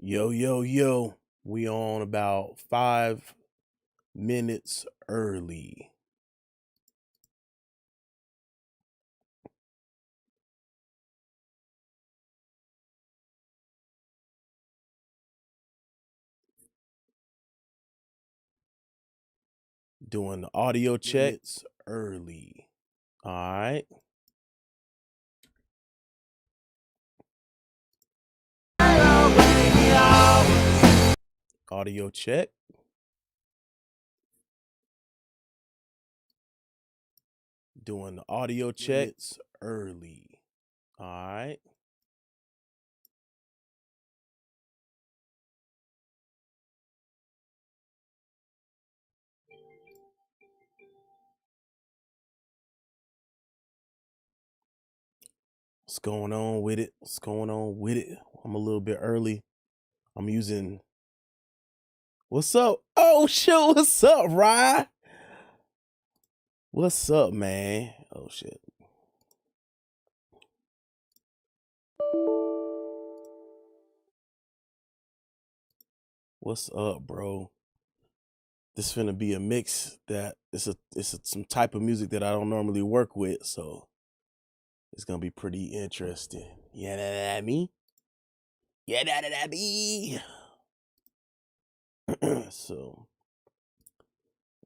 Yo, yo, yo. We on about 5 minutes early. Doing the audio checks early. All right. Audio check. Doing the audio checks early. All right. What's going on with it? What's going on with it? I'm a little bit early. I'm using. What's up? Oh, shit. What's up, Rye? What's up, man? Oh, shit. What's up, bro? This finna be a mix that it's some type of music that I don't normally work with, so it's gonna be pretty interesting. Yeah, that me. Yeah, that me. So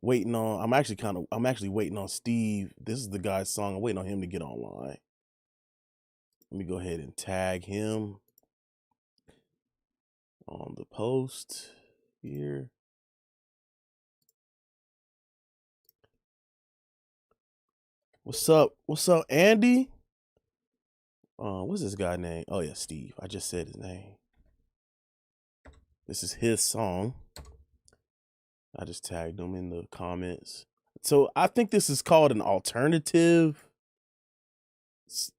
I'm actually waiting on Steve. This is the guy's song. I'm waiting on him to get online. Let me go ahead and tag him on the post here. What's up? What's up, Andy? What's this guy name? Oh yeah, Steve. I just said his name. This is his song. I just tagged him in the comments. So I think this is called an alternative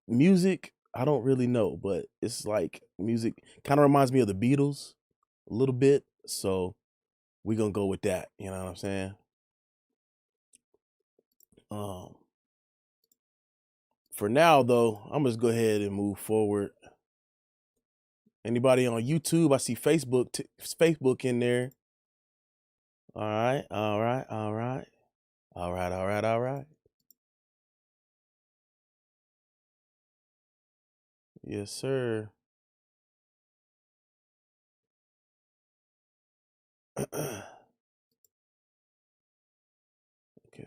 music. I don't really know, but it's like music. Kind of reminds me of the Beatles a little bit. So we're going to go with that. You know what I'm saying? For now, though, I'm just go ahead and move forward. Anybody on YouTube? I see Facebook in there. All right. Yes, sir. Okay,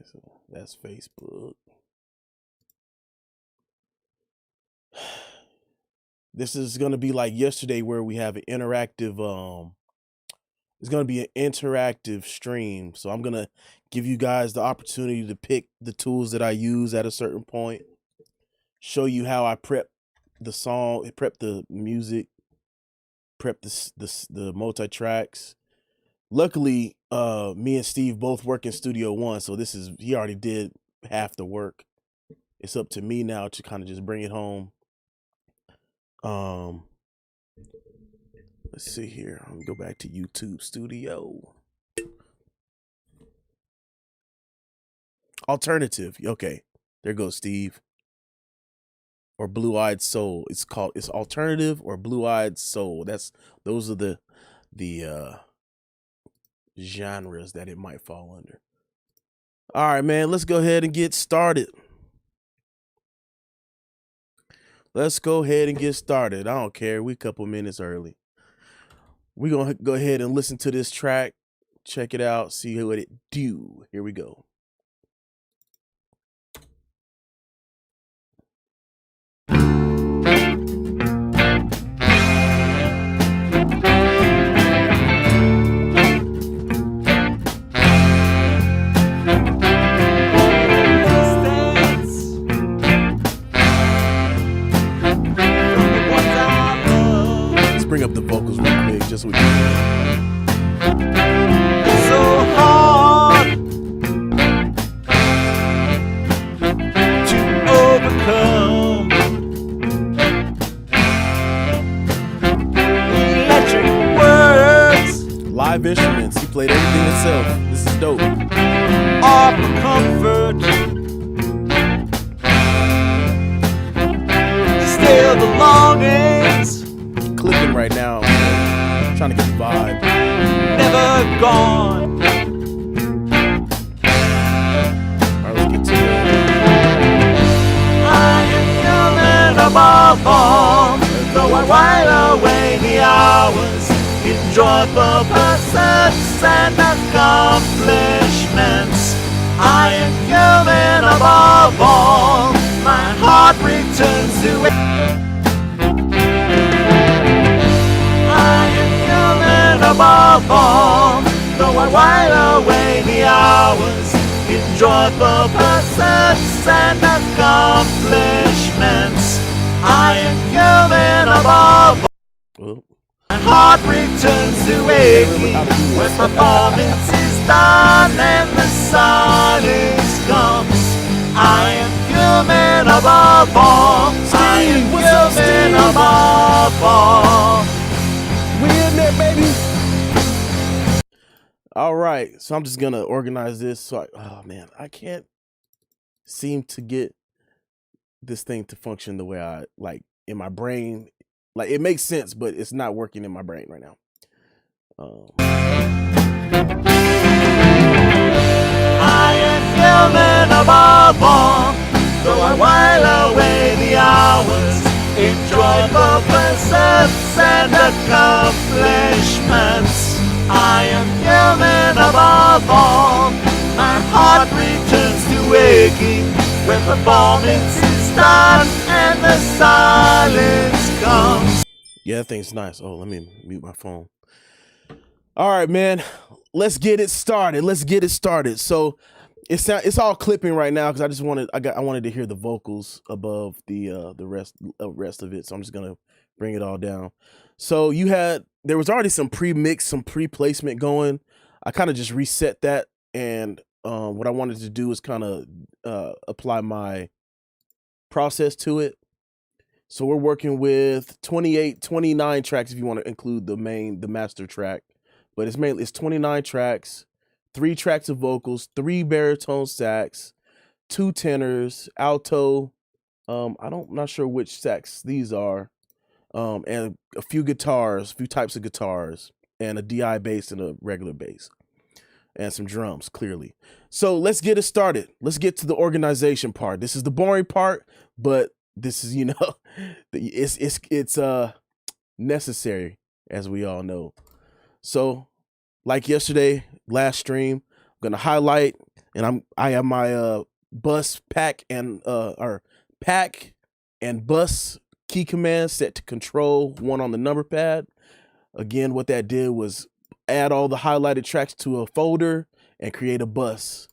so that's Facebook. This is going to be like yesterday where we have an interactive, it's going to be an interactive stream. So I'm going to give you guys the opportunity to pick the tools that I use at a certain point, show you how I prep the song, prep the music, prep the multi-tracks. Luckily, me and Steve both work in Studio One, so he already did half the work. It's up to me now to kind of just bring it home. Let's see here. I'm gonna go back to YouTube Studio. Alternative. Okay, there goes Steve. Or Blue Eyed Soul. It's alternative or Blue Eyed Soul. Those are the genres that it might fall under. All right, man. Let's go ahead and get started. I don't care. We a couple minutes early. We're going to go ahead and listen to this track. Check it out. See what it do. Here we go. Bring up the vocals real quick, just so we can. It's so hard to overcome electric words. Live instruments, he played everything himself. This is dope. Offer comfort, still the longings. Clicking right now, trying to get the vibe. never gone. All right, let's get to it. I am human above all, though I while away the hours in joyful pursuits and accomplishments. I am human above all, my heart returns to it. I am human above all, though I while away the hours in joyful pursuits and accomplishments. I am human above all. Oh, My heart returns to aching when performance is done and the silence comes. I am human above all. I am what's up, human Steve? above all. we in there, baby. All right, so I'm just gonna organize this. So, oh man, I can't seem to get this thing to function the way I like in my brain. Like it makes sense, but it's not working in my brain right now. I am human above all, though I while away the hours in joyful pursuits and accomplishments. I am human above all, my heart returns to aching when performance is done and the silence comes. Yeah, that thing's nice. Oh, let me mute my phone. All right, man. Let's get it started. Let's get it started. So it's all clipping right now because I wanted to hear the vocals above the rest of it. So I'm just gonna bring it all down. So there was already some pre-mix, some pre-placement going. I kind of just reset that, and what I wanted to do is kind of apply my process to it. So we're working with 29 tracks if you want to include the master track. But it's 29 tracks, 3 tracks of vocals, 3 baritone sax, 2 tenors, alto, I'm not sure which sax these are, and a few guitars, a few types of guitars, and a DI bass and a regular bass, and some drums, clearly. So let's get it started. Let's get to the organization part. This is the boring part, but this is, it's necessary, as we all know. So, like yesterday, last stream, I'm gonna highlight, and I have my bus pack and bus key command set to control 1 on the number pad. Again, what that did was add all the highlighted tracks to a folder and create a bus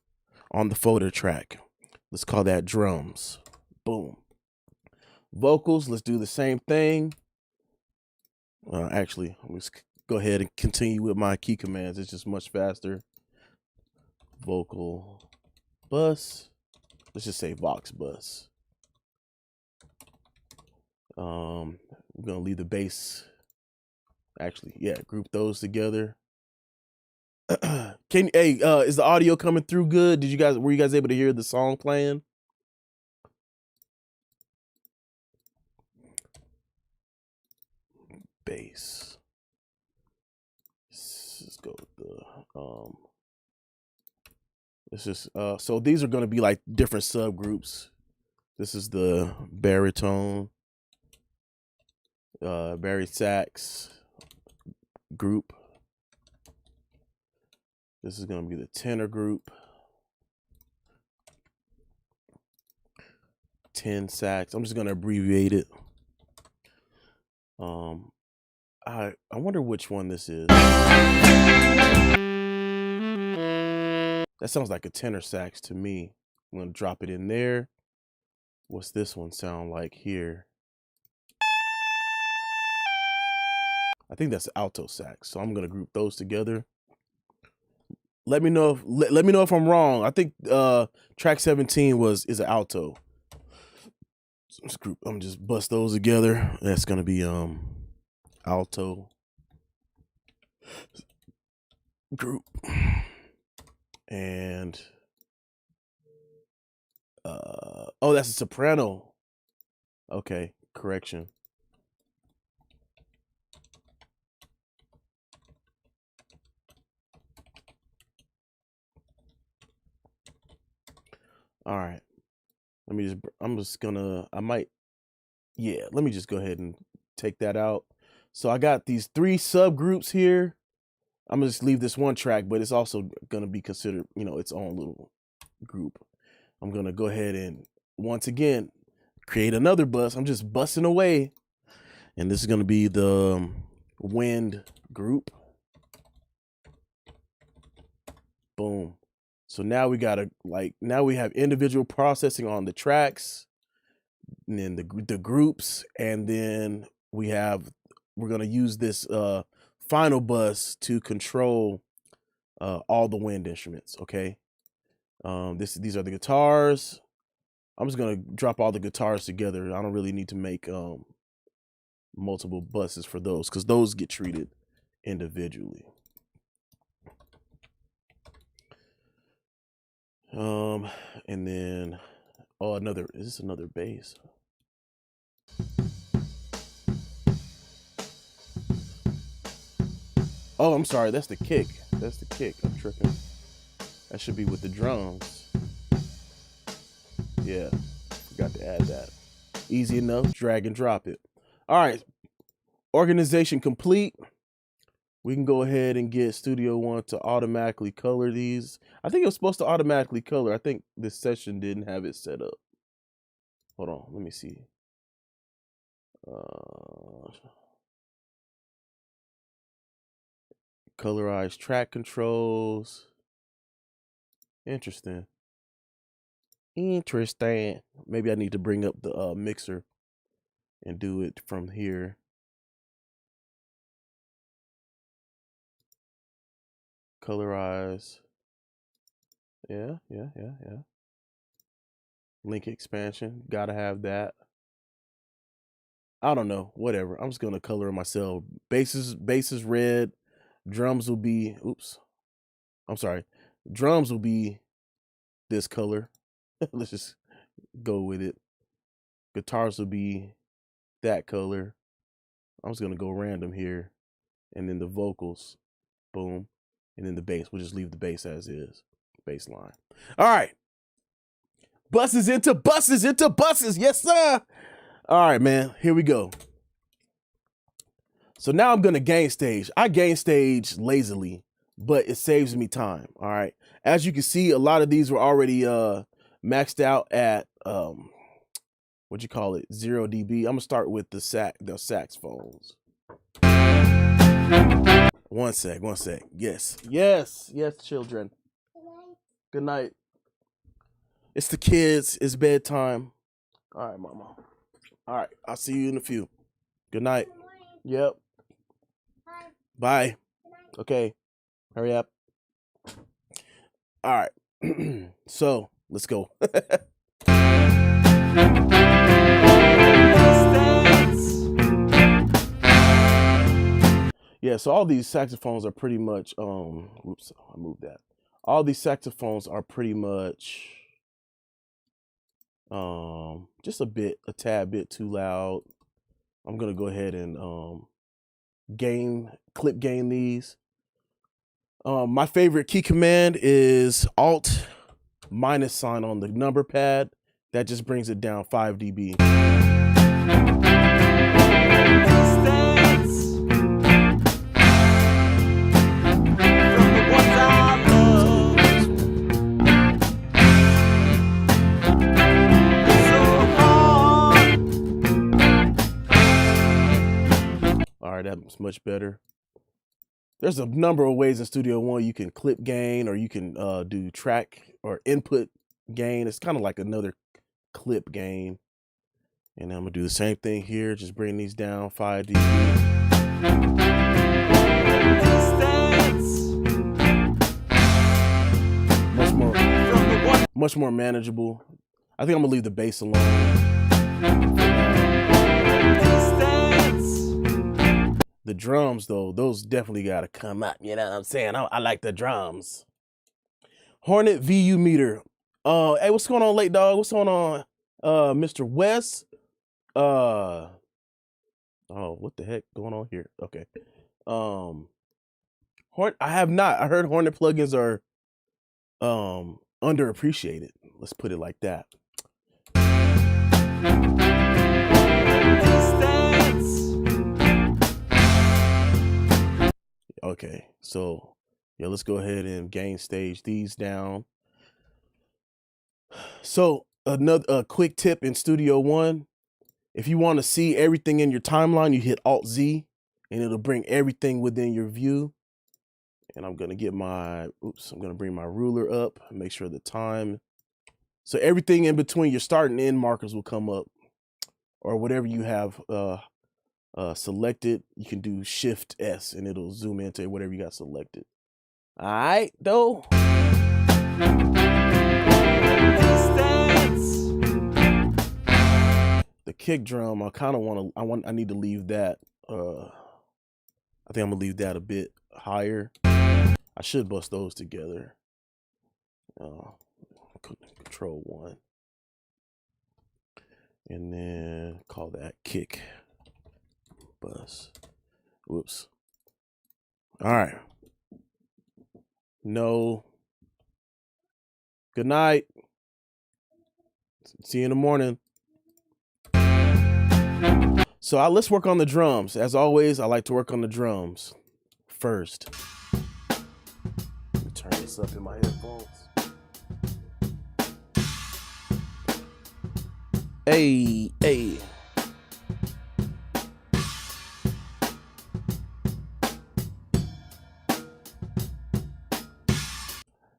on the folder track. Let's call that drums. Boom. Vocals, let's do the same thing. Actually, let's go ahead and continue with my key commands. It's just much faster. Vocal bus. Let's just say Vox bus. We're gonna leave the bass. Actually, yeah, group those together. Is the audio coming through good? Were you guys able to hear the song playing? Bass. Let's go with the let's just so these are going to be like different subgroups. This is the baritone, bari sax group. This is going to be the tenor group, 10 sax. I'm just going to abbreviate it. I wonder which one this is. That sounds like a tenor sax to me. I'm going to drop it in there. What's this one sound like here? I think that's alto sax. So I'm going to group those together. Let me know if I'm wrong. I think track 17 is an alto. So I'm just bust those together. That's going to be alto group. And oh, that's a soprano. Okay, correction. All right. Let me just, let me just go ahead and take that out. So I got these 3 subgroups here. I'm gonna just leave this one track, but it's also gonna be considered, its own little group. I'm gonna go ahead and once again create another bus. I'm just bussing away, and this is gonna be the wind group. Boom. So now we gotta now we have individual processing on the tracks, and then the groups, and then we're gonna use this final bus to control all the wind instruments. Okay. These are the guitars. I'm just gonna drop all the guitars together. I don't really need to make multiple buses for those, because those get treated individually. And then is this another bass? Oh, I'm sorry, that's the kick. That's the kick. I'm tripping. That should be with the drums. Yeah, forgot to add that. Easy enough, drag and drop it. All right, organization complete. We can go ahead and get Studio One to automatically color these. I think it was supposed to automatically color. I think this session didn't have it set up. Hold on, let me see. Colorize track controls. Interesting. Maybe I need to bring up the mixer and do it from here. Colorize. Yeah. Link expansion. Gotta have that. I don't know. Whatever. I'm just gonna color it myself. Bass is red. Drums will be. Oops. I'm sorry. Drums will be this color. Let's just go with it. Guitars will be that color. I'm just gonna go random here, and then the vocals, boom, and then the bass. We'll just leave the bass as is. Bass line. All right. Buses into buses into buses. Yes, sir. All right, man. Here we go. So now I'm gonna gain stage. I gain stage lazily, but it saves me time. All right. As you can see, a lot of these were already maxed out at 0 dB. I'm gonna start with the saxophones. One sec. Yes, children. Good night. It's the kids. It's bedtime. All right, mama. All right, I'll see you in a few. Good night. Yep. Bye. Okay. Hurry up. All right. So let's go. Yeah, so all these saxophones are pretty much oops, I moved that. All these saxophones are pretty much just a tad bit too loud. I'm gonna go ahead and clip gain these. My favorite key command is Alt - sign on the number pad. That just brings it down 5 dB. All right, that's much better. There's a number of ways in Studio One you can clip gain, or you can do track or input gain. It's kind of like another clip gain. And I'm gonna do the same thing here. Just bring these down 5 dB. Much more manageable. I think I'm gonna leave the bass alone. The drums, though, those definitely gotta come up. You know what I'm saying? I like the drums. Hornet VU meter. Hey, what's going on, late dog? What's going on, Mr. West? Oh, what the heck going on here? Okay. I have not. I heard Hornet plugins are underappreciated. Let's put it like that. Okay, so yeah, let's go ahead and gain stage these down. So another quick tip in Studio One: if you want to see everything in your timeline, you hit Alt Z, and it'll bring everything within your view. And I'm gonna get my I'm gonna bring my ruler up, make sure the time. So everything in between your start and end markers will come up, or whatever you have selected. You can do Shift S and it'll zoom into whatever you got selected. All right, though. The kick drum, I kind of I need to leave that. I think I'm gonna leave that a bit higher. I should bust those together. Control 1. And then call that kick bus. Whoops. All right. No. Good night. See you in the morning. So let's work on the drums. As always, I like to work on the drums first. Let me turn this up in my headphones. Hey, hey.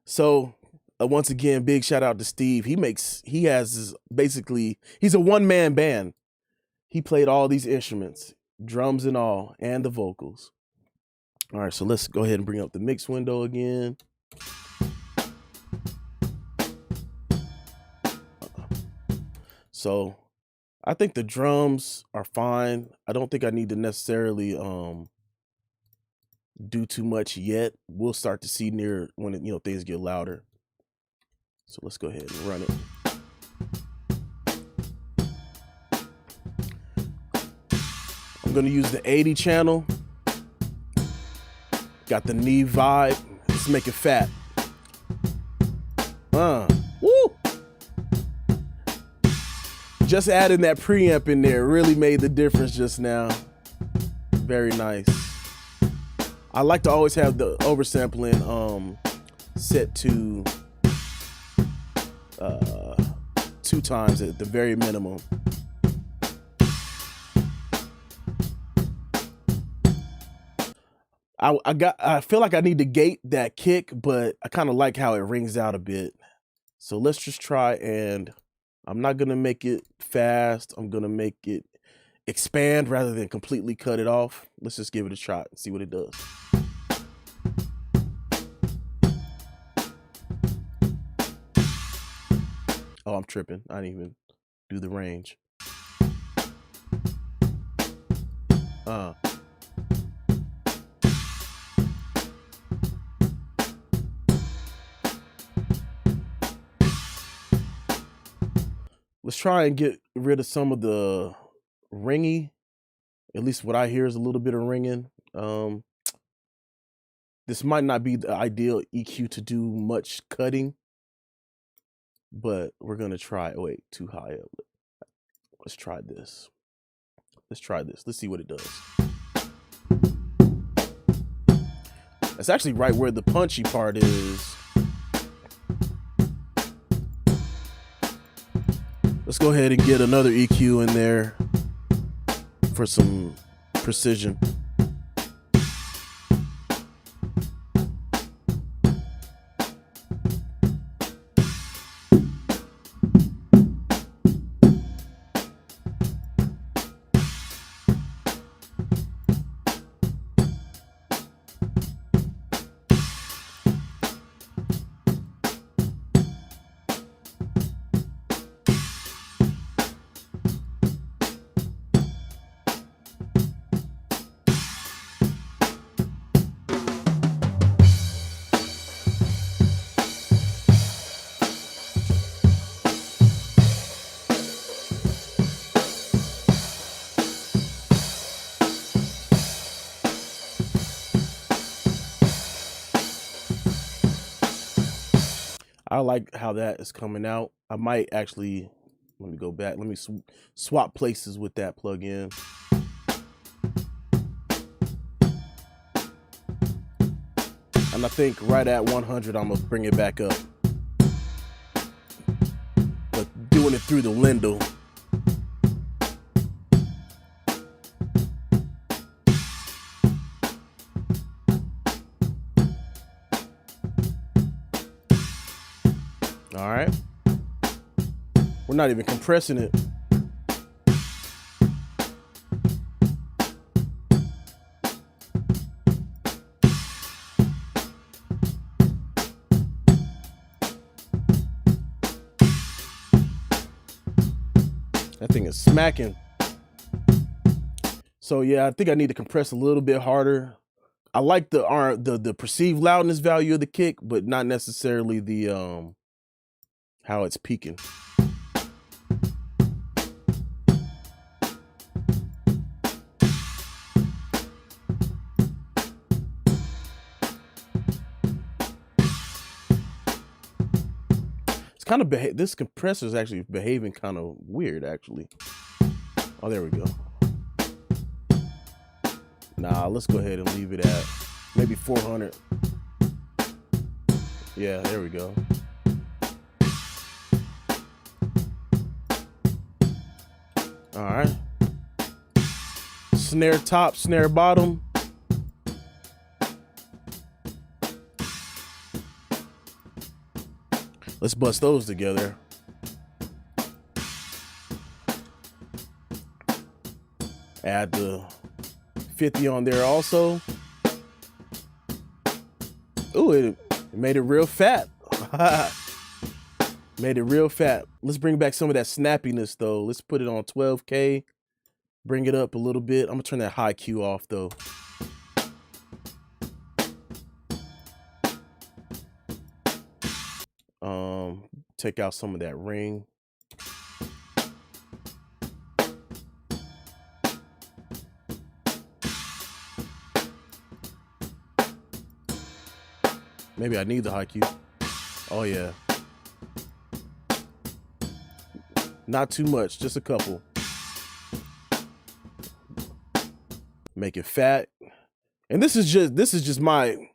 So once again, big shout out to Steve. He has basically, he's a one-man band. He played all these instruments, drums and all, and the vocals. All right, so let's go ahead and bring up the mix window again. So I think the drums are fine. I don't think I need to necessarily do too much yet. We'll start to see near when things get louder. So let's go ahead and run it. I'm gonna use the 80 channel. Got the knee vibe. Let's make it fat. Woo! Just adding that preamp in there really made the difference just now. Very nice. I like to always have the oversampling set to 2 times at the very minimum. I feel like I need to gate that kick, but I kind of like how it rings out a bit. So let's just try, and I'm not gonna make it fast. I'm gonna make it expand rather than completely cut it off. Let's just give it a shot and see what it does. Oh, I'm tripping. I didn't even do the range. Let's try and get rid of some of the ringy. At least what I hear is a little bit of ringing. This might not be the ideal EQ to do much cutting, but we're gonna try. Oh, wait, too high up. Let's try this. Let's try this. Let's see what it does. That's actually right where the punchy part is. Let's go ahead and get another EQ in there for some precision. I like how that is coming out. I might actually, let me go back. Let me swap places with that plug-in. And I think right at 100, I'm gonna bring it back up. But doing it through the Lindell. All right. We're not even compressing it. That thing is smacking. So yeah, I think I need to compress a little bit harder. I like the perceived loudness value of the kick, but not necessarily the how it's peaking. It's kind of this compressor is actually behaving kind of weird, actually. Oh, there we go. Nah, let's go ahead and leave it at maybe 400. Yeah, there we go. All right. Snare top, snare bottom. Let's bust those together. Add the 50 on there also. Ooh, it made it real fat. Made it real fat. Let's bring back some of that snappiness though. Let's put it on 12K. Bring it up a little bit. I'm gonna turn that high Q off though. Take out some of that ring. Maybe I need the high Q. Oh yeah. Not too much, just a couple. Make it fat. And this is just my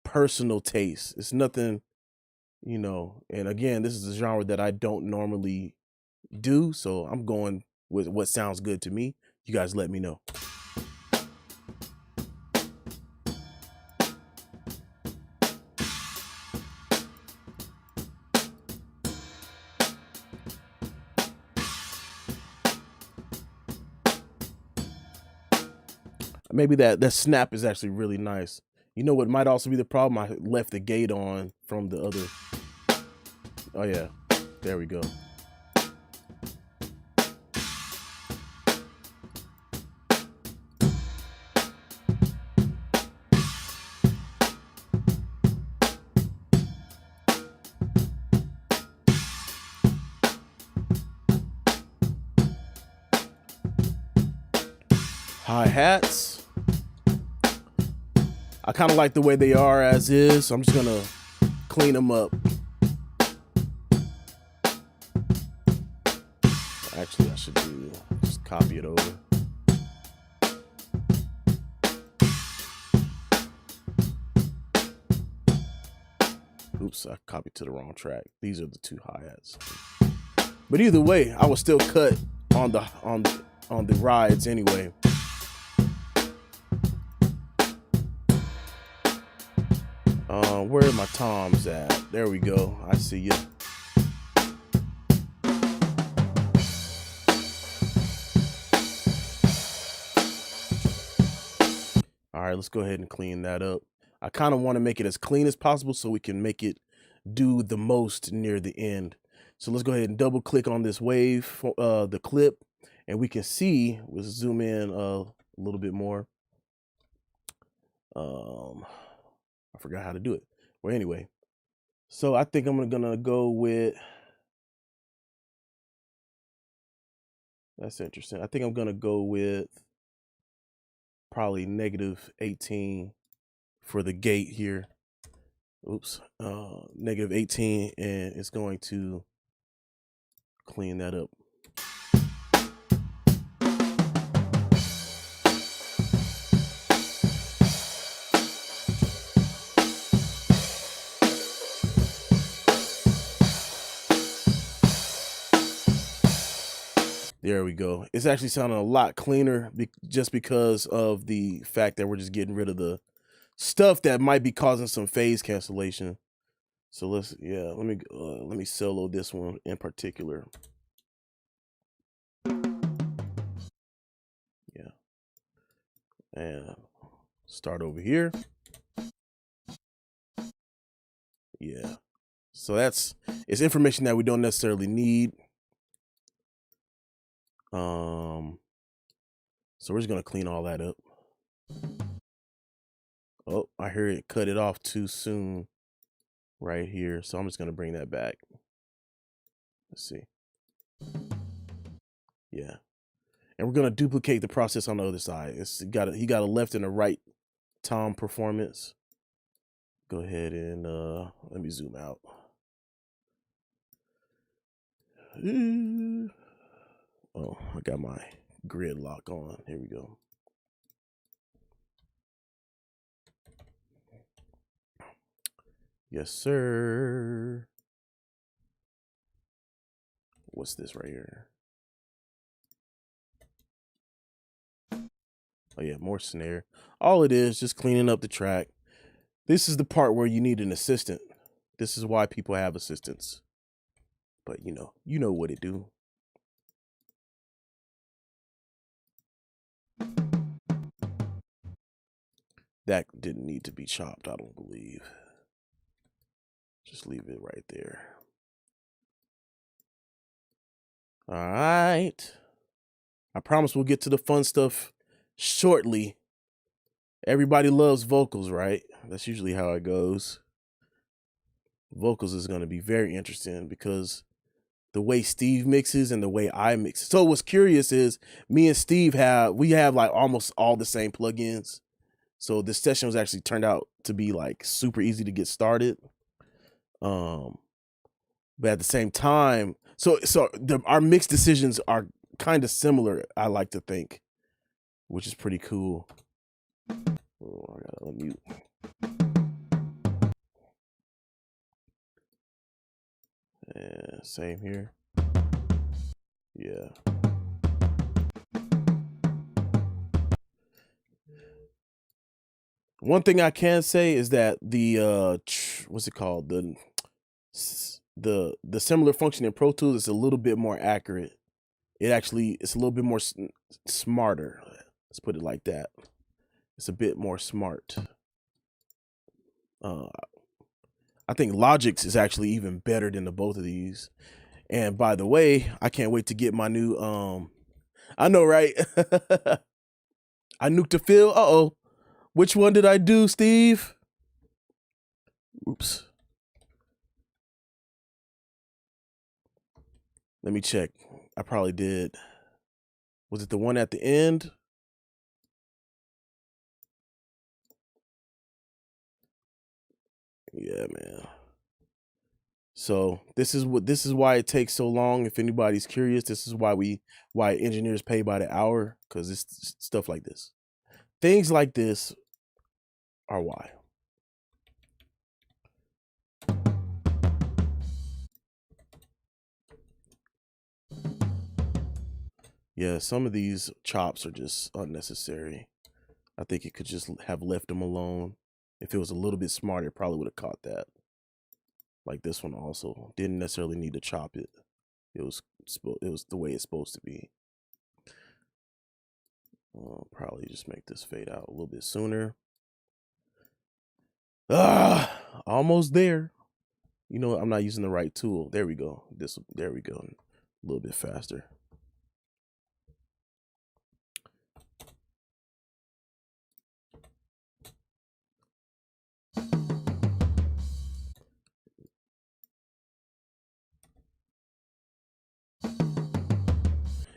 personal taste. It's nothing, you know, and again, this is a genre that I don't normally do, so I'm going with what sounds good to me. You guys let me know. Maybe that snap is actually really nice. You know what might also be the problem? I left the gate on from the other. Oh yeah, there we go. Hi-hats. I kind of like the way they are as is, so I'm just gonna clean them up. Actually, I should just copy it over. Oops, I copied to the wrong track. These are the two hi-hats. But either way, I will still cut on the rides anyway. Where are my toms at? There we go. I see you. All right, let's go ahead and clean that up. I kind of want to make it as clean as possible so we can make it do the most near the end. So let's go ahead and double click on this wave, the clip, and we can see, let's zoom in a little bit more. I forgot how to do it. Well, anyway, so I think I'm gonna go with, that's interesting. I think I'm gonna go with probably -18 for the gate here. Oops. Negative 18, and it's going to clean that up. There we go. It's actually sounding a lot cleaner just because of the fact that we're just getting rid of the stuff that might be causing some phase cancellation. So let me solo this one in particular. Yeah. And start over here. Yeah. So it's information that we don't necessarily need. So we're just gonna clean all that up. Oh, I hear it cut it off too soon right here. So I'm just gonna bring that back. Let's see. Yeah. And we're gonna duplicate the process on the other side. He got a left and a right tom performance. Go ahead and let me zoom out. Oh, I got my grid lock on. Here we go. Yes, sir. What's this right here? Oh yeah, more snare. All it is, just cleaning up the track. This is the part where you need an assistant. This is why people have assistants. But you know what it do. That didn't need to be chopped, I don't believe. Just leave it right there. All right. I promise we'll get to the fun stuff shortly. Everybody loves vocals, right? That's usually how it goes. Vocals is going to be very interesting because the way Steve mixes and the way I mix. So what's curious is me and Steve have like almost all the same plugins. So this session was actually turned out to be like super easy to get started. But at the same time, our mix decisions are kind of similar, I like to think, which is pretty cool. Oh, I gotta unmute. Yeah, same here. Yeah. One thing I can say is that the what's it called, the similar function in Pro Tools is a little bit more accurate. It's a little bit more smarter. Let's put it like that. It's a bit more smart. I think Logic's is actually even better than the both of these. And by the way, I can't wait to get my new I know, right? I nuked the fill. Uh-oh. Which one did I do, Steve? Oops. Let me check. I probably did. Was it the one at the end? Yeah, man. So this is why it takes so long. If anybody's curious, this is why engineers pay by the hour, because it's stuff like this. Things like this are why. Yeah, some of these chops are just unnecessary. I think it could just have left them alone. If it was a little bit smarter, it probably would have caught that. Like this one also didn't necessarily need to chop it. It was the way it's supposed to be. I'll probably just make this fade out a little bit sooner. Almost there. You know what? I'm not using the right tool. There we go. There we go. A little bit faster.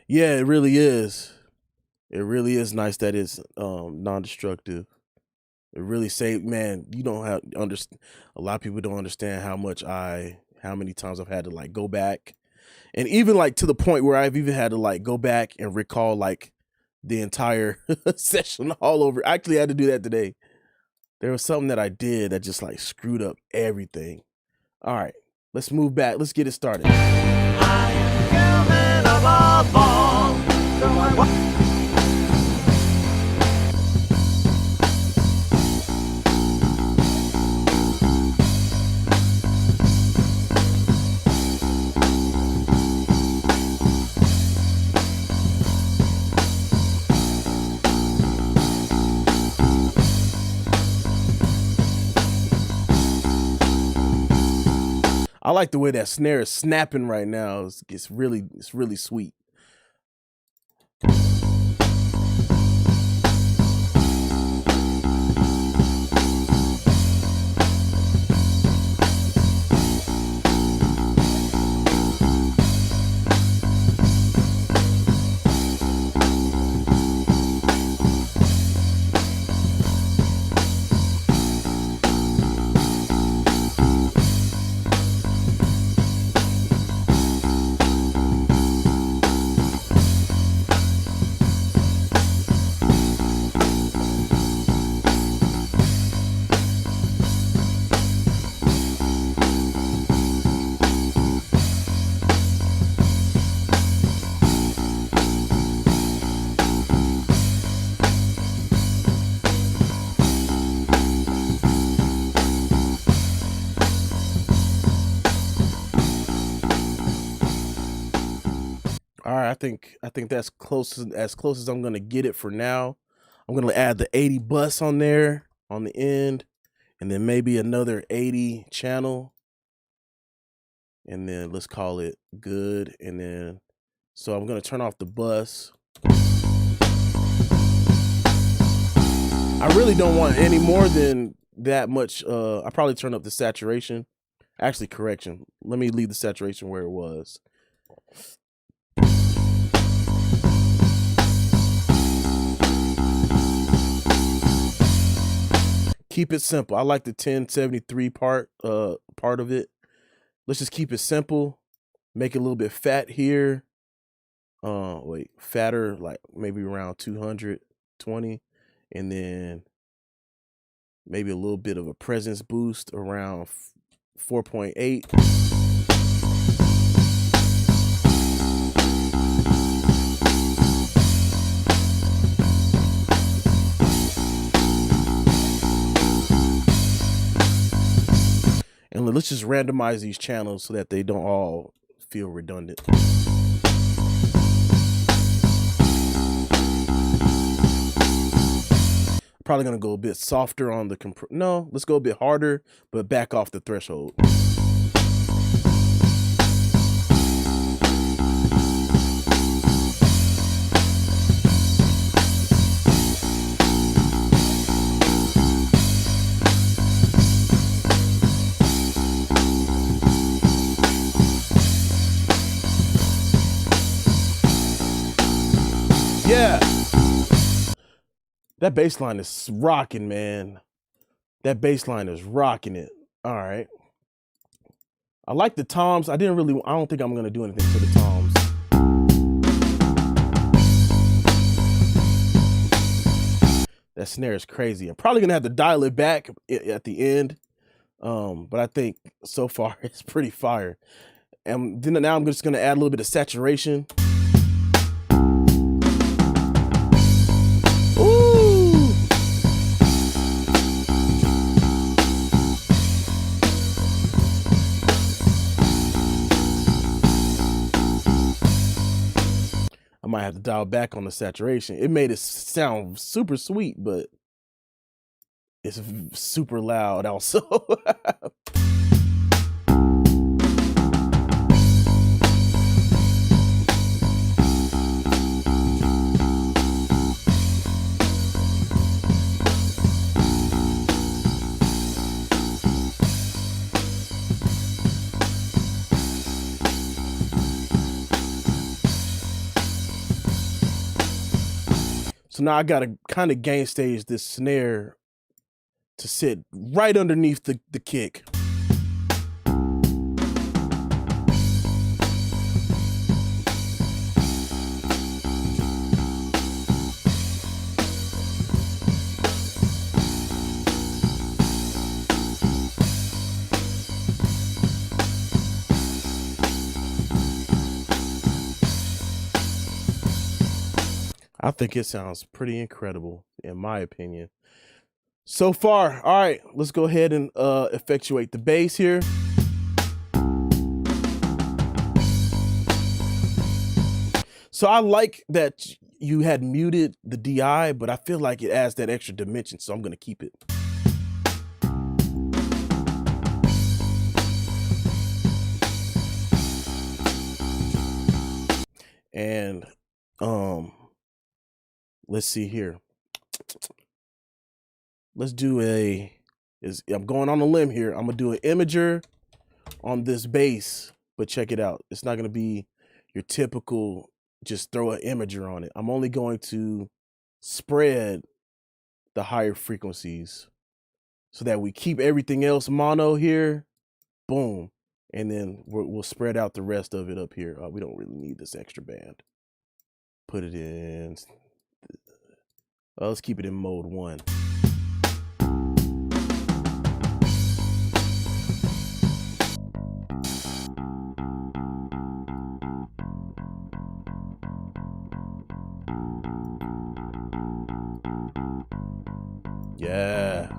Yeah, it really is. It really is nice that it's non-destructive. It really saved, man. You don't have understand. A lot of people don't understand how many times I've had to like go back, and even like to the point where I've even had to like go back and recall like the entire session all over. I actually had to do that today. There was something that I did that just like screwed up everything. All right, let's move back. Let's get it started. I am human above all. So I I like the way that snare is snapping right now. It's really sweet. All right, I think that's close as I'm gonna get it for now. I'm gonna add the 80 bus on there on the end, and then maybe another 80 channel, and then let's call it good. And then so I'm gonna turn off the bus. I really don't want any more than that much. I probably turn up the saturation. Actually, correction. Let me leave the saturation where it was. Keep it simple. I like the 1073 part of it. Let's just keep it simple. Make it a little bit fat here. Wait, fatter, like maybe around 220, and then maybe a little bit of a presence boost around 4.8. And let's just randomize these channels so that they don't all feel redundant. Probably gonna go a bit softer on the no, let's go a bit harder, but back off the threshold. Yeah. That bass line is rocking, man. That bass line is rocking it. All right. I like the toms. I don't think I'm going to do anything to the toms. That snare is crazy. I'm probably going to have to dial it back at the end. But I think so far it's pretty fire. And then now I'm just going to add a little bit of saturation. I might have to dial back on the saturation. It made it sound super sweet, but it's super loud also. So now I gotta kind of gain stage this snare to sit right underneath the kick. I think it sounds pretty incredible, in my opinion. So far, all right, let's go ahead and effectuate the bass here. So I like that you had muted the DI, but I feel like it adds that extra dimension, so I'm gonna keep it. And let's see here. Let's do I'm going on a limb here. I'm gonna do an imager on this bass, but check it out. It's not gonna be your typical just throw an imager on it. I'm only going to spread the higher frequencies so that we keep everything else mono here. Boom. And then we'll spread out the rest of it up here. We don't really need this extra band. Put it in. Let's keep it in mode 1. Yeah.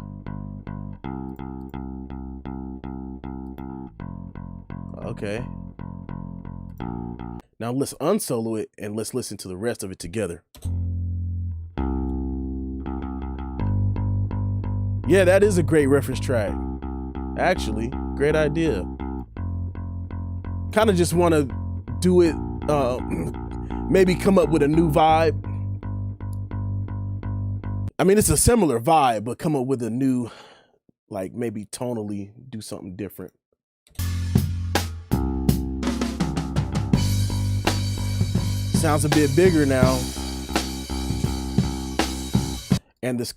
Okay. Now let's unsolo it and let's listen to the rest of it together. Yeah, that is a great reference track. Actually, great idea. Kind of just want to do it, maybe come up with a new vibe. I mean, it's a similar vibe, but come up with a new, like maybe tonally do something different. Sounds a bit bigger now. And this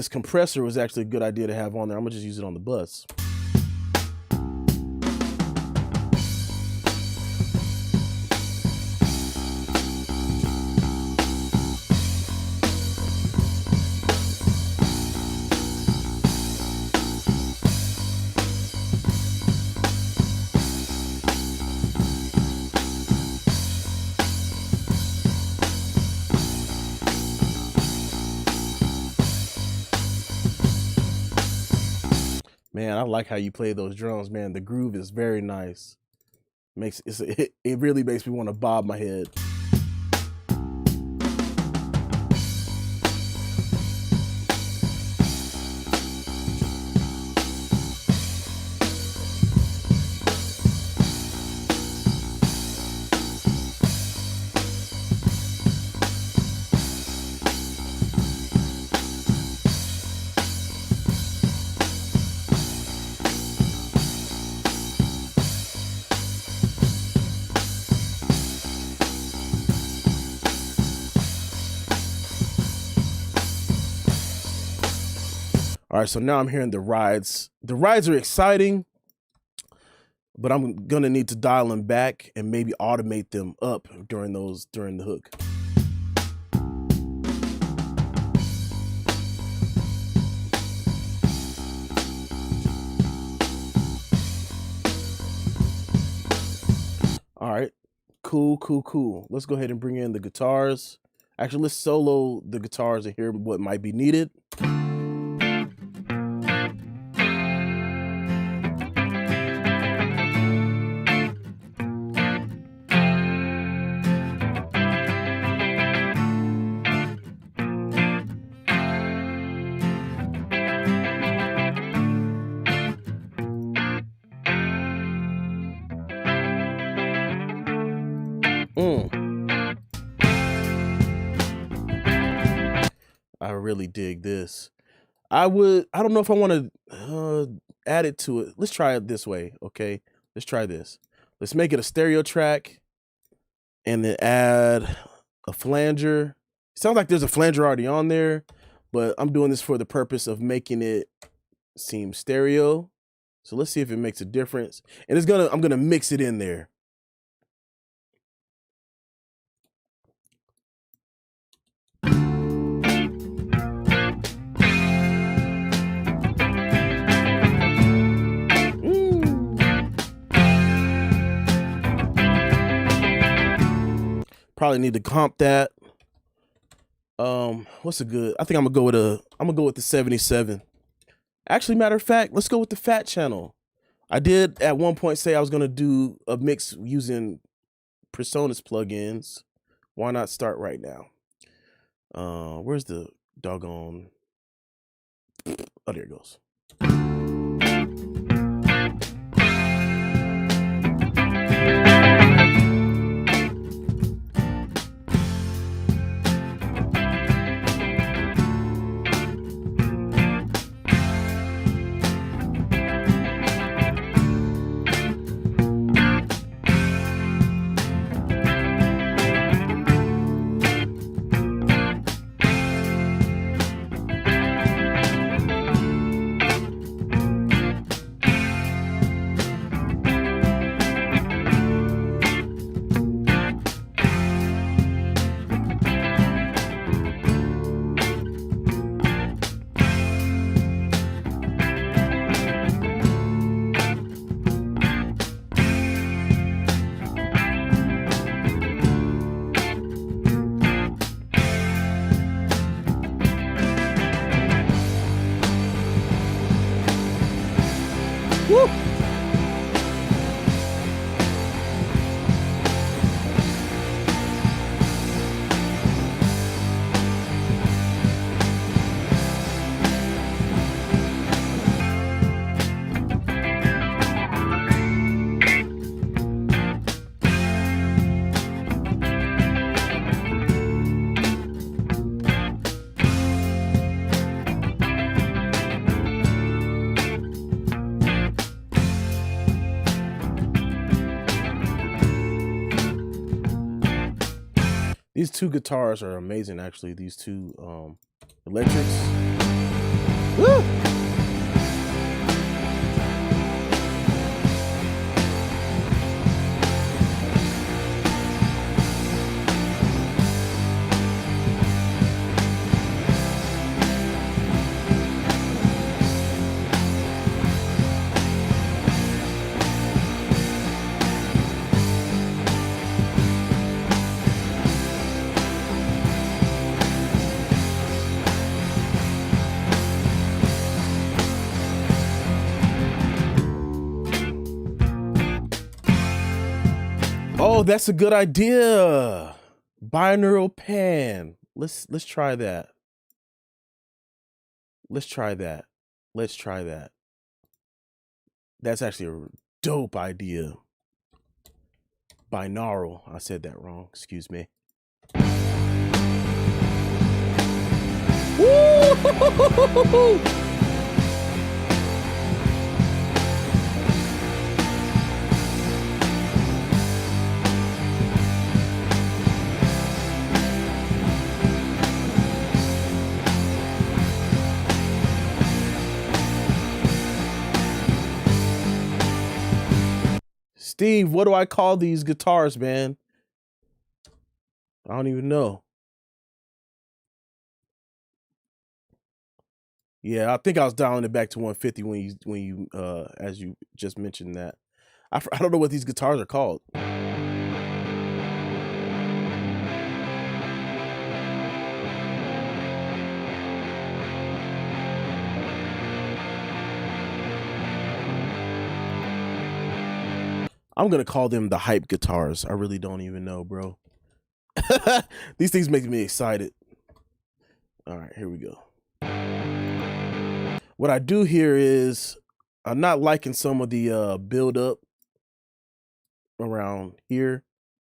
compressor was actually a good idea to have on there. I'm gonna just use it on the bus. Man, I like how you play those drums, man. The groove is very nice. It really makes me want to bob my head. All right, so now I'm hearing the rides. The rides are exciting, but I'm gonna need to dial them back and maybe automate them up during the hook. All right, cool. Let's go ahead and bring in the guitars. Actually, let's solo the guitars and hear what might be needed. I really dig this. I don't know if I want to add it to it. Let's try it this way, okay? Let's try this. Let's make it a stereo track and then add a flanger. Sounds like there's a flanger already on there, but I'm doing this for the purpose of making it seems stereo. So let's see if it makes a difference. And I'm gonna mix it in there. Probably need to comp that. What's a good? I think I'm gonna go with the 77. Actually, matter of fact, let's go with the fat channel. I did at one point say I was gonna do a mix using Personas plugins. Why not start right now? Where's the doggone? Oh, there it goes. Woo! These two guitars are amazing, actually. These two electrics. Woo! Oh, that's a good idea. Binaural pan. Let's try that. Let's try that. Let's try that. That's actually a dope idea. Binaural. I said that wrong. Excuse me. Woo! Steve, what do I call these guitars, man? I don't even know. Yeah, I think I was dialing it back to 150 when you as you just mentioned that. I don't know what these guitars are called. I'm gonna call them the hype guitars. I really don't even know, bro. These things make me excited. All right, here we go. What I do here is I'm not liking some of the build up around here.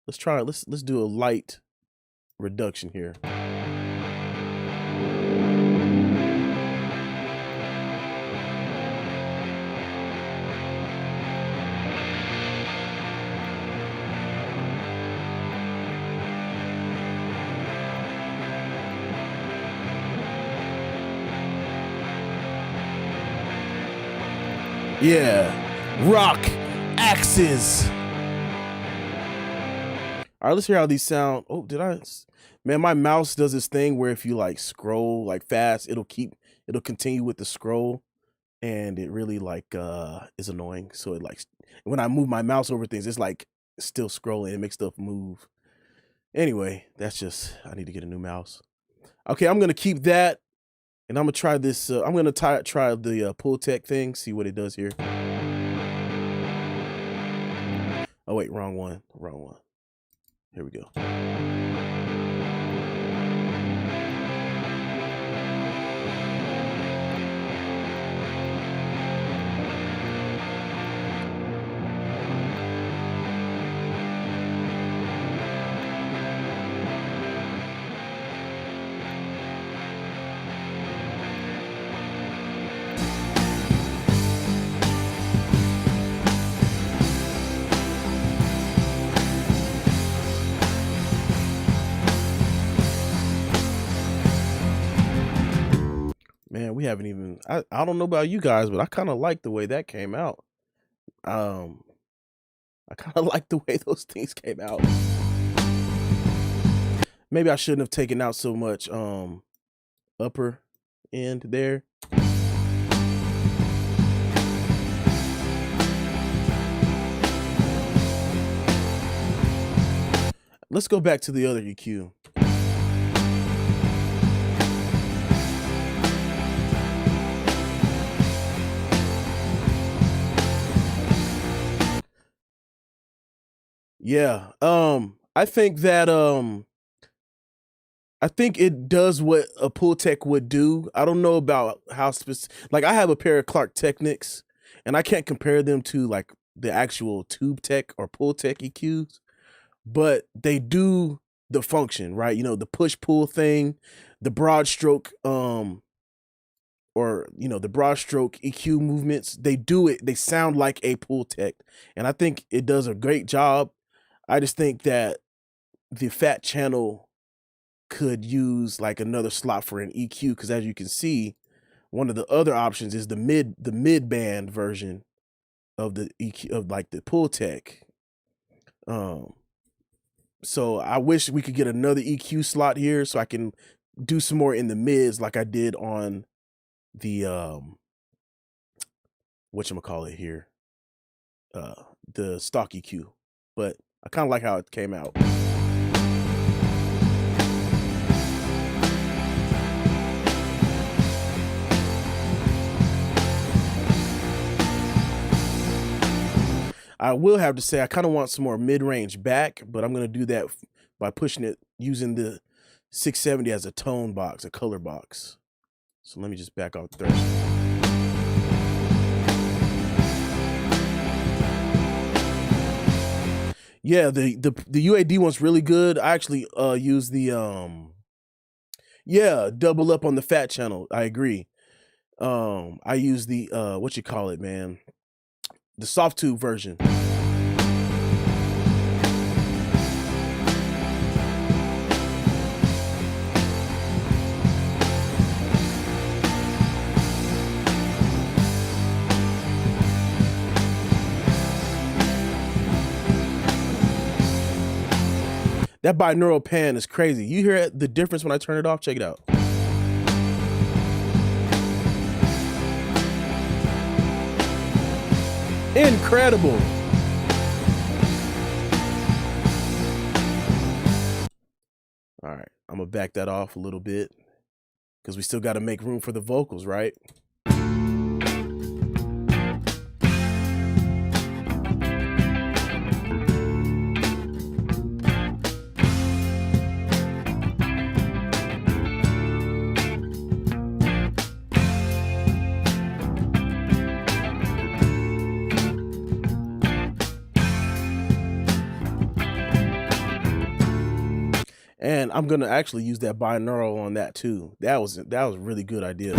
Let's try it. Let's do a light reduction here. Yeah. Rock axes. All right, let's hear how these sound. Oh, man, my mouse does this thing where if you like scroll like fast, it'll continue with the scroll, and it really like is annoying. So it like when I move my mouse over things, it's like still scrolling. It makes stuff move. Anyway, I need to get a new mouse. Okay, I'm gonna keep that, and I'm gonna try this. I'm gonna try the pull tech thing, see what it does here. Oh wait, wrong one. Here we go. Man, we haven't even. I don't know about you guys, but I kind of like the way that came out. I kind of like the way those things came out. Maybe I shouldn't have taken out so much upper end there. Let's go back to the other EQ. Yeah. I think that I think it does what a pull tech would do. I don't know about how specific. Like I have a pair of Clark Technics, and I can't compare them to like the actual tube tech or pull tech EQs, but they do the function, right? You know, the push pull thing, the broad stroke, or you know, the broad stroke EQ movements. They do it. They sound like a pull tech, and I think it does a great job. I just think that the fat channel could use like another slot for an EQ, because as you can see, one of the other options is the mid band version of the EQ of like the pull tech. So I wish we could get another EQ slot here so I can do some more in the mids like I did on the whatchamacallit here, the stock EQ. But I kind of like how it came out. I will have to say I kind of want some more mid-range back, but I'm going to do that by pushing it using the 670 as a tone box, a color box. So let me just back out there. Yeah, the UAD one's really good. I actually use the double up on the fat channel. I agree. I use the man, the soft tube version. That binaural pan is crazy. You hear the difference when I turn it off? Check it out. Incredible. All right, I'm gonna back that off a little bit because we still got to make room for the vocals, right? And I'm gonna actually use that binaural on that too. That was a really good idea.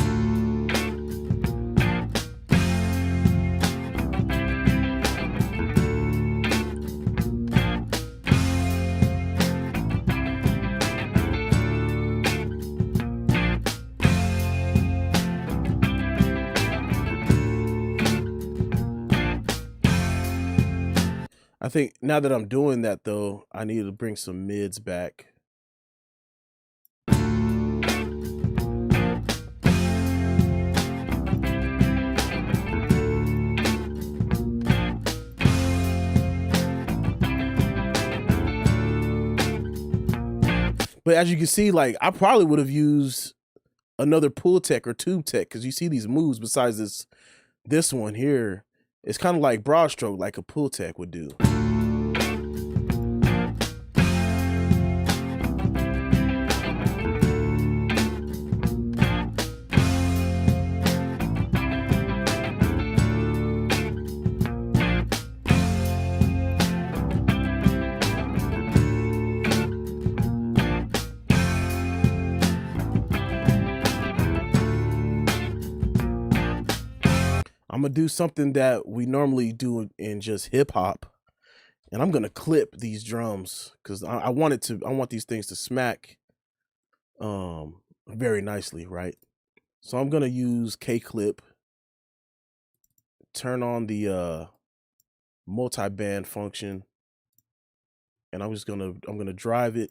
I think now that I'm doing that though, I need to bring some mids back. But as you can see, like I probably would have used another pull tech or tube tech, because you see these moves besides this one here. It's kind of like broad stroke, like a pull tech would do. I'm gonna do something that we normally do in just hip hop, and I'm gonna clip these drums because I want these things to smack very nicely, right? So I'm gonna use K-clip, turn on the multi-band function, and I'm gonna drive it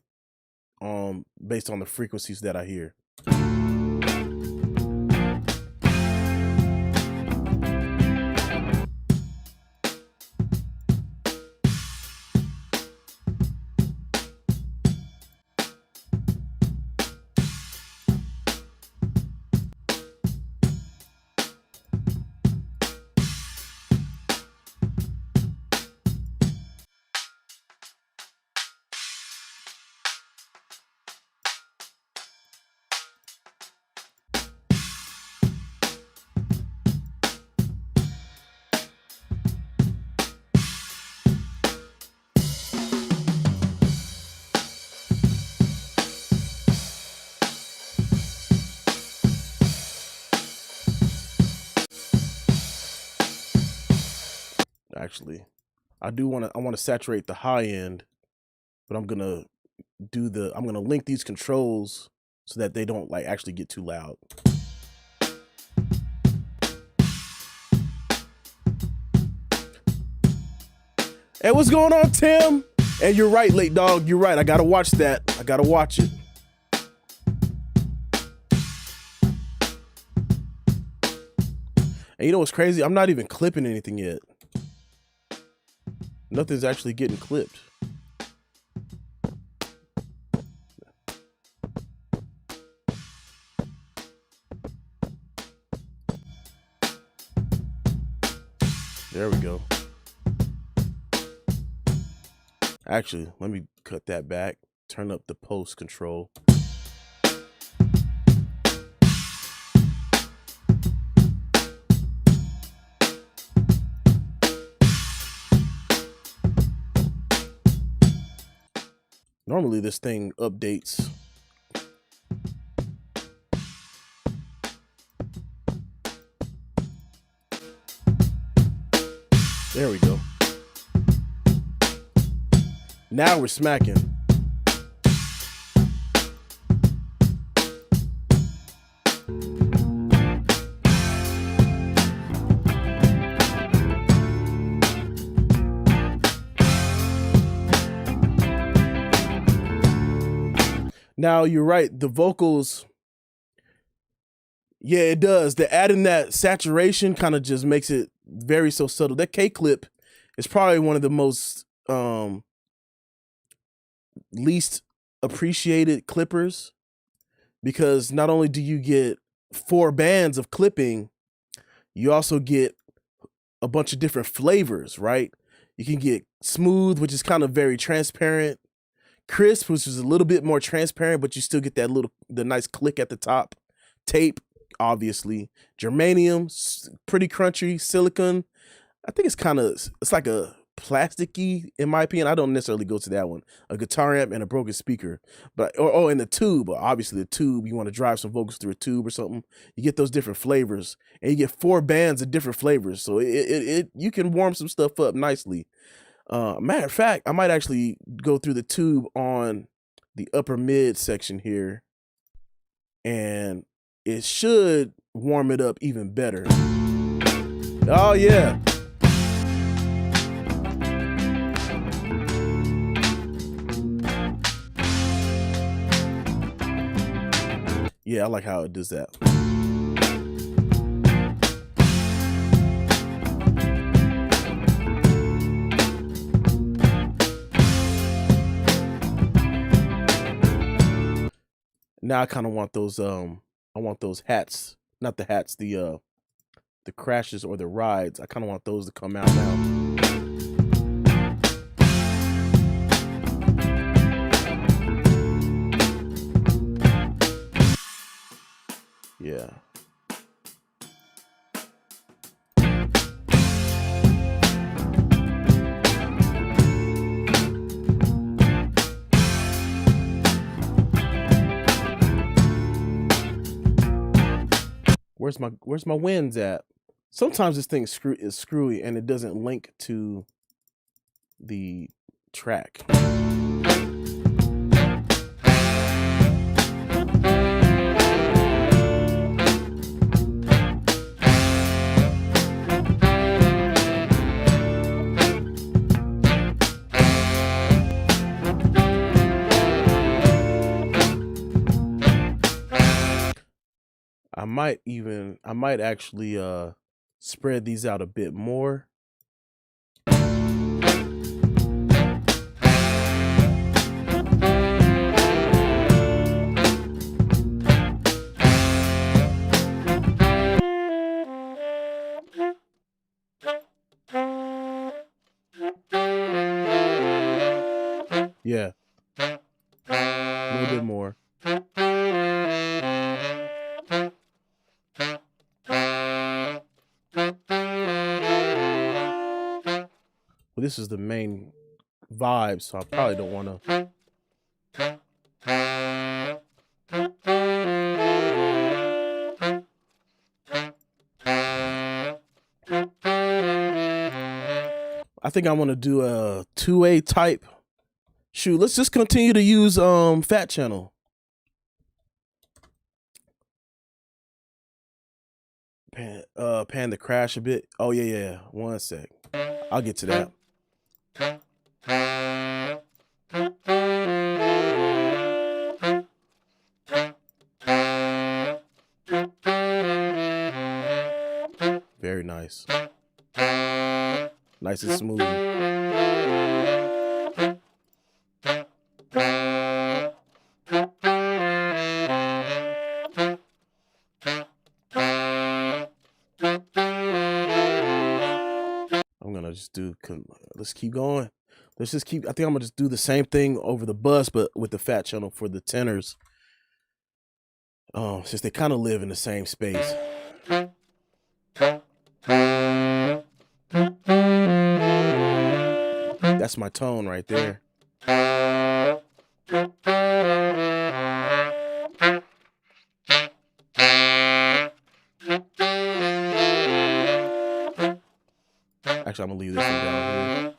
based on the frequencies that I hear. Actually, I want to saturate the high end, but I'm gonna link these controls so that they don't like actually get too loud. Hey, what's going on, Tim? And you're right, late dog. You're right. I gotta watch that. I gotta watch it. And you know what's crazy? I'm not even clipping anything yet. Nothing's actually getting clipped. There we go. Actually, let me cut that back. Turn up the post control. Normally this thing updates. There we go. Now we're smacking. Now you're right, the vocals, yeah, it does. The adding that saturation kind of just makes it very so subtle. That K-clip is probably one of the most least appreciated clippers, because not only do you get 4 bands of clipping, you also get a bunch of different flavors, right? You can get smooth, which is kind of very transparent, crisp, which is a little bit more transparent, but you still get that the nice click at the top, tape, obviously, germanium, pretty crunchy, silicon. I think it's like a plasticky, in my opinion. I don't necessarily go to that one. A guitar amp and a broken speaker, but or in the tube. Obviously, the tube, you want to drive some vocals through a tube or something. You get those different flavors, and you get 4 bands of different flavors. So you can warm some stuff up nicely. Matter of fact, I might actually go through the tube on the upper mid section here, and it should warm it up even better. Oh yeah. Yeah, I like how it does that. Now I kind of want those I want those hats, not the hats, the crashes or the rides. I kind of want those to come out now. Yeah. Where's my winds at? Sometimes this thing is screwy and it doesn't link to the track. I might actually spread these out a bit more. Yeah. A little bit more. Well, this is the main vibe, so I probably don't want to. I think I want to do a 2A type. Shoot, let's just continue to use Fat Channel. Pan the crash a bit. Oh yeah. 1 sec. I'll get to that. Very nice. Nice and smooth. I'm gonna just do, let's keep going. Let's just keep, I think I'm gonna just do the same thing over the bus, but with the Fat Channel for the tenors. Since they kind of live in the same space. That's my tone right there. Actually, I'm gonna leave this one down here.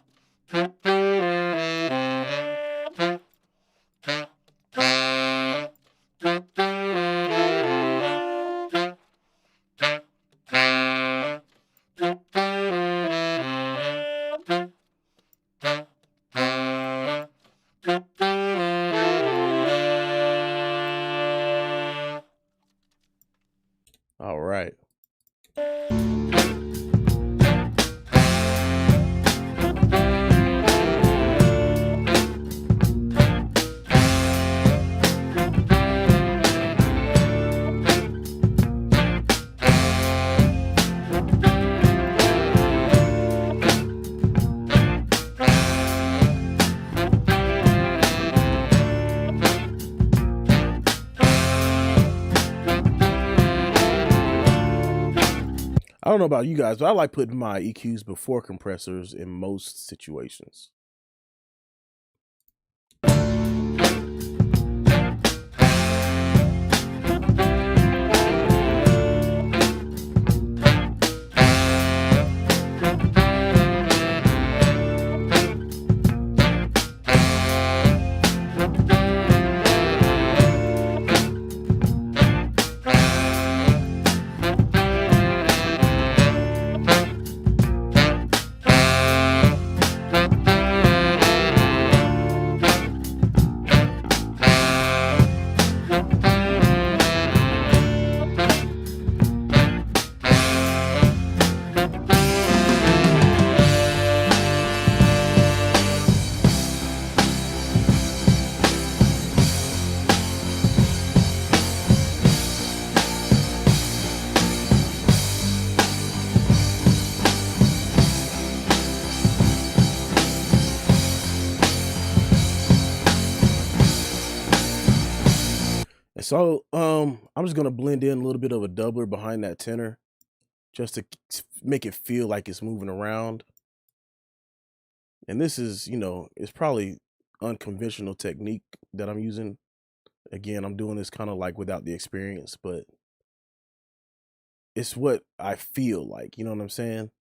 All right. I don't know about you guys, but I like putting my EQs before compressors in most situations. So I'm just gonna blend in a little bit of a doubler behind that tenor just to make it feel like it's moving around. And this is, it's probably unconventional technique that I'm using. Again, I'm doing this kind of like without the experience, but it's what I feel like, you know what I'm saying?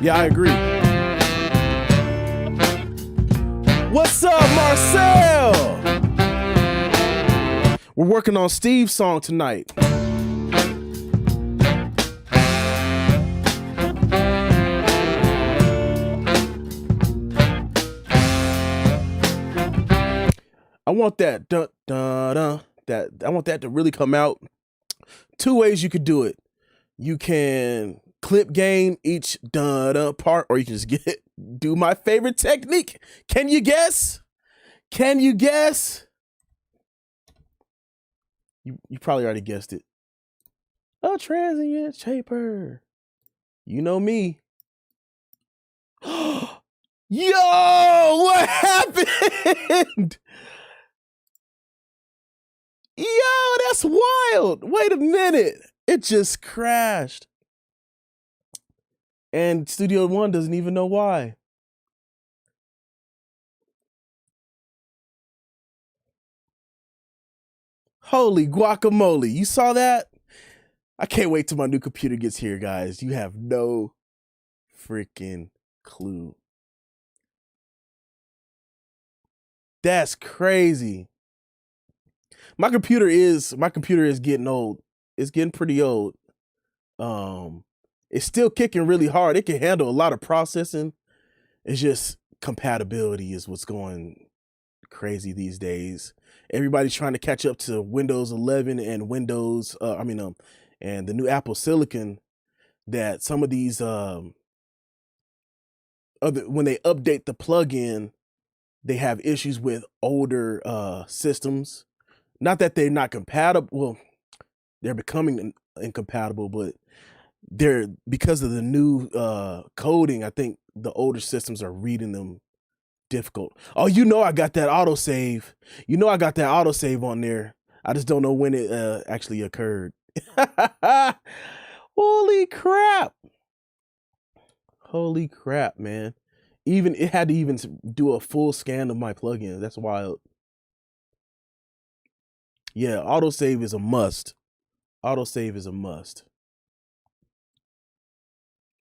Yeah, I agree. What's up, Marcel? We're working on Steve's song tonight. I want that dun, dun, dun, I want that to really come out. Two ways you could do it. You can clip gain each dun part, or you can just do my favorite technique. Can you guess? Can you guess? You probably already guessed it. A transient shaper. You know me. Yo, what happened? Yo, that's wild. Wait a minute. It just crashed. And Studio One doesn't even know why. Holy guacamole. You saw that? I can't wait till my new computer gets here, guys. You have no freaking clue. That's crazy. My computer is getting old. It's getting pretty old. It's still kicking really hard. It can handle a lot of processing. It's just compatibility is what's going crazy these days. Everybody's trying to catch up to Windows 11 and Windows, and the new Apple Silicon. That some of these when they update the plugin, they have issues with older systems. Not that they're not compatible. Well, they're becoming incompatible, but they're because of the new coding. I think the older systems are reading them difficult. Oh, I got that autosave. I got that autosave on there. I just don't know when it actually occurred. Holy crap. Holy crap, man. It had to even do a full scan of my plugins. That's wild. Yeah, autosave is a must. Autosave is a must.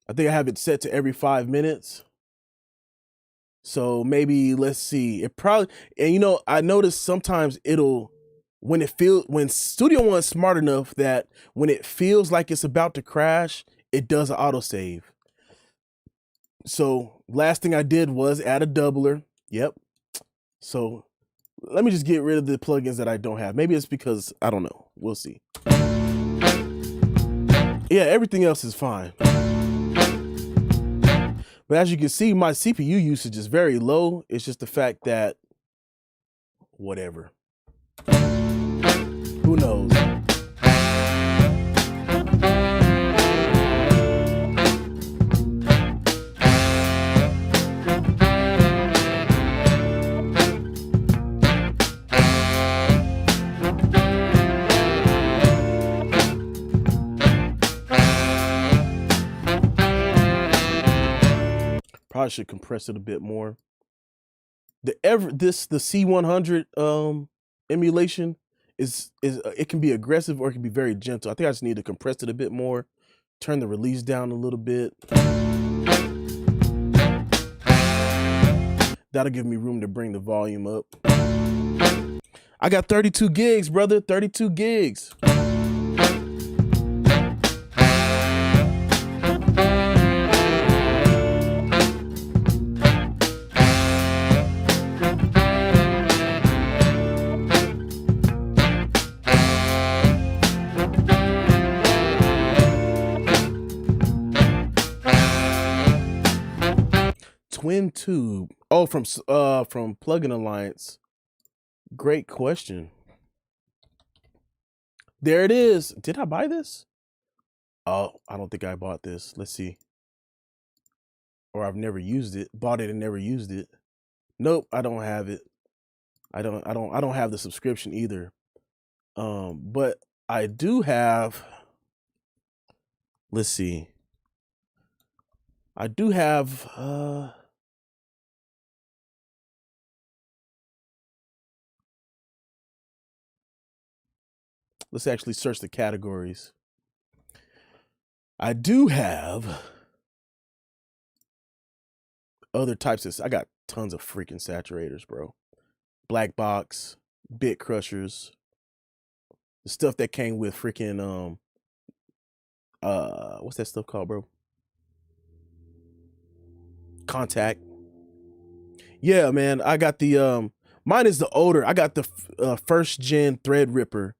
I think I have it set to every 5 minutes. So maybe, let's see. It probably, and I noticed sometimes when Studio One's smart enough that when it feels like it's about to crash, it does an autosave. So last thing I did was add a doubler. Yep. So let me just get rid of the plugins that I don't have. Maybe it's because, I don't know. We'll see. Yeah, everything else is fine. But as you can see, my CPU usage is very low. It's just the fact that, whatever. Who knows? Probably should compress it a bit more. The C100 emulation is it can be aggressive or it can be very gentle. I think I just need to compress it a bit more, turn the release down a little bit. That'll give me room to bring the volume up. I got 32 gigs, brother, 32 gigs. Twin tube. Oh, from Plugin Alliance. Great question. There it is. Did I buy this? Oh, I don't think I bought this. Let's see. Or I've never used it. Bought it and never used it. Nope, I don't have it. I don't have the subscription either. But I do have, let's see. I do have let's actually search the categories. I do have other types of, I got tons of freaking saturators, bro. Black box, bit crushers, the stuff that came with freaking what's that stuff called, bro? Contact. Yeah, man. I got the mine is the older. I got the first gen Threadripper.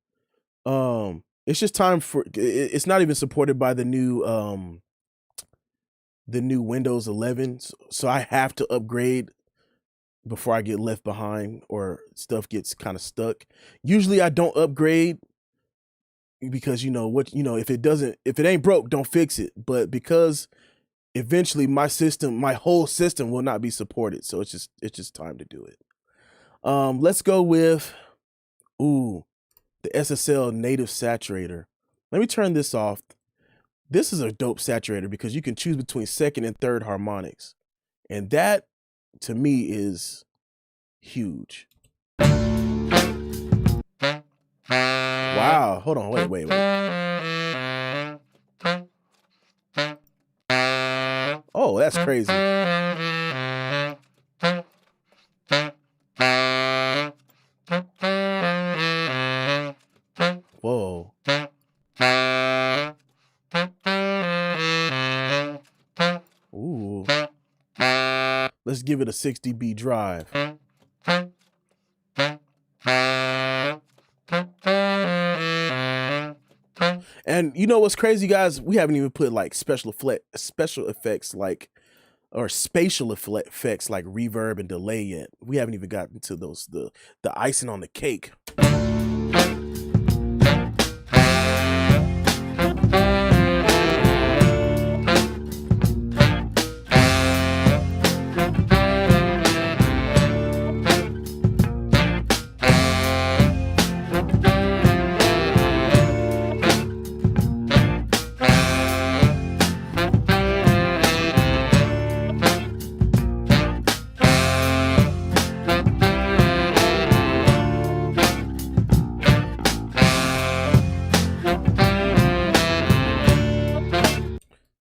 It's just time for it's not even supported by the new Windows 11. So I have to upgrade before I get left behind or stuff gets kind of stuck. Usually I don't upgrade because if it ain't broke, don't fix it. But because eventually my whole system will not be supported. So it's just time to do it. Let's go with the SSL native saturator. Let me turn this off. This is a dope saturator because you can choose between second and third harmonics. And that to me is huge. Wow, hold on, wait. Oh, that's crazy. Whoa. Ooh. Let's give it a 6 dB drive. And you know what's crazy, guys? We haven't even put like special effects like, or spatial effects like reverb and delay yet. We haven't even gotten to those, the icing on the cake.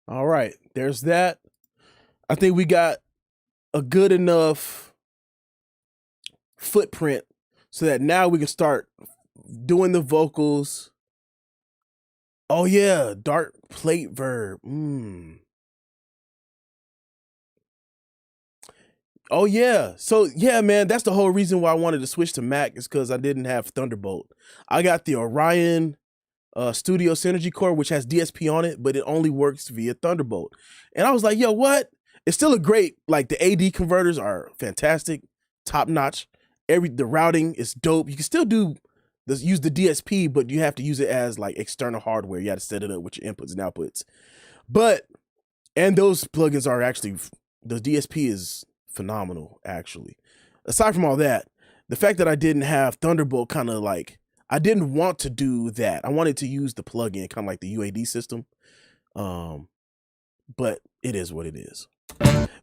All right, there's that. I think we got a good enough footprint so that now we can start doing the vocals. Oh yeah, dark plate verb. Oh yeah. So yeah, man, that's the whole reason why I wanted to switch to Mac is because I didn't have Thunderbolt. I got the Orion Studio Synergy Core, which has DSP on it, but it only works via Thunderbolt. And I was like, yo, what? It's still a great, like the AD converters are fantastic, top notch. The routing is dope. You can still use the DSP, but you have to use it as like external hardware. You have to set it up with your inputs and outputs. And those plugins are actually, the DSP is phenomenal, actually. Aside from all that, the fact that I didn't have Thunderbolt kind of like, I didn't want to do that. I wanted to use the plugin, kind of like the UAD system. But it is what it is.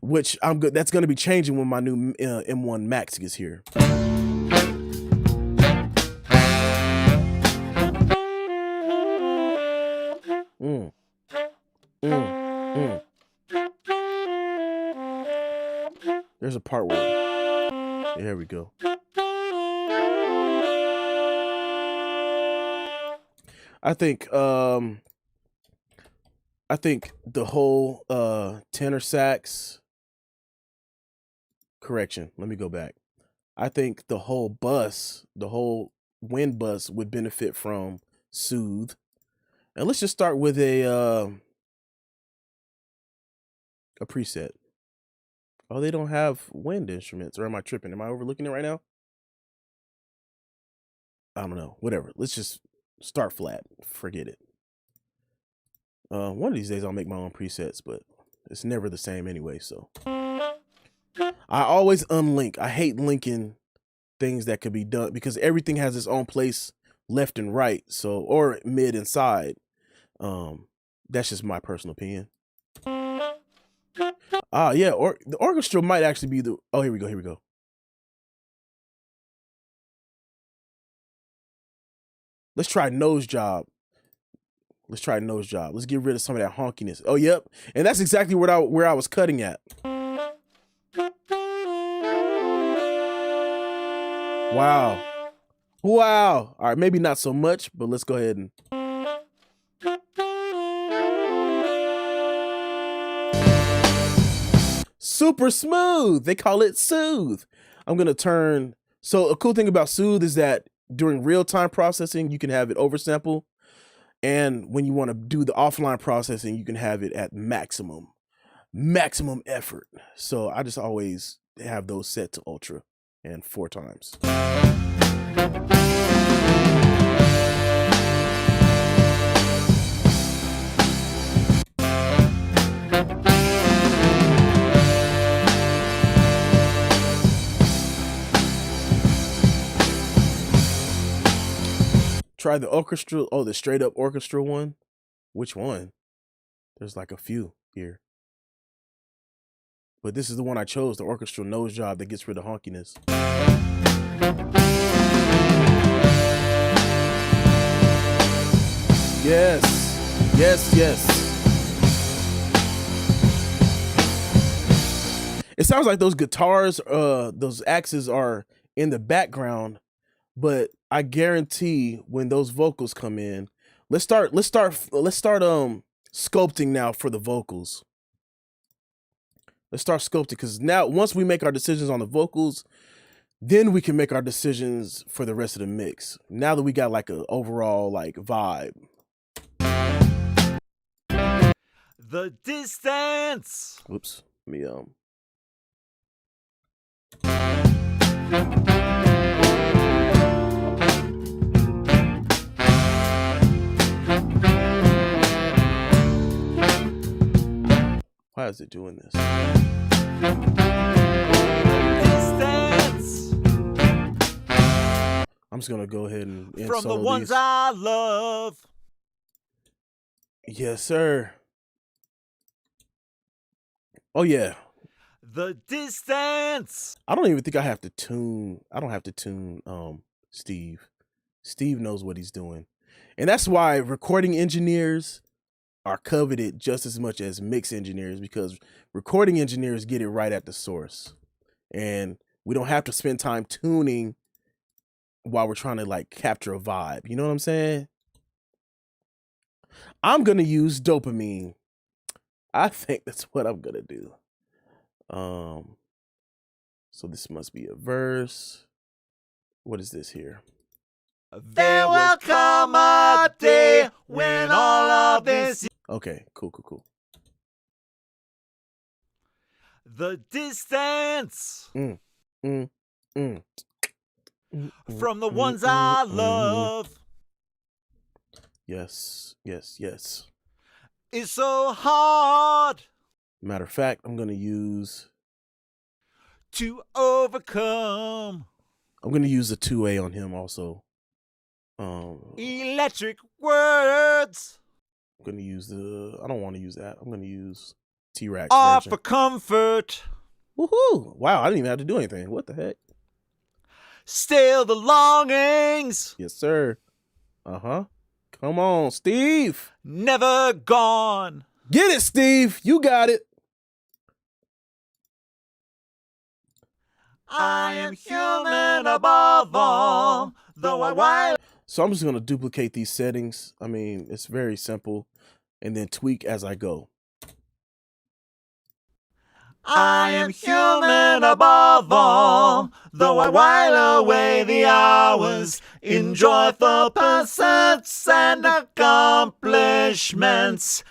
Which I'm good. That's going to be changing when my new M1 Max gets here. There's a part where, there we go. I think the whole tenor sax, correction, let me go back. I think the whole wind bus would benefit from Soothe. And let's just start with a preset. Oh, they don't have wind instruments, or am I tripping? Am I overlooking it right now? I don't know. Whatever. Let's just start flat. Forget it. One of these days I'll make my own presets, but it's never the same anyway, so. I always unlink. I hate linking things that could be done because everything has its own place left and right, so, or mid and side. That's just my personal opinion. Yeah, or the orchestra might actually be the, oh, here we go. Let's try nose job. Let's get rid of some of that honkiness. Oh, yep. And that's exactly where I was cutting at. Wow. All right, maybe not so much, but let's go ahead and. Super smooth. They call it soothe. I'm going to turn. So a cool thing about soothe is that during real-time processing, you can have it oversample. And when you want to do the offline processing, you can have it at maximum effort. So I just always have those set to ultra and 4 times. Try the orchestral. Oh, the straight up orchestral one. Which one? There's like a few here. But this is the one I chose, the orchestral nose job that gets rid of honkiness. Yes. It sounds like those guitars, those axes are in the background, but I guarantee when those vocals come in, let's start sculpting now for the vocals. Let's start sculpting, because now once we make our decisions on the vocals, then we can make our decisions for the rest of the mix. Now that we got like an overall like vibe. The distance. Whoops. Let me Why is it doing this? Distance. I'm just gonna go ahead and from the ones these. I love. Yes, sir. Oh yeah. The distance. I don't even think I have to tune. I don't have to tune Steve. Steve knows what he's doing. And that's why recording engineers are coveted just as much as mix engineers, because recording engineers get it right at the source. And we don't have to spend time tuning while we're trying to like capture a vibe. You know what I'm saying? I'm going to use dopamine. I think that's what I'm going to do. So this must be a verse. What is this here? There will come a day when all of this. Okay, cool. The distance. From the ones I love. Yes. Is so hard. Matter of fact, I'm going to use. To overcome. I'm going to use a 2A on him also. Electric words. I'm going to use I don't want to use that. I'm going to use T-Rax Offer version. comfort. Woohoo! Wow, I didn't even have to do anything. What the heck? Still the longings. Yes, sir. Come on, Steve. Never gone. Get it, Steve. You got it. I am human above all, though I whine. So I'm just going to duplicate these settings. I mean, it's very simple. And then tweak as I go. I am human above all, though I while away the hours in joyful pursuits and accomplishments.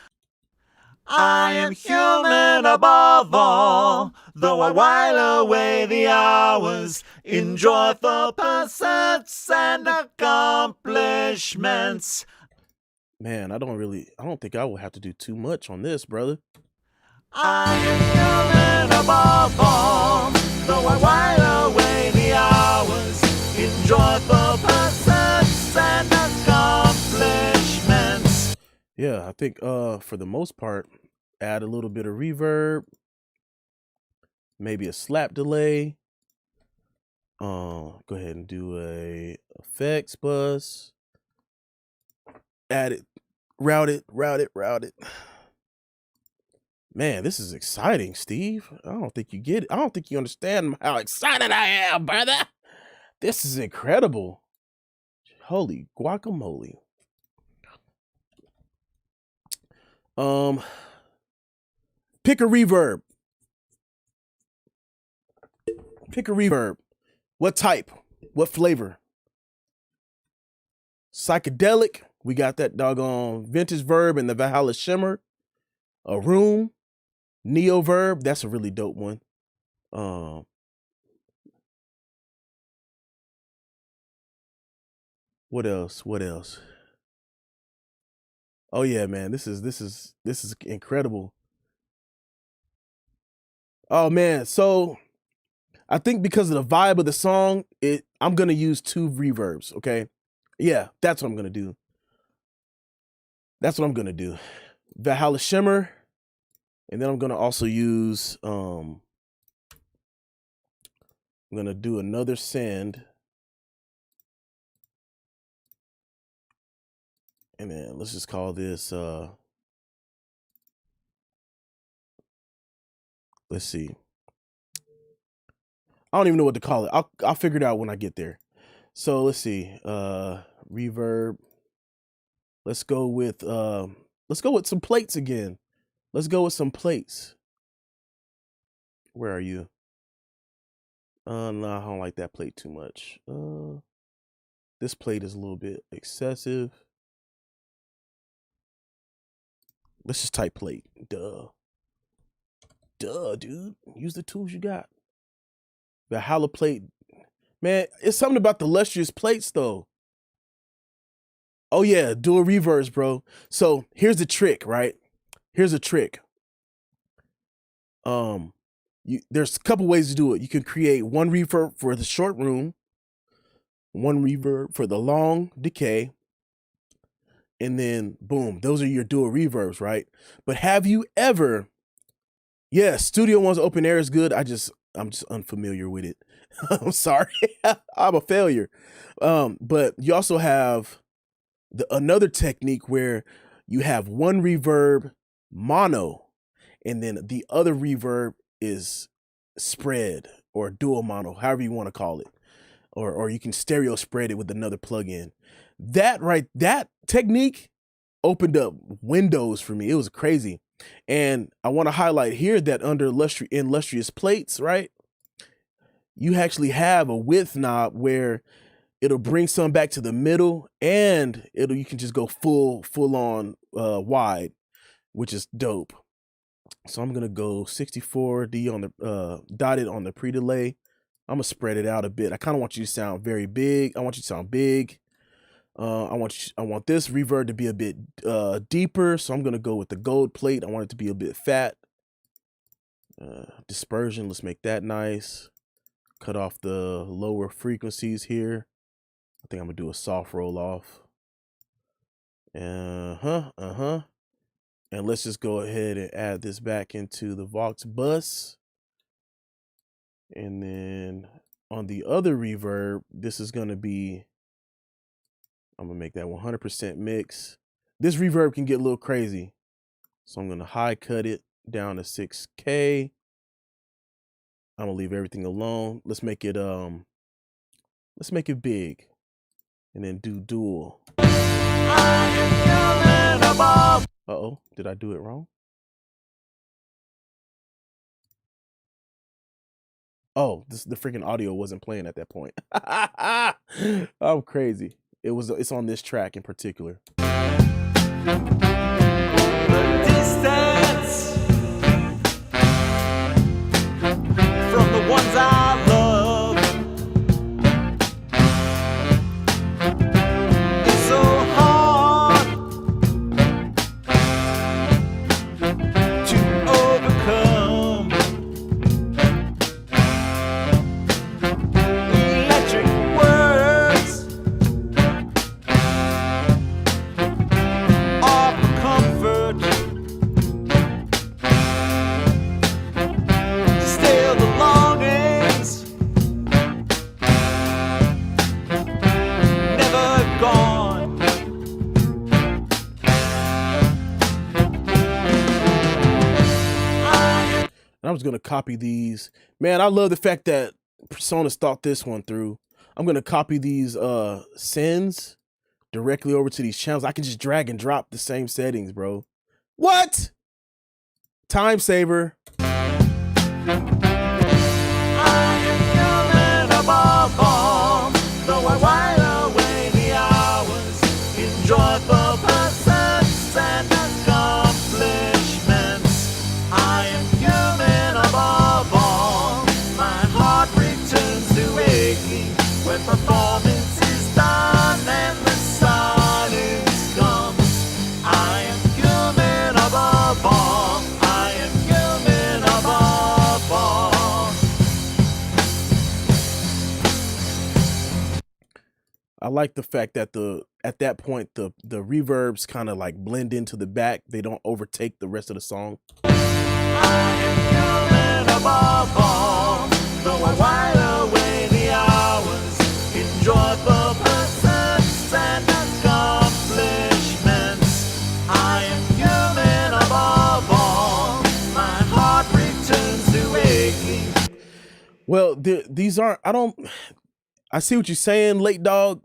I am human above all, though I while away the hours in joyful pursuits and accomplishments. Man, I don't think I will have to do too much on this, brother. I am human above all, though I while away the hours in joyful pursuits and accomplishments. Yeah, I think for the most part, add a little bit of reverb, maybe a slap delay. Go ahead and do a effects bus. Add it, route it. Man, this is exciting, Steve. I don't think you get it. I don't think you understand how excited I am, brother. This is incredible. Holy guacamole. Pick a reverb. Pick a reverb. What type? What flavor? Psychedelic. We got that doggone vintage verb and the Valhalla Shimmer. A room. Neo verb. That's a really dope one. What else? Oh yeah, man. This is incredible. Oh man, so I think because of the vibe of the song, I'm gonna use 2 reverbs, okay? Yeah, that's what I'm gonna do. Valhalla Shimmer, and then I'm gonna also use I'm gonna do another send. And then let's just call this let's see. I don't even know what to call it. I'll figure it out when I get there. So let's see. Reverb. Let's go with some plates again. Let's go with some plates. Where are you? No, I don't like that plate too much. This plate is a little bit excessive. Let's just type plate. Duh, dude. Use the tools you got. Valhalla plate. Man, it's something about the lustrous plates though. Oh yeah, dual reverbs, bro. So here's the trick, right? Here's a trick. There's a couple ways to do it. You can create one reverb for the short room, one reverb for the long decay, and then boom, those are your dual reverbs, right? But have you ever, Studio One's open air is good. I'm just unfamiliar with it. I'm sorry. I'm a failure. But you also have another technique where you have one reverb mono, and then the other reverb is spread or dual mono, however you want to call it. Or you can stereo spread it with another plugin. That technique opened up windows for me. It was crazy. And I want to highlight here that under illustrious plates, right? You actually have a width knob where it'll bring some back to the middle, and you can just go full on wide, which is dope. So I'm gonna go 64D on the dotted on the pre-delay. I'm gonna spread it out a bit. I kind of want you to sound very big. I want you to sound big. I want this reverb to be a bit deeper, so I'm gonna go with the gold plate. I want it to be a bit fat. Dispersion, let's make that nice. Cut off the lower frequencies here. I think I'm gonna do a soft roll off. And let's just go ahead and add this back into the Vox bus. And then on the other reverb, this is gonna be, I'm gonna make that 100% mix. This reverb can get a little crazy. So I'm gonna high cut it down to 6K. I'm gonna leave everything alone. Let's make it big. And then do dual. Uh-oh, did I do it wrong? Oh, the freaking audio wasn't playing at that point. I'm crazy. It's on this track in particular. The distance was gonna copy these. Man, I love the fact that Personas thought this one through. I'm gonna copy these sends directly over to these channels. I can just drag and drop the same settings, bro. What? Time saver. Though I while away the hours in joyful pursuits and accomplishments, I am human above all. My heart returns to aching when performance is done and the silence comes. I am human above all. I am human above all. I like the fact that at that point the reverbs kind of like blend into the back. They don't overtake the rest of the song. I am human above all, though I while away the hours in joyful pursuits and accomplishments. I am human above all. My heart returns to aching. Well, these aren't. I see what you're saying, Late Dog,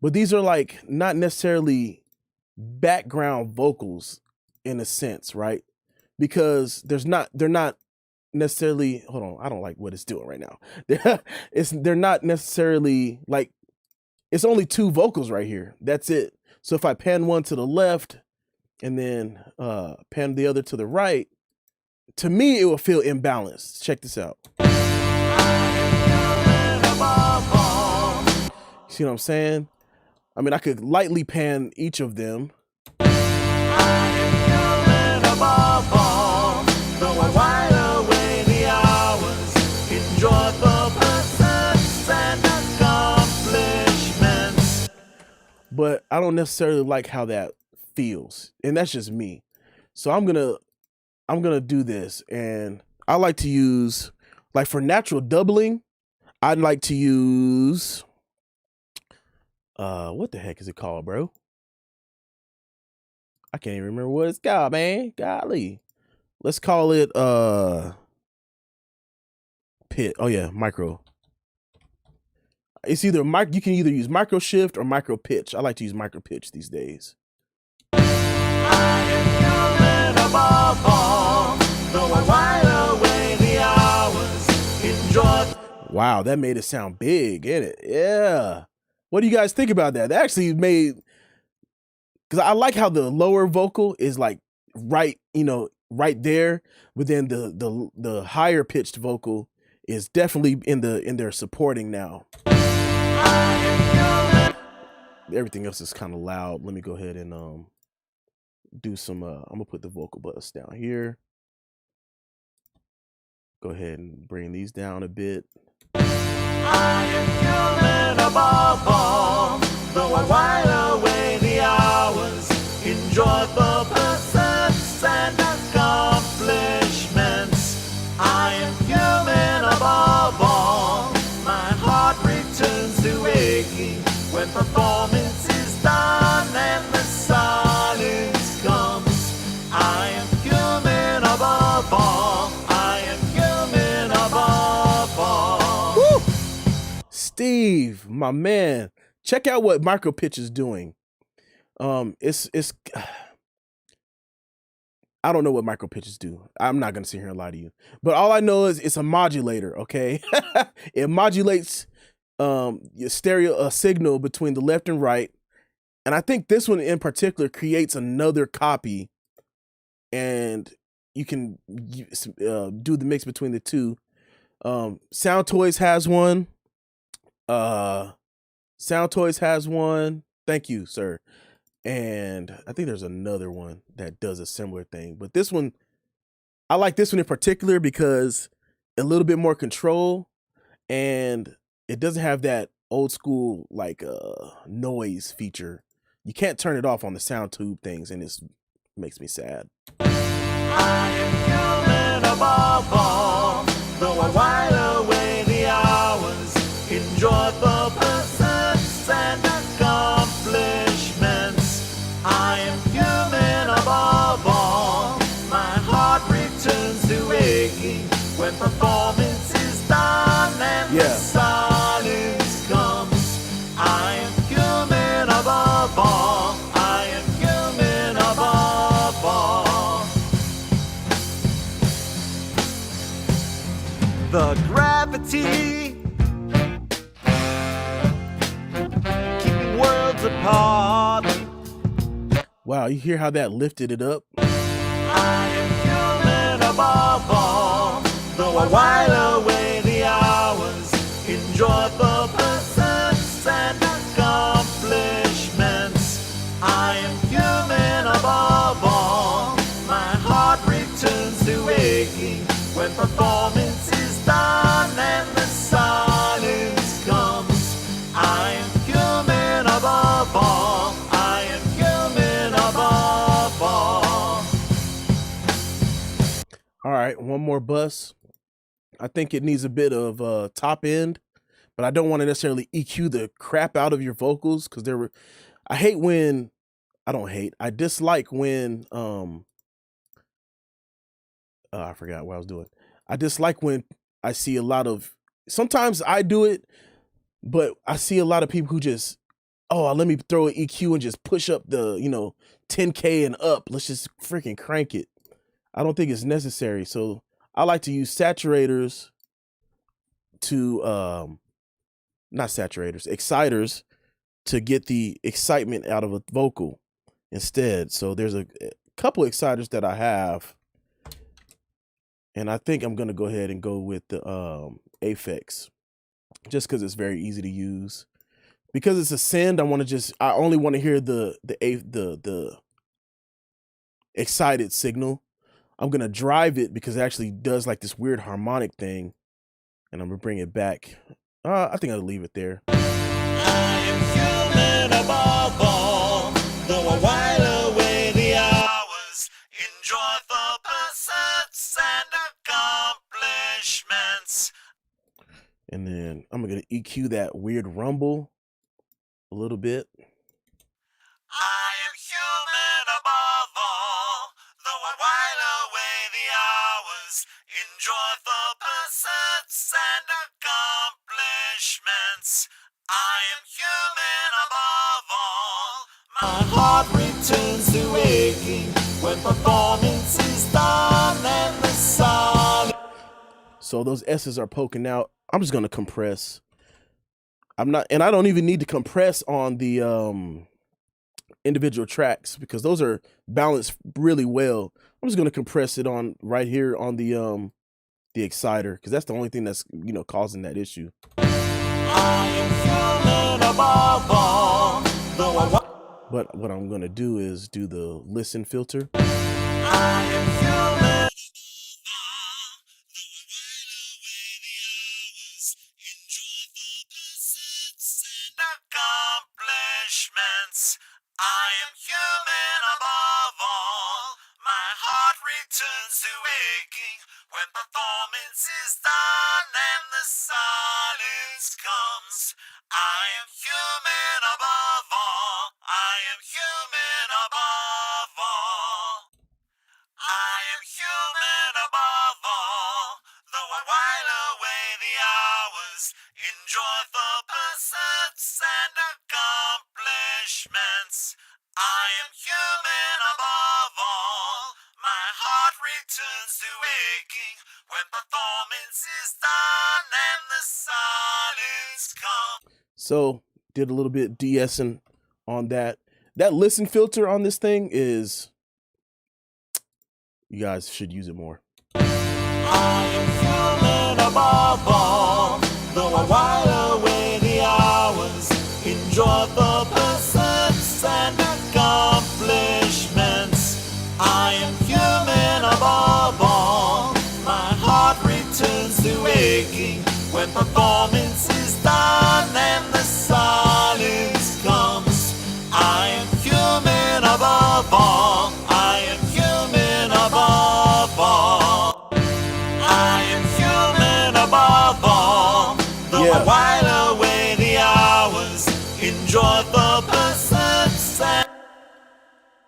but these are like not necessarily background vocals in a sense, right? Because they're not necessarily. Hold on, I don't like what it's doing right now. They're not necessarily like. It's only two vocals right here. That's it. So if I pan one to the left and then pan the other to the right, to me it will feel imbalanced. Check this out. See what I'm saying? I mean, I could lightly pan each of them. Above all, though I while away the hours in joyful pursuits and accomplishments. But I don't necessarily like how that feels, and that's just me. So I'm gonna do this, and I like to use, like for natural doubling, I'd like to use what the heck is it called, bro? I can't even remember what it's called, man. Golly. Let's call it pit. Oh yeah, micro. It's either you can either use micro shift or micro pitch. I like to use micro pitch these days. I am human above all, though I while away the hours in joy. Wow, that made it sound big, ain't it? Yeah. What do you guys think about that? That actually made, because I like how the lower vocal is like right there, but then the higher pitched vocal is definitely in their supporting now. Everything else is kind of loud. Let me go ahead and do some I'm gonna put the vocal buttons down here. Go ahead and bring these down a bit. I am human above all, though I while away the hours in joyful pursuits and accomplishments. I am human above all. My heart returns to aching when performance is done and the silence comes. I am human above all. I am human above all. Woo! Steve, my man, check out what micro pitch is doing. It's I don't know what micro pitches do. I'm not gonna sit here and lie to you, but all I know is it's a modulator. Okay, it modulates your stereo signal between the left and right, and I think this one in particular creates another copy, and you can do the mix between the two. Sound Toys has one. Sound Toys has one. Thank you, sir. And I think there's another one that does a similar thing. But this one, I like this one in particular because a little bit more control, and it doesn't have that old school like noise feature. You can't turn it off on the sound tube things, and it makes me sad. I am human above all, though I while away the hours in joyful pursuits and accomplishments. I am human above all. My heart returns to aching when Wow, you hear how that lifted it up? I am human above all, though I while away the hours, enjoy the pursuits and accomplishments. I am human above all, my heart returns to aching when performance is done and the silence comes. I am human above all, I am human above all. All right, one more bus. I think it needs a bit of top end, but I don't want to necessarily EQ the crap out of your vocals because I dislike when I forgot what I was doing. I dislike when I see a lot of, sometimes I do it, but I see a lot of people who just, oh, let me throw an EQ and just push up the, 10K and up. Let's just freaking crank it. I don't think it's necessary. So I like to use saturators to, not saturators, exciters to get the excitement out of a vocal instead. So there's a couple exciters that I have. And I think I'm going to go ahead and go with the Aphex just because it's very easy to use. Because it's a send, I only want to hear the excited signal. I'm going to drive it because it actually does like this weird harmonic thing. And I'm going to bring it back. I think I'll leave it there. I am human above all, though I while away the hours, enjoy the pursuits and accomplishments. And then I'm going to EQ that weird rumble a little bit. I am human above all, though I while away the hours, enjoy the pursuits and accomplishments. I am human above all. My heart returns to aching when performance is done and the sun. So those S's are poking out. I'm just going to compress. I don't even need to compress on the individual tracks because those are balanced really well. I'm just going to compress it on right here on the exciter because that's the only thing that's causing that issue. I am human above all, though I but what I'm going to do is do the listen filter. I am human. Accomplishments. I am human above all. My heart returns to aching when performance is done and the silence comes. I am human above all. I am human above all. I am human above all, though I while away the hours, enjoy the pursuits and accomplishments. I am human above all, my heart returns to aching when performance is done and the silence comes. So, did a little bit de-essing on that. That listen filter on this thing is... You guys should use it more. I am human above all, though I while away the hours, enjoy the pursuits and accomplishments. I am human above all, my heart returns to aching when performance is done and the silence comes. I am human above all, I am human above all. I am human above all, though I while away the hours, enjoy the pursuits and...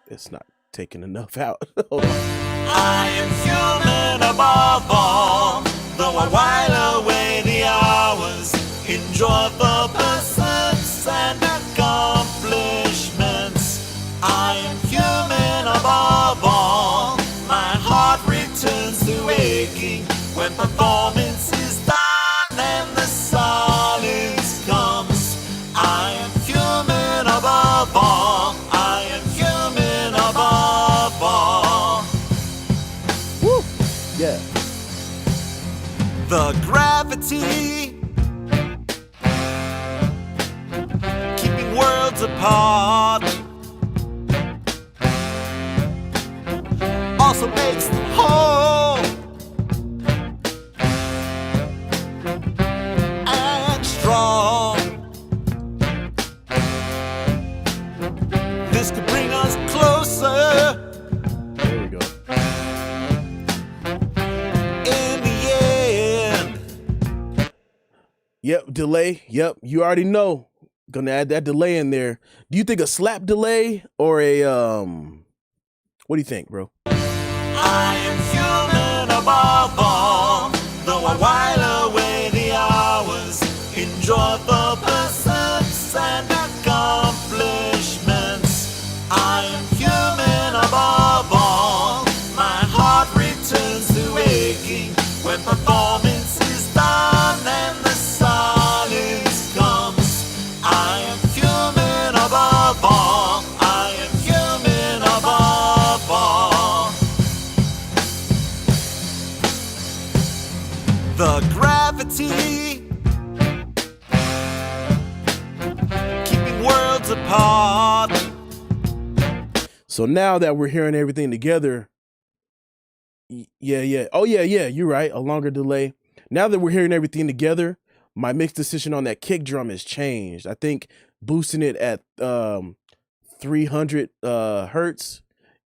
It's not taking enough out. Hold on. I am human above all, though I while away the hours, enjoy the pursuits and accomplishments. I am human above all, my heart returns to aching when performance is done and the silence comes. I am human above all, I am human above all. delay. Yep, you already know. Gonna add that delay in there. Do you think a slap delay or a what do you think, bro? I am human above all, though I while away the hours, enjoy the pursuits and accomplishments. I am human above all, my heart returns to aching when performance is done and the silence comes. I am human above all, I am human above all. The gravity keeping worlds apart. So now that we're hearing everything together, yeah. Oh yeah, you're right. A longer delay. Now that we're hearing everything together, my mix decision on that kick drum has changed. I think boosting it at 300 hertz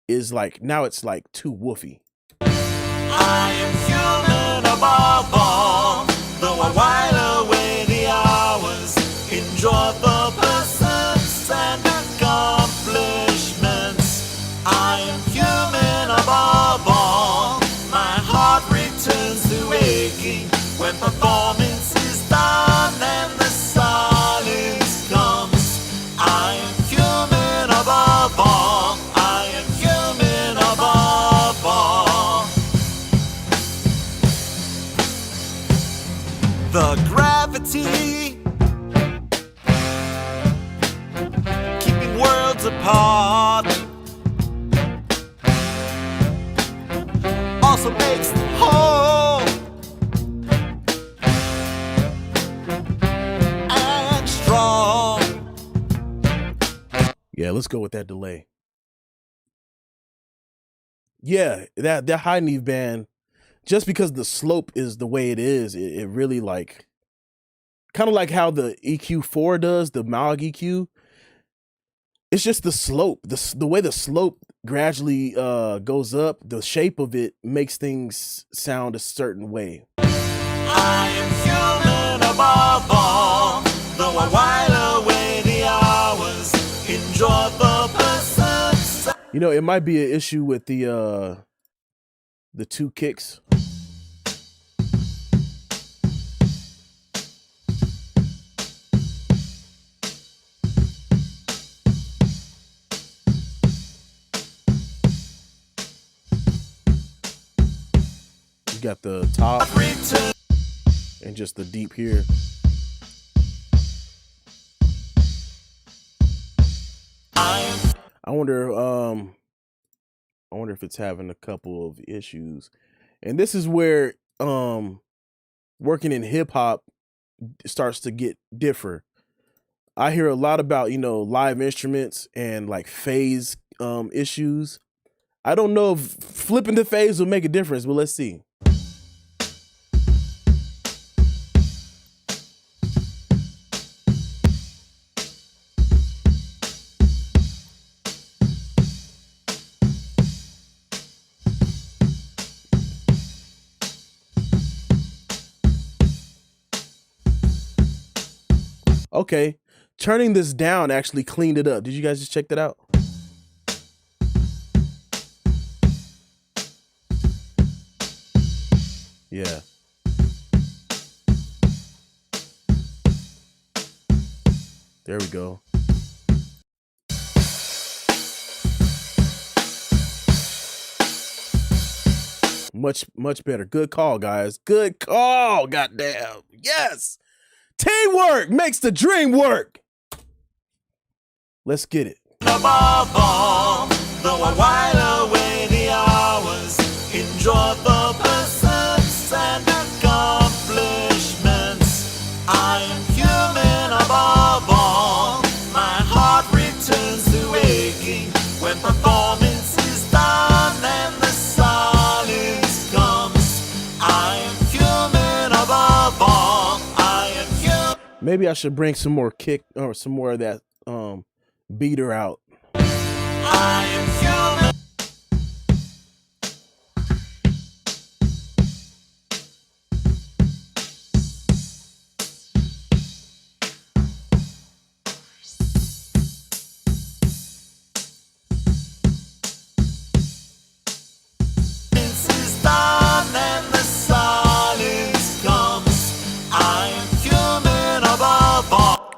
is like, now it's like too woofy. I am human above all, though I while away the hours, enjoy the pursuits and accomplishments. I am human above all, my heart returns to aching when performance is done and the silence comes. I am human above all, I am human above all. The gravity keeping worlds apart also makes them whole and strong. Yeah, let's go with that delay. Yeah, that high Neve band, just because the slope is the way it is, it really like, kind of like how the EQ4 does, the Maag EQ. It's just the slope, the way the slope gradually goes up, the shape of it makes things sound a certain way. I am human above all, though I while away the hours, enjoy the pursuits. You know, it might be an issue with the two kicks. You got the top and just the deep here. I wonder if it's having a couple of issues. And this is where working in hip hop starts to get different. I hear a lot about, you know, live instruments and like phase issues. I don't know if flipping the phase will make a difference, but let's see. Okay, turning this down actually cleaned it up. Did you guys just check that out? Yeah. There we go. Much better. Good call, guys. Good call. Goddamn. Yes. Teamwork makes the dream work. Let's get it. Above all, though I while away the hours, enjoy the pursuits and accomplishments. I am human above all, my heart returns to aching when performance is done and the silence comes. I am human above all, I am human. Maybe I should bring some more kick or some more of that beater out. I am human.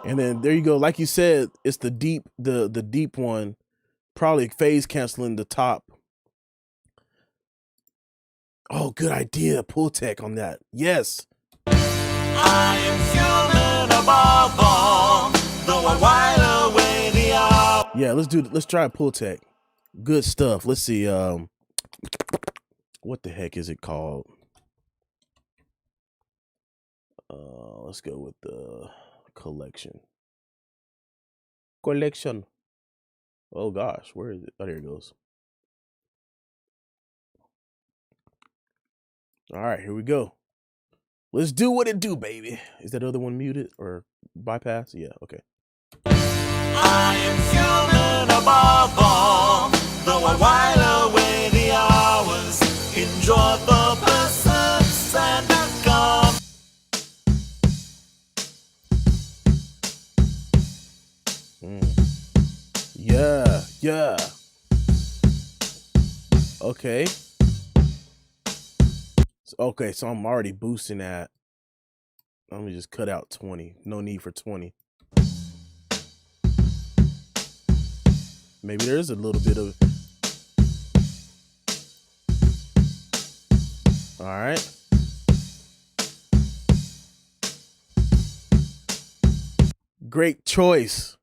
And then there you go. Like you said, it's the deep one, probably phase canceling the top. Oh, good idea. Pull tech on that. Yes. I am human above all, though I while away the hour. Yeah, let's try pull tech. Good stuff. Let's see. What the heck is it called? Let's go with the collection. Collection. Oh gosh, where is it? Oh, there it goes. All right, here we go. Let's do what it do, baby. Is that other one muted or bypass? Yeah, okay. I am human above all, though I while away the hours, enjoy the pursuits and come. Yeah, yeah. Okay. Okay, so I'm already boosting that. Let me just cut out 20. No need for 20. Maybe there's a little bit of. All right. Great choice.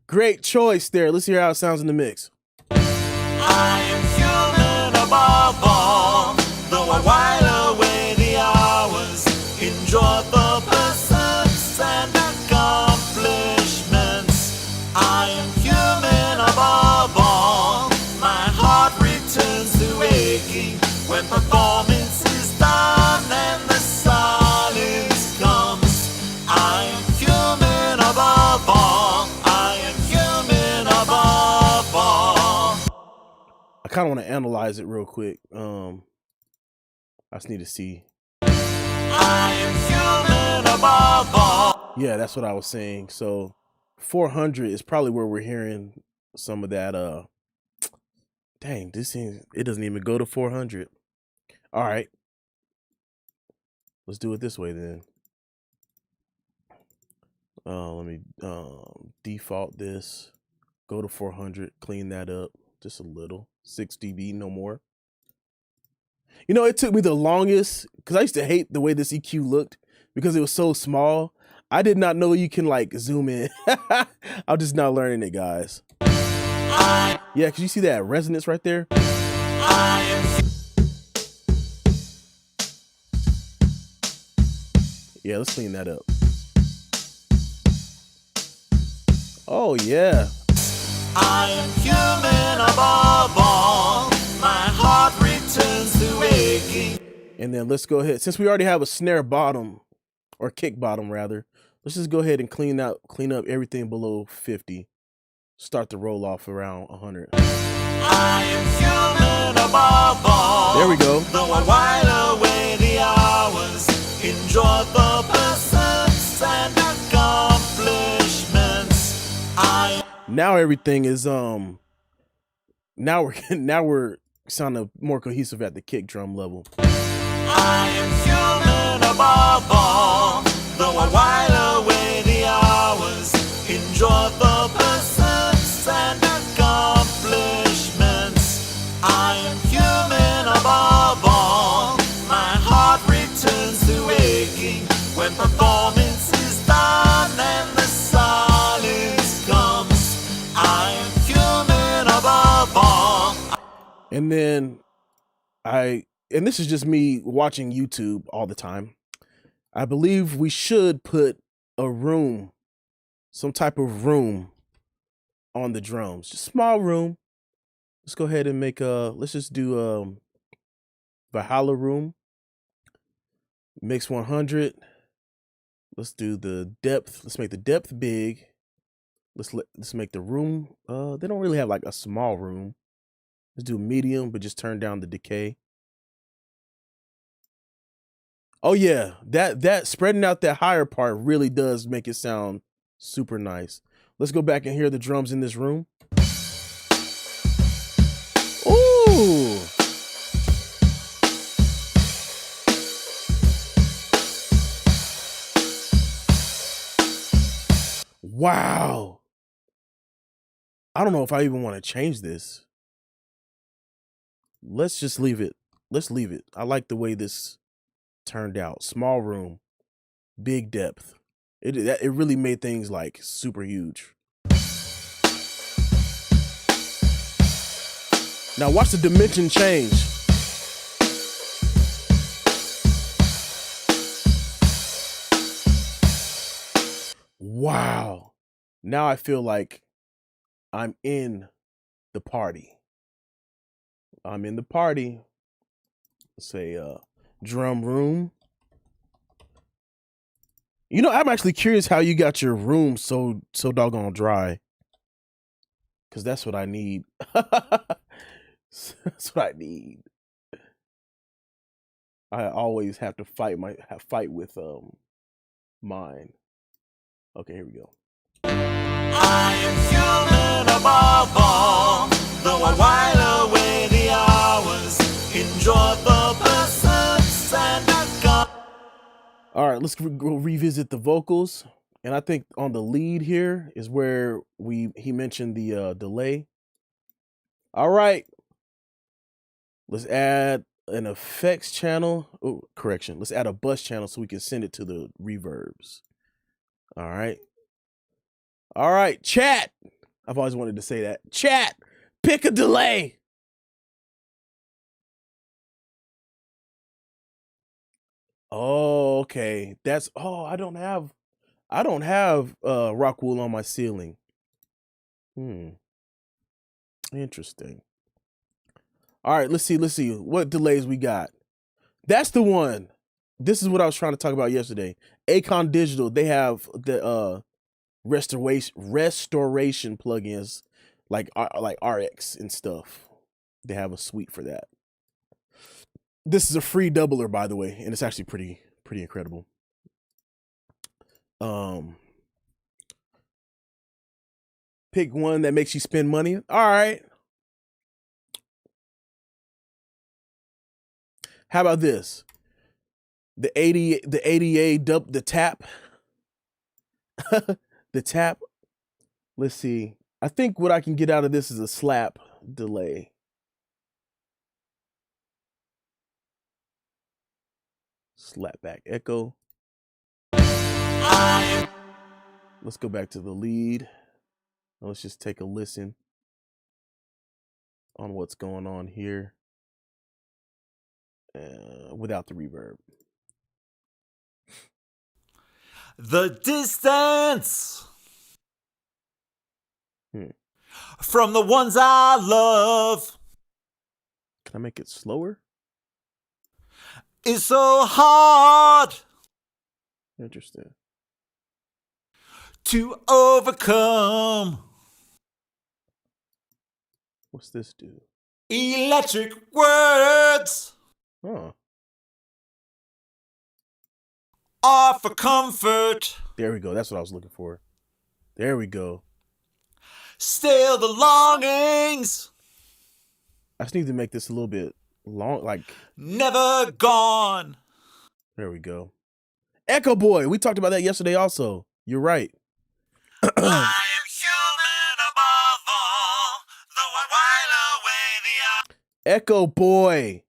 Great choice there. Let's hear how it sounds in the mix. I am human above all, though I while away the hours, enjoy the pursuits and accomplishments. I am human above all, my heart returns to aching when performance is done and the silence comes. I am human above all, I am human above all. I kind of want to analyze it real quick. I just need to see. I am human above all. Yeah, that's what I was saying. So 400 is probably where we're hearing some of that. Dang, this thing, it doesn't even go to 400. All right. Let's do it this way then. Let me default this. Go to 400, clean that up just a little. 6 dB, no more. You know, it took me the longest because I used to hate the way this EQ looked because it was so small. I did not know you can like zoom in. I'm just not learning it, guys. Yeah, because you see that resonance right there? Yeah, let's clean that up. Oh, yeah. I am human above all. My heart returns to aching. And then let's go ahead. Since we already have a snare bottom, or kick bottom rather, let's just go ahead and clean up everything below 50. Start the roll off around 100. I am human above all. There we go. Though I while away the hours, enjoy the pursuits and accomplishments. Now everything is now we're sounding more cohesive at the kick drum level. I am human above all, though I while away the hours, enjoy the pursuits and accomplishments. I am human above all, my heart returns to aching when performance is done and the silence comes. I am human above all. And then and this is just me watching YouTube all the time. I believe we should put a room, some type of room on the drums, just small room. Let's go ahead and make let's just do Valhalla room, mix 100. Let's do the depth. Let's make the depth big. Let's make the room. They don't really have like a small room. Let's do medium, but just turn down the decay. Oh yeah, that spreading out that higher part really does make it sound super nice. Let's go back and hear the drums in this room. Ooh. Wow. I don't know if I even want to change this. Let's just leave it. Let's leave it. I like the way this turned out. Small room, big depth. It really made things like super huge. Now watch the dimension change. Wow. Now I feel like I'm in the party. I'm in the party. Let's say drum room. You know, I'm actually curious how you got your room so doggone dry. Cause that's what I need. That's what I need. I always have to fight with mine. Okay, here we go. I am human above all, though I while away the hours in joyful pursuits and a All right, let's go revisit the vocals. And I think on the lead here is where he mentioned the delay. All right. Let's add an effects channel. Oh, correction. Let's add a bus channel so we can send it to the reverbs. All right. All right, chat. I've always wanted to say that. Chat, pick a delay. Oh, okay. I don't have rock wool on my ceiling. Interesting. All right, let's see what delays we got. That's the one. This is what I was trying to talk about yesterday. Acon Digital, they have the restoration plugins like RX and stuff. They have a suite for that. This is a free doubler, by the way, and it's actually pretty incredible. Pick one that makes you spend money. All right. How about this? The the tap. The tap. Let's see. I think what I can get out of this is a slap delay. Slap back echo. Let's go back to the lead. Let's just take a listen on what's going on here without the reverb. The distance from the ones I love. Can I make it slower? It's so hard. Interesting. To overcome. What's this do? Electric words. Huh. Are for comfort. There we go. That's what I was looking for. There we go. Still the longings. I just need to make this a little bit long, like never gone. There we go. Echo Boy. We talked about that yesterday also. You're right. I am human above all, though I while away the Echo Boy.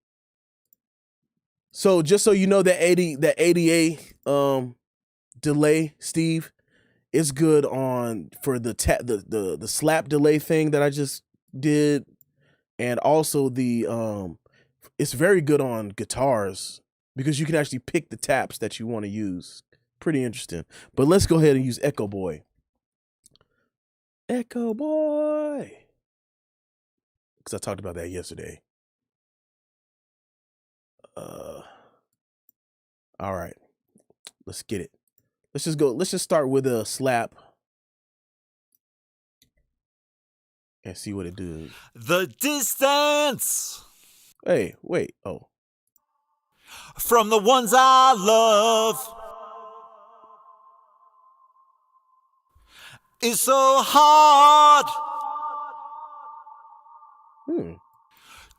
So just so you know, that ADA delay, Steve, is good on for the slap delay thing that I just did, and also it's very good on guitars because you can actually pick the taps that you want to use. Pretty interesting. But let's go ahead and use Echo Boy. Echo Boy. Because I talked about that yesterday. All right. Let's get it. Let's just start with a slap. And see what it does. The distance. Hey, wait. Oh. From the ones I love. It's so hard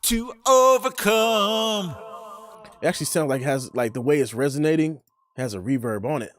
to overcome. It actually sounds like the way it's resonating has a reverb on it.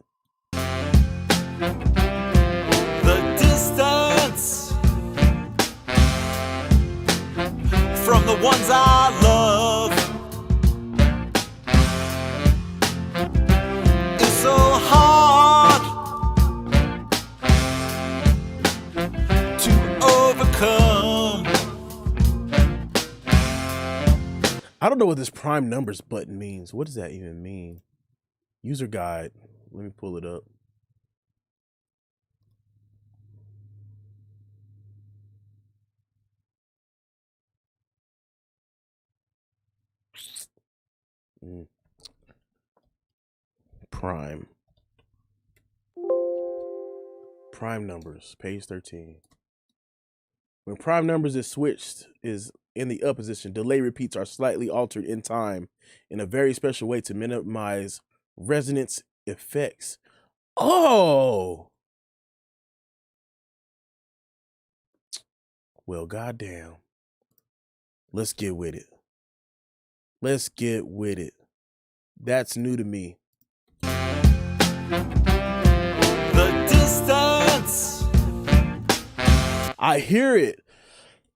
I don't know what this prime numbers button means. What does that even mean? User guide. Let me pull it up. Prime. Prime numbers, page 13. When prime numbers is switched is in the up position, delay repeats are slightly altered in time in a very special way to minimize resonance effects. Oh, well, goddamn. Let's get with it. Let's get with it. That's new to me. The distance. I hear it.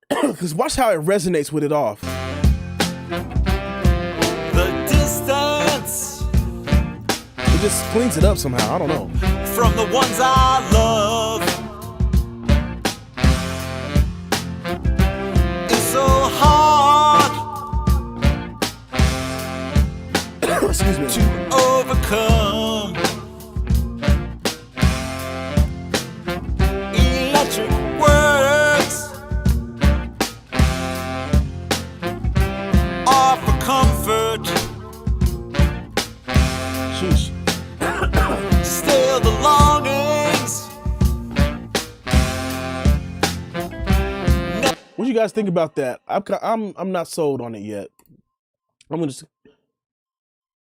Because watch how it resonates with it off. The distance. It just cleans it up somehow. I don't know. From the ones I love. It's so hard. Excuse me. To overcome. Electric words offer comfort. Sheesh. Still the longings. What do you guys think about that? I'm not sold on it yet. I'm gonna just.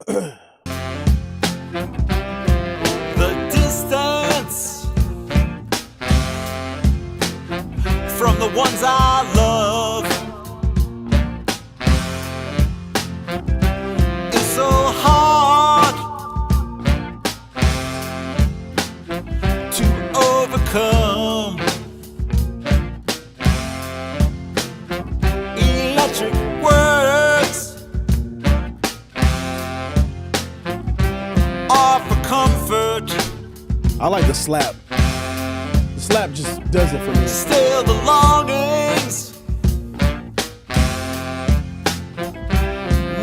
The distance from the ones I love is so hard to overcome. Electric words offer comfort. I like the slap. The slap just does it for me. Still the longings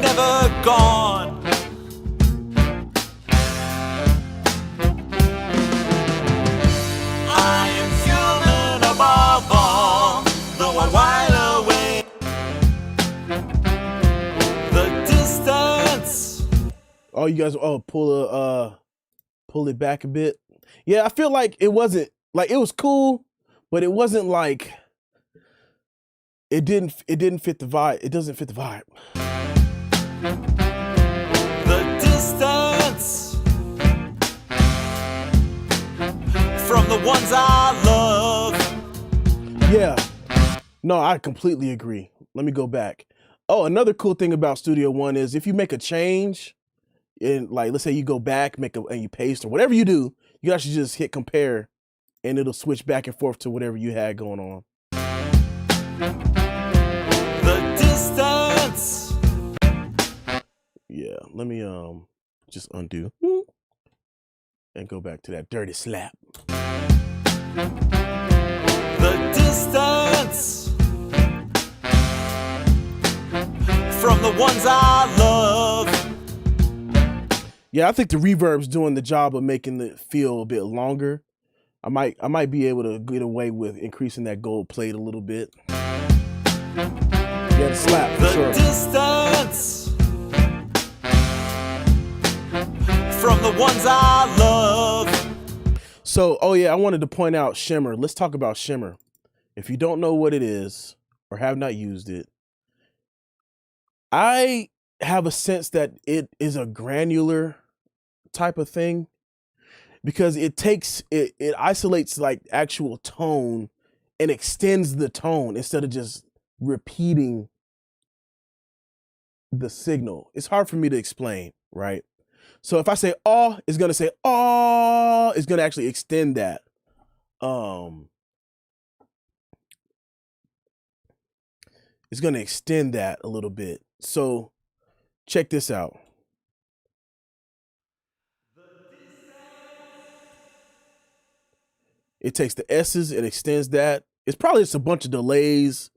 never gone. I am human above all, though I'm wide awake. The distance. Oh, you guys, pull it back a bit. Yeah, I feel like it wasn't like it was cool, but it wasn't like it didn't fit the vibe. It doesn't fit the vibe. The distance from the ones I love. Yeah. No, I completely agree. Let me go back. Oh, another cool thing about Studio One is if you make a change, and like let's say you go back, and you paste or whatever you do, you actually just hit compare, and it'll switch back and forth to whatever you had going on. The distance. Yeah, let me just undo and go back to that dirty slap. The distance from the ones I love. Yeah, I think the reverb's doing the job of making it feel a bit longer. I might be able to get away with increasing that gold plate a little bit. Yeah, the slap for The sure. distance from the ones I love. So, oh yeah, I wanted to point out shimmer. Let's talk about shimmer. If you don't know what it is or have not used it, I have a sense that it is a granular type of thing because it isolates like actual tone and extends the tone instead of just repeating the signal. It's hard for me to explain, right? So if I say "oh," it's gonna say "oh," it's gonna actually extend that. It's gonna extend that a little bit. So check this out. It takes the S's and extends that. It's probably just a bunch of delays,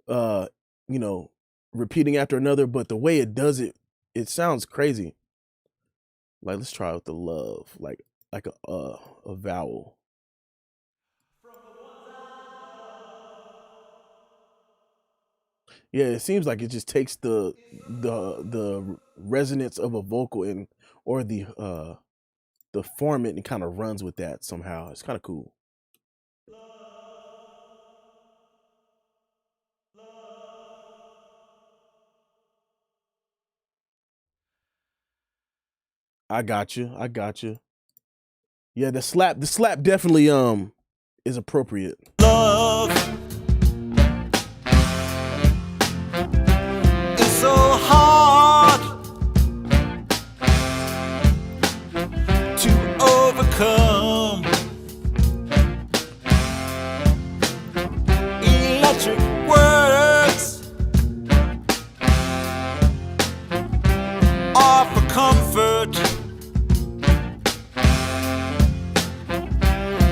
you know, repeating after another, but the way it does it, it sounds crazy. Like, let's try with the love, like a vowel. Yeah, it seems like it just takes the resonance of a vocal and or the format and kind of runs with that somehow. It's kind of cool. I got you. I got you. Yeah, the slap definitely is appropriate. Love is so hard to overcome. Electric words offer comfort.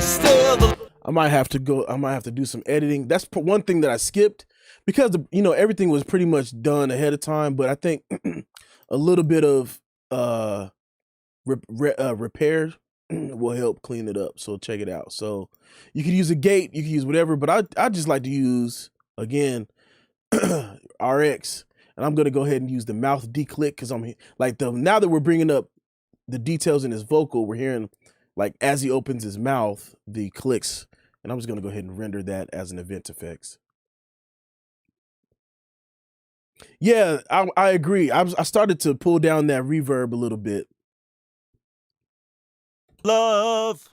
Still the I might have to do some editing. That's one thing that I skipped because everything was pretty much done ahead of time. But I think a little bit of repair will help clean it up. So check it out. So you can use a gate, you can use whatever, but I just like to use again RX, and I'm gonna go ahead and use the mouth declick because I'm like now that we're bringing up the details in his vocal, we're hearing like as he opens his mouth, the clicks. And I'm just going to go ahead and render that as an event effects. Yeah, I agree. I started to pull down that reverb a little bit. love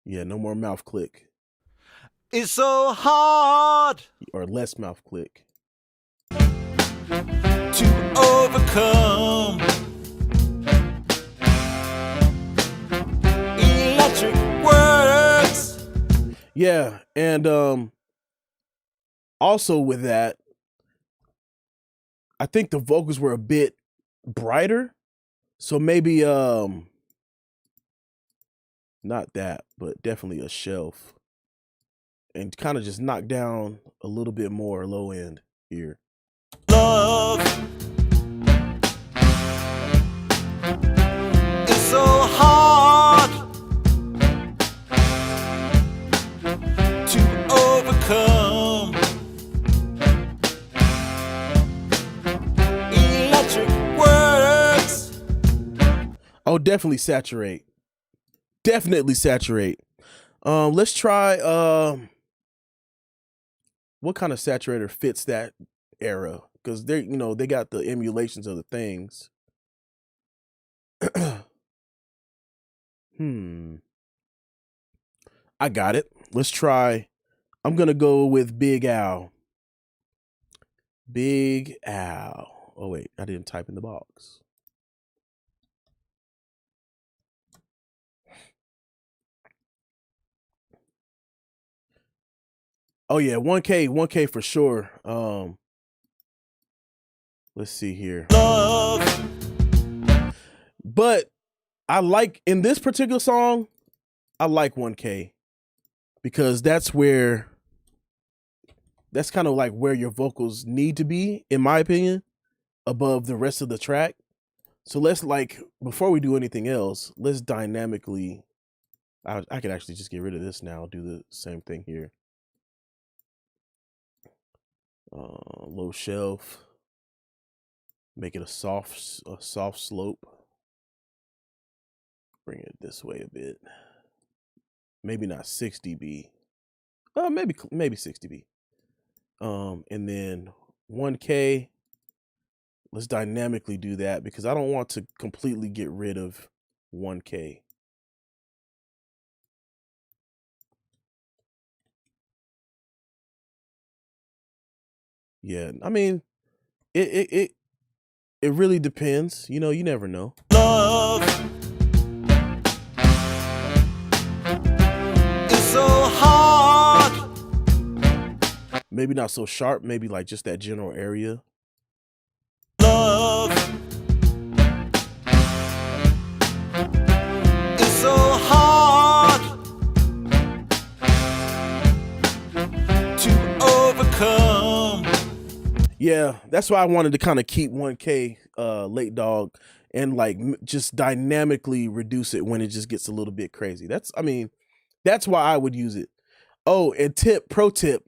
Yeah, no more mouth click is so hard or less mouth click. to overcome. Electric words. Yeah, and also with that, I think the vocals were a bit brighter. So maybe not that, but definitely a shelf. And kind of just knock down a little bit more low end here. Love is so hard to overcome. Electric words. Oh, definitely saturate. Definitely saturate. Let's try what kind of saturator fits that era? Because they got the emulations of the things. I got it. Let's try. I'm gonna go with Big Al. Big Al. Oh wait, I didn't type in the box. Oh yeah, 1K for sure. Let's see here. Love. But I like in this particular song, I like 1K because that's kind of like where your vocals need to be, in my opinion, above the rest of the track. So let's before we do anything else, let's dynamically. I could actually just get rid of this now. Do the same thing here. Low shelf. Make it a soft slope. Bring it this way a bit. Maybe not 6 dB. Maybe 6 dB. And then 1K. Let's dynamically do that because I don't want to completely get rid of 1K. Yeah, I mean, it really depends. You never know. Love is so hard. Maybe not so sharp. Maybe like just that general area. Love is so hard to overcome. Yeah, that's why I wanted to kind of keep 1K late dog and like just dynamically reduce it when it just gets a little bit crazy. That's why I would use it. Oh, and pro tip,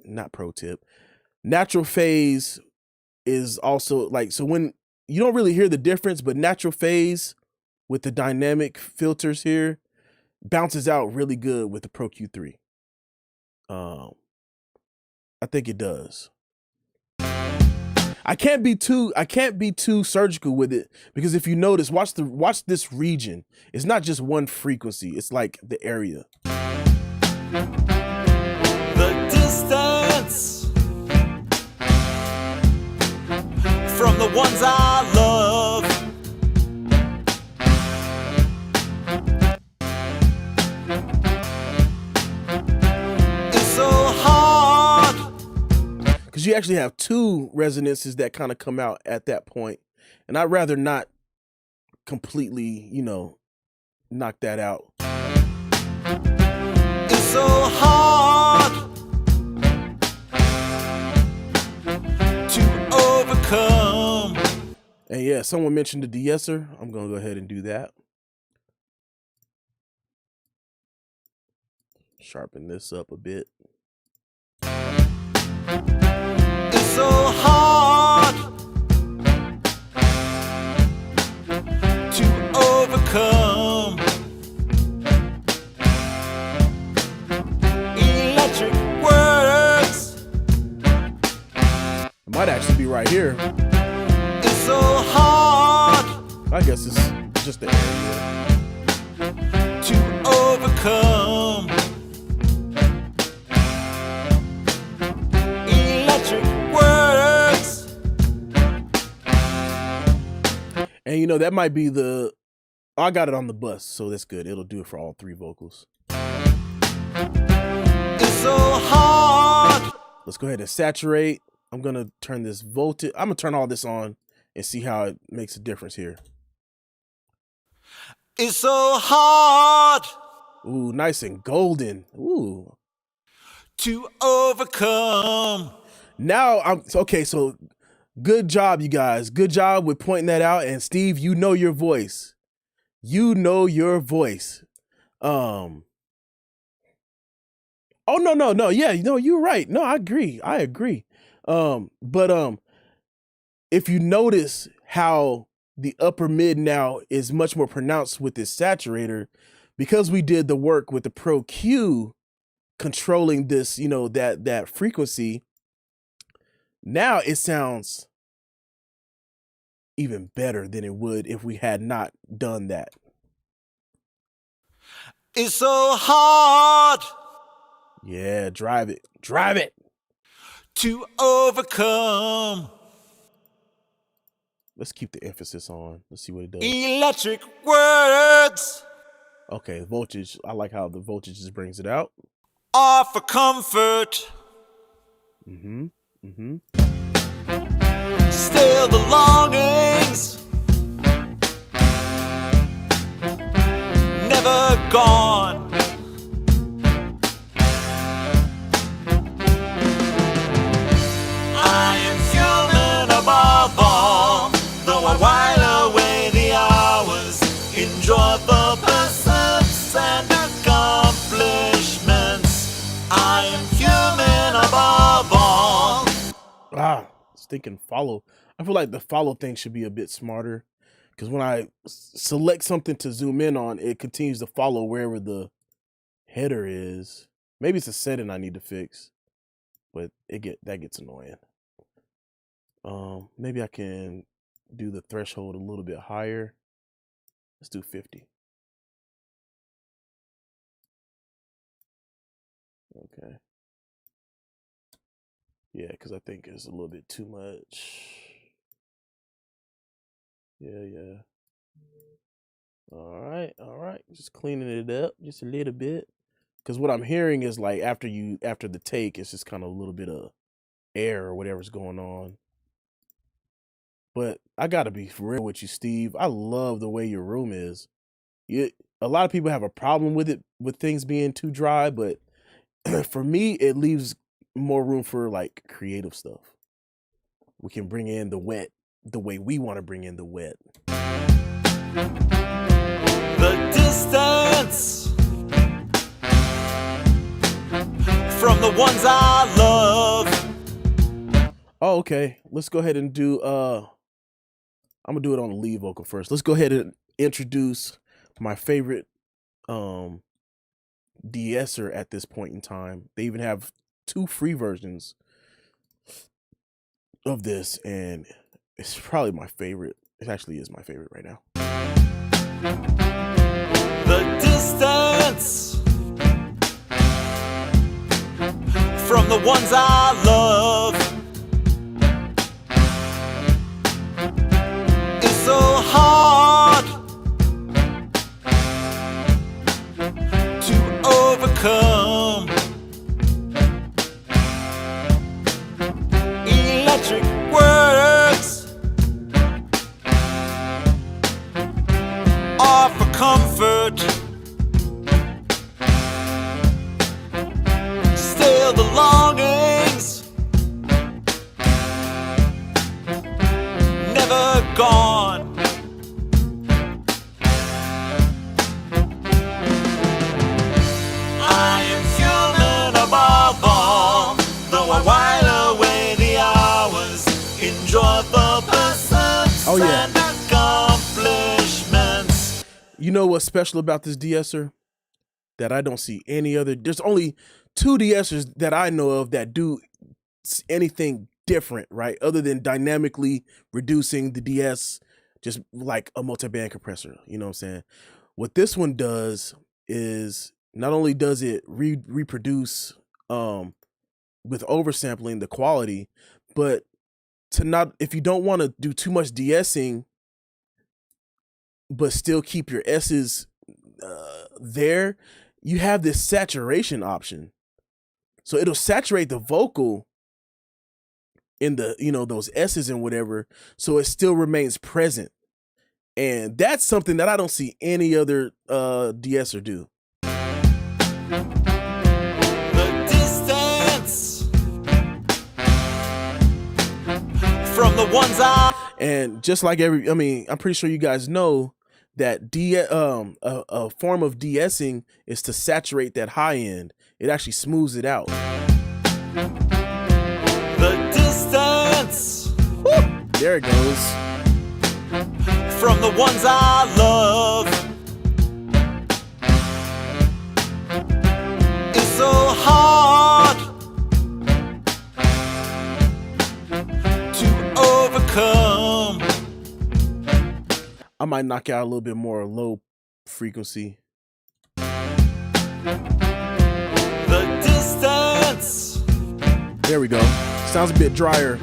not pro tip. Natural phase is also like, so when you don't really hear the difference, but natural phase with the dynamic filters here bounces out really good with the Pro Q3. I think it does. I can't be too surgical with it, because if you notice, watch this region. It's not just one frequency, it's like the area. The distance from the ones I love is so hard. Because you actually have two resonances that kind of come out at that point, and I'd rather not completely, knock that out. It's so hard to overcome. And yeah, someone mentioned the de-esser. I'm gonna go ahead and do that. Sharpen this up a bit. It's so hard to overcome. Electric words. It might actually be right here. It's so hard. I guess it's just the area. To overcome. Electric words. And that might be I got it on the bus, so that's good. It'll do it for all three vocals. It's so hard. Let's go ahead and saturate. I'm gonna turn this voltage. I'm gonna turn all this on and see how it makes a difference here. It's so hard. Ooh, nice and golden. Ooh. To overcome. Now okay, so good job, you guys. Good job with pointing that out. And Steve, you know your voice. You know your voice. Oh, no. Yeah, you're right. No, I agree. But if you notice how the upper mid now is much more pronounced with this saturator, because we did the work with the Pro Q controlling this, that frequency, now it sounds even better than it would if we had not done that. It's so hard. Yeah, drive it. To overcome. Let's keep the emphasis on. Let's see what it does. Electric words. Okay, voltage. I like how the voltage just brings it out. Offer comfort. Still the longings. Never gone. I am human above all. Though I while away the hours, enjoy the pursuits and accomplishments. I am human above all. I was thinking follow. I feel like the follow thing should be a bit smarter, because when I select something to zoom in on, it continues to follow wherever the header is. Maybe it's a setting I need to fix, but that gets annoying. Maybe I can do the threshold a little bit higher. Let's do 50. Okay. Yeah, because I think it's a little bit too much. Yeah. All right. Just cleaning it up just a little bit. Because what I'm hearing is like after the take, it's just kind of a little bit of air or whatever's going on. But I gotta be for real with you, Steve. I love the way your room is. A lot of people have a problem with it, with things being too dry, but for me, it leaves more room for like creative stuff. we can bring in the wet the way we want to bring in the wet. The distance from the ones I love. Oh, okay. Let's go ahead and do I'm gonna do it on the lead vocal first. Let's go ahead and introduce my favorite de-esser at this point in time. They even have 2 free versions of this, and it's probably my favorite. It actually is my favorite right now. The distance from the ones I love is so hard to overcome. Electric words offer comfort, still the longings never gone. I am human above all, though I while away the hours, enjoy the pursuits Oh, yeah. and accomplishments. You know what's special about this de-esser that I don't see any other? There's only 2 de-essers that I know of that do anything different, right? Other than dynamically reducing the DS, just like a multi-band compressor. You know what I'm saying? What this one does is not only does it reproduce with oversampling the quality, but if you don't want to do too much de-essing but still keep your S's there, you have this saturation option. So it'll saturate the vocal in the, those S's and whatever, so it still remains present. And that's something that I don't see any other de-esser do. The distance from the ones And just like I'm pretty sure you guys know that a form of de-essing is to saturate that high end. It actually smooths it out. The distance Woo! There it goes. from the ones I love is so hard to overcome. I might knock out a little bit more low frequency. The distance There we go. Sounds a bit drier.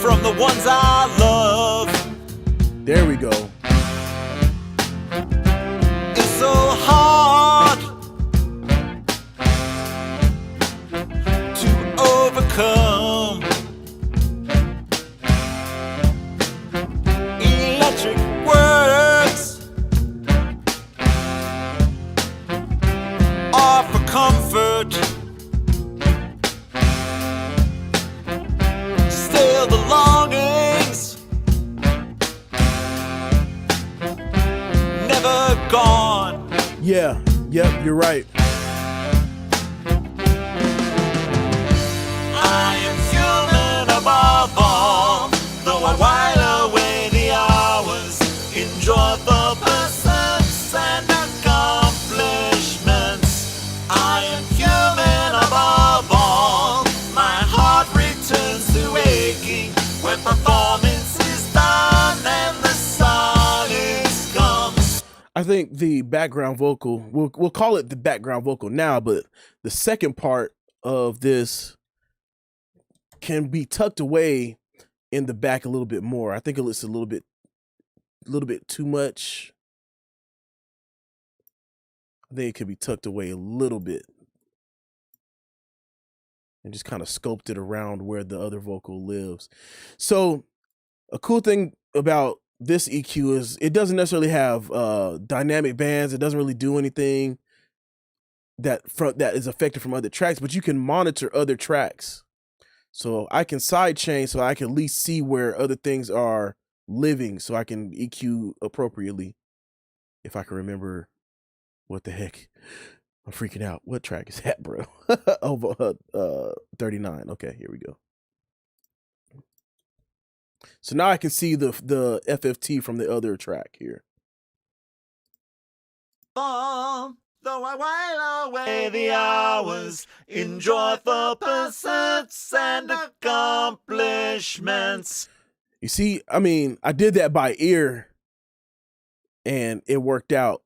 from the ones I love There we go. is so hard to overcome. Electric words offer comfort, still the longings never gone. Yeah. Yep. You're right. I am human above all, though I while away the hours, enjoy the pursuits and accomplishments. I am human above all, my heart returns to aching when performance is done and the silence comes. I think the background vocal, we'll call it the background vocal now, but the second part of this can be tucked away in the back a little bit more. I think it's a little bit too much. I think it could be tucked away a little bit and just kind of sculpted around where the other vocal lives. So a cool thing about this EQ is it doesn't necessarily have dynamic bands. It doesn't really do anything that is affected from other tracks, but you can monitor other tracks. So I can sidechain so I can at least see where other things are living so I can EQ appropriately. If I can remember what the heck. I'm freaking out. What track is that, bro? Over 39. Okay, here we go. So now I can see the FFT from the other track here. Though I while away the hours in joyful pursuits and accomplishments. You see, I mean, I did that by ear and it worked out.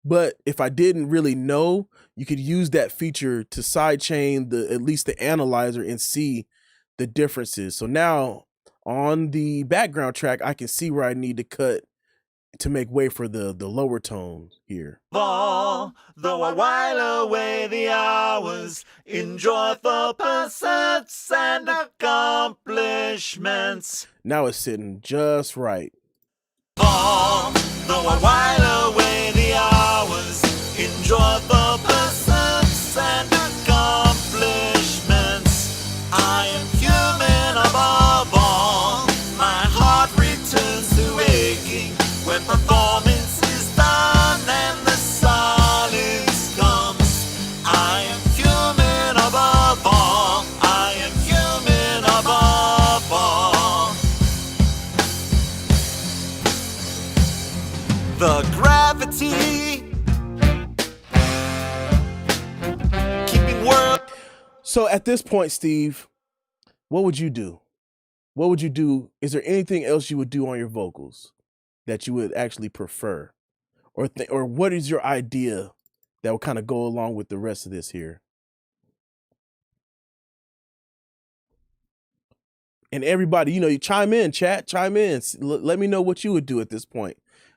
But if I didn't really know, you could use that feature to sidechain at least the analyzer and see the differences. So now on the background track, I can see where I need to cut to make way for the lower tone here. Though I while away the hours in joyful pursuits and accomplishments. Now it's sitting just right. Though I while away the hours in joyful pursuits and accomplishments, I am human above all. My heart returns to aching when performance is done and the silence comes. I am human above all. I am human above all. The gravity keeping world. So at this point, Steve, what would you do? What would you do? Is there anything else you would do on your vocals that you would actually prefer? Or what is your idea that will kind of go along with the rest of this here? And everybody, you chime in, chat, chime in. Let me know what you would do at this point.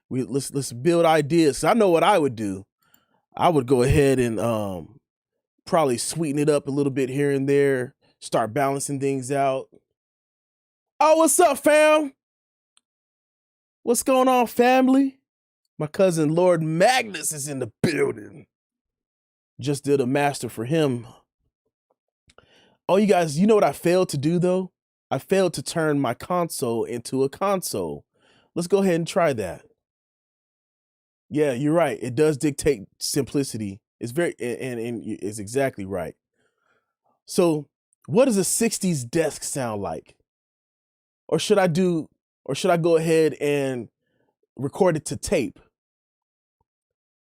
Let's build ideas. I know what I would do. I would go ahead and probably sweeten it up a little bit here and there, start balancing things out. Oh, what's up, fam? What's going on, family? My cousin Lord Magnus is in the building. Just did a master for him. Oh, you guys, you know what I failed to do, though? I failed to turn my console into a console. Let's go ahead and try that. Yeah, you're right. It does dictate simplicity. It's very, and it's exactly right. So what does a 60s desk sound like? Or should I go ahead and record it to tape?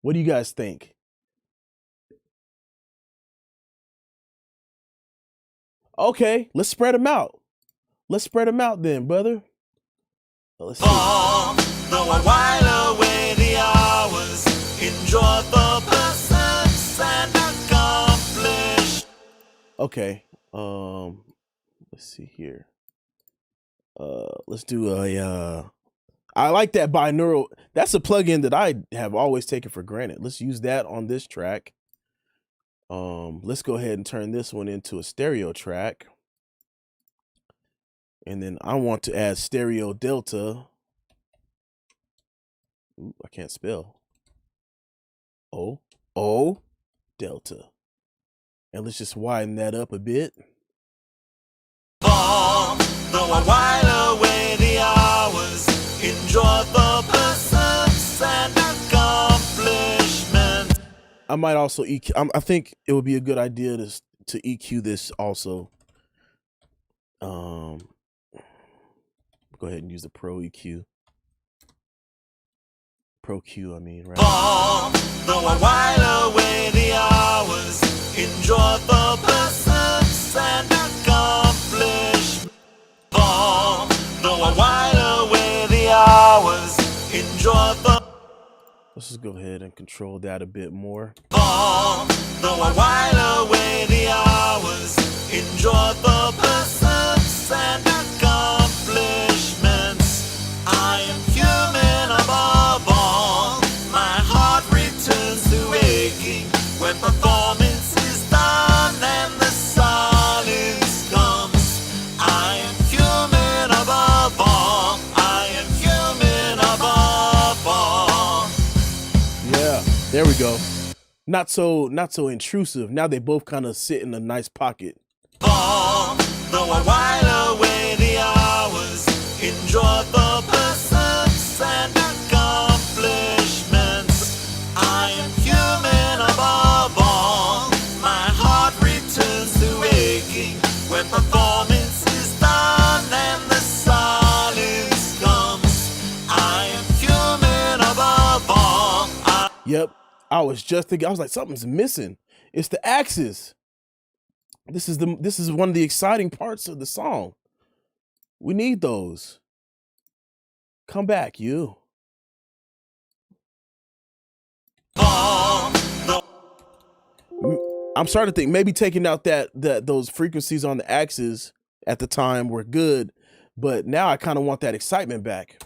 What do you guys think? Okay, let's spread them out. Let's spread them out then, brother. Let's see. Though I while away the hours in joyful pursuits and accomplish. Okay, let's see here. Let's do I like that binaural. That's a plugin that I have always taken for granted. Let's use that on this track. Let's go ahead and turn this one into a stereo track. And then I want to add stereo delta. Ooh, I can't spell. O delta. And let's just widen that up a bit. Though I while away the hours in joyful pursuits and accomplishments. I might also EQ. I think it would be a good idea to EQ this also. Go ahead and use the Pro EQ. Pro Q, I mean, right? Though I while away the hours in joyful pursuits and accomplishments. Though I while away the hours in joyful. Let's just go ahead and control that a bit more. Though I while away the hours in joyful pursuits and accomplishments, I am human above all. My heart returns to aching when performance is done and the silence comes. I am human above all. I am human above all. Yeah, there we go. Not so intrusive. Now they both kind of sit in a nice pocket. Though though I while away the hours, enjoy the pursuits and accomplishments. I am human above all. My heart returns to aching when performance is done and the silence comes. I am human above all. Yep. I was just thinking, I was like, something's missing. It's the axes. This is one of the exciting parts of the song. We need those. Come back, you. I'm starting to think maybe taking out that those frequencies on the axes at the time were good, but now I kind of want that excitement back.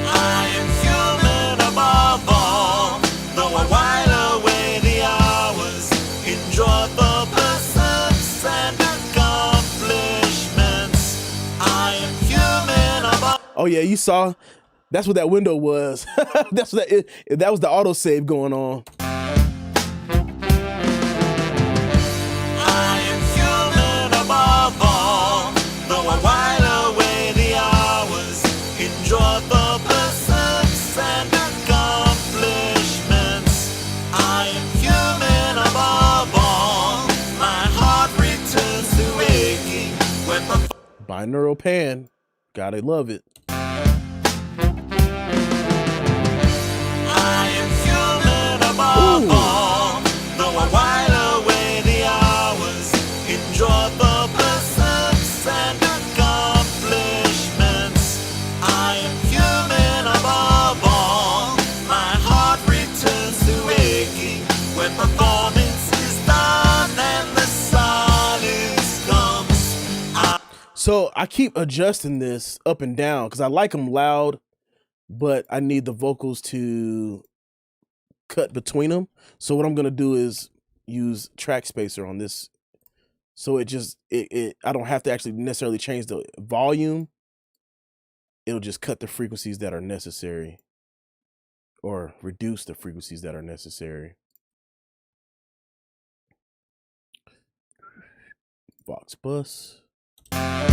I am human above all, though I while away the hours, enjoy the pursuits and accomplishments. I am human above. Oh yeah, you saw. That's what that window was. That's what that was the autosave going on. I am human above all, though I while away the hours, enjoy the pursuits and accomplishments. I am human above all. My heart returns to aching when binaural pan. Gotta love it. I am human above all, though I while away the hours, enjoy the pursuits and accomplishments. I am human above all. My heart returns to aching when performance is done and the silence comes. So I keep adjusting this up and down because I like them loud, but I need the vocals to cut between them. So what I'm gonna do is use track spacer on this, so it I don't have to actually necessarily change the volume. It'll just cut the frequencies that are necessary, or reduce the frequencies that are necessary. Vox bus. I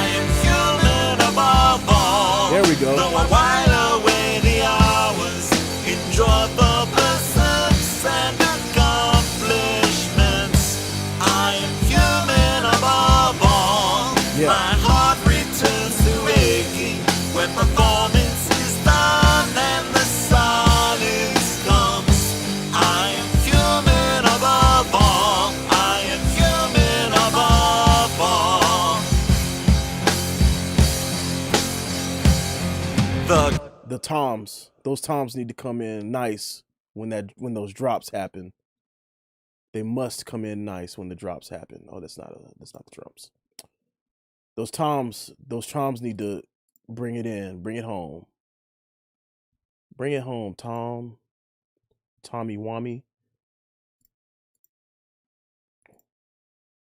am human above all. There we go. Though I while away the hours, enjoy the pursuits and accomplishments. I am human above all. Yeah. My heart returns to aching when performance is done and the silence comes. I am human above all. I am human above all. The toms, those toms need to come in nice when those drops happen. They must come in nice when the drops happen. Oh, that's not the drums. Those toms need to bring it in, bring it home. Bring it home, Tom. Tommy Wammy.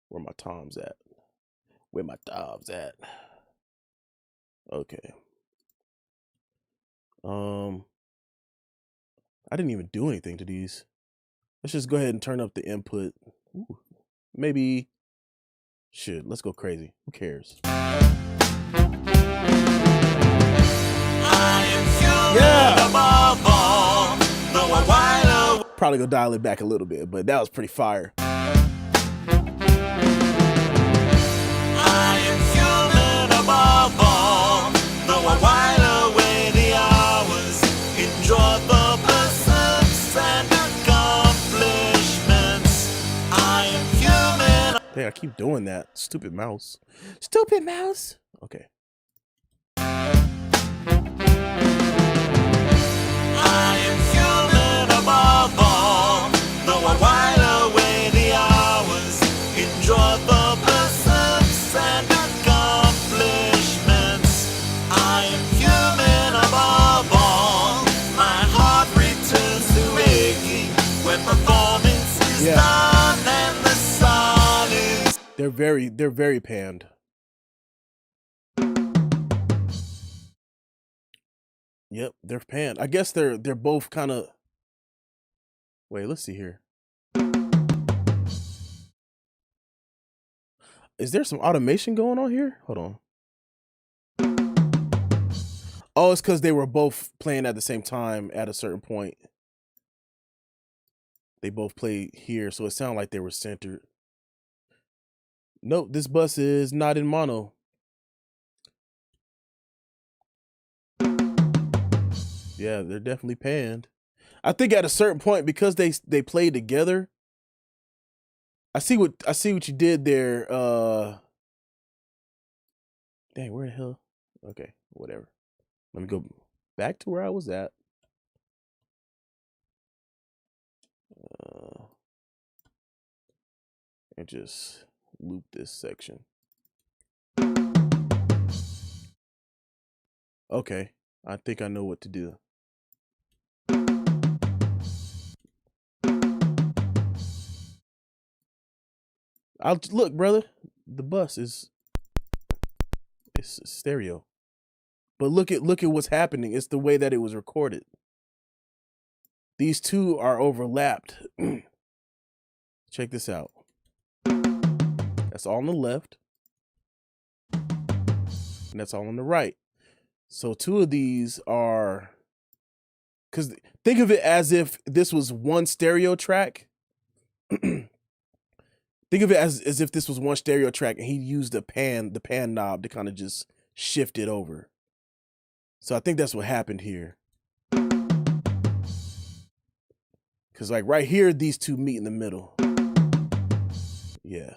Where my toms at? Where my toms at? Okay. I didn't even do anything to these. Let's just go ahead and turn up the input. Ooh, maybe. Shit, let's go crazy. Who cares? Above all, though I while probably gonna dial it back a little bit, but that was pretty fire. I am human above all, though I while away the hours, enjoy the pursuits and accomplishments. I am human. Hey, I keep doing that. Stupid mouse. Stupid mouse. Okay. I am human above all, though I while away the hours, enjoy the pursuits and accomplishments. I am human above all. My heart returns to aching when performance is done and the silence. They're very panned. Yep, they're panned. I guess they're both kind of Wait, let's see here. Is there some automation going on here? Hold on. Oh, it's because they were both playing at the same time at a certain point. They both played here, so it sounded like they were centered. Nope, this bus is not in mono. Yeah, they're definitely panned. I think at a certain point, because they played together. I see what you did there. Dang, where the hell? Okay, whatever. Let me go back to where I was at. And just loop this section. Okay, I think I know what to do. I'll look, brother. The bus is it's stereo, but look at what's happening. It's the way that it was recorded. These two are overlapped. Check this out. That's all on the left, and that's all on the right. So two of these are, because think of it as if this was one stereo track. Think of it as if this was one stereo track and he used the pan knob to kind of just shift it over. So I think that's what happened here. Because like right here, these two meet in the middle. Yeah.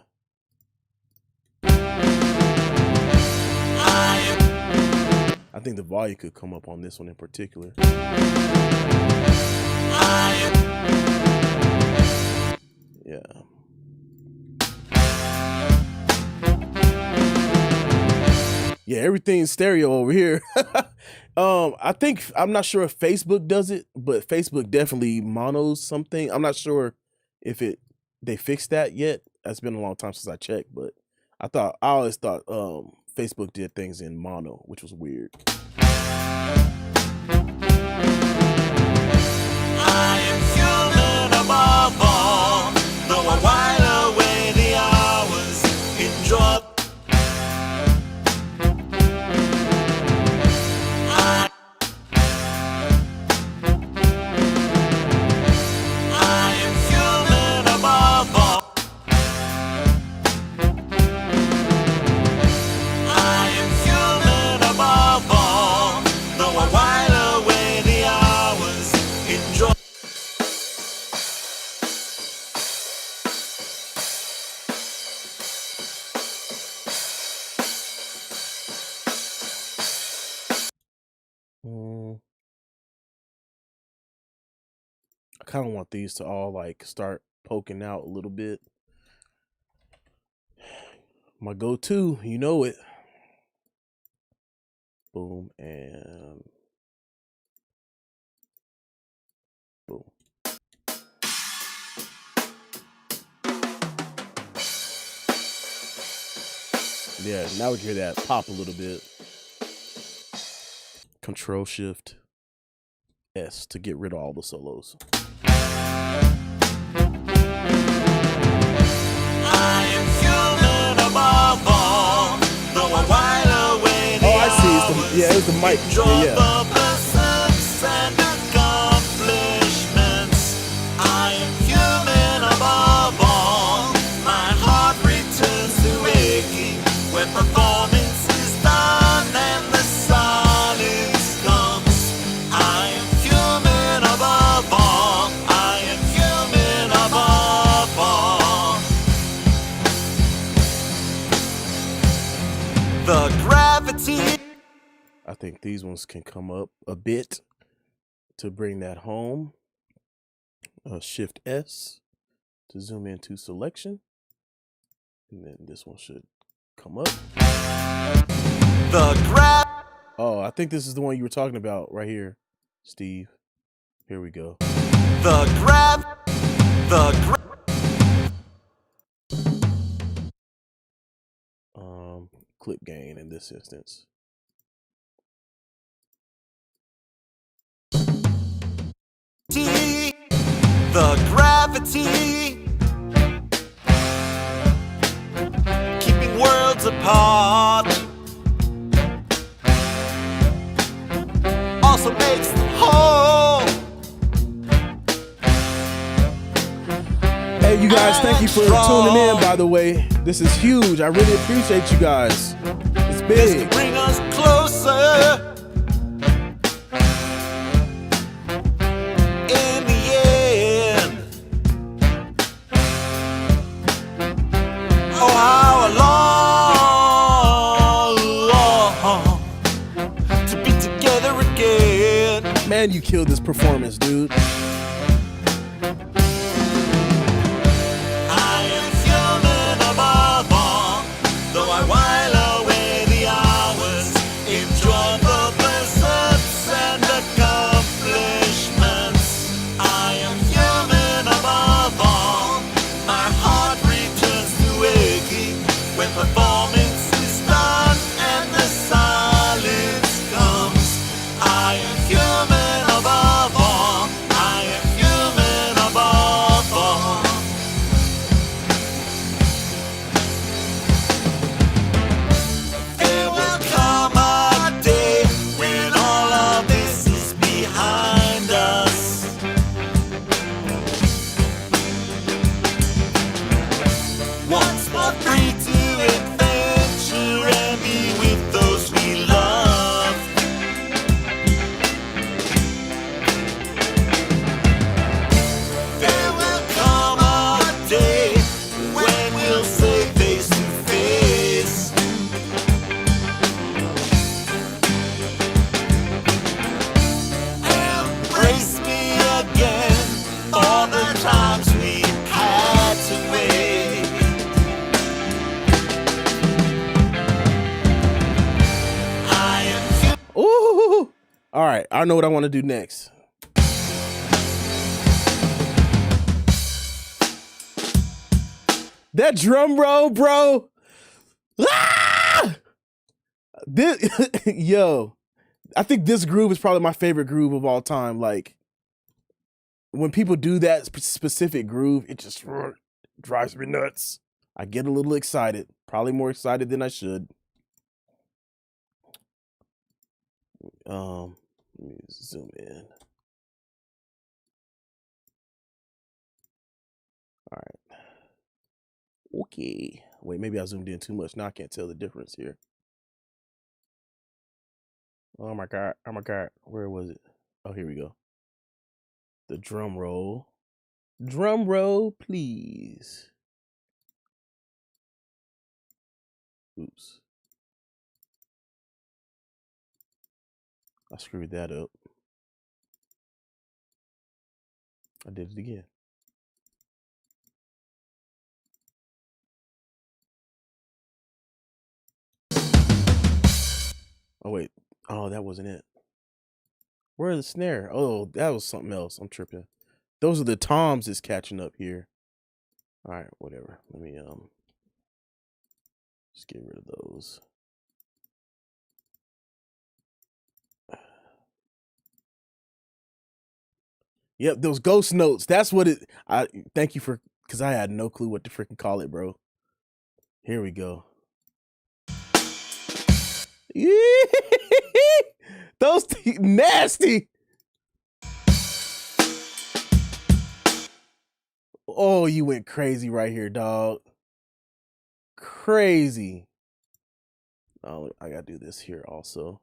I think the volume could come up on this one in particular. Yeah. Yeah, everything's stereo over here. I'm not sure if Facebook does it, but Facebook definitely monos something. I'm not sure if they fixed that yet. It's been a long time since I checked, but I always thought Facebook did things in mono, which was weird. I am human above all, though I while away the hours in drop. I kind of want these to all like start poking out a little bit. My go-to, you know it. Boom and boom. Yeah, now we can hear that pop a little bit. Control Shift S to get rid of all the solos. I am human above all, though I while away the I see. It's the mic. Yeah. And accomplishments. I am human above all. My heart returns to aching when performance is done and the silence comes. I am human above all. I am human above all. The gravity. I think these ones can come up a bit to bring that home. Shift S to zoom into selection. And then this one should come up. Oh, I think this is the one you were talking about right here, Steve. Here we go. Clip gain in this instance. the gravity, keeping worlds apart, also makes them whole. Hey, you guys, thank you for tuning in, by the way. This is huge. I really appreciate you guys. It's big. This can bring us closer. In the end, oh, how long to be together again. Man, you killed this performance, dude. All right, I know what I want to do next. That drum roll, bro. Ah! Yo, I think this groove is probably my favorite groove of all time. Like, when people do that specific groove, it just drives me nuts. I get a little excited, probably more excited than I should. Let me zoom in. All right. Okay. Wait, maybe I zoomed in too much. Now I can't tell the difference here. Oh my God. Oh my God. Where was it? Oh, here we go. The drum roll. Drum roll, please. Oops. I screwed that up. I did it again. Oh, wait. Oh, that wasn't it. Where's the snare? Oh, that was something else. I'm tripping. Those are the toms that's catching up here. All right, whatever. Let me just get rid of those. Yep, those ghost notes. That's what it. I thank you for, because I had no clue what to freaking call it, bro. Here we go. Those nasty. Oh, you went crazy right here, dog. Crazy. Oh, I gotta do this here also.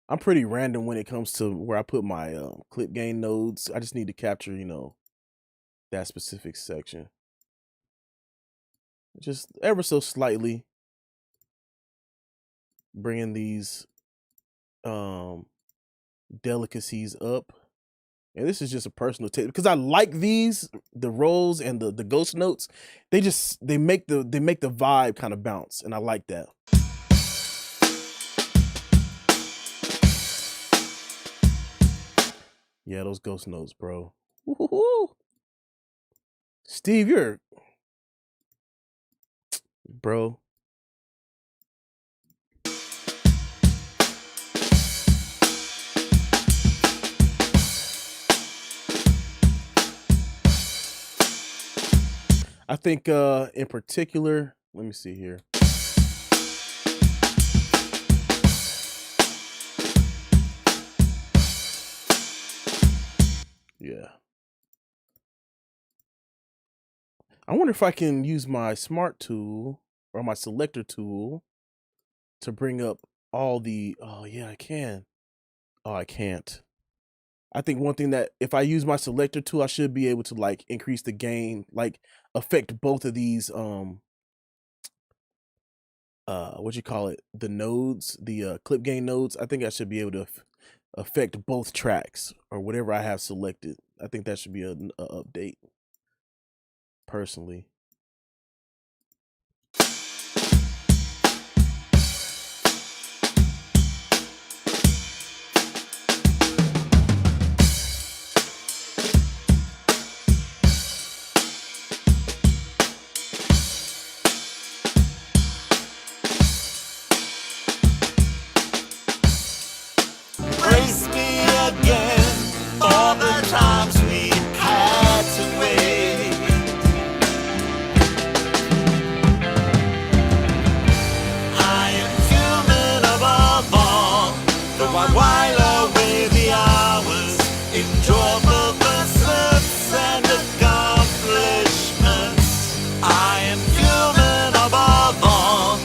I'm pretty random when it comes to where I put my clip gain nodes. I just need to capture, that specific section. Just ever so slightly bringing these delicacies up. And this is just a personal take because I like these, the rolls and the ghost notes. They make the vibe kind of bounce, and I like that. Yeah, those ghost notes, bro. Woo-hoo-hoo. Steve, you're bro. I think in particular, let me see here. Yeah. I wonder if I can use my smart tool or my selector tool to bring up all the, oh yeah, I can. Oh, I can't. I think one thing that if I use my selector tool, I should be able to like increase the gain, like affect both of these what you call it, the nodes, the clip gain nodes. I think I should be able to affect both tracks or whatever I have selected. I think that should be a update personally. Embrace me again for the times we had to wait. I am human above all, though I while away the hours, enjoy the pursuits and accomplishments. I am human above all,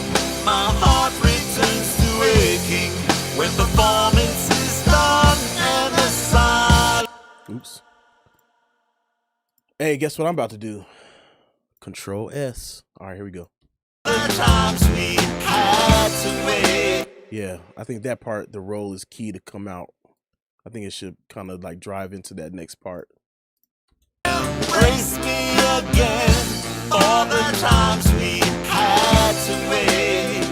my heart returns to aching when performance is done and the silence. Oops. Hey, guess what I'm about to do? Control S. All right, here we go. The times we had to wait. Yeah, I think that part, the roll is key to come out. I think it should kind of like drive into that next part. Embrace me again for the times we had to wait.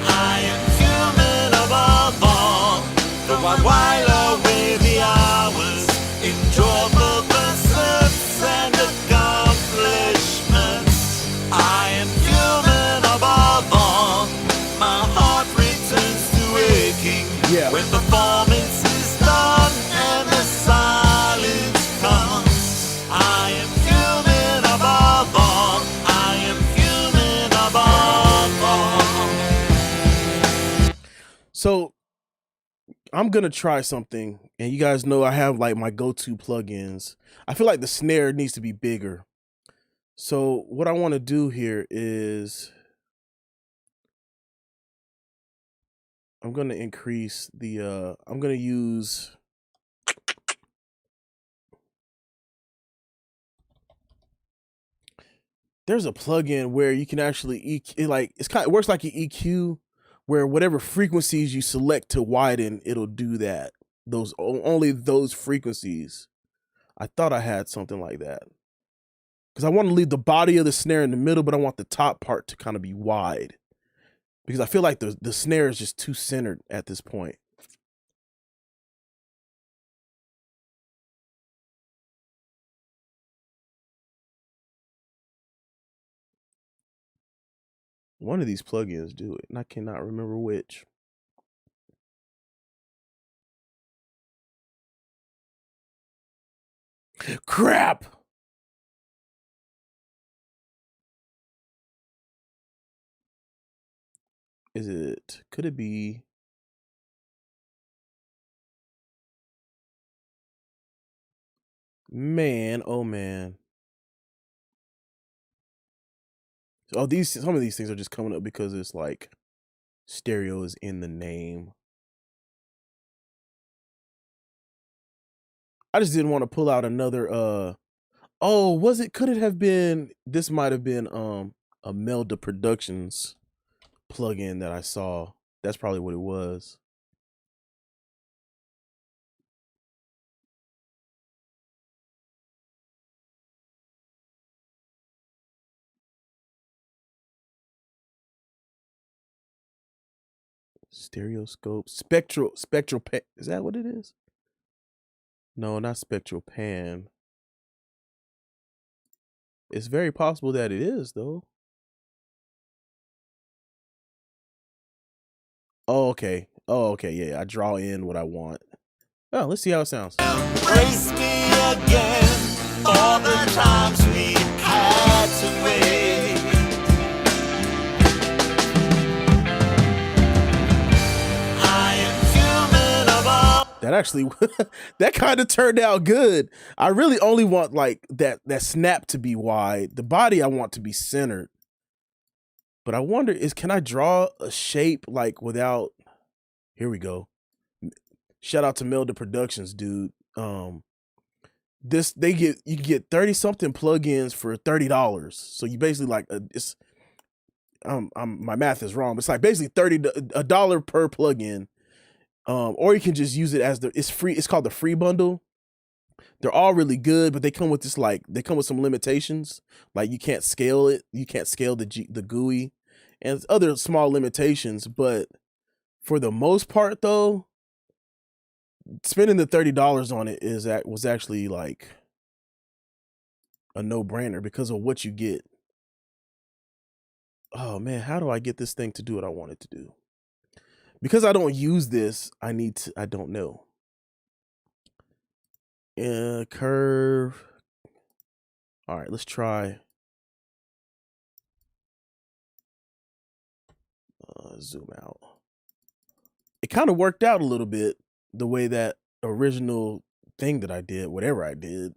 I am human above all, though I while away the hours, enjoy the pursuits and accomplishments. I am human above all, my heart returns to aching. Yeah. When performance is done and the silence comes, I am human above all. I am human above all. So I'm gonna try something, and you guys know I have like my go-to plugins. I feel like the snare needs to be bigger. So what I want to do here is I'm gonna increase the I'm gonna use there's a plugin where you can actually it like it works like an EQ where whatever frequencies you select to widen, it'll do that. Those only those frequencies. I thought I had something like that. Because I want to leave the body of the snare in the middle, but I want the top part to kind of be wide. Because I feel like the snare is just too centered at this point. One of these plugins do it, and I cannot remember which. Crap! Is it, could it be? Man, oh man. Oh, some of these things are just coming up because it's like stereo is in the name. I just didn't want to pull out another oh, could it have been, this might have been a Melda Productions plugin that I saw. That's probably what it was. Stereoscope, spectral pan. Is that what it is? No, not spectral pan. It's very possible that it is though. Oh, okay. Oh, okay. Yeah, I draw in what I want. Oh, let's see how it sounds. Embrace me again for the times we had to wait. I am human of all. That actually, that kind of turned out good. I really only want like that snap to be wide. The body I want to be centered. But I wonder can I draw a shape like without? Here we go. Shout out to Melda Productions, dude. You can get 30 something plugins for $30. So you basically like it's my math is wrong. But it's like basically $30 per plugin. Or you can just use it as it's free. It's called the free bundle. They're all really good, but they come with they come with some limitations. Like you can't scale it. You can't scale the GUI and other small limitations. But for the most part though, spending the $30 on it was actually like a no-brainer because of what you get. Oh man, how do I get this thing to do what I want it to do? Because I don't use this, I don't know. Curve. All right, let's try. Zoom out. It kind of worked out a little bit the way that original thing that I did, whatever I did.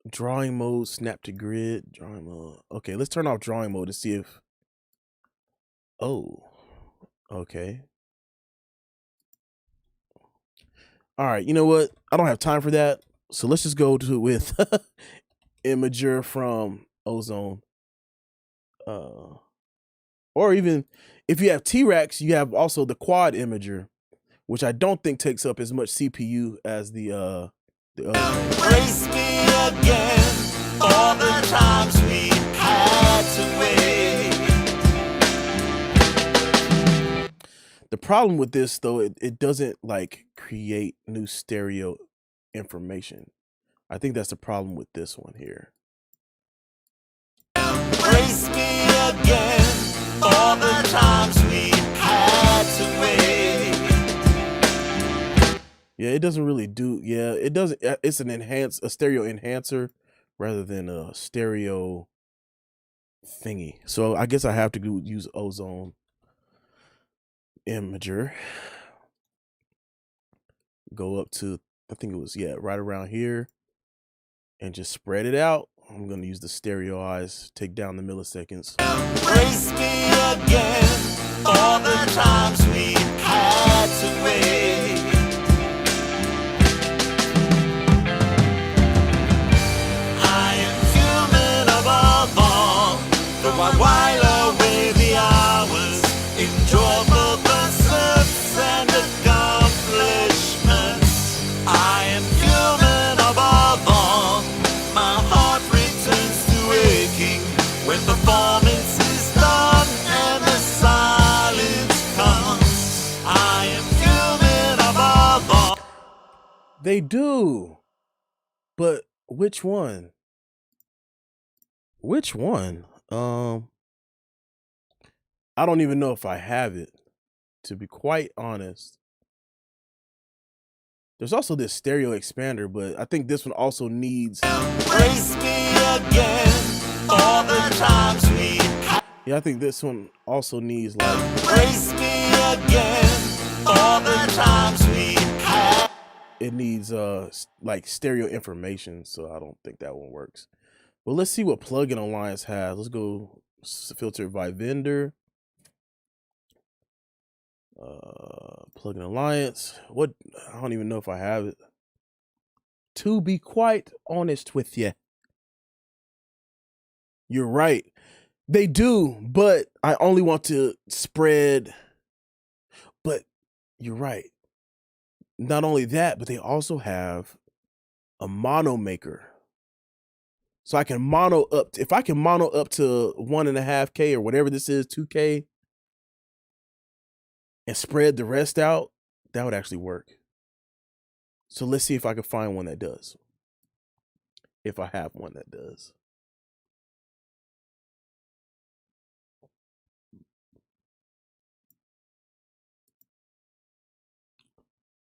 Drawing mode, snap to grid, drawing mode. Okay, let's turn off drawing mode to see if. Oh, okay. All right, you know what? I don't have time for that. So let's just go to with Imager from Ozone. Or even if you have T-Rex, you have also the Quad Imager, which I don't think takes up as much CPU as the other thing. Embrace me again for the times we had to wait. The problem with this though, it doesn't like create new stereo information. I think that's the problem with this one here. Embrace me again for the times we had to wait. Yeah, it doesn't really do. Yeah, it doesn't. It's a stereo enhancer rather than a stereo thingy. So I guess I have to use Ozone Imager. Go up to, I think it was, right around here, and just spread it out. I'm gonna use the stereo eyes, take down the milliseconds. Embrace me again for the times we had to wait. I am human above all, though I while away the hours, enjoy both pursuits and accomplishments. I am human above all, my heart returns to aching when performance is done and the silence comes. I am human above all. They do, but which one? Which one? I don't even know if I have it, to be quite honest. There's also this stereo expander, but I think this one also needs. Embrace me again for the times we had. Yeah, I think this one also needs like. Embrace me again for the times we had. It needs like stereo information, so I don't think that one works. Well, let's see what Plugin Alliance has. Let's go filter by vendor. Plugin Alliance. What? I don't even know if I have it. To be quite honest with you, you're right. They do, but I only want to spread. But you're right. Not only that, but they also have a mono maker. So I can mono up. If I can mono up to 1.5K or whatever this is, 2K, and spread the rest out, that would actually work. So let's see if I can find one that does. If I have one that does.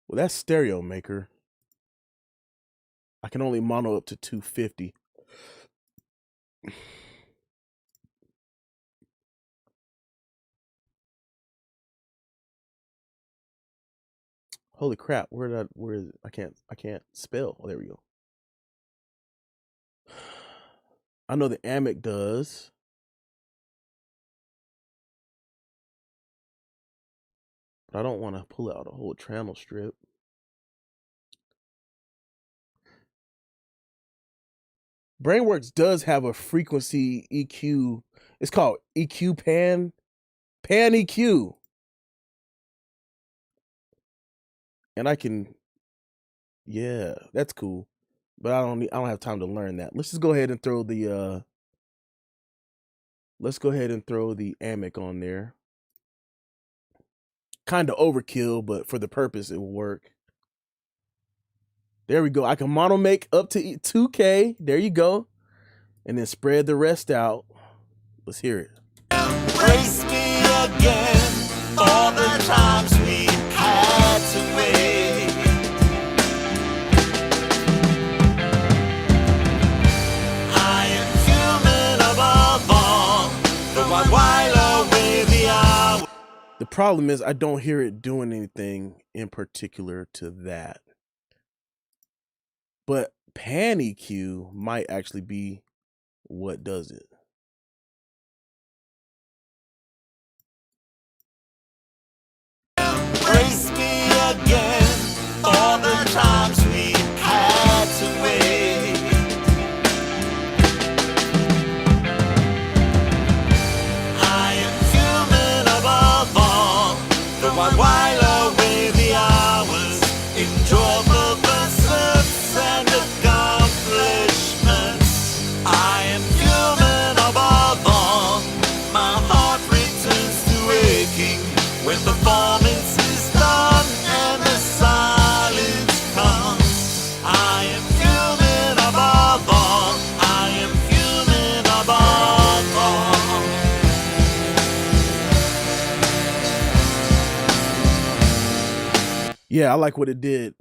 Well, that's stereo maker. I can only mono up to 250. Holy crap! Where is it? I can't spell. Oh, there we go. I know the Amic does. But I don't want to pull out a whole channel strip. Brainworks does have a frequency EQ. It's called EQ Pan EQ. And I can, yeah, that's cool. But I don't have time to learn that. Let's just go ahead and throw the Amic on there. Kind of overkill, but for the purpose it will work. There we go. I can mono make up to 2K. There you go. And then spread the rest out. Let's hear it. Embrace me again for the times we had to wait. I am human above all, though I while away the hour. The problem is I don't hear it doing anything in particular to that. But Pan EQ might actually be what does it. Embrace me again for the times we had to wait. I am human above all, though I while away the hours in joyful pursuits and accomplishments. I am human above all, my heart returns to aching when performance is done and the silence comes. I am human above all, I am human above all. Yeah, I like what it did.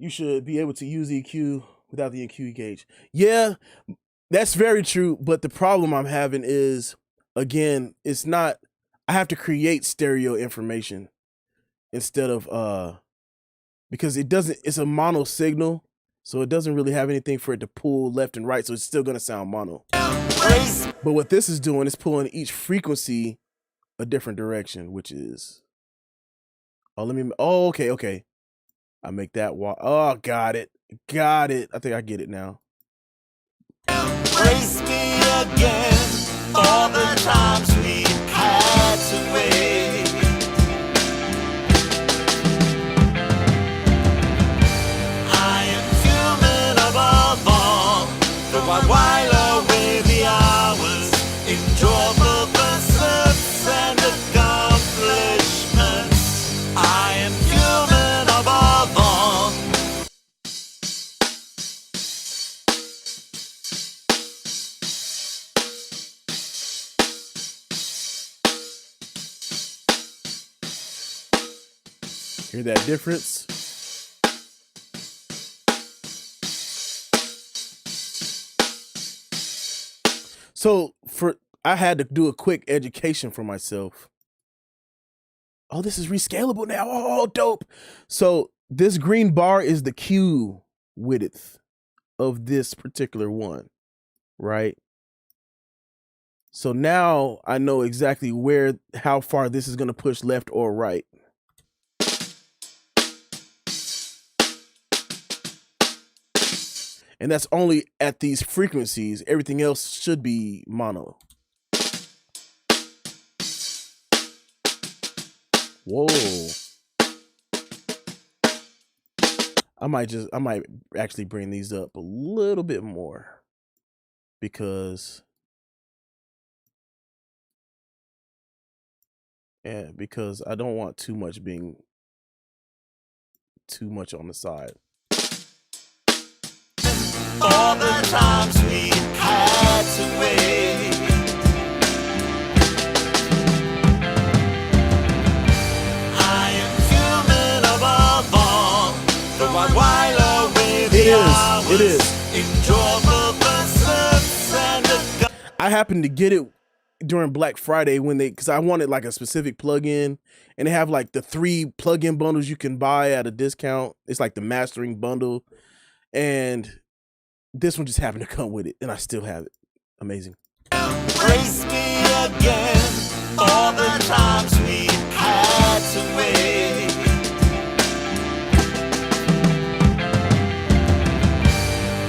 You should be able to use EQ without the EQ gauge. Yeah, that's very true. But the problem I'm having is, again, it's not, I have to create stereo information instead of, because it's a mono signal. So it doesn't really have anything for it to pull left and right. So it's still going to sound mono. But what this is doing is pulling each frequency a different direction, which is, okay. I make that walk. Oh, got it. I think I get it now. Embrace me again for the times we had to wait. I am human above all, though I while away the hours in joyful pursuits and accomplishments. I am human above all. Hear that difference? So I had to do a quick education for myself. Oh, this is rescalable now. Oh, dope. So this green bar is the Q width of this particular one, right? So now I know exactly how far this is going to push left or right. And that's only at these frequencies. Everything else should be mono. Whoa. I might actually bring these up a little bit more because I don't want too much on the side. All the times we had to wait. I am human above while away the hours. It is. Enjoyable pursuits and a I happened to get it during Black Friday when because I wanted like a specific plugin, and they have like the 3 plugin bundles you can buy at a discount. It's like the mastering bundle, and this one just happened to come with it, and I still have it. Amazing. embrace me again for the times we had to wait.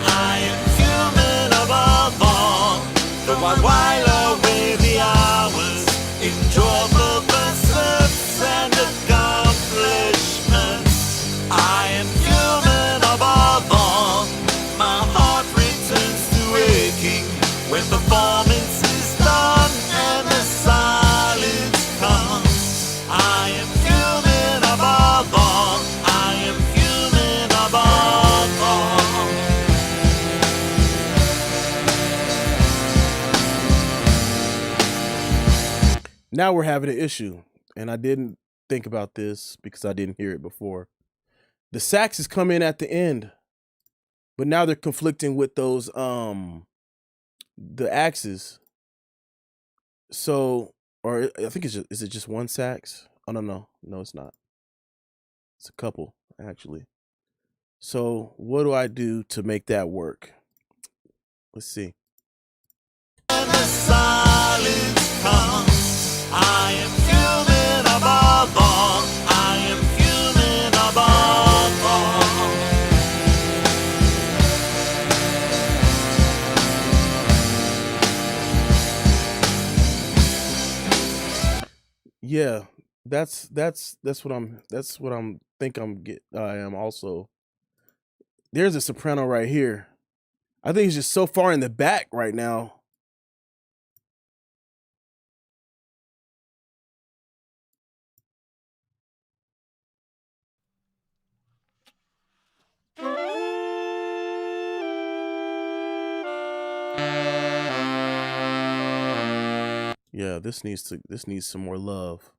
I am human above all, though I while away the hours, enjoyable pursuits and accomplishments. I am human above all, my heart returns to aching when performance is done and the silence comes. I am human above all, I am human above all. Now we're having an issue, and I didn't think about this because I didn't hear it before. The sax is coming at the end, but now they're conflicting with those the axes. So, or I think is it just one sax? Oh no, it's not. It's a couple actually. So what do I do to make that work? Let's see. And the silence comes. I am human above all. I am human above all. Yeah, that's what I'm think I'm get I am also. There's a soprano right here. I think it's just so far in the back right now. Yeah, this needs some more love.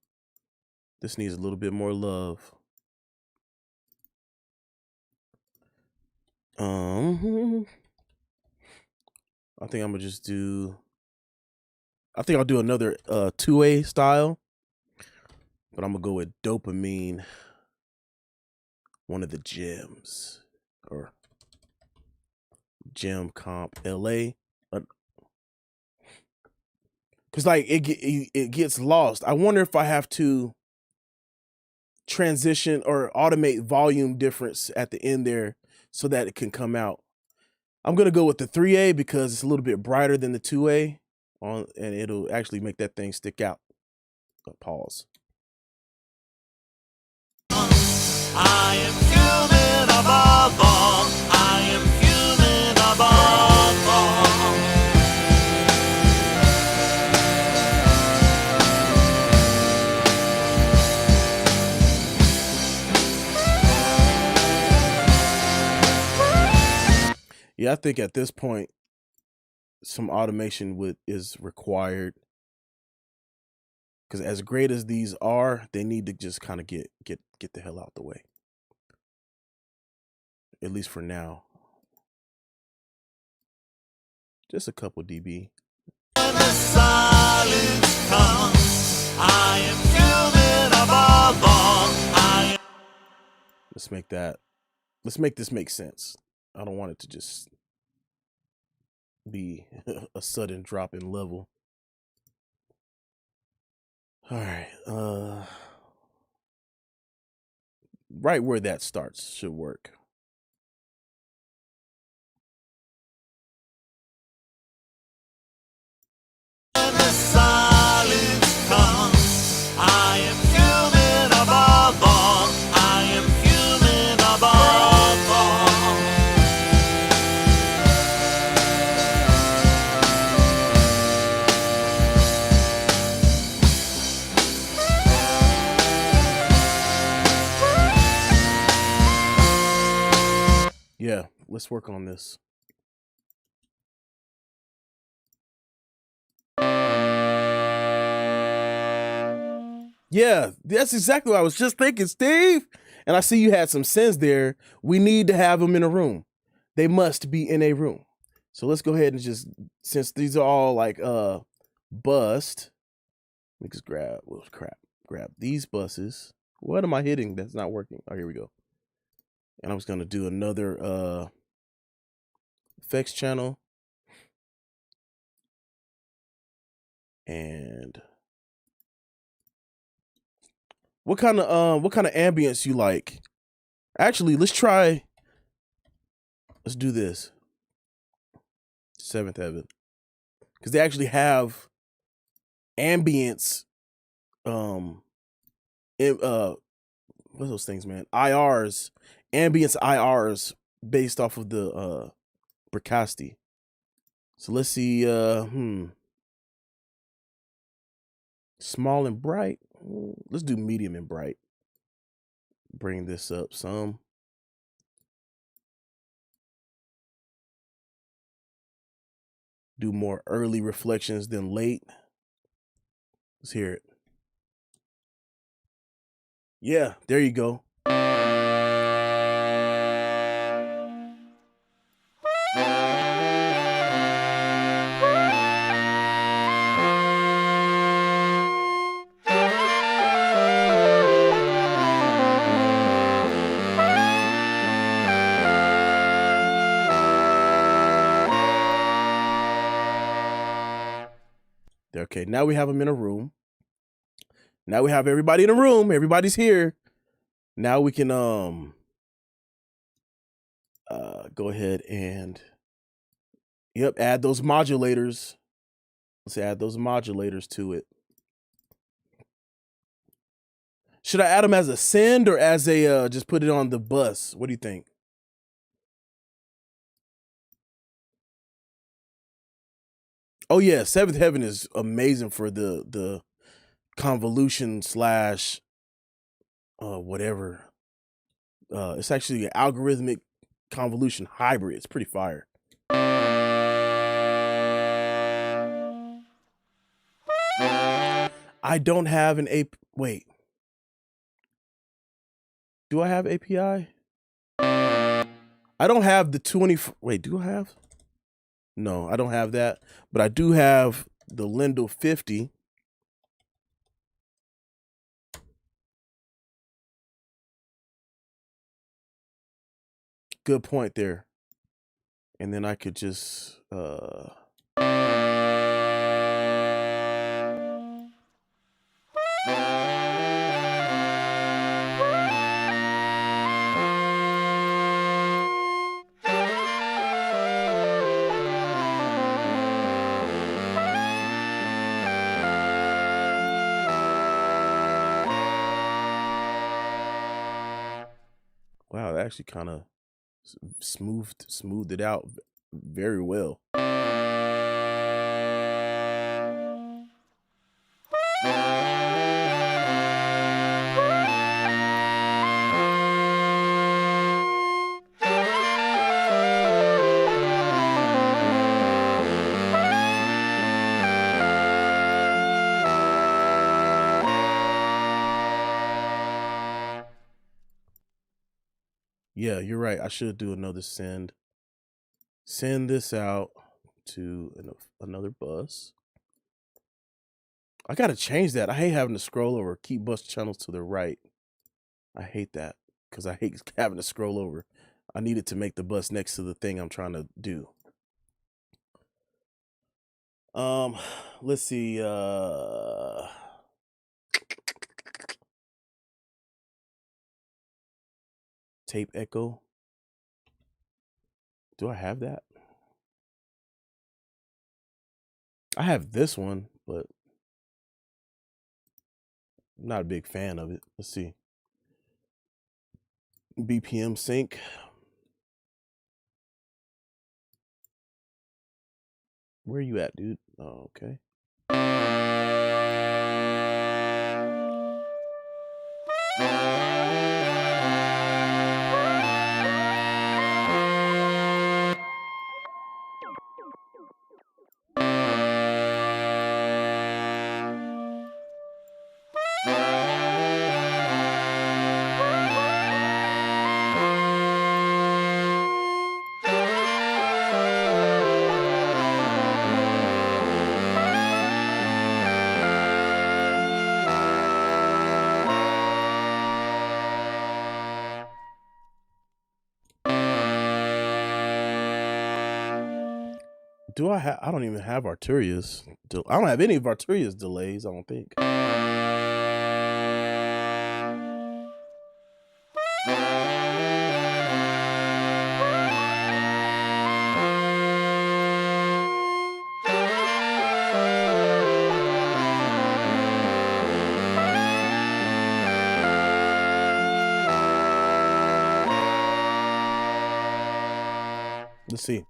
This needs a little bit more love. I think I'm gonna just do. I think I'll do another 2A style, but I'm gonna go with dopamine. One of the gems or gem comp LA. Cause like it gets lost. I wonder if I have to transition or automate volume difference at the end there so that it can come out. I'm gonna go with the 3A because it's a little bit brighter than the 2A and it'll actually make that thing stick out. Pause. I am human above all. I am human above all. Yeah, I think at this point some automation is required. Because as great as these are, they need to just kind of get the hell out the way. At least for now. Just a couple dB. And the silence comes. I am human above all. Let's make this make sense. I don't want it to just be a sudden drop in level. All right. Right where that starts should work. And the silence comes. I am human above all. I am human above all. Yeah, let's work on this. Yeah, that's exactly what I was just thinking, Steve. And I see you had some sense there. We need to have them in a room. They must be in a room. So let's go ahead and just, since these are all like bust, let me just grab, well, crap, grab these buses. What am I hitting that's not working? Oh, here we go. And I was gonna do another effects channel. And what kind of ambience you like? Actually, let's do this. Seventh Heaven. Because they actually have ambience what's those things, man? Ambience IRs based off of the Bricasti. So let's see, small and bright. Let's do medium and bright. Bring this up some. Do more early reflections than late. Let's hear it. Yeah, there you go. Okay, now we have them in a room. Now we have everybody in a room. Everybody's here. Now we can go ahead and add those modulators. Let's add those modulators to it. Should I add them as a send or as a just put it on the bus? What do you think? Oh yeah, Seventh Heaven is amazing for the convolution slash whatever. It's actually an algorithmic convolution hybrid. It's pretty fire. I don't have an wait. Do I have API? I don't have the 20. Wait, do I have? No, I don't have that. But I do have the Lindell 50. Good point there. And then I could just wow, that actually kind of smoothed it out very well. Yeah, you're right. I should do another send. Send this out to another bus. I gotta change that. I hate having to scroll over. Keep bus channels to the right. I hate that because I hate having to scroll over. I need it to make the bus next to the thing I'm trying to do. Let's see. Tape echo. Do I have that? I have this one, but I'm not a big fan of it. Let's see. BPM sync. Where are you at, dude? Oh, okay. Do I have? I don't even have Arturia's. I don't have any of Arturia's delays. I don't think. Let's see.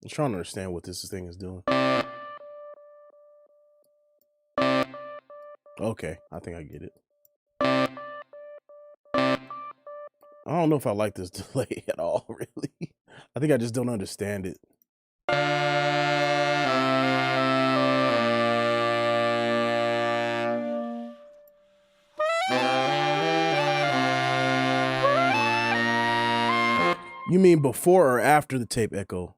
I'm trying to understand what this thing is doing. Okay, I think I get it. I don't know if I like this delay at all, really. I think I just don't understand it. You mean before or after the tape echo?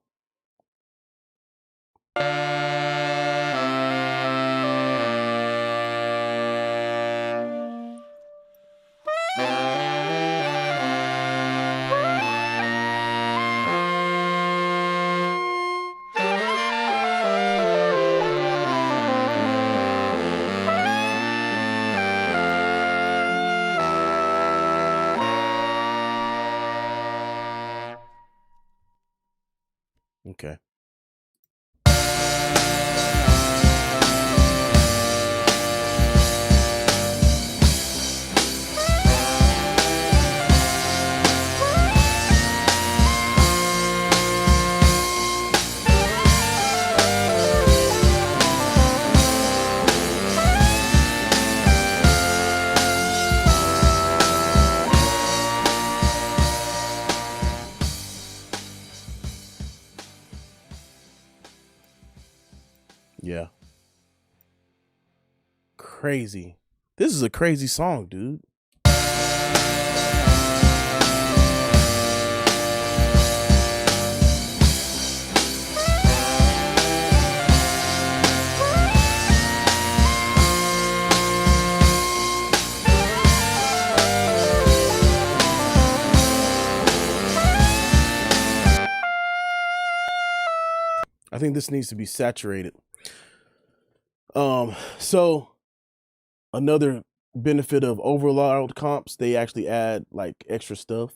Okay. Yeah. Crazy. This is a crazy song, dude. I think this needs to be saturated. So another benefit of overload comps, they actually add like extra stuff.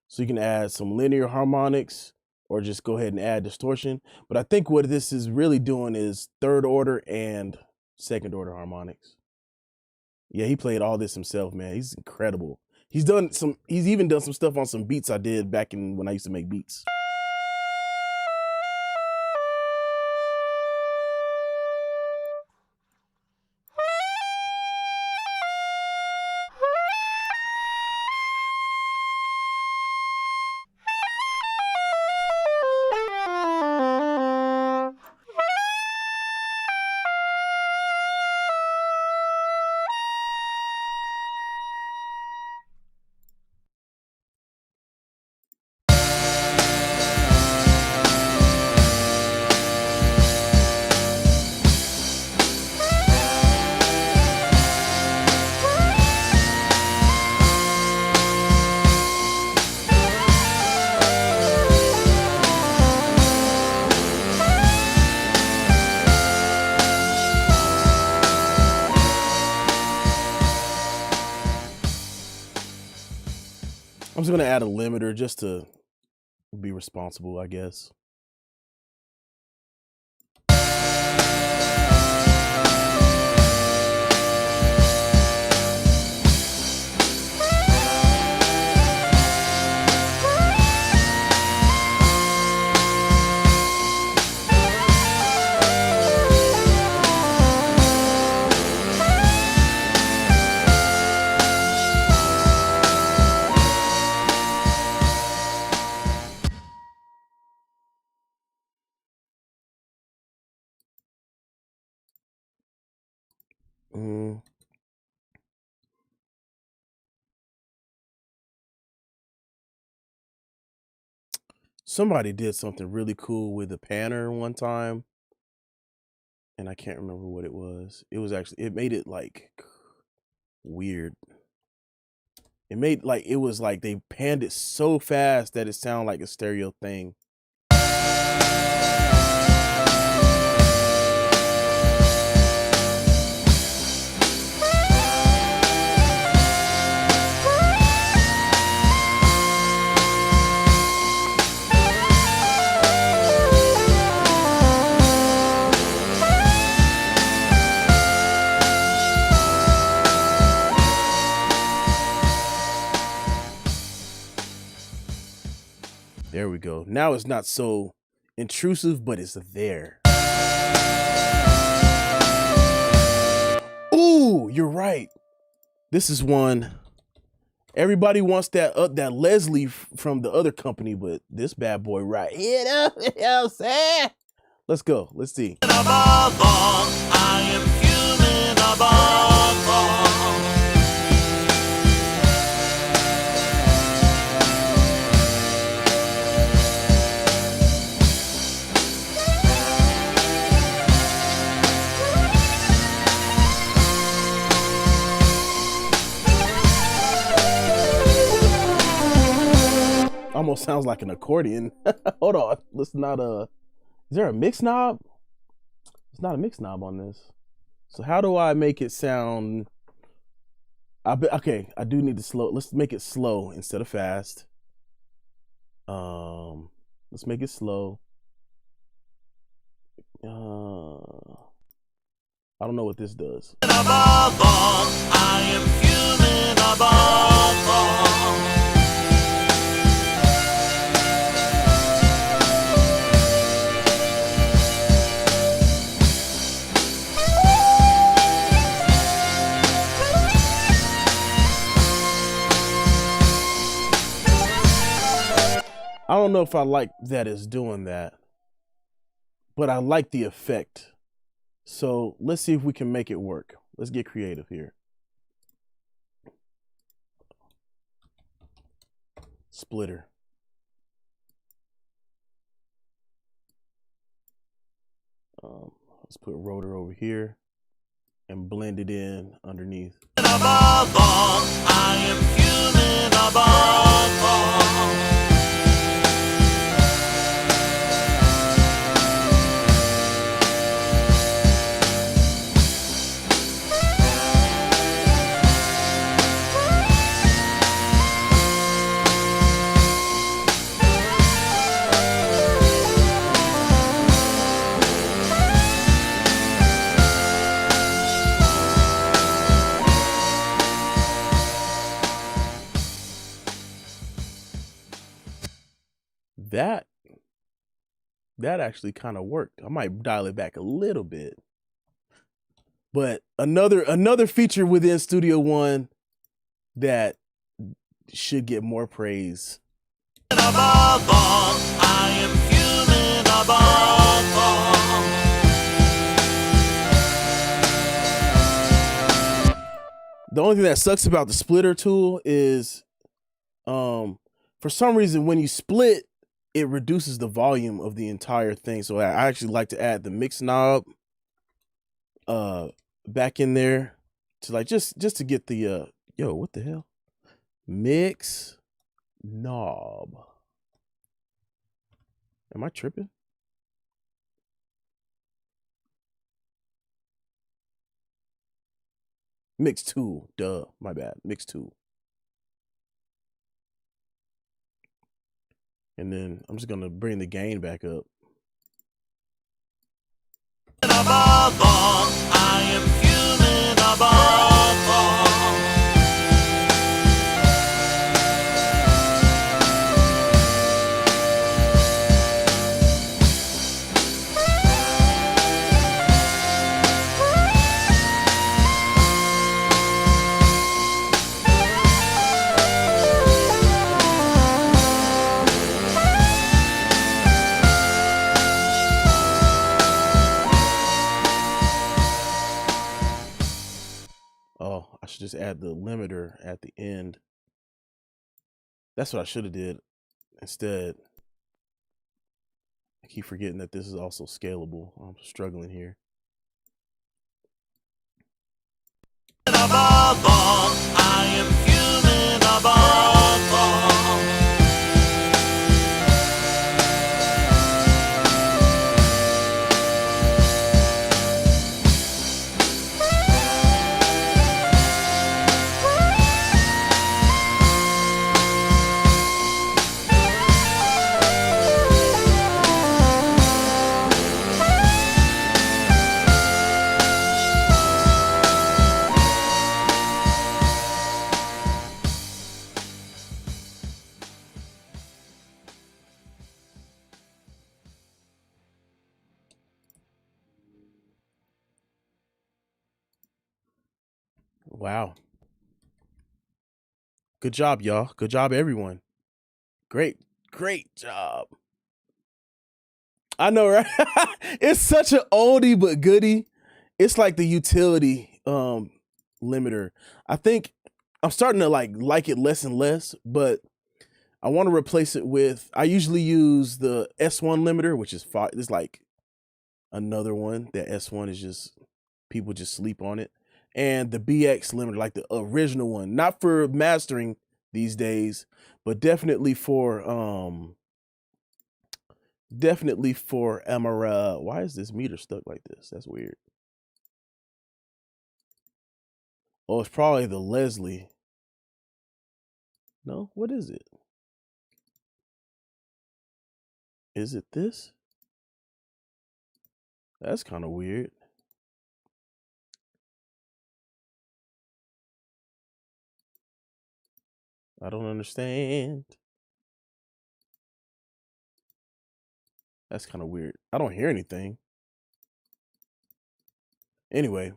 So you can add some linear harmonics or just go ahead and add distortion. But I think what this is really doing is third order and second order harmonics. Yeah, he played all this himself, man. He's incredible. He's even done some stuff on some beats I did back in when I used to make beats. I'm just gonna add a limiter just to be responsible, I guess. somebody did something really cool with the panner one time, and I can't remember what it was. It was actually, it made it like weird. It made like, it was like they panned it so fast that it sounded like a stereo thing. There we go. Now it's not so intrusive, but it's there. Ooh, you're right. This is one. Everybody wants that that Leslie from the other company, but this bad boy right here, you know what I'm saying? Let's go. Let's see. Above all, I am human above all. Almost sounds like an accordion. Hold on. Let's not is there a mix knob? There's not a mix knob on this. So how do I make it sound? Okay, I do need to slow. Let's make it slow instead of fast. Let's make it slow. I don't know what this does. Above all, I am human above all. I don't know if I like that it's doing that, but I like the effect. So let's see if we can make it work. Let's get creative here. Splitter. Let's put rotor over here and blend it in underneath. Above all, I am human above all. That actually kind of worked. I might dial it back a little bit. But another feature within Studio One that should get more praise. Above all, I am human above all. The only thing that sucks about the splitter tool is for some reason when you split, it reduces the volume of the entire thing. So I actually like to add the mix knob back in there to like just to get the yo, what the hell? Mix knob. Am I tripping? Mix tool, duh, my bad. Mix tool. And then I'm just gonna bring the gain back up. Above all, I am human above all. Oh, I should just add the limiter at the end. That's what I should have did instead. I keep forgetting that this is also scalable. I'm struggling here. Above all, I am human above all. Wow. Good job, y'all. Good job, everyone. Great job. I know, right? It's such an oldie but goodie. It's like the utility limiter. I think I'm starting to like it less and less, but I want to replace it with, I usually use the S1 limiter, which is fine. It's like another one. That S1 is just, people just sleep on it. And the BX limiter, like the original one, not for mastering these days, but definitely for MRA. Why is this meter stuck like this? That's weird. Oh, it's probably the Leslie. No, what is it? Is it this? That's kind of weird. I don't understand. That's kind of weird. I don't hear anything. Anyway.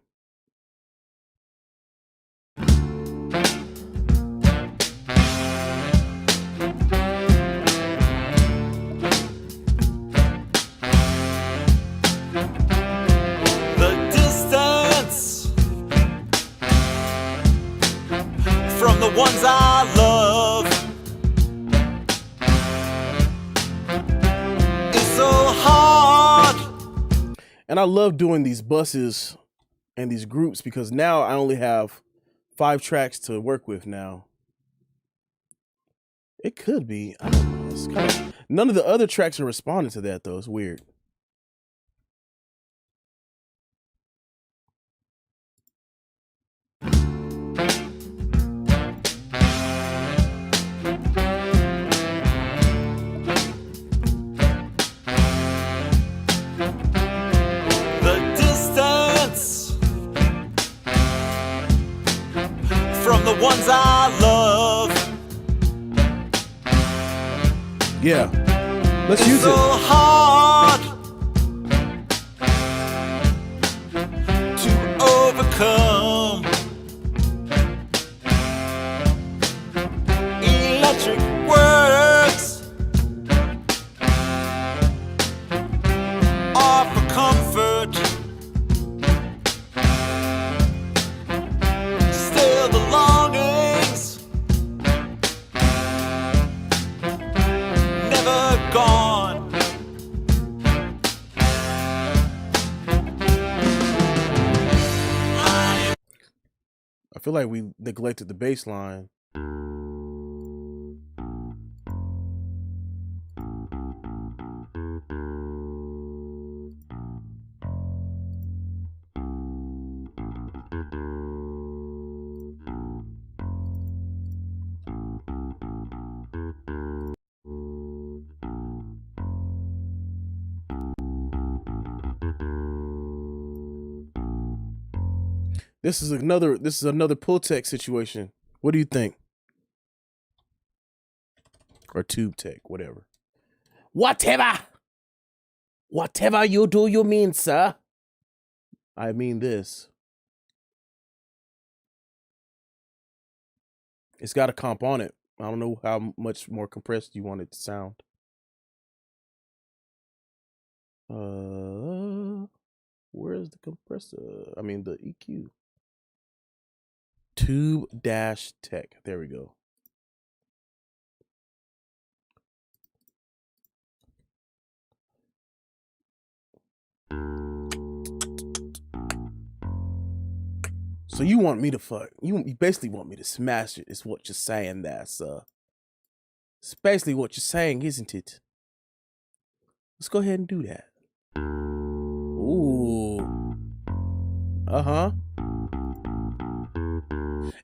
The distance from the ones I love is so hard. And I love doing these buses and these groups because now I only have 5 tracks to work with now. It could be. I don't know. It's kind of, none of the other tracks are responding to that though. It's weird. The distance from the ones I love Yeah. Let's is use so it. hard to overcome. Electric works offer comfort. Still the longings never gone. I feel like we neglected the bass line. This is another Pultec situation. What do you think? Or Tube Tech, whatever. Whatever you do, you mean, sir? I mean this. It's got a comp on it. I don't know how much more compressed you want it to sound. Where's the compressor? I mean the EQ. Tube-Tech. There we go. So you want me to fuck? You basically want me to smash it? Is what you're saying, there, sir? It's basically what you're saying, isn't it? Let's go ahead and do that. Ooh. Uh-huh.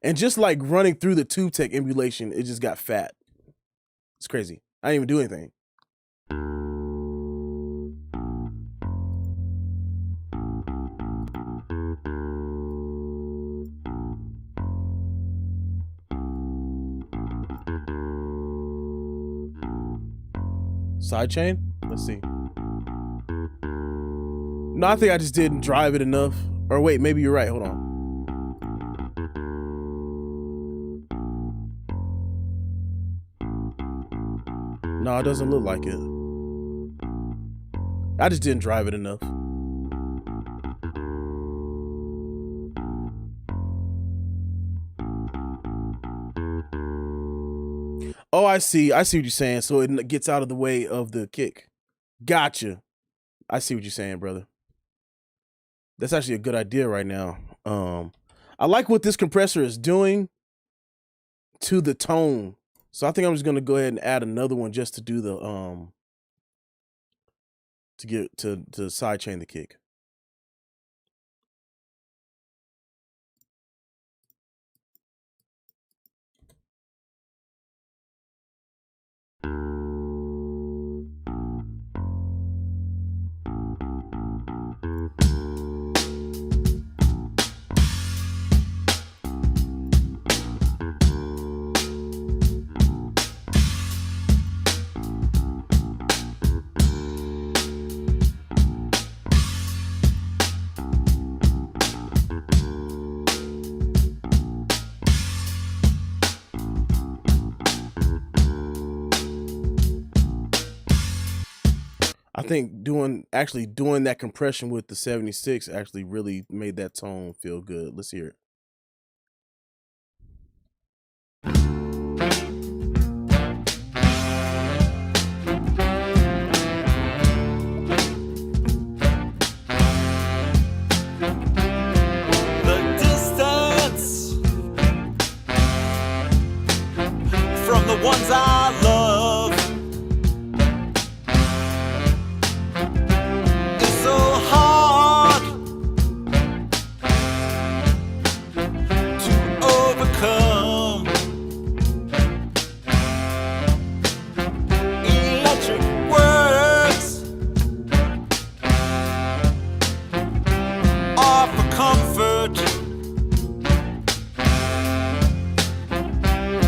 And just like running through the Tube Tech emulation, it just got fat. It's crazy. I didn't even do anything. Sidechain? Let's see. No, I think I just didn't drive it enough. Or wait, maybe you're right. Hold on. No, it doesn't look like it. I just didn't drive it enough. Oh, I see. I see what you're saying. So it gets out of the way of the kick. Gotcha. I see what you're saying, brother. That's actually a good idea right now. I like what this compressor is doing to the tone. So I think I'm just gonna go ahead and add another one just to do the to get to sidechain the kick. I think doing that compression with the 76 actually really made that tone feel good. Let's hear it. The distance from the ones I love is so hard to overcome. Electric words offer comfort.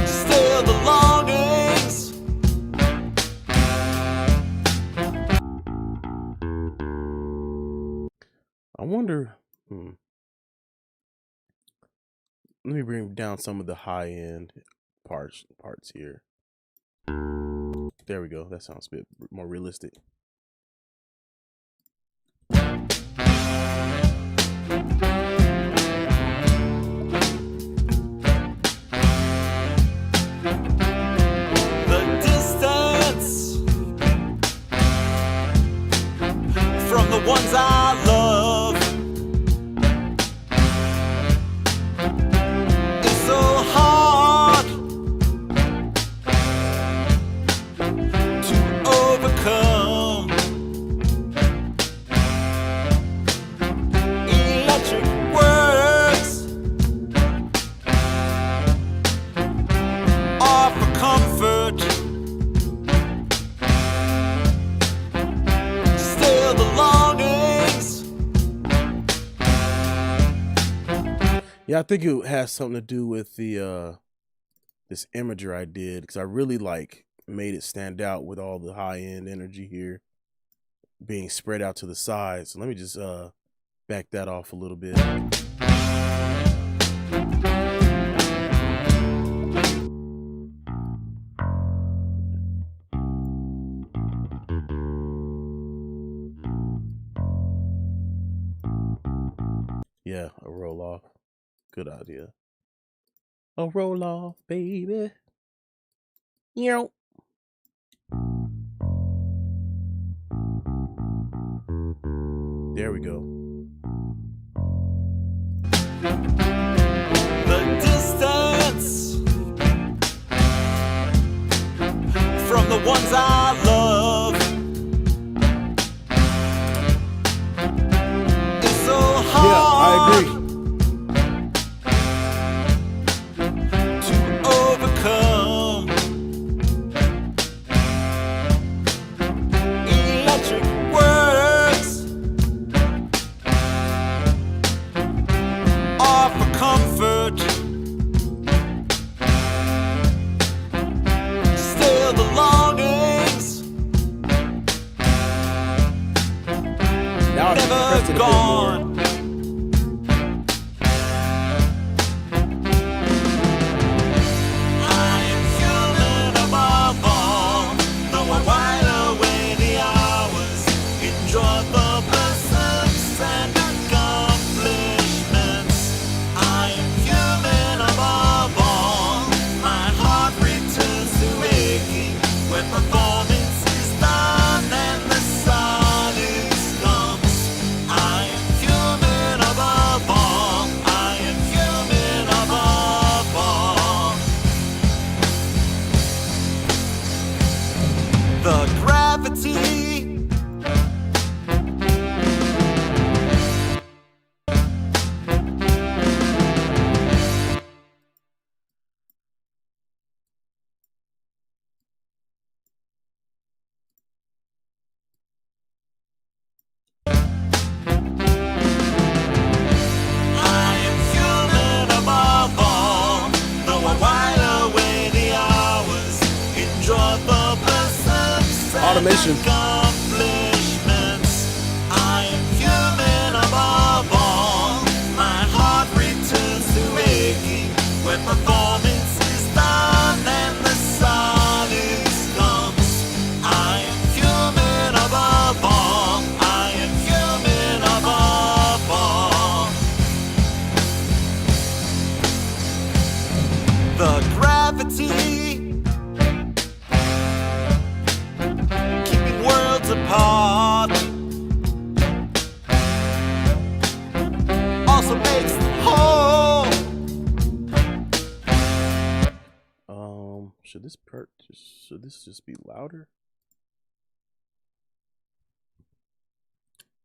Still the longings I wonder. Let me bring down some of the high end parts here. There we go. That sounds a bit more realistic. the distance from the ones I love is so hard to overcome. Electric words offer comfort. Still the longings. Yeah, I think it has something to do with the this imager I did, because I really made it stand out with all the high end energy here being spread out to the sides. So let me just back that off a little bit. Yeah, a roll off. Good idea. A roll off, baby. Yo. There we go. The distance from the ones I love is so hard. Yeah, I agree. To overcome. Electric words are for comfort. Still the longings Now I can press it a never bit gone. more. I am human above all, though I while away the hours, enjoy the pursuits and accomplishments. I am human above all, my heart returns to aching when performance is done and the silence comes. I am human above all, I am human above all. The gravity I am human above all, though I while away the hours, enjoy the pursuits and Automation. accomplishments. I am human above all, my heart returns to aching when performance is done and the silence comes. I am human above all, I am human above all. The gravity keeping worlds apart also makes them whole. Should this just be louder?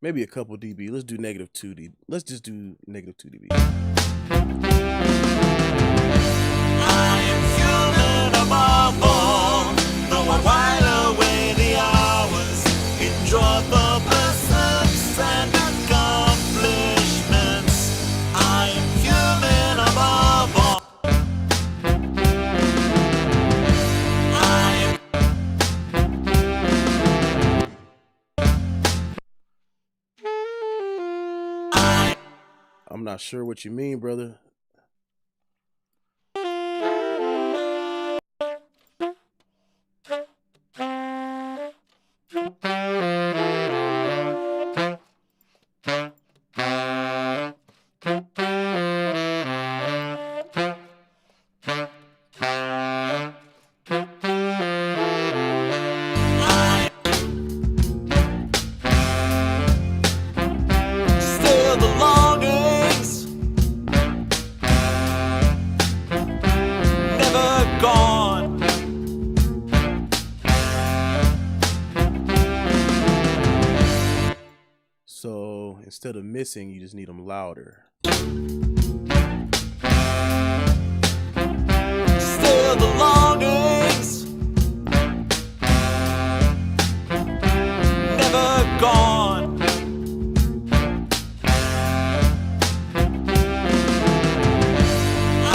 Maybe a couple dB. Let's do -2 dB. Let's just do -2 dB. I am human above all, though I while away the hours, enjoy the pursuits and accomplishments. I am human above all. I am I'm not sure what you mean, brother. still the longings never gone. So instead of missing, you just need them louder. Still the longings never gone. I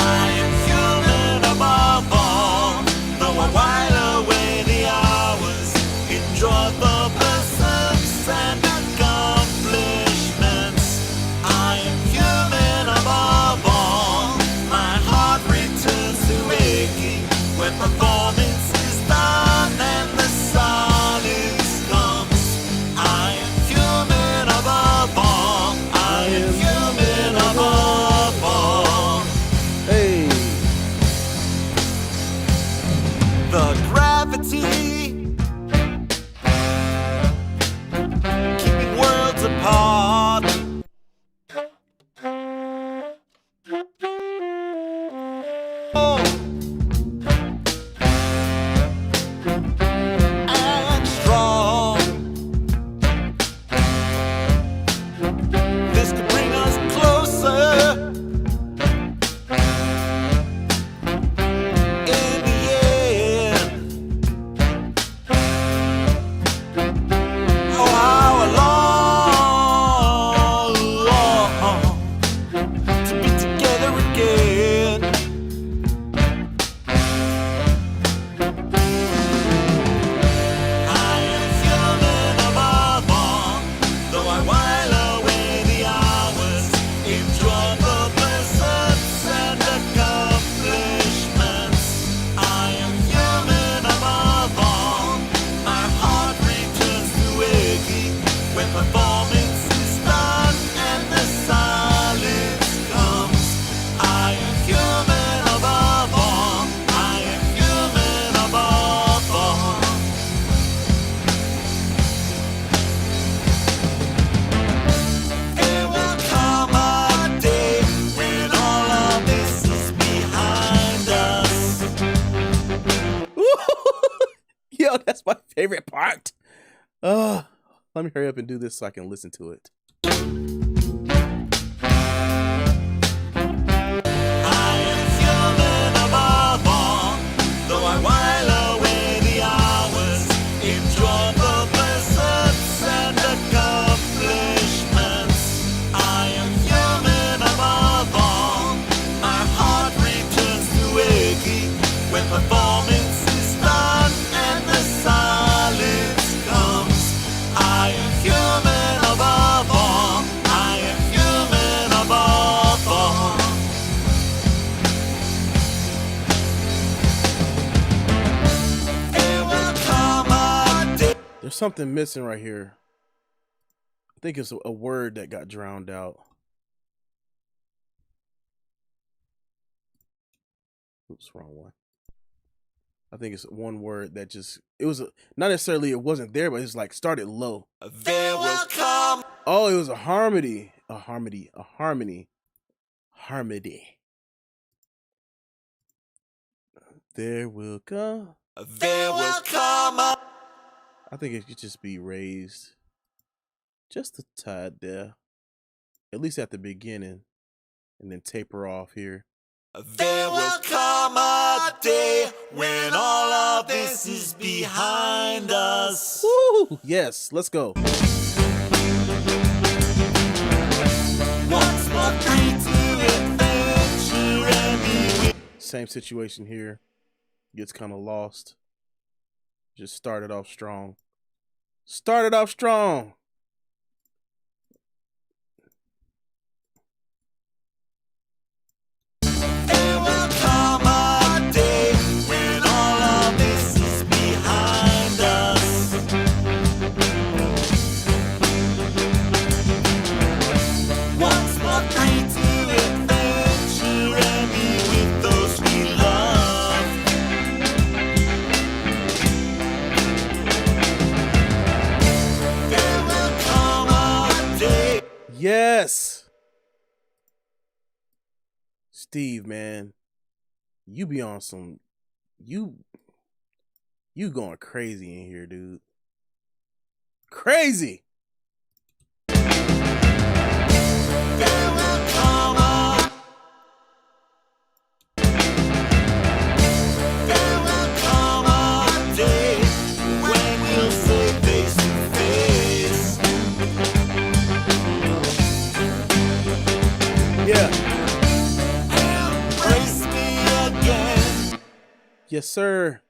am human above all, though I while away the hours, enjoy the pursuits and accomplishments. I am human above favorite part. Let me hurry up and do this so I can listen to it. There's something missing right here. I think it's a word that got drowned out. Oops, wrong one. I think it's one word that just, it was not necessarily it wasn't there, but it's like started low. There will come. Oh, it was a harmony. A harmony. A harmony. Harmony. There will come. There will come. I think it could just be raised just a tad there, at least at the beginning, and then taper off here. There will come a day when all of this is behind us. Woo! Yes, let's go. Once more free to adventure and be. Same situation here. Gets kind of lost. Just started off strong. Started off strong. There will come a day when all of this is behind us. Once more free to adventure and be with those we love. There will come a day. Yes. Steve, man, you be on some, you going crazy in here, dude. Crazy. There will come a. There will come a day when we'll say face to face. Yeah. Embrace me again. Yes, sir.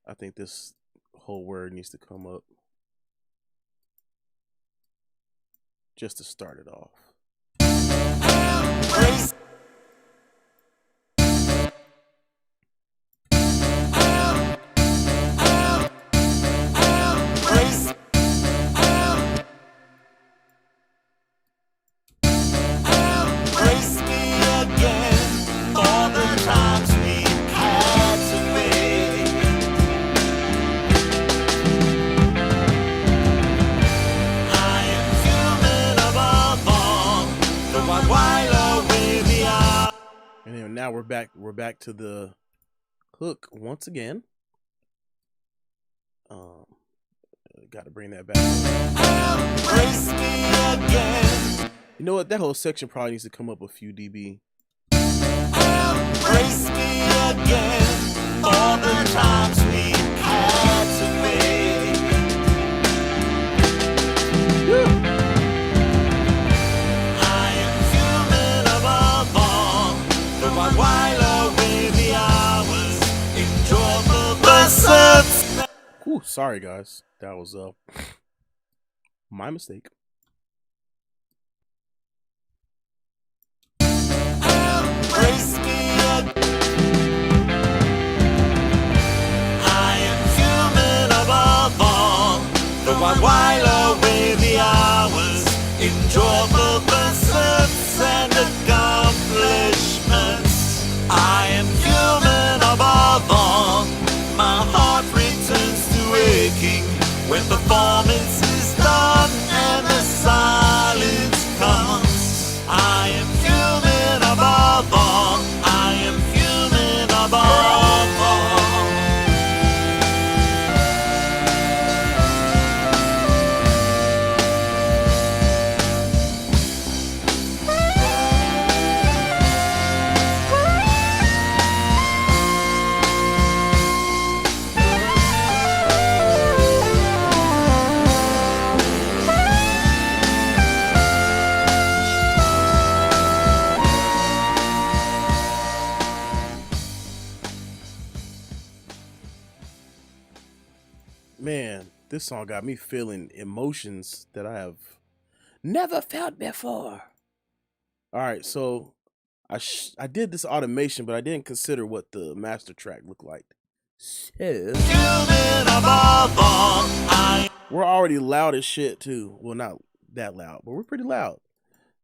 I think this whole word needs to come up just to start it off. Embrace. Embrace. Embrace me again for the times we had to wait. I am human above all, though I while away the hour. And then now we're back to the hook once again. Got to bring that back. Embrace me again. You know what? That whole section probably needs to come up a few dB. Embrace me again for the times we had to wait. I am human above all, though I while away the hours in joyful pursuits. Whew, sorry guys, that was my mistake. Embrace me again. I am human above all, though I while away the hours in joyful pursuits and accomplishments. I am human above all. My heart returns to aching when performance is done and the silence comes. I am human above all. I am human above all. Man, this song got me feeling emotions that I have never felt before. All right, so I did this automation, but I didn't consider what the master track looked like. So we're already loud as shit too. Well, not that loud, but we're pretty loud.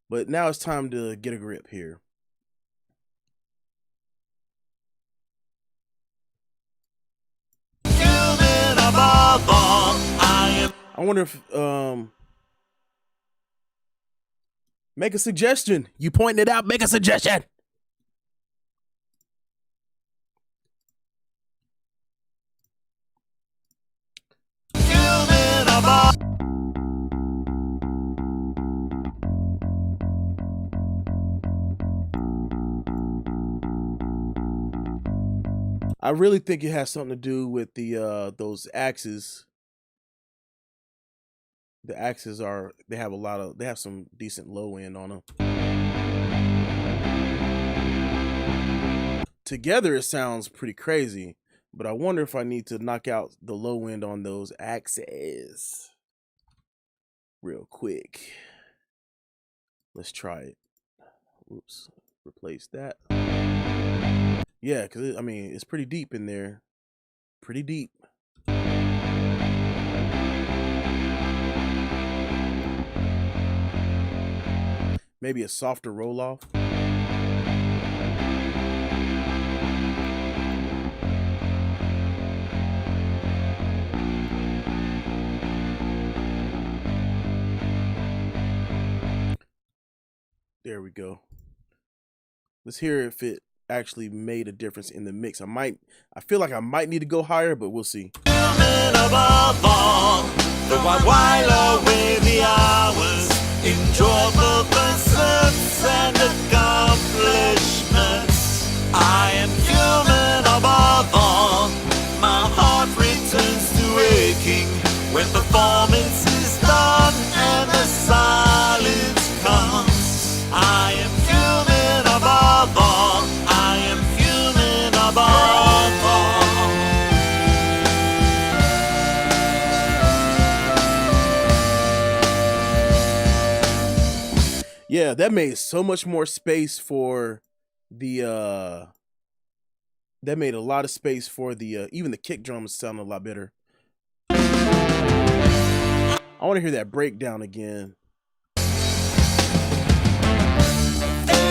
But now it's time to get a grip here. I wonder if make a suggestion. You pointing it out, make a suggestion. I really think it has something to do with the those axes. The axes they have some decent low end on them. Together it sounds pretty crazy, but I wonder if I need to knock out the low end on those axes real quick. Let's try it. Oops, replace that. Yeah, because I mean, it's pretty deep in there. Pretty deep. Maybe a softer roll off. There we go. Let's hear if it actually made a difference in the mix. I feel like I might need to go higher, but we'll see. While away the hours, enjoy the pursuits and accomplishments. I am human above all. My heart returns to aching when performance is done and the silence comes. I am human above all. I am human above all. Yeah, that made so much more space for the that made a lot of space for the even the kick drums sound a lot better. I want to hear that breakdown again. There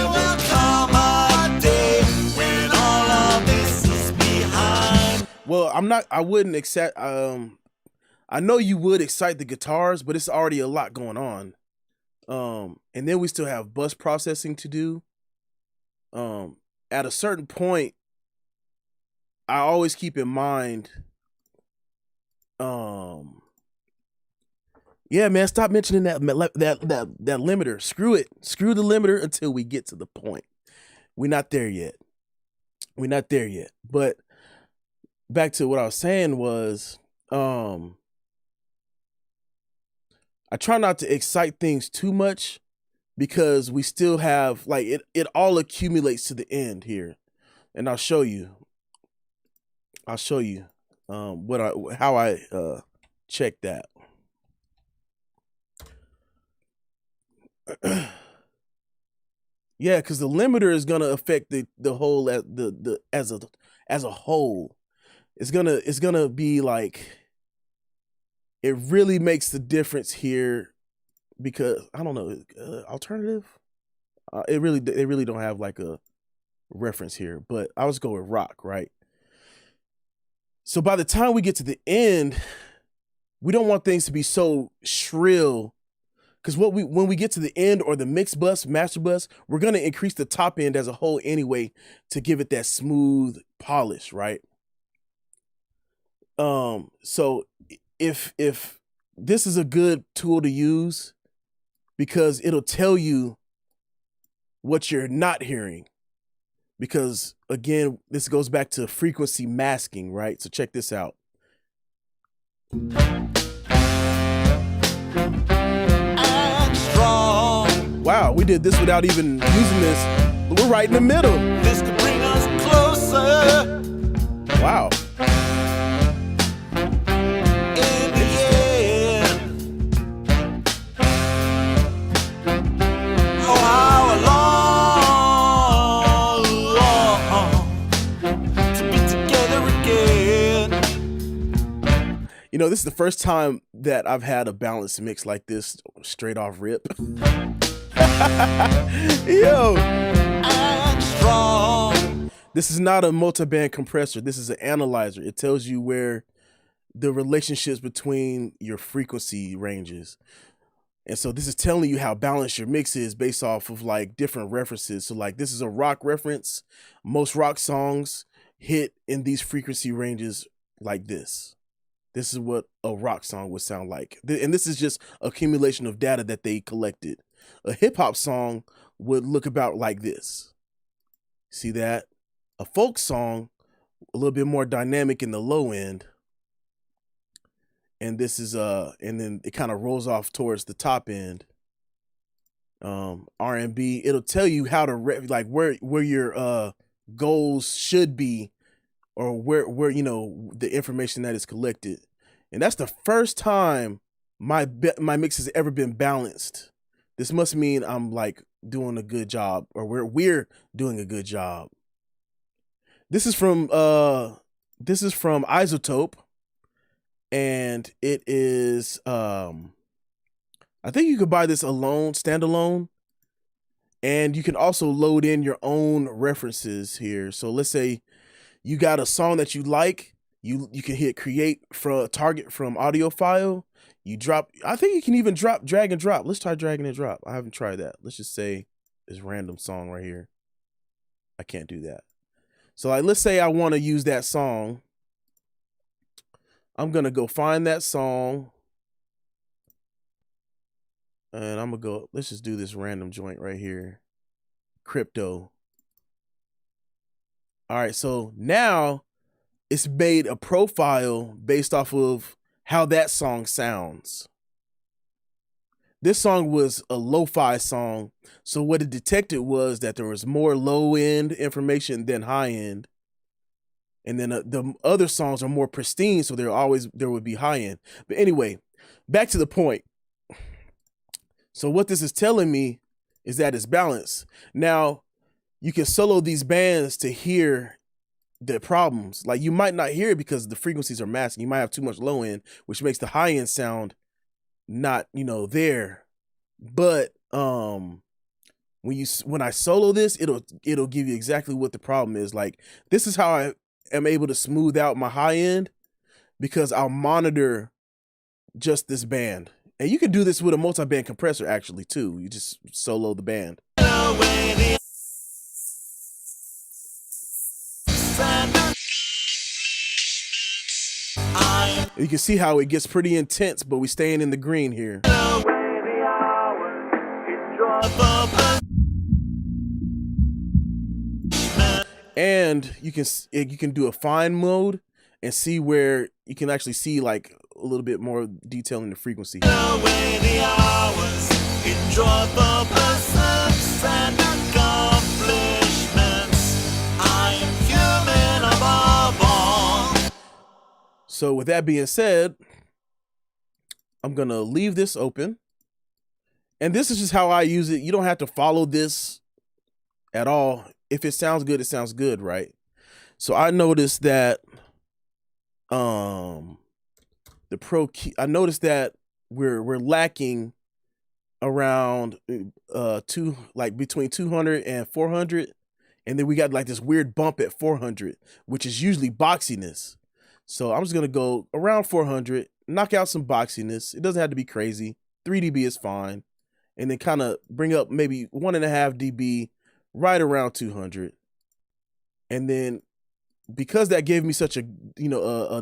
will come a day when all of this is behind. Well, I wouldn't accept I know you would excite the guitars, but it's already a lot going on. And then we still have bus processing to do. At a certain point, I always keep in mind, yeah, man, stop mentioning that limiter. Screw it. Screw the limiter until we get to the point. We're not there yet. But back to what I was saying was, I try not to excite things too much because we still have like it all accumulates to the end here. And I'll show you how I check that. Yeah, because the limiter is gonna affect the whole as a whole. It's gonna be like, it really makes the difference here because I don't know, alternative. They really don't have like a reference here, but I was going with rock, right? So by the time we get to the end, we don't want things to be so shrill, because when we get to the end or the mixed bus, master bus, we're gonna increase the top end as a whole anyway to give it that smooth polish, right? So if this is a good tool to use because it'll tell you what you're not hearing. Because again, this goes back to frequency masking, right? So check this out. Wow, we did this without even using this. We're right in the middle. This could bring us closer. Wow. This is the first time that I've had a balanced mix like this straight off rip. Yo, and strong. this is not a multi-band compressor. This is an analyzer. It tells you where the relationships between your frequency ranges. And so this is telling you how balanced your mix is based off of like different references. So like this is a rock reference. Most rock songs hit in these frequency ranges like this. This is what a rock song would sound like. And this is just accumulation of data that they collected. A hip hop song would look about like this. See that? A folk song, a little bit more dynamic in the low end. And this is and then it kind of rolls off towards the top end. R&B, it'll tell you how to where your goals should be, or where the information that is collected. And that's the first time my mix has ever been balanced. This must mean I'm like doing a good job, or we're doing a good job. This is from Isotope. And it is, I think you could buy this alone, standalone. And you can also load in your own references here. So let's say you got a song that you like, you can hit create from target from audio file. You drop, I think you can even drag and drop. Let's try drag and drop. I haven't tried that. Let's just say this random song right here. I can't do that. So like, let's say I want to use that song. I'm going to go find that song, and I'm going to go, let's just do this random joint right here. Crypto. All right, so now it's made a profile based off of how that song sounds. This song was a lo-fi song, so what it detected was that there was more low-end information than high-end. And then the other songs are more pristine, so there would be high end. But anyway, back to the point. So what this is telling me is that it's balanced. Now, you can solo these bands to hear the problems. Like you might not hear it because the frequencies are masking. You might have too much low end, which makes the high end sound not, there. But when I solo this, it'll give you exactly what the problem is. Like this is how I am able to smooth out my high end, because I'll monitor just this band. And you can do this with a multi-band compressor actually too. You just solo the band. You can see how it gets pretty intense, but we're staying in the green here. And you can do a fine mode and see where you can actually see like a little bit more detail in the frequency. So with that being said, I'm gonna leave this open. And this is just how I use it. You don't have to follow this at all. If it sounds good, it sounds good, right? So I noticed that the pro key, I noticed that we're lacking around between 200 and 400, and then we got like this weird bump at 400, which is usually boxiness. So I'm just gonna go around 400, knock out some boxiness. It doesn't have to be crazy. 3 dB is fine, and then kind of bring up maybe 1.5 dB right around 200. And then because that gave me such a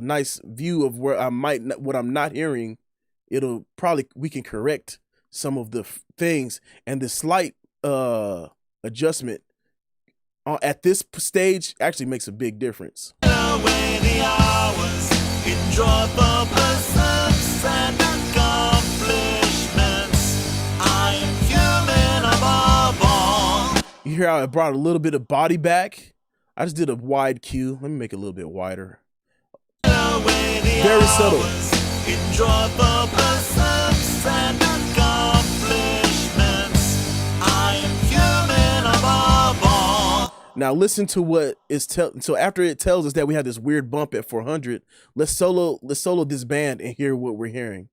nice view of where what I'm not hearing, we can correct some of the things, and the slight adjustment at this stage actually makes a big difference. You hear how it brought a little bit of body back? I just did a wide cue. Let me make it a little bit wider. Very subtle. Now listen to what is so after it tells us that we have this weird bump at 400, let's solo this band and hear what we're hearing.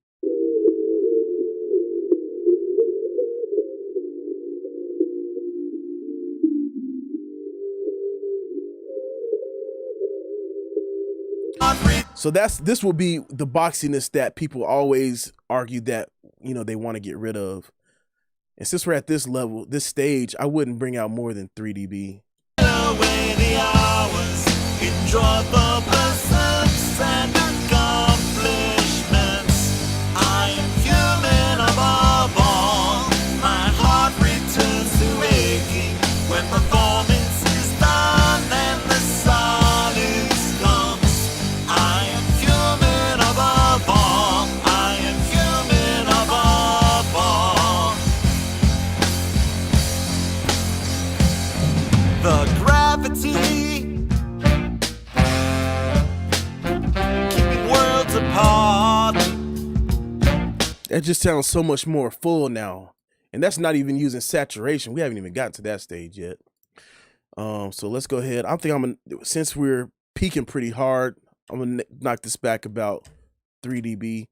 So this will be the boxiness that people always argue that, you know, they want to get rid of. And since we're at this level, this stage, I wouldn't bring out more than 3 dB. Away the hours, enjoy the pursuits and accomplishments. I am human above all. My heart returns to aching when performance is done and the silence comes. I am human above all. I am human above all. The gravity keeping worlds apart. That just sounds so much more full now. And that's not even using saturation. We haven't even gotten to that stage yet. So let's go ahead. I think since we're peaking pretty hard, I'm gonna knock this back about 3 dB.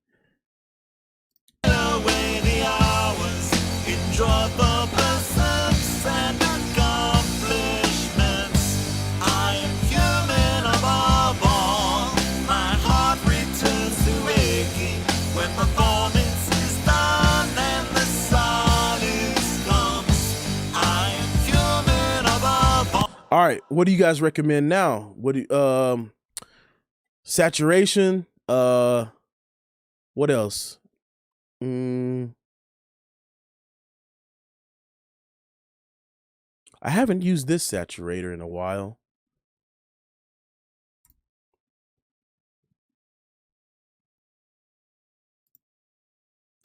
Away the hours, enjoy the pursuits and accomplishments. I am human above all. My heart returns to aching when performance is done and the silence comes. I am human above all. All right, what do you guys recommend now? What do saturation? What else? I haven't used this saturator in a while.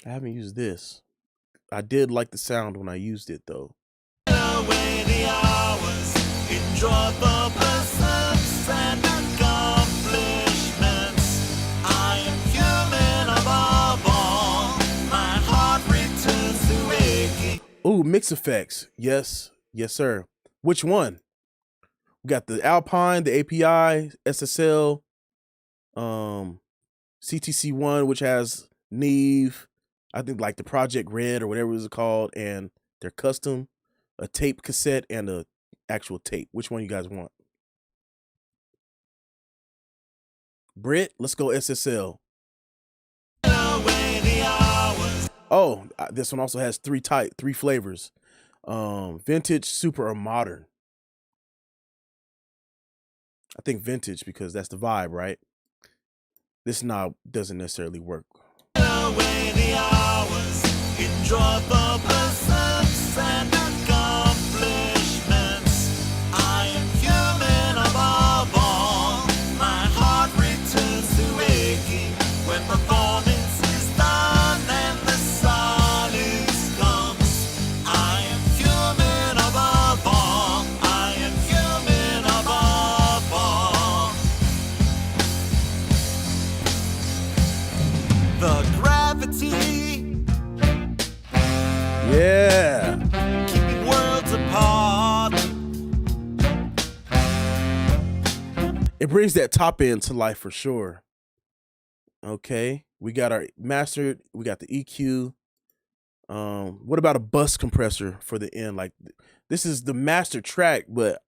I haven't used this. I did like the sound when I used it though. Away the hours, enjoy the pursuits and accomplishments. I am human above all. My heart returns to aching. Ooh, mix effects. Yes, yes, sir. Which one? We got the Alpine, the API, SSL, CTC1, which has Neve, I think like the Project Red or whatever it's called, and they're custom, a tape cassette and a actual tape. Which one you guys want? Brit, let's go SSL. Away the hours. Oh, this one also has three flavors. Vintage, super, or modern. I think vintage because that's the vibe, right? This knob doesn't necessarily work. Away the hours, enjoy the pursuits and accomplishments. I am human above all. My heart returns to aching when performance is done and the silence comes. I am human above all. I am human above all. The gravity Yeah. keeping worlds apart. It brings that top end to life for sure. Okay. We got our mastered, we got the EQ. What about a bus compressor for the end? Like this is the master track, but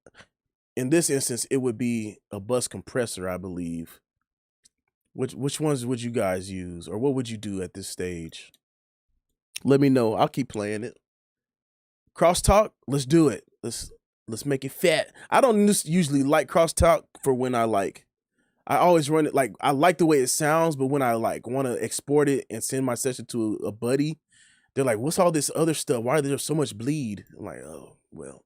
in this instance, it would be a bus compressor, I believe. Which ones would you guys use, or what would you do at this stage? Let me know. I'll keep playing it. Crosstalk, let's do it. Let's make it fat. I don't usually like crosstalk for when I always run it like I like the way it sounds, but when I like want to export it and send my session to a buddy, they're like, "What's all this other stuff? Why is there so much bleed?" I'm like, "Oh, well."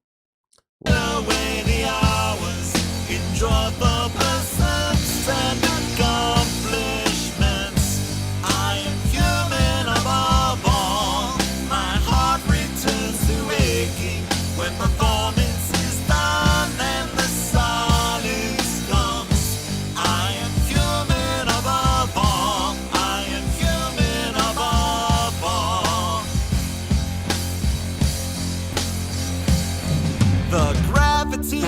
Away the hours, enjoy the pursuits and accomplishments. I am human above all. My heart returns to aching when performance is done and the silence comes. I am human above all. I am human above all. The gravity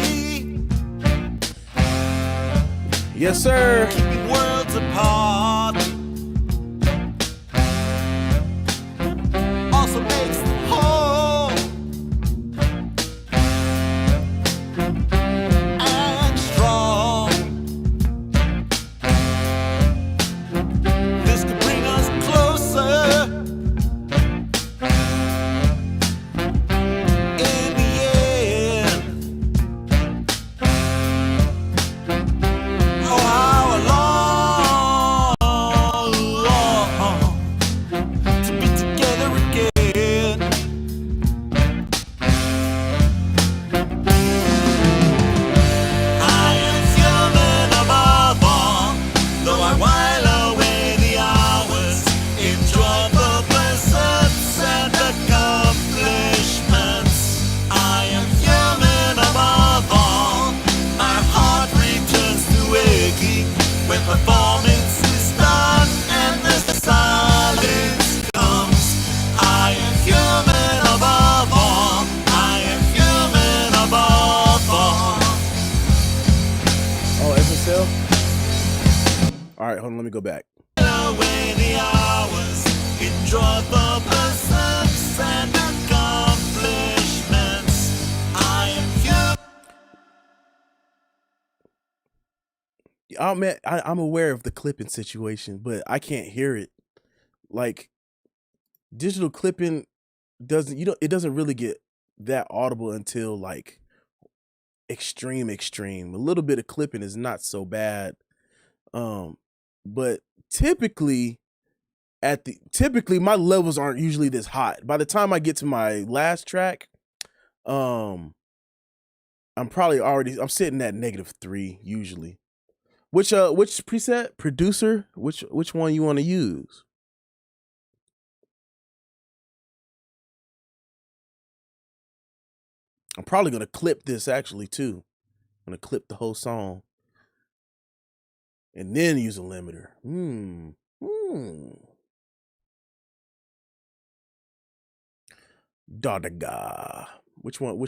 Yes, sir. Keeping worlds apart also makes them whole and strong. This could bring us closer in the end. Oh, how long to be together again. I am human above all, though I while away the hours, enjoy the pursuits and accomplishments. I am human above all, my heart returns to aching when performance is done and the silence comes. I am human above all, I am human above all. Oh, FSL? All right, hold on. Let me go back. Away the hours, enjoy the pursuits and accomplishments. I am human. Man, I'm aware of the clipping situation, but I can't hear it. Like digital clipping it doesn't really get that audible until like extreme. A little bit of clipping is not so bad. But typically my levels aren't usually this hot. By the time I get to my last track, I'm sitting at -3 usually. Which preset producer? Which one you want to use? I'm probably gonna clip this actually too. I'm gonna clip the whole song and then use a limiter. Da. Which one?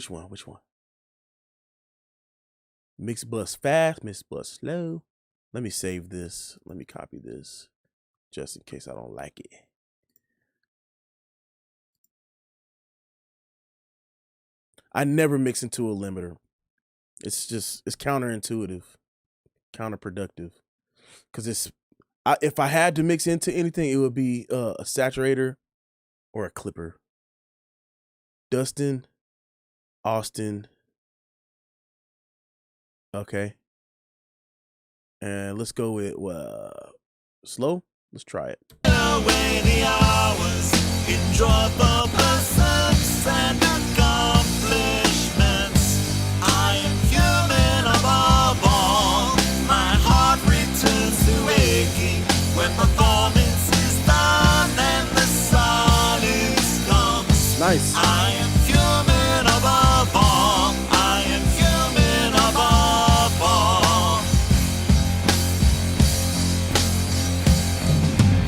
Mix bus fast, mix bus slow. Let me save this. Let me copy this just in case I don't like it. I never mix into a limiter. It's counterintuitive, counterproductive. Because if I had to mix into anything, it would be a saturator or a clipper. Dustin, Austin. Okay. And let's go with slow. Let's try it. Away the hours, enjoy the pursuits and accomplishments. I am human above all, my heart returns to aching when performance is done and the silence comes. Nice. I am human above all, I am human above all.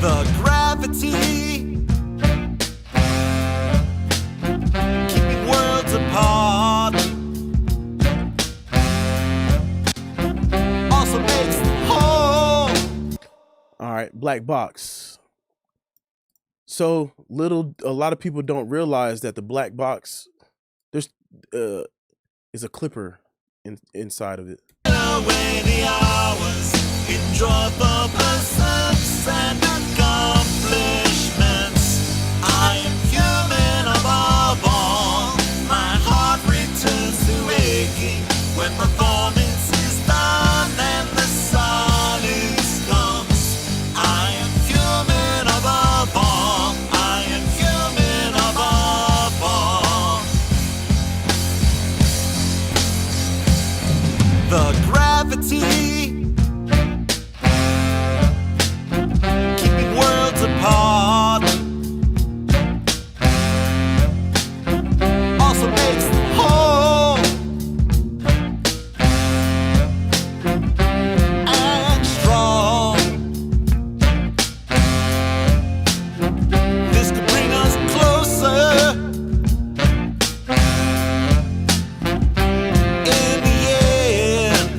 The gravity keeping worlds apart also makes them whole. All right, black box. So a lot of people don't realize that the black box there's is a clipper inside of it. Away the hours, enjoy the pursuits and accomplishments. I am human above all, my heart returns to aching when performance is done and the silence comes. I am human above all, I am human above all. The gravity keeping worlds apart also makes them whole and strong. This could bring us closer in the end.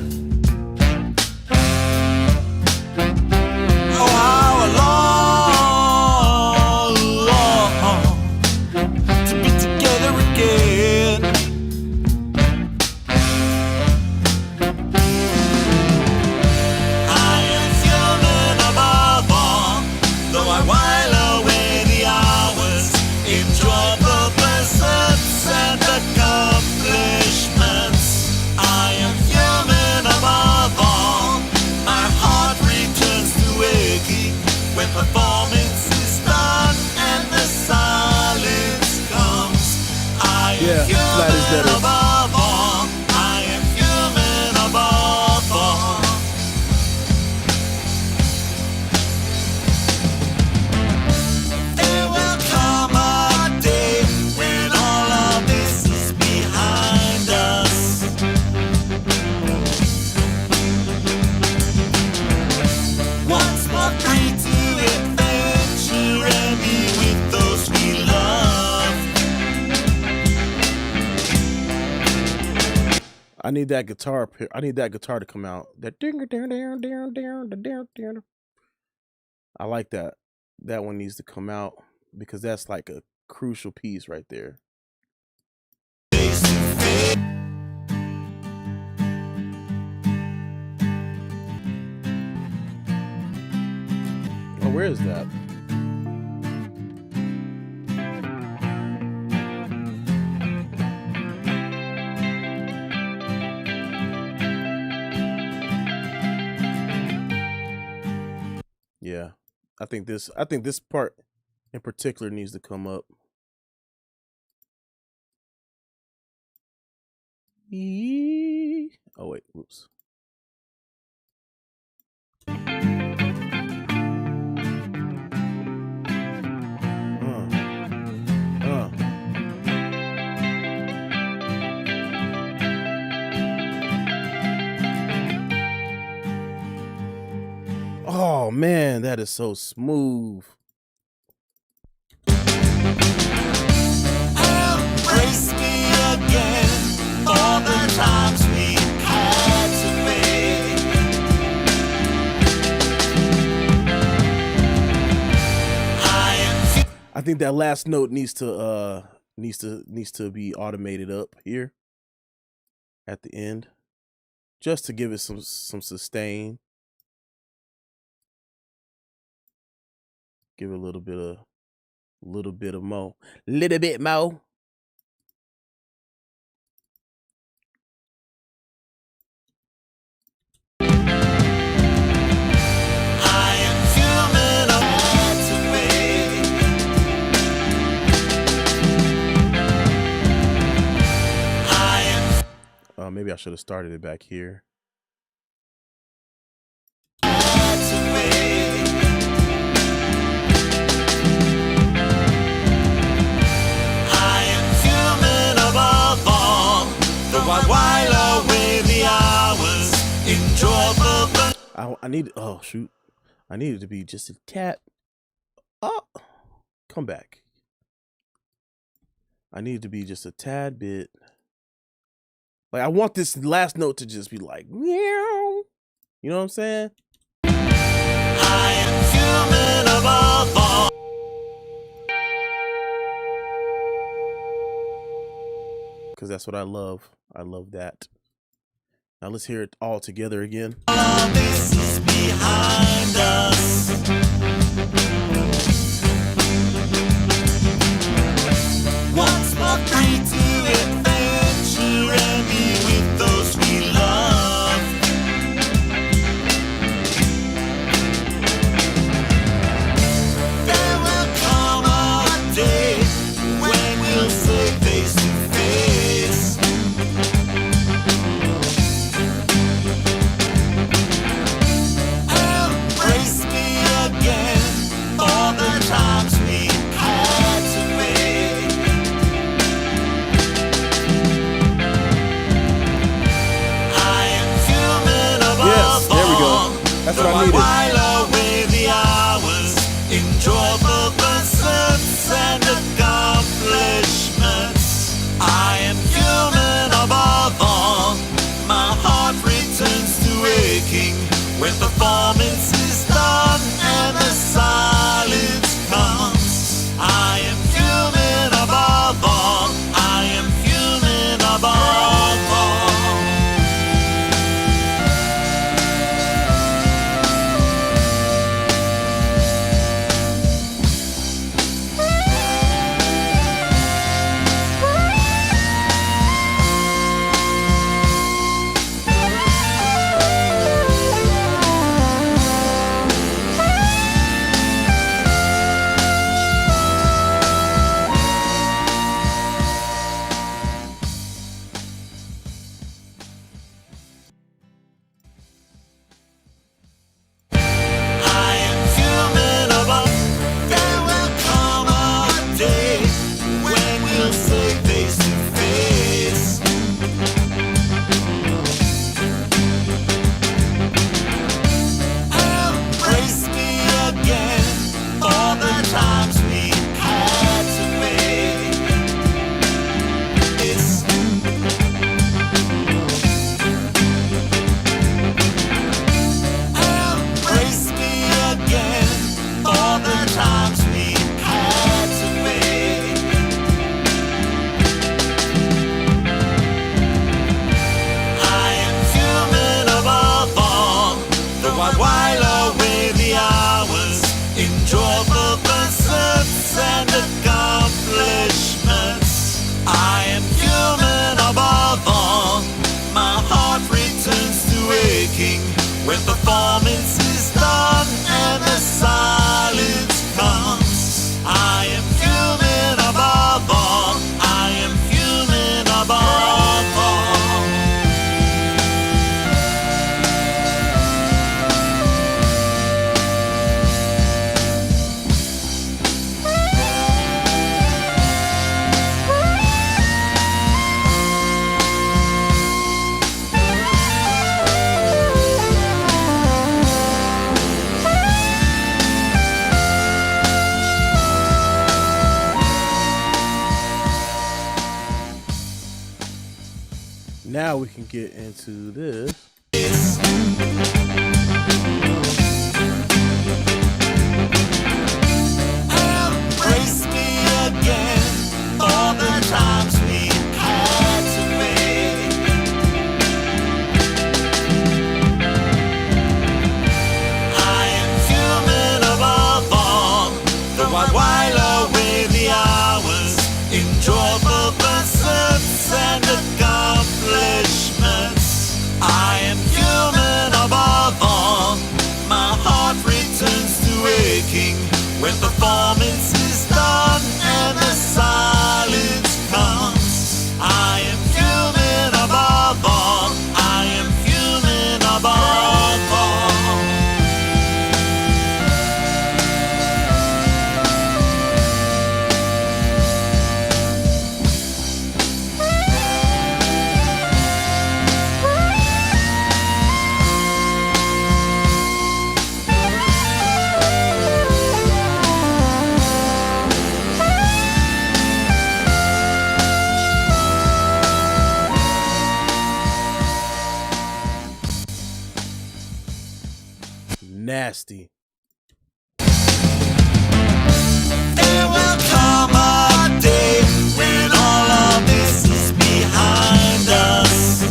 I need that guitar. I need that guitar to come out. That ding down down down down down down. I like that. That one needs to come out because that's like a crucial piece right there. Oh, where is that? Yeah. I think this part in particular needs to come up. Oh wait, whoops. Oh man, that is so smooth. Embrace me again for the times we had to make. I think that last note needs to be automated up here at the end, just to give it some sustain. Give it a little bit more. Maybe I should have started it back here. I need. Oh shoot! I needed to be just a tad. Oh, come back. I need to be just a tad bit. Like I want this last note to just be like meow. You know what I'm saying? I am human above all. Because that's what I love. I love that. Now let's hear it all together again. All this is behind us. Once more free to adventure and be with those we love. There will come a day when we'll say face to face. Embrace me again for the times we had to make. I am human above yes, there we go. That's what I needed. While away the hours, enjoy both pursuits and accomplishments. I am human above all. My heart returns to aching when performance is done and the silence comes. I am human above all. I am human above all. performance is done and the silence comes, I am human above all. I am human above all. Now we can get into this. Embrace me again for the times we had to wait. I am human above all, though I while away the hours in joyful pursuits and accomplishments. I am human above all. My heart returns to aching when performance is done and the silence comes. I am human above all. I am human above all. Nasty. There will come a day when all of this is behind us.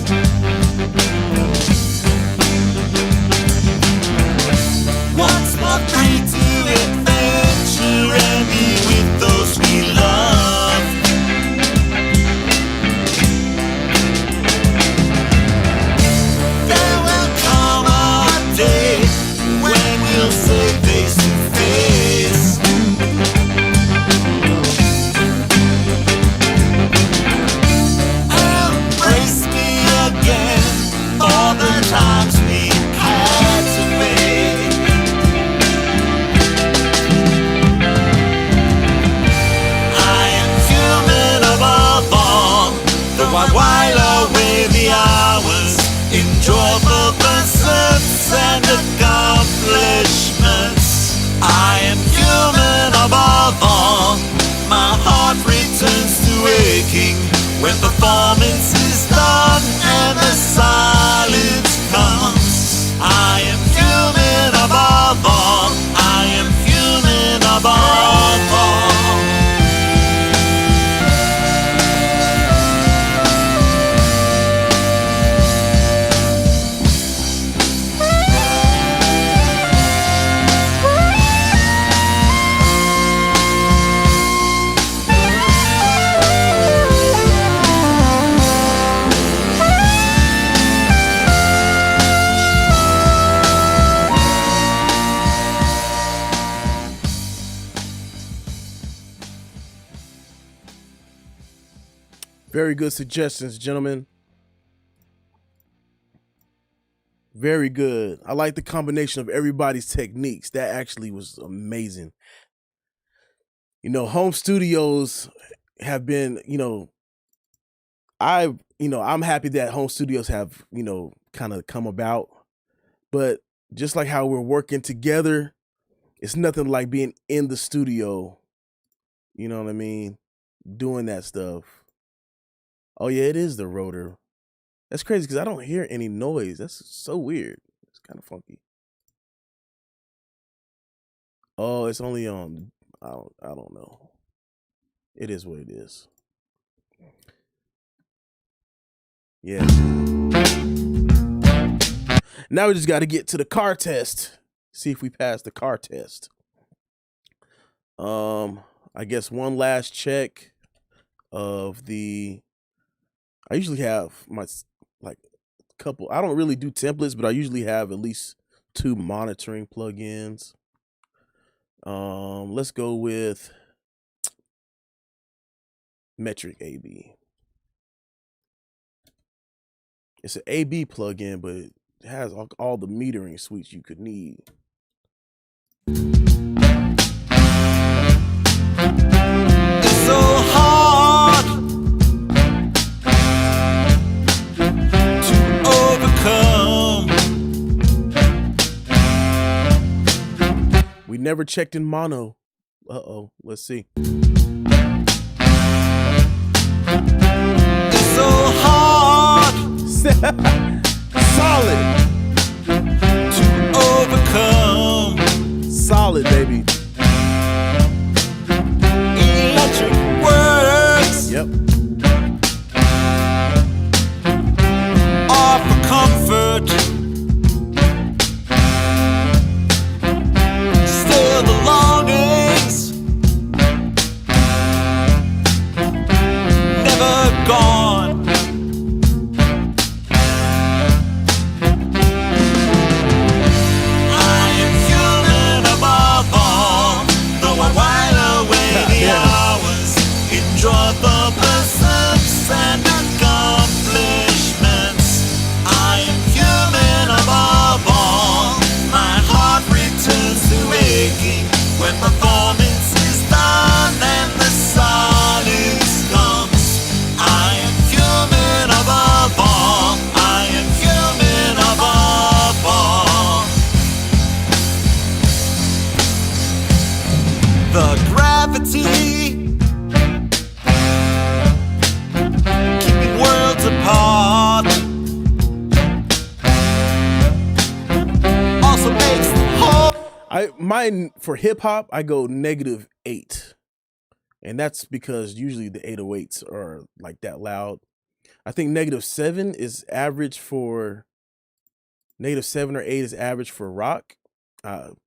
Once more free to adventure and be with those we love. There will come a day when we'll say face to face. Embrace me again for the times we had to wait. I am human above all, though I while away the hours in joyful pursuits and accomplishments. I am human above all. My heart returns to aching when performance is done and the silence comes. I am human above all. I am human above all. Very good suggestions, gentlemen. Very good. I like the combination of everybody's techniques. That actually was amazing. You know, home studios have been, I'm happy that home studios have, kind of come about. But just like how we're working together, it's nothing like being in the studio, you know what I mean? Doing that stuff. Oh yeah, it is the rotor. That's crazy because I don't hear any noise. That's so weird. It's kind of funky. Oh, it's only on. I don't know. It is what it is. Yeah. Now we just got to get to the car test. See if we pass the car test. I guess one last check of the. I usually have my like couple. I don't really do templates, but I usually have at least 2 monitoring plugins. Let's go with Metric AB. It's an AB plugin, but it has all the metering suites you could need. It's so hard to overcome. We never checked in mono. Let's see. It's so hard Solid. to overcome. Solid, baby. Electric words Yep. offer comfort. Still the longings never gone. I am human above all, though I while away the hours, enjoy the pursuits and accomplishments. I am human above all, my heart returns to aching when performance is done and the silence comes. I am human above all, I am human above all. The gravity keeping worlds apart also makes the whole. Mine for hip hop, I go -8. And that's because usually the 808s are like that loud. I think -7 is average for -7 or 8 is average for rock.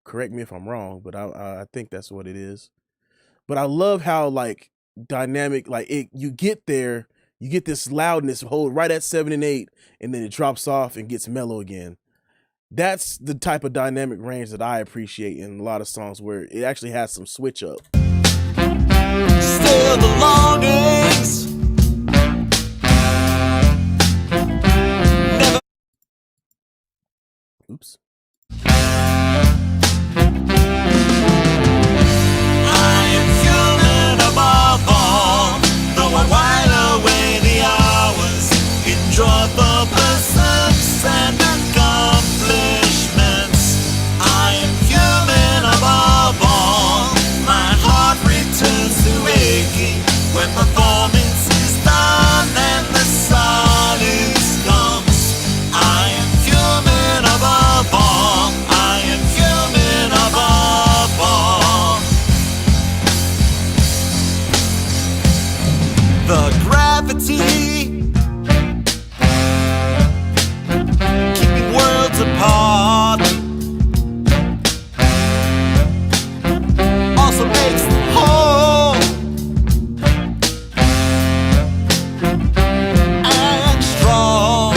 Correct me if I'm wrong, but I think that's what it is. But I love how like dynamic, like you get there, you get this loudness, hold right at 7 and 8, and then it drops off and gets mellow again. That's the type of dynamic range that I appreciate in a lot of songs where it actually has some switch up. Still the longings never. Oops. I am human above all, though I while away the hours, enjoy the pursuits and accomplishments. I am human above all, my heart returns to aching when performance is done and the silence comes. I am human above all, I am human above all. The gravity keeping worlds apart also makes the whole and strong.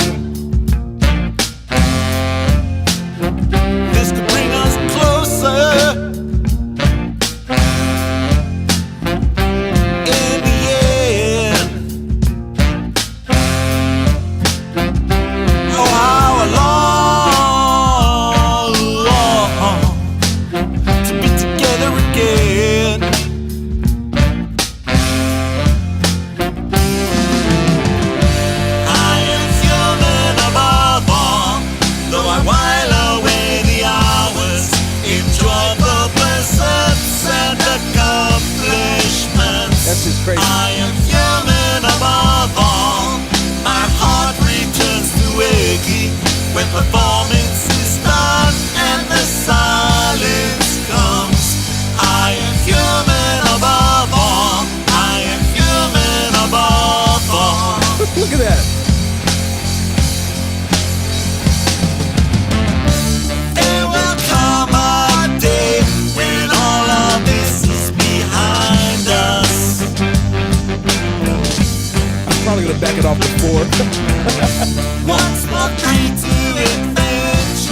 This could bring us closer in the end. Oh, how long to be together again. I am human above all, though I while away the hours, enjoy the pursuits and accomplishments. That's just crazy. I am human above all, my heart returns to aching when performance is done and the silence comes. I am human above all, I am human above all. Look at that. There will come a day when all of this is behind us. I'm probably gonna back it off to 4. Once more free to adventure.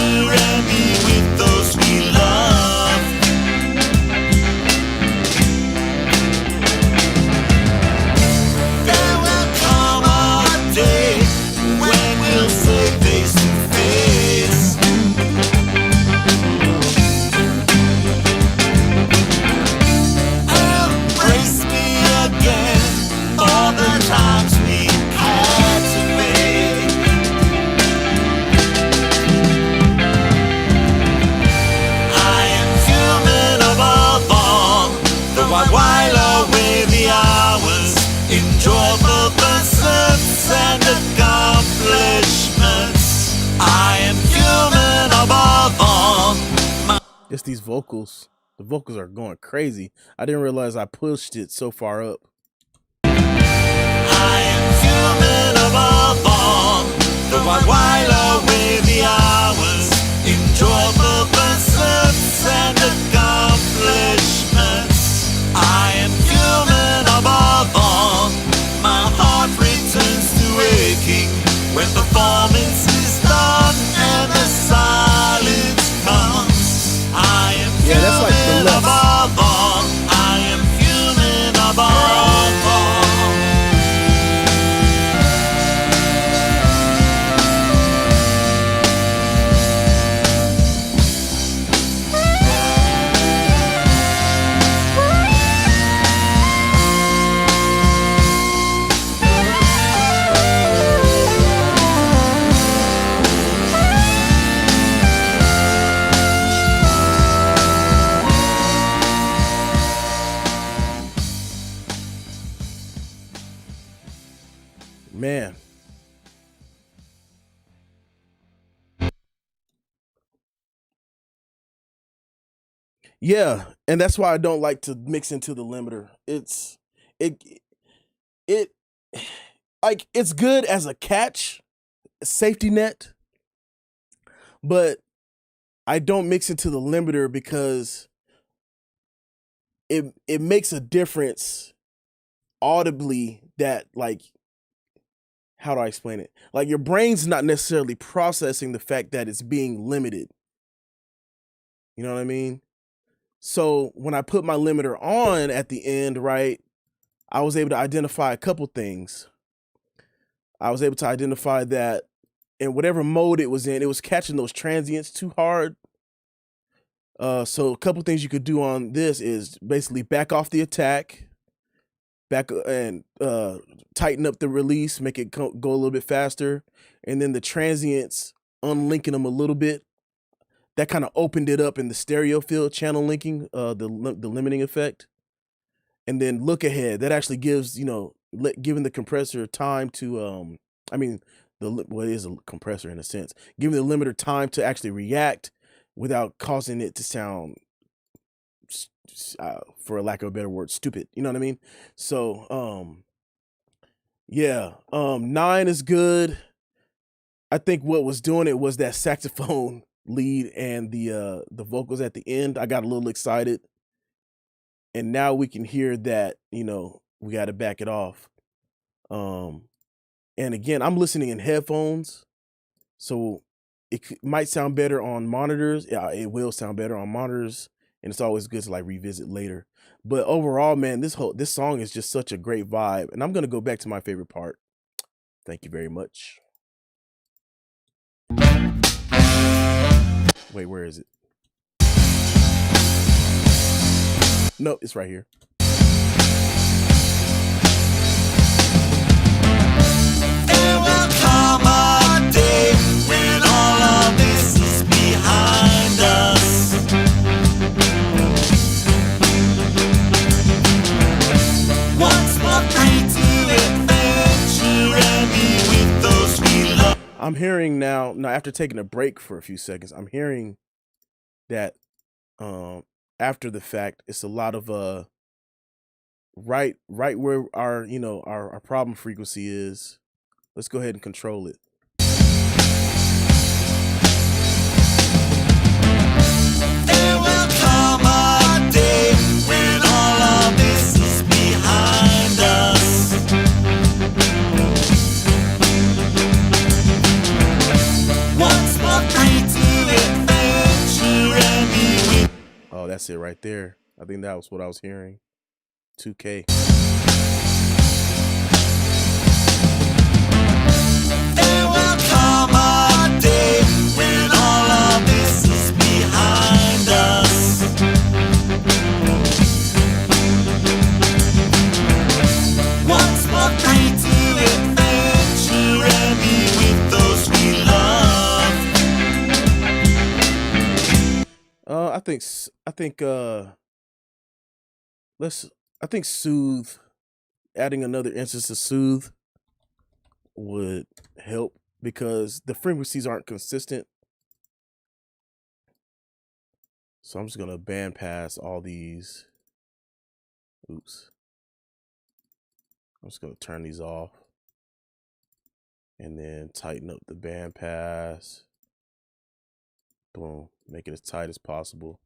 and accomplishments. I am human above all. It's these vocals. The vocals are going crazy. I didn't realize I pushed it so far up. I am human above all. Though I while away the hours, enjoy the pursuits and accomplishments. I am human above all. My heart returns to aching when performance is done and the silence comes. I am that's like the human left. above all. I am human above all. Man. Yeah, and that's why I don't like to mix into the limiter. It it like it's good as a catch, a safety net, but I don't mix into the limiter because it makes a difference audibly that, like, how do I explain it? Like, your brain's not necessarily processing the fact that it's being limited. You know what I mean? So when I put my limiter on at the end, right, I was able to identify a couple things. I was able to identify that in whatever mode it was in, it was catching those transients too hard. So a couple things you could do on this is basically back off the attack, back and tighten up the release, make it go a little bit faster, and then the transients, unlinking them a little bit. That kind of opened it up in the stereo field, channel linking, the limiting effect. And then look ahead. That actually gives, giving the compressor time to, it is a compressor in a sense, giving the limiter time to actually react without causing it to sound, for a lack of a better word, stupid. You know what I mean? So, 9 is good. I think what was doing it was that saxophone lead and the vocals at the end. I got a little excited. And now we can hear that, we got to back it off. And again, I'm listening in headphones, so it might sound better on monitors. Yeah, it will sound better on monitors, and it's always good to like revisit later. But overall, man, this song is just such a great vibe, and I'm gonna go back to my favorite part. Thank you very much. Wait, where is it? No, it's right here. There will come a day when all of this is behind us. Once more free to adventure and be with those we love. I'm hearing now after taking a break for a few seconds, I'm hearing that after the fact, it's a lot of right where our our problem frequency is. Let's go ahead and control it. There will come a day when all of this is behind us. Once more free to adventure and be with. Oh, that's it right there. I think that was what I was hearing. 2K. There will come a day when all of this is behind us. Once more free to adventure and be with those we love. I think soothe, adding another instance of soothe. would help because the frequencies aren't consistent. So I'm just gonna bandpass all these. Oops. I'm just gonna turn these off and then tighten up the bandpass. Boom, make it as tight as possible.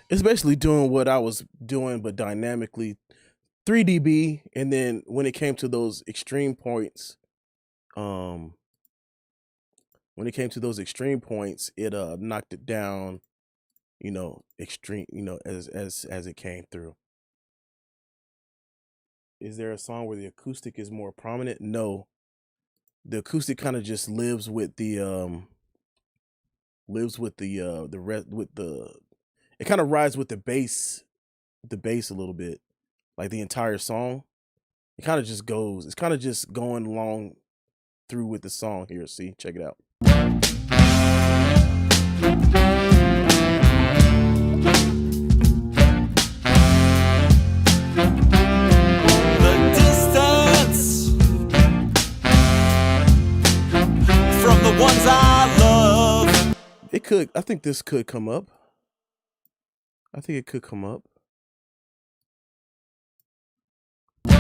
It's basically doing what I was doing, but dynamically 3 dB. And then when it came to those extreme points, when it came to those extreme points, it knocked it down, extreme, as it came through. Is there a song where the acoustic is more prominent? No. The acoustic kind of just lives with the it kind of rides with the bass a little bit, like the entire song. It kind of just goes. It's kind of just going along through with the song here. See, check it out. The distance from the ones I love. It could. I think this could come up. I think it could come up. The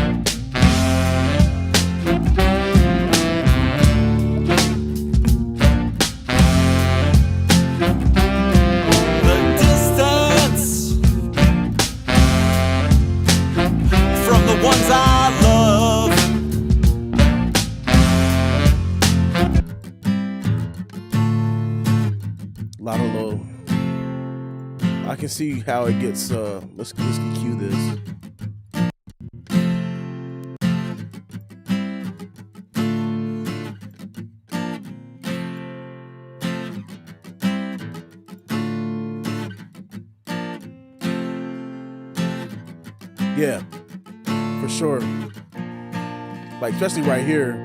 distance from the ones I love. Lot of low. I can see how it gets. Let's cue this. Yeah, for sure. Like especially right here.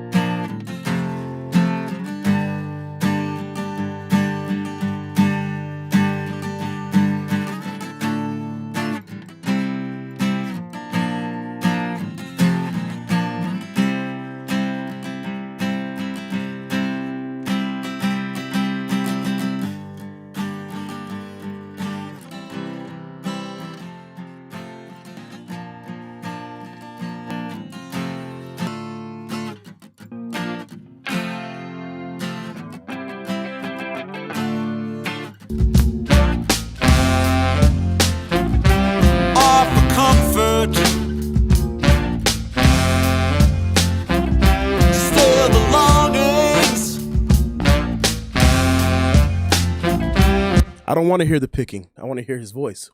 I don't want to hear the picking. I want to hear his voice.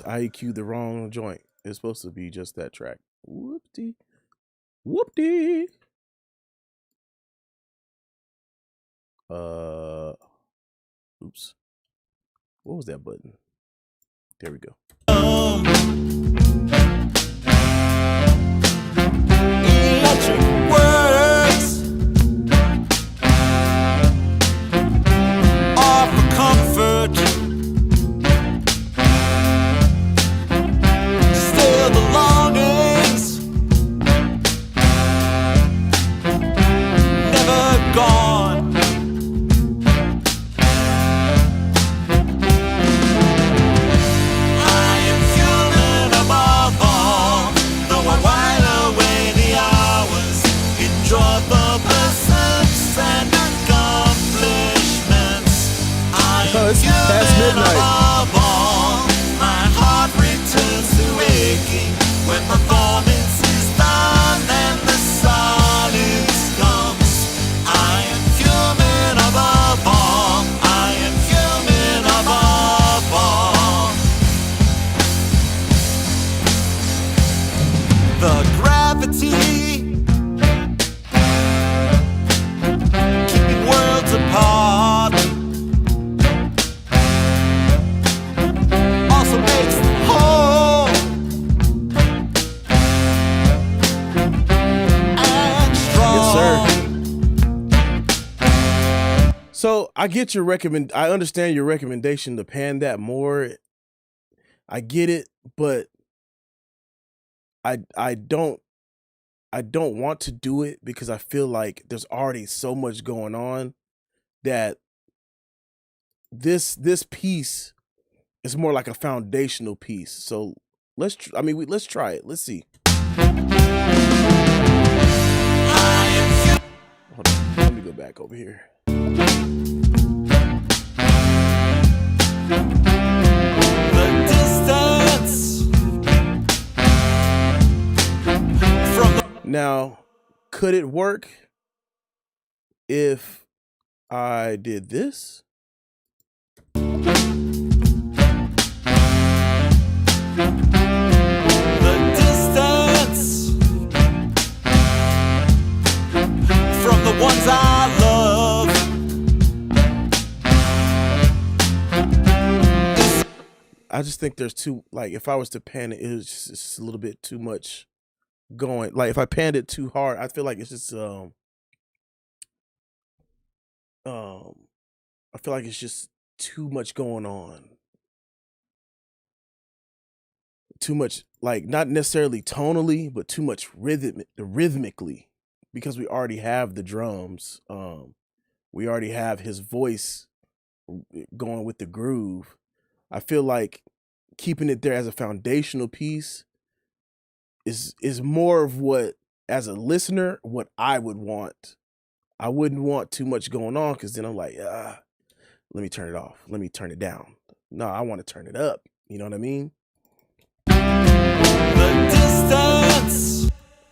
I EQ'd the wrong joint. It's supposed to be just that track. Whoop-dee. Whoop-dee. Oops. What was that button? There we go. Electric words offer comfort. Still the longings never gone. I am human above all, though I while away the hours in joyful pursuits and accomplishments. I am it's past human midnight. above all. My heart returns to aching when performance is done and the silence comes. I am human above all. I am human above all. The gravity keeping worlds apart also makes them whole and strong. So I get your I understand your recommendation to pan that more. I get it, but I don't want to do it because I feel like there's already so much going on that this piece is more like a foundational piece. So let's try it. Let's see. Hold on, let me go back over here. The distance from the Now, could it work if I did this? distance from the ones I love. I just think there's too, like, if I was to pan it, it was just a little bit too much going. Like, if I panned it too hard, I feel like it's just I feel like it's just too much going on. Too much, like, not necessarily tonally, but too much rhythmically, because we already have the drums. We already have his voice going with the groove. I feel like keeping it there as a foundational piece is more of what, as a listener, what I would want. I wouldn't want too much going on, because then I'm like, let me turn it off. Let me turn it down. No, I want to turn it up. You know what I mean? The distance.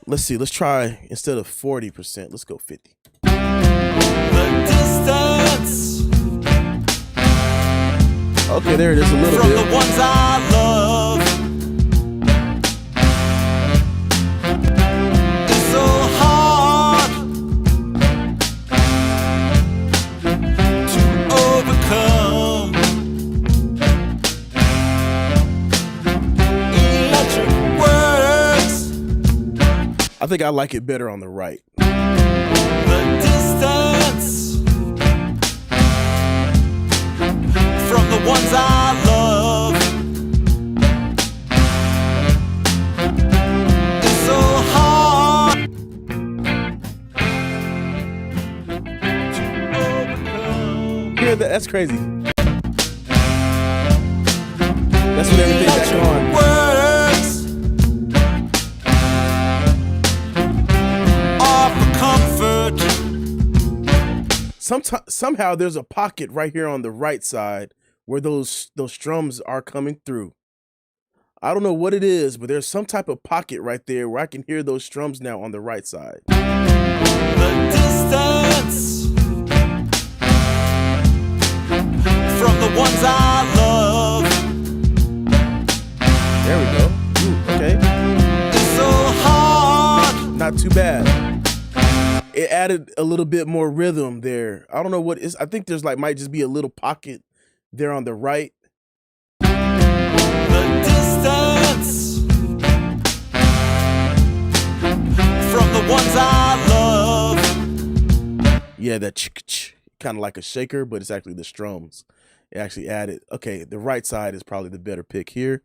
Let's see. Let's try, instead of 40%, let's go 50. The distance Okay, there it is a little from bit. the ones I love. It's so hard to overcome. Electric words. I think I like it better on the right. The distance from the ones I love. It's so hard to overcome. Hear that? That's crazy. That's what everything got going. Words offer comfort. Somehow there's a pocket right here on the right side where those strums are coming through. I don't know what it is, but there's some type of pocket right there where I can hear those strums now on the right side. The distance from the ones I love. There we go. Ooh, okay. It's so hard. Not too bad. It added a little bit more rhythm there. I don't know what is. I think there's like might just be a little pocket there on the right. The distance from the ones I love. Yeah, that kind of like a shaker, but it's actually the strums. It actually added. Okay, the right side is probably the better pick here.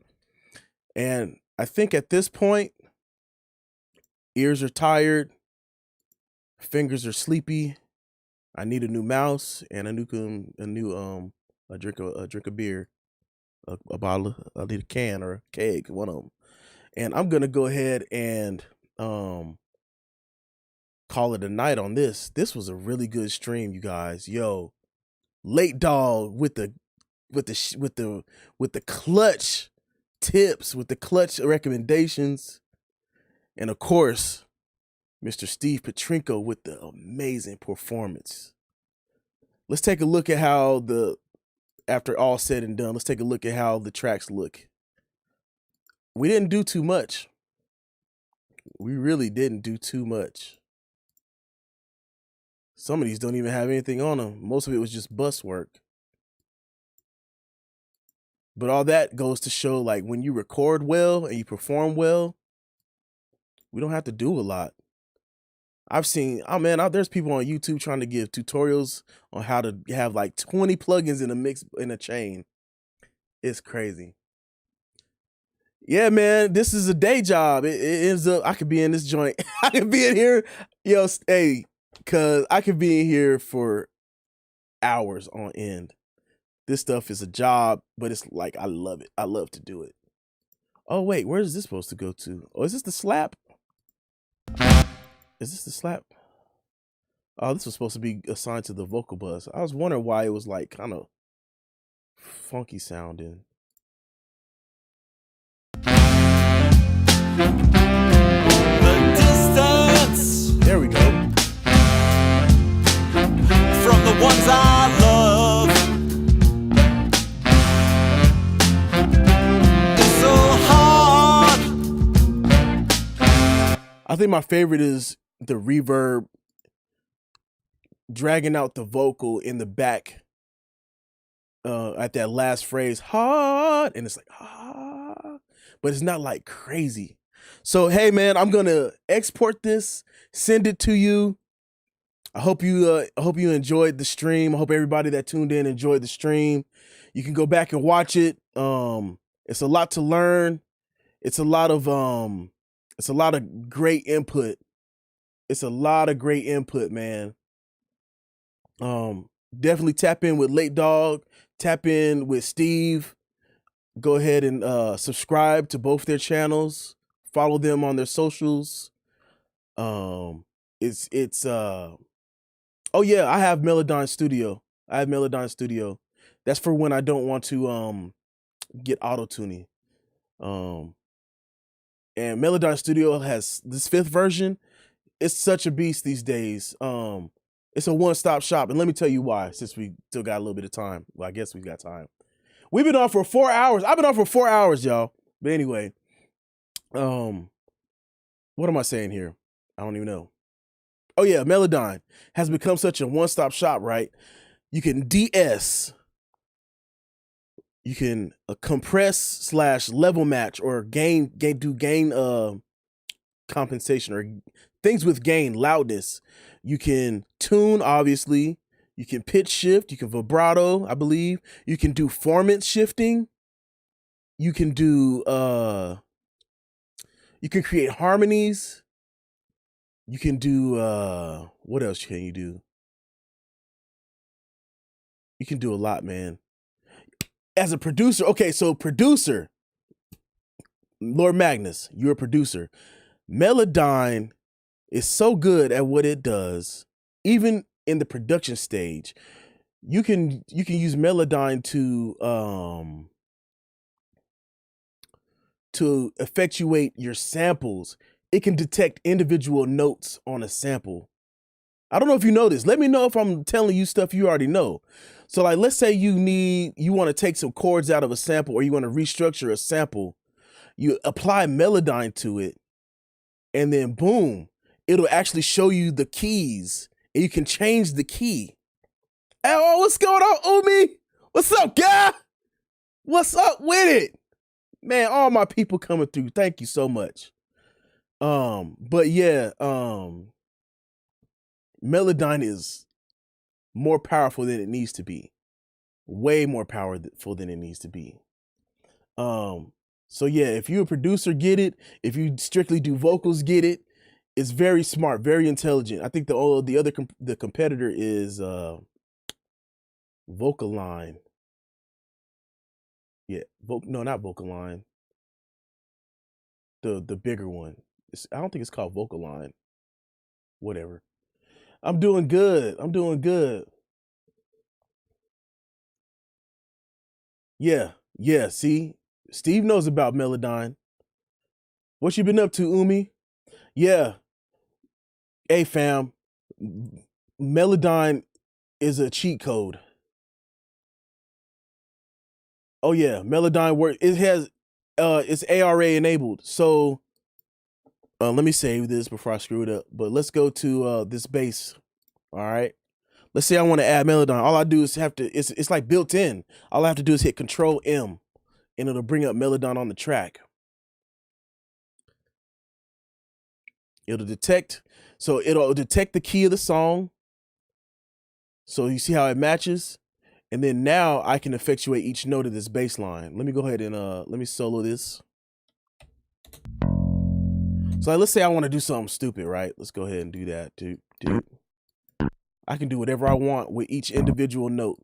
And I think at this point, ears are tired, fingers are sleepy. I need a new mouse and a drink of beer, a bottle. I need a can or a keg, one of them. And I'm gonna go ahead and call it a night on this. This was a really good stream, you guys. Yo, Late Dog with the clutch tips, with the clutch recommendations, and of course, Mr. Steve Petrinko with the amazing performance. Let's take a look at how after all said and done, let's take a look at how the tracks look. We didn't do too much. We really didn't do too much. Some of these don't even have anything on them. Most of it was just bus work. But all that goes to show, like, when you record well and you perform well, we don't have to do a lot. I've seen, there's people on YouTube trying to give tutorials on how to have like 20 plugins in a mix, in a chain. It's crazy. Yeah, man, this is a day job. It ends up, I could be in this joint. I could be in here, cause I could be in here for hours on end. This stuff is a job, but it's like, I love it. I love to do it. Oh, wait, where is this supposed to go to? Oh, is this the slap? Is this the slap? Oh, this was supposed to be assigned to the vocal bus. I was wondering why it was like kind of funky sounding. The distance. There we go. From the ones I love. It's so hard. I think my favorite is the reverb dragging out the vocal in the back at that last phrase, hard, and it's like, but it's not like crazy. So, hey, man, I'm going to export this, send it to you. I hope you enjoyed the stream. I hope everybody that tuned in enjoyed the stream. You can go back and watch it. It's a lot to learn. It's a lot of great input. It's a lot of great input, man. Definitely tap in with Late Dog, tap in with Steve. Go ahead and subscribe to both their channels. Follow them on their socials. Oh yeah, I have Melodyne Studio. That's for when I don't want to get auto-tuning. And Melodyne Studio has this 5th version. It's such a beast these days. It's a one-stop shop, and let me tell you why, since we still got a little bit of time. Well, I guess we've got time. We've been on for 4 hours. I've been on for 4 hours, y'all. But anyway, what am I saying here? I don't even know. Oh yeah, Melodyne has become such a one-stop shop, right? You can DS. You can compress / level match or gain compensation or things with gain, loudness. You can tune, obviously. You can pitch shift. You can vibrato, I believe. You can do formant shifting. You can do, you can create harmonies. You can do, what else can you do? You can do a lot, man. As a producer, okay, so producer, Lord Magnus, you're a producer. Melodyne is so good at what it does, even in the production stage. You can use Melodyne to effectuate your samples. It can detect individual notes on a sample. I don't know if you know this. Let me know if I'm telling you stuff you already know. So like, let's say you want to take some chords out of a sample, or you want to restructure a sample. You apply Melodyne to it, and then boom, it'll actually show you the keys, and you can change the key. Oh, what's going on, Umi? What's up, guy? What's up with it? Man, all my people coming through. Thank you so much. But yeah, Melodyne is more powerful than it needs to be. Way more powerful than it needs to be. So yeah, if you're a producer, get it. If you strictly do vocals, get it. It's very smart, very intelligent. I think the competitor is Vocaline. Yeah, no, not Vocaline. The bigger one. I don't think it's called Vocaline. Whatever. I'm doing good. I'm doing good. Yeah, yeah. See, Steve knows about Melodyne. What you been up to, Umi? Yeah. Hey, fam. Melodyne is a cheat code. Oh yeah, Melodyne work. It has it's ARA enabled. So let me save this before I screw it up. But let's go to this bass. All right. Let's say I want to add Melodyne. All I do is it's like built in. All I have to do is hit Control M, and it'll bring up Melodyne on the track. It'll detect the key of the song. So you see how it matches? And then now I can effectuate each note of this bass line. Let me go ahead and let me solo this. So let's say I want to do something stupid, right? Let's go ahead and do that. Dude. I can do whatever I want with each individual note.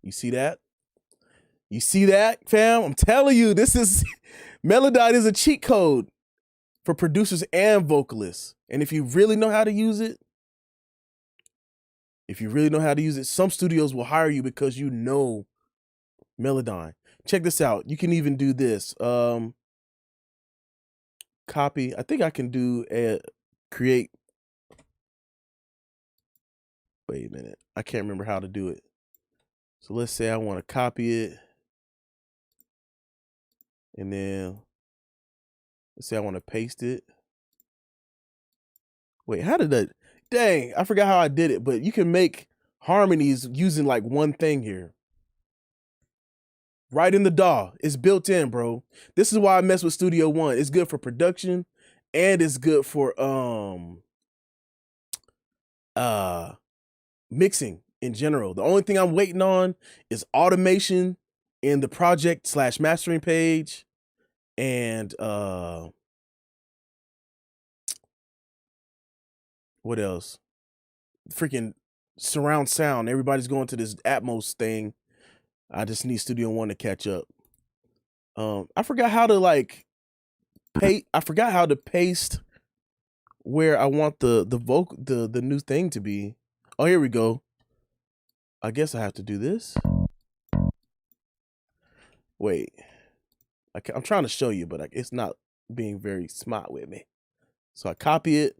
You see that? You see that, fam? I'm telling you, this is Melodyne is a cheat code for producers and vocalists. And if you really know how to use it, some studios will hire you because you know Melodyne. Check this out. You can even do this. Copy. I think I can do create. Wait a minute. I can't remember how to do it. So let's say I want to copy it. And then let's say I want to paste it. Wait, how did that? Dang, I forgot how I did it, but you can make harmonies using like one thing here. Right in the DAW. It's built in, bro. This is why I mess with Studio One. It's good for production and it's good for mixing in general. The only thing I'm waiting on is automation in the project / mastering page and what else? Freaking surround sound. Everybody's going to this Atmos thing. I just need Studio One to catch up. I forgot how to I forgot how to paste where I want the new thing to be. Oh, here we go. I guess I have to do this. Wait. I'm trying to show you, but it's not being very smart with me. So I copy it.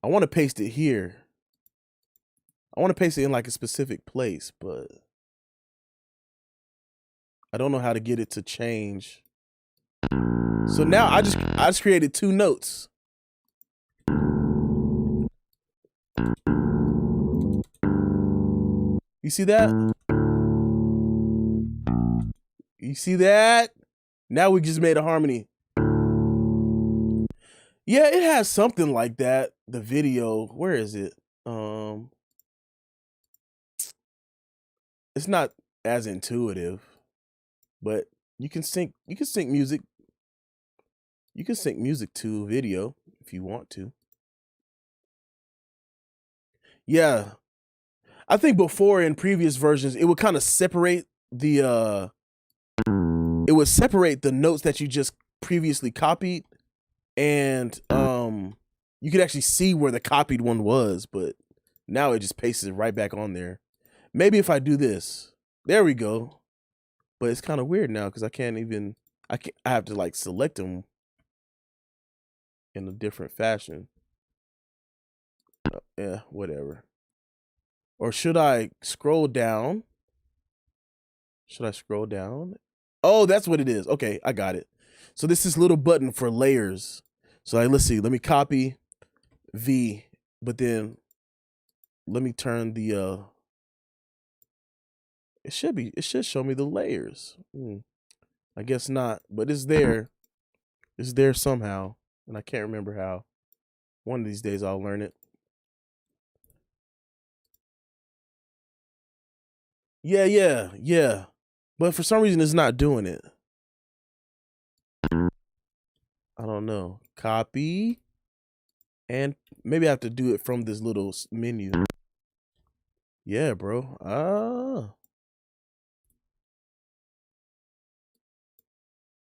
I want to paste it here. I want to paste it in like a specific place, but I don't know how to get it to change. So now I just created 2 notes. You see that? You see that? Now we just made a harmony. Yeah, it has something like that. The video, where is it? It's not as intuitive, but you can sync music. You can sync music to video if you want to. Yeah. I think before in previous versions, it would kind of separate the notes that you just previously copied, and you could actually see where the copied one was, but now it just pastes it right back on there. Maybe if I do this, there we go. But it's kind of weird now because I have to like select them. in a different fashion. Yeah, whatever. Or should I scroll down? Should I scroll down? Oh, that's what it is. Okay, I got it. So this is little button for layers. So let's see. Let me copy V, but then let me turn the it should show me the layers. I guess not, but it's there. It's there somehow, and I can't remember how. One of these days I'll learn it. Yeah. But for some reason it's not doing it. I don't know. Copy. And maybe I have to do it from this little menu. Yeah, bro.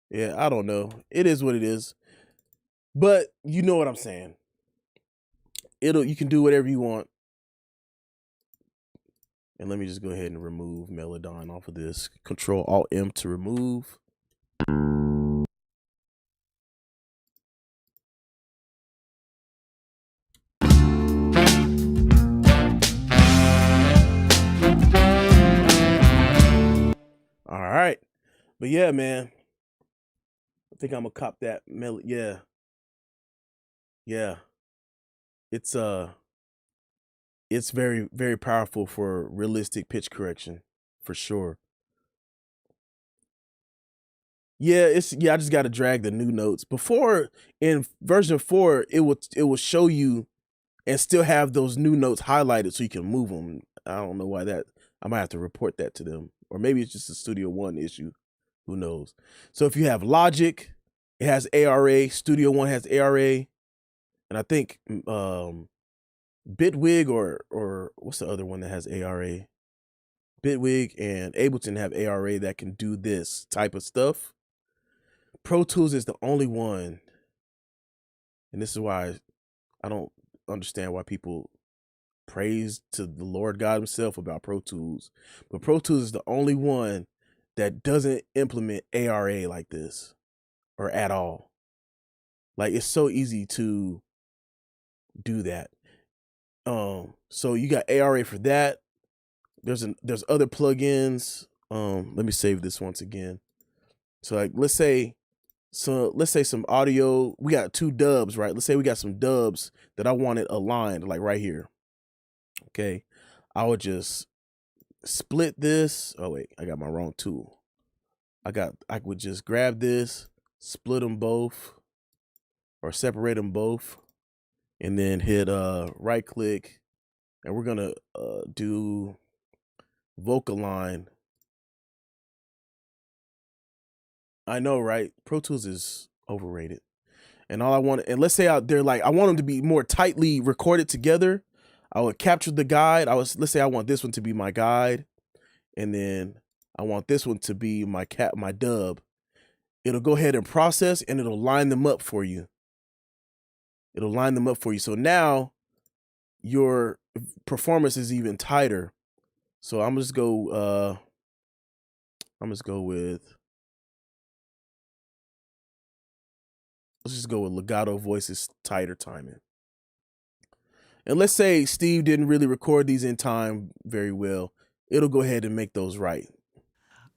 Yeah, I don't know. It is what it is. But you know what I'm saying. You can do whatever you want. And let me just go ahead and remove Melodon off of this. Control Alt M to remove. All right. But yeah, man. I think I'm gonna cop that melody. Yeah. It's very, very powerful for realistic pitch correction, for sure. Yeah, I just gotta drag the new notes. Before in version 4, it will show you and still have those new notes highlighted so you can move them. I don't know why that. I might have to report that to them, or maybe it's just a Studio One issue. Who knows? So if you have Logic, it has ARA. Studio One has ARA, and I think Bitwig or what's the other one that has ARA? Bitwig and Ableton have ARA that can do this type of stuff. Pro Tools is the only one, and this is why I don't understand why people praise to the Lord God himself about Pro Tools. But Pro Tools is the only one that doesn't implement ARA like this or at all. Like, it's so easy to do that. So you got ARA for that. There's other plugins. Let me save this once again. So like let's say some audio, we got 2 dubs, right? Let's say we got some dubs that I wanted aligned, like right here. Okay. I would just split this. Oh wait, I got my wrong tool. I would just grab this, split them both, or separate them both, and then hit right click, and we're gonna do vocal line. I know, right? Pro Tools is overrated. And all I want, and let's say out there, like, I want them to be more tightly recorded together. I would capture the guide. Let's say I want this one to be my guide, and then I want this one to be my dub. It'll go ahead and process, and it'll line them up for you. So now your performance is even tighter. So I'm just go with, let's just go with legato voices, tighter timing. And let's say Steve didn't really record these in time very well. It'll go ahead and make those right.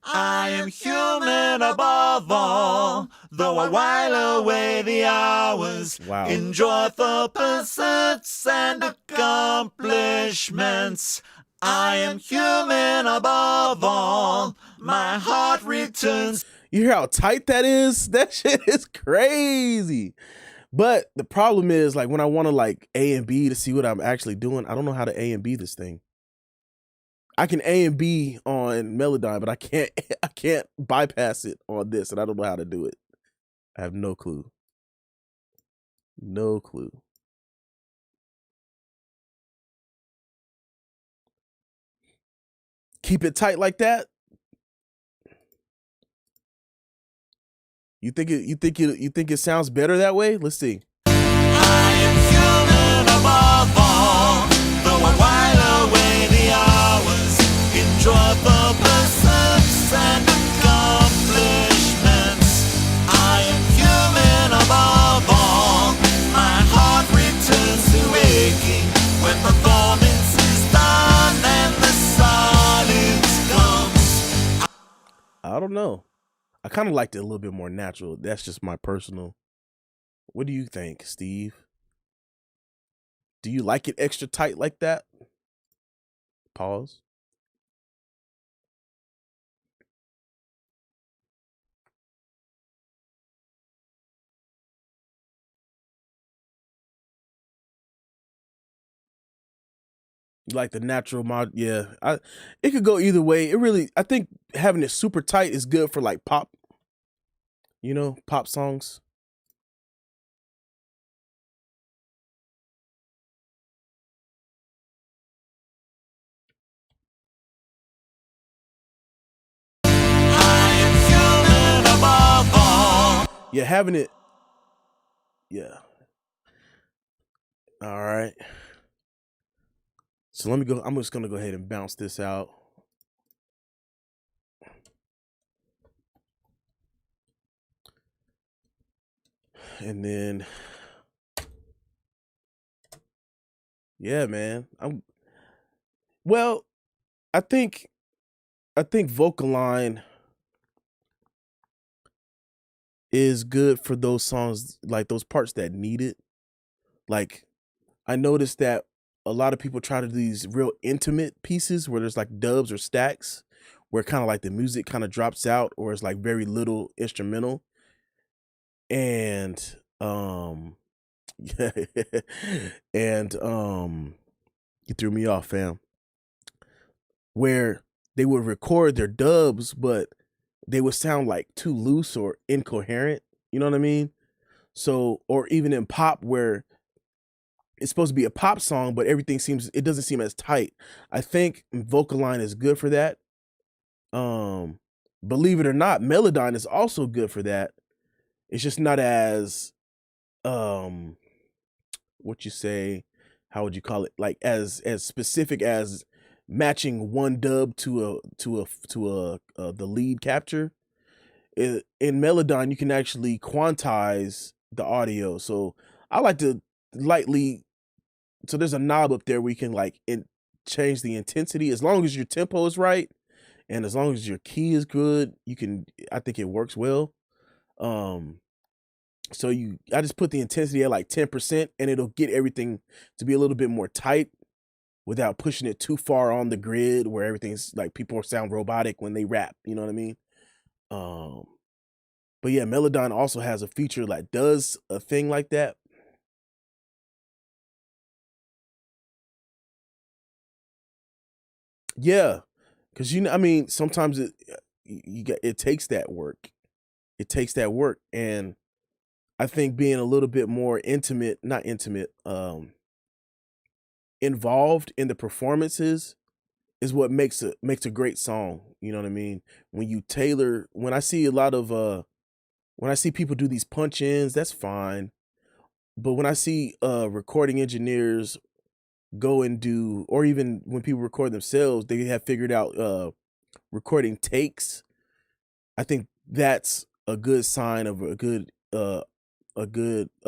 I am human above all, though I while away the hours. Wow. In joyful pursuits and accomplishments. I am human above all, my heart returns. You hear how tight that is? That shit is crazy. But the problem is, like, when I want to like A and B to see what I'm actually doing, I don't know how to A and B this thing. I can A and B on Melodon, but I can't bypass it on this, and I don't know how to do it. I have no clue. No clue. Keep it tight like that. You think it sounds better that way? Let's see. I am human above all, though I while away the hours in joyful pursuits and accomplishments. I am human above all, I kind of liked it a little bit more natural. That's just my personal. What do you think, Steve? Do you like it extra tight like that? Pause. You like the natural mod? Yeah, it could go either way. It really, I think having it super tight is good for like pop. Pop songs. Yeah, having it. Yeah. All right. So let me go. I'm just gonna go ahead and bounce this out. And then, yeah, man. Well. I think vocal line is good for those songs, like those parts that need it. Like I noticed that a lot of people try to do these real intimate pieces where there's like dubs or stacks, where kind of like the music kind of drops out, or it's like very little instrumental. And yeah, and you threw me off, fam. Where they would record their dubs, but they would sound like too loose or incoherent. You know what I mean? So, or even in pop, where it's supposed to be a pop song, but it doesn't seem as tight. I think vocal line is good for that. Um, Believe it or not, Melodyne is also good for that. It's just not as um what you say, how would you call it? Like as specific as matching one dub to the lead capture. In Melodyne, you can actually quantize the audio. So I like to lightly. So there's a knob up there where you can change the intensity as long as your tempo is right and as long as your key is good. I think it works well. Um, I just put the intensity at like 10% and it'll get everything to be a little bit more tight without pushing it too far on the grid where everything's like people sound robotic when they rap. You know what I mean? Um, but yeah, Melodyne also has a feature that does a thing like that. Yeah, because I mean, sometimes it takes that work. It takes that work, and I think being a little bit more intimate, not intimate, involved in the performances is what makes a great song. You know what I mean? When I see a lot of when I see people do these punch ins, that's fine. But when I see recording engineers go and do, or even when people record themselves, they have figured out recording takes. I think that's a good sign of a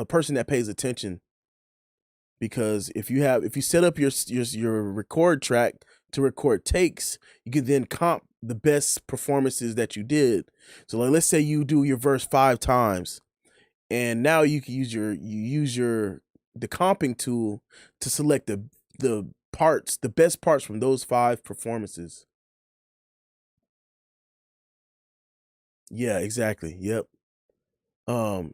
person that pays attention, because if you set up your record track to record takes, you can then comp the best performances that you did. So like let's say you do your verse 5 times, and now you can use your the comping tool to select the best parts from those 5 performances. Yeah, exactly. Yep. Um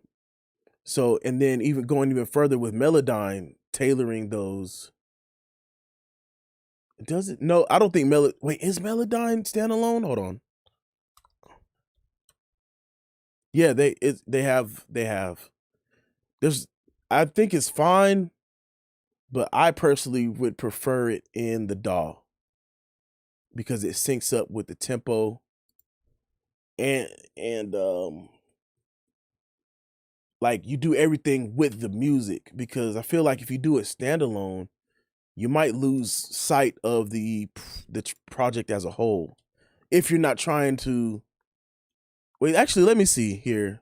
so and then even going even further with Melodyne, tailoring those. Does it? No, I don't think wait, is Melodyne standalone? Hold on. Yeah, they have. There's I think it's fine, but I personally would prefer it in the DAW because it syncs up with the tempo and like you do everything with the music, because I feel like if you do it standalone, you might lose sight of the project as a whole. If you're not trying to wait, actually, let me see here.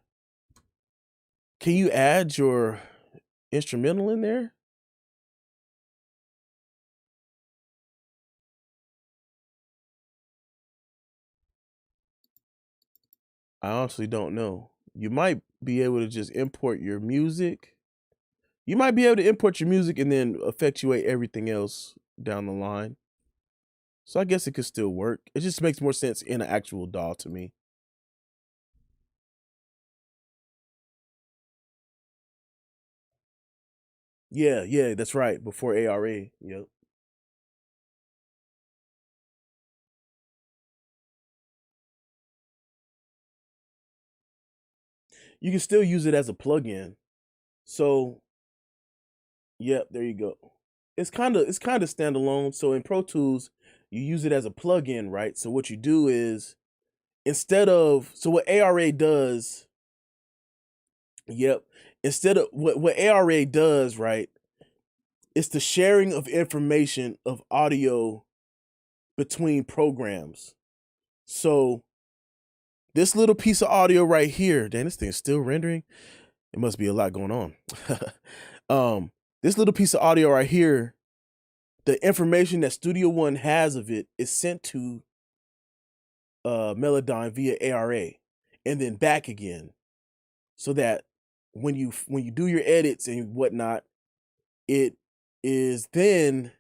Can you add your instrumental in there? I honestly don't know. You might be able to just import your music. You might be able to import your music and then effectuate everything else down the line. So I guess it could still work. It just makes more sense in an actual DAW to me. Yeah, yeah, that's right. Before ARA. Yep. You can still use it as a plugin. So, yep, there you go. It's kind of standalone. So in Pro Tools, you use it as a plugin, right? So what you do is what ARA does, yep, instead of what ARA does, right? It's the sharing of information of audio between programs. So this little piece of audio right here, damn, this thing's still rendering. It must be a lot going on. um, this little piece of audio right here, the information that Studio One has of it is sent to Melodyne via ARA, and then back again, so that when you do your edits and whatnot, it is then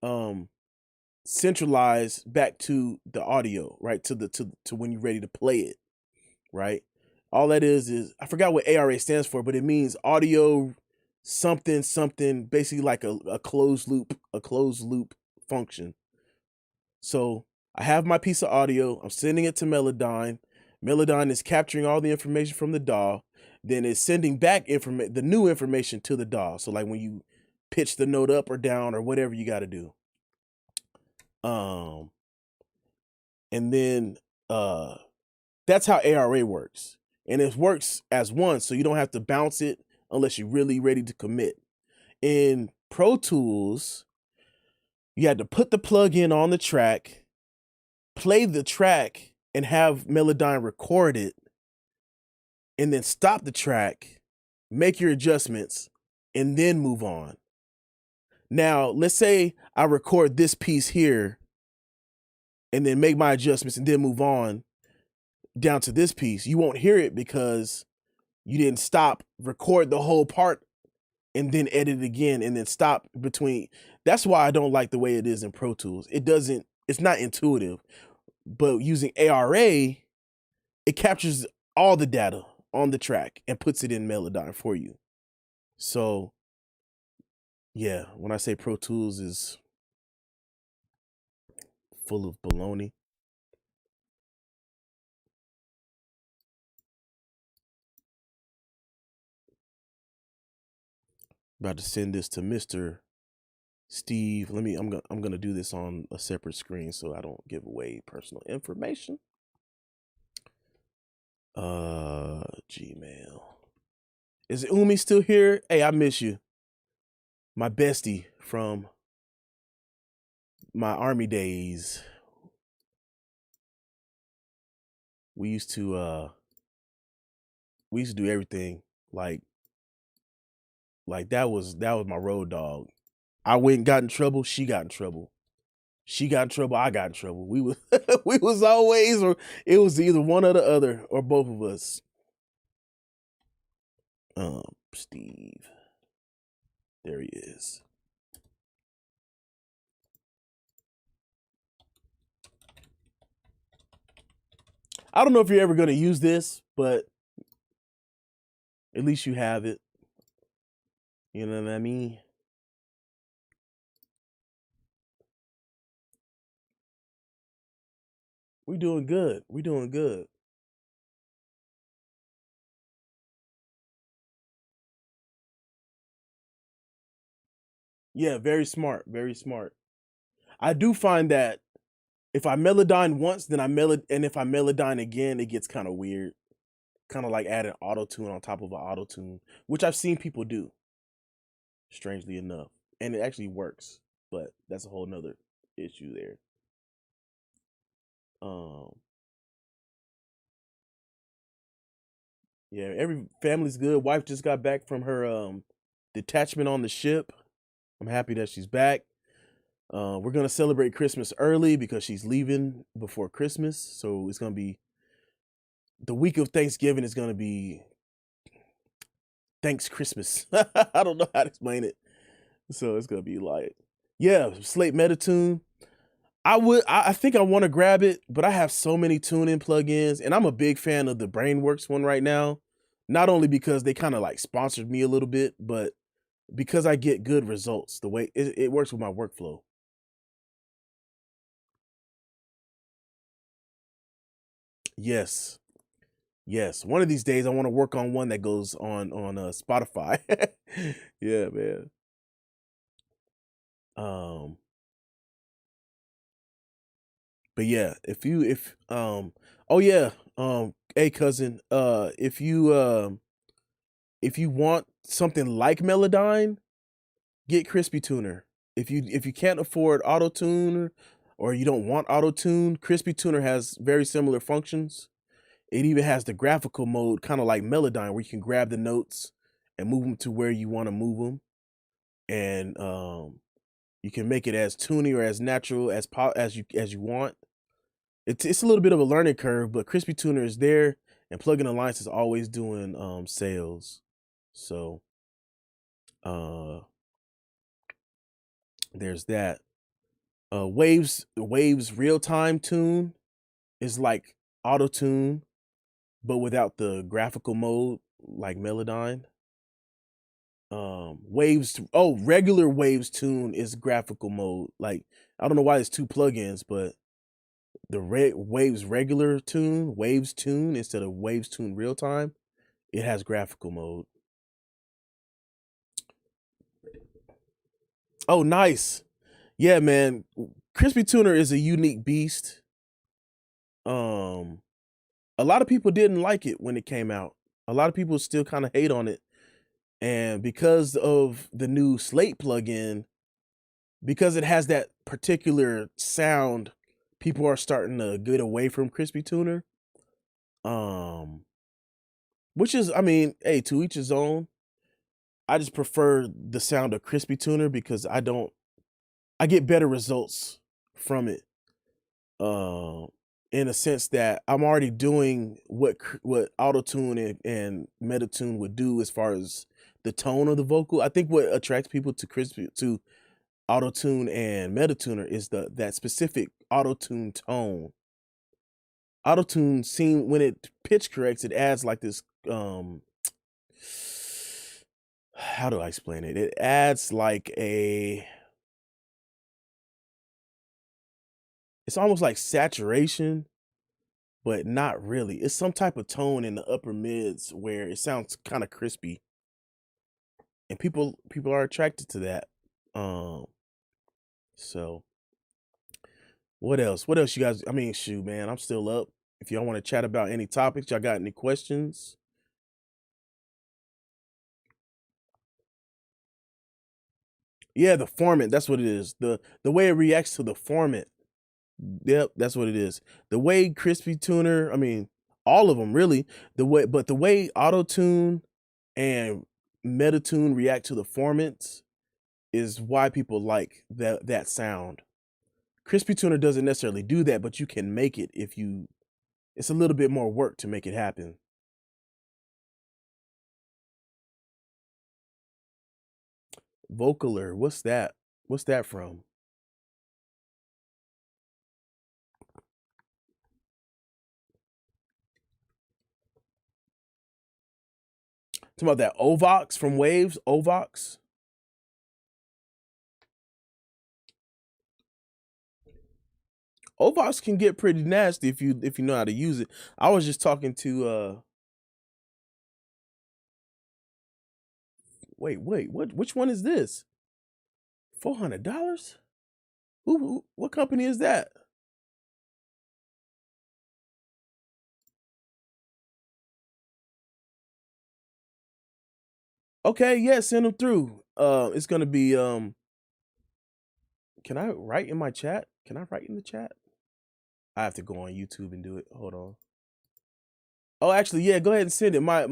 um centralized back to the audio, right? To when you're ready to play it, right? All that is I forgot what ARA stands for, but it means audio something something, basically like a closed loop function. So I have my piece of audio, I'm sending it to Melodyne. Melodyne is capturing all the information from the DAW, then it's sending back the new information to the DAW. So like when you pitch the note up or down or whatever you got to do. Um and then that's how ARA works. And it works as one, so you don't have to bounce it unless you're really ready to commit. In Pro Tools, you had to put the plug in on the track, play the track, and have Melodyne record it, and then stop the track, make your adjustments, and then move on. Now, let's say I record this piece here and then make my adjustments and then move on down to this piece. You won't hear it because you didn't stop, record the whole part, and then edit it again and then stop between. That's why I don't like the way it is in Pro Tools. It's not intuitive. But using ARA, it captures all the data on the track and puts it in Melodyne for you. So, yeah, when I say Pro Tools is full of baloney. About to send this to Mr. Steve. I'm gonna do this on a separate screen so I don't give away personal information. Gmail. Is Umi still here? Hey, I miss you. My bestie from my army days. We used to do everything. Like that was my road dog. I went and got in trouble, she got in trouble. She got in trouble, I got in trouble. We was we was always, or it was either one or the other or both of us. Steve. There he is. I don't know if you're ever going to use this, but at least you have it. You know what I mean? We doing good. We doing good. Yeah, very smart. Very smart. I do find that if I Melodyne once, then and if I Melodyne again, it gets kind of weird. Kind of like adding auto tune on top of an auto tune, which I've seen people do, strangely enough, and it actually works. But that's a whole nother issue there. Um, yeah, every family's good. Wife just got back from her detachment on the ship. I'm happy that she's back. We're gonna celebrate Christmas early because she's leaving before Christmas, so it's gonna be the week of Thanksgiving is gonna be Thanks Christmas. I don't know how to explain it. So it's gonna be like, yeah, Slate Metatune. I think I want to grab it, but I have so many tune-in plugins, and I'm a big fan of the Brainworks one right now. Not only because they kind of like sponsored me a little bit, but because I get good results. The way it works with my workflow. Yes, yes. One of these days, I want to work on one that goes on Spotify. Yeah, man. Um, but yeah, oh yeah, hey cousin, if you want something like Melodyne, get Crispy Tuner. If you can't afford Auto Tune or you don't want Auto Tune, Crispy Tuner has very similar functions. It even has the graphical mode, kind of like Melodyne, where you can grab the notes and move them to where you want to move them, and you can make it as toony or as natural as you want. It's a little bit of a learning curve, but Crispy Tuner is there, and Plugin Alliance is always doing sales. So uh there's that. Waves real time tune is like auto tune, but without the graphical mode like Melodyne. Regular Waves tune is graphical mode. Like, I don't know why there's two plugins, but the Waves tune instead of Waves tune real time, it has graphical mode. Oh, nice. Yeah, man. Crispy Tuner is a unique beast. Um, a lot of people didn't like it when it came out. A lot of people still kind of hate on it. And because of the new Slate plugin, because it has that particular sound, people are starting to get away from Crispy Tuner. Um, which is, I mean, hey, to each his own. I just prefer the sound of Crispy Tuner because I get better results from it. Uh, in a sense that I'm already doing what autotune and metatune would do as far as the tone of the vocal. I think what attracts people to autotune and metatuner is that specific autotune tone. Autotune seem when it pitch corrects, it adds like this how do I explain it? It adds like it's almost like saturation, but not really. It's some type of tone in the upper mids where it sounds kind of crispy, and people are attracted to that. Um, so what else? What else you guys? I mean, shoot, man, I'm still up. If y'all want to chat about any topics, y'all got any questions? Yeah, the format. That's what it is. The way it reacts to the format. Yep, that's what it is. The way Crispy Tuner, I mean, all of them really. The way Auto Tune and Metatune react to the formants is why people like that sound. Crispy Tuner doesn't necessarily do that, but you can make it if you. It's a little bit more work to make it happen. Vocaler, what's that? What's that from? Talking about that Ovox from Waves, Ovox. Ovox can get pretty nasty if you know how to use it. I was just talking to wait, which one is this? $400? What company is that? Okay, yeah, send them through. It's gonna be can I write in my chat? Can I write in the chat? I have to go on YouTube and do it. Hold on. Oh, actually, yeah, go ahead and send it. My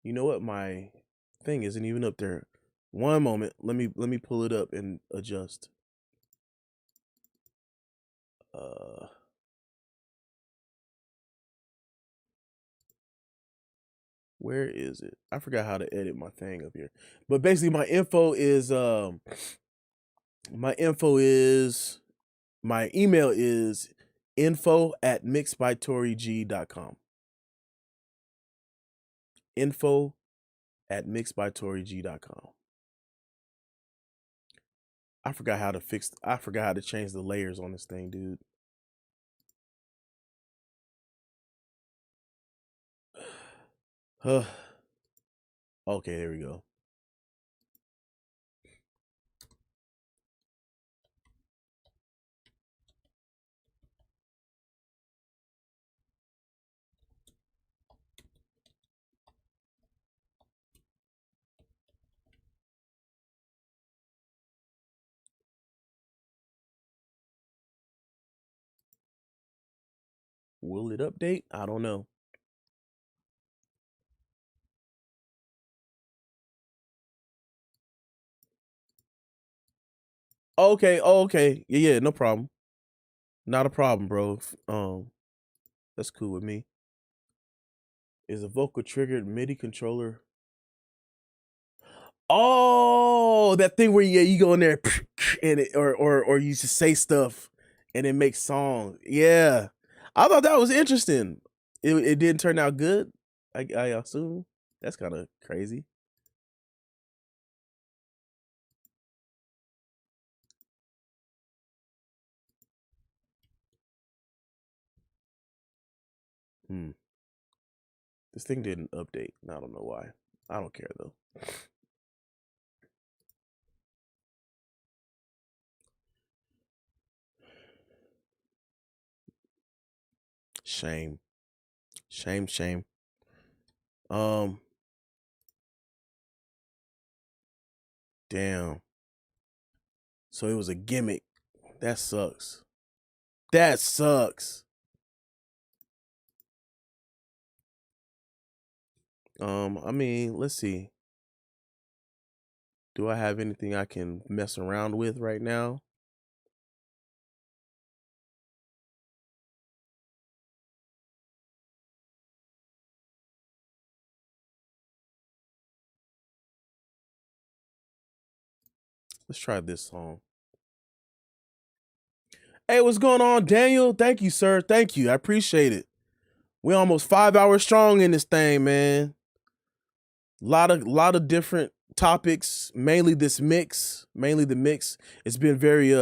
you know what? My thing isn't even up there. One moment. Let me pull it up and adjust. Uh Where is it? I forgot how to edit my thing up here. But basically my email is info@mixedbytoryg.com. info@mixedbytoryg.com. I forgot how to change the layers on this thing, dude. Okay, there we go. Will it update? I don't know. Okay, okay. Yeah, no problem. Not a problem, bro. That's cool with me. Is a vocal triggered MIDI controller? Oh, that thing where you go in there and or you just say stuff and it makes songs. Yeah, I thought that was interesting. It didn't turn out good. I assume that's kind of crazy. This thing didn't update. I don't know why. I don't care though. Shame. Shame. Damn. So it was a gimmick. That sucks. That sucks. I mean, let's see. Do I have anything I can mess around with right now? Let's try this song. Hey, what's going on, Daniel? Thank you, sir. Thank you. I appreciate it. We're almost 5 hours strong in this thing, man. Lot of different topics, mainly the mix. It's been very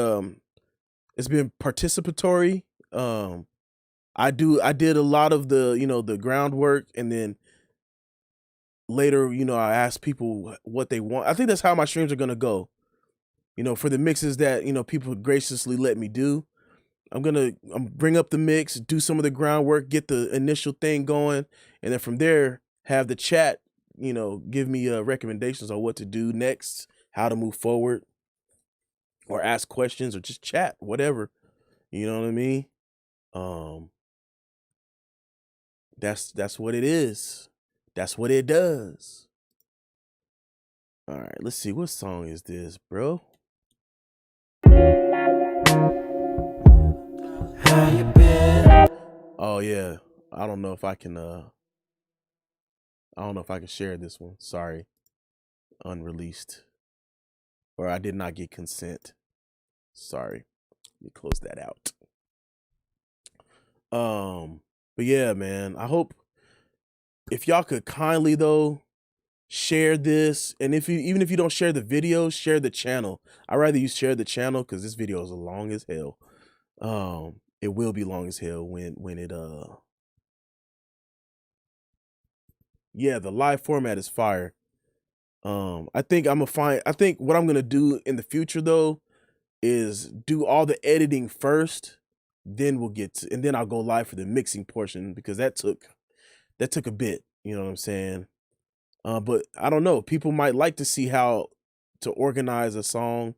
it's been participatory. I did a lot of the, the groundwork, and then later, I asked people what they want. I think that's how my streams are going to go. For the mixes that, people graciously let me do. I'm bring up the mix, do some of the groundwork, get the initial thing going, and then from there have the chat, give me recommendations on what to do next, how to move forward, or ask questions, or just chat, whatever. You know what I mean? That's what it is. That's what it does. All right, let's see. What song is this, bro? How you been? Oh yeah. I don't know if I can share this one. Sorry. Unreleased. Or I did not get consent. Sorry. Let me close that out. But yeah, man. I hope if y'all could kindly though share this, and even if you don't share the video, share the channel. I'd rather you share the channel because this video is long as hell. It will be long as hell when it yeah, the live format is fire. I think what I'm gonna do in the future though is do all the editing first, then and then I'll go live for the mixing portion, because that took a bit, you know what I'm saying? But I don't know, people might like to see how to organize a song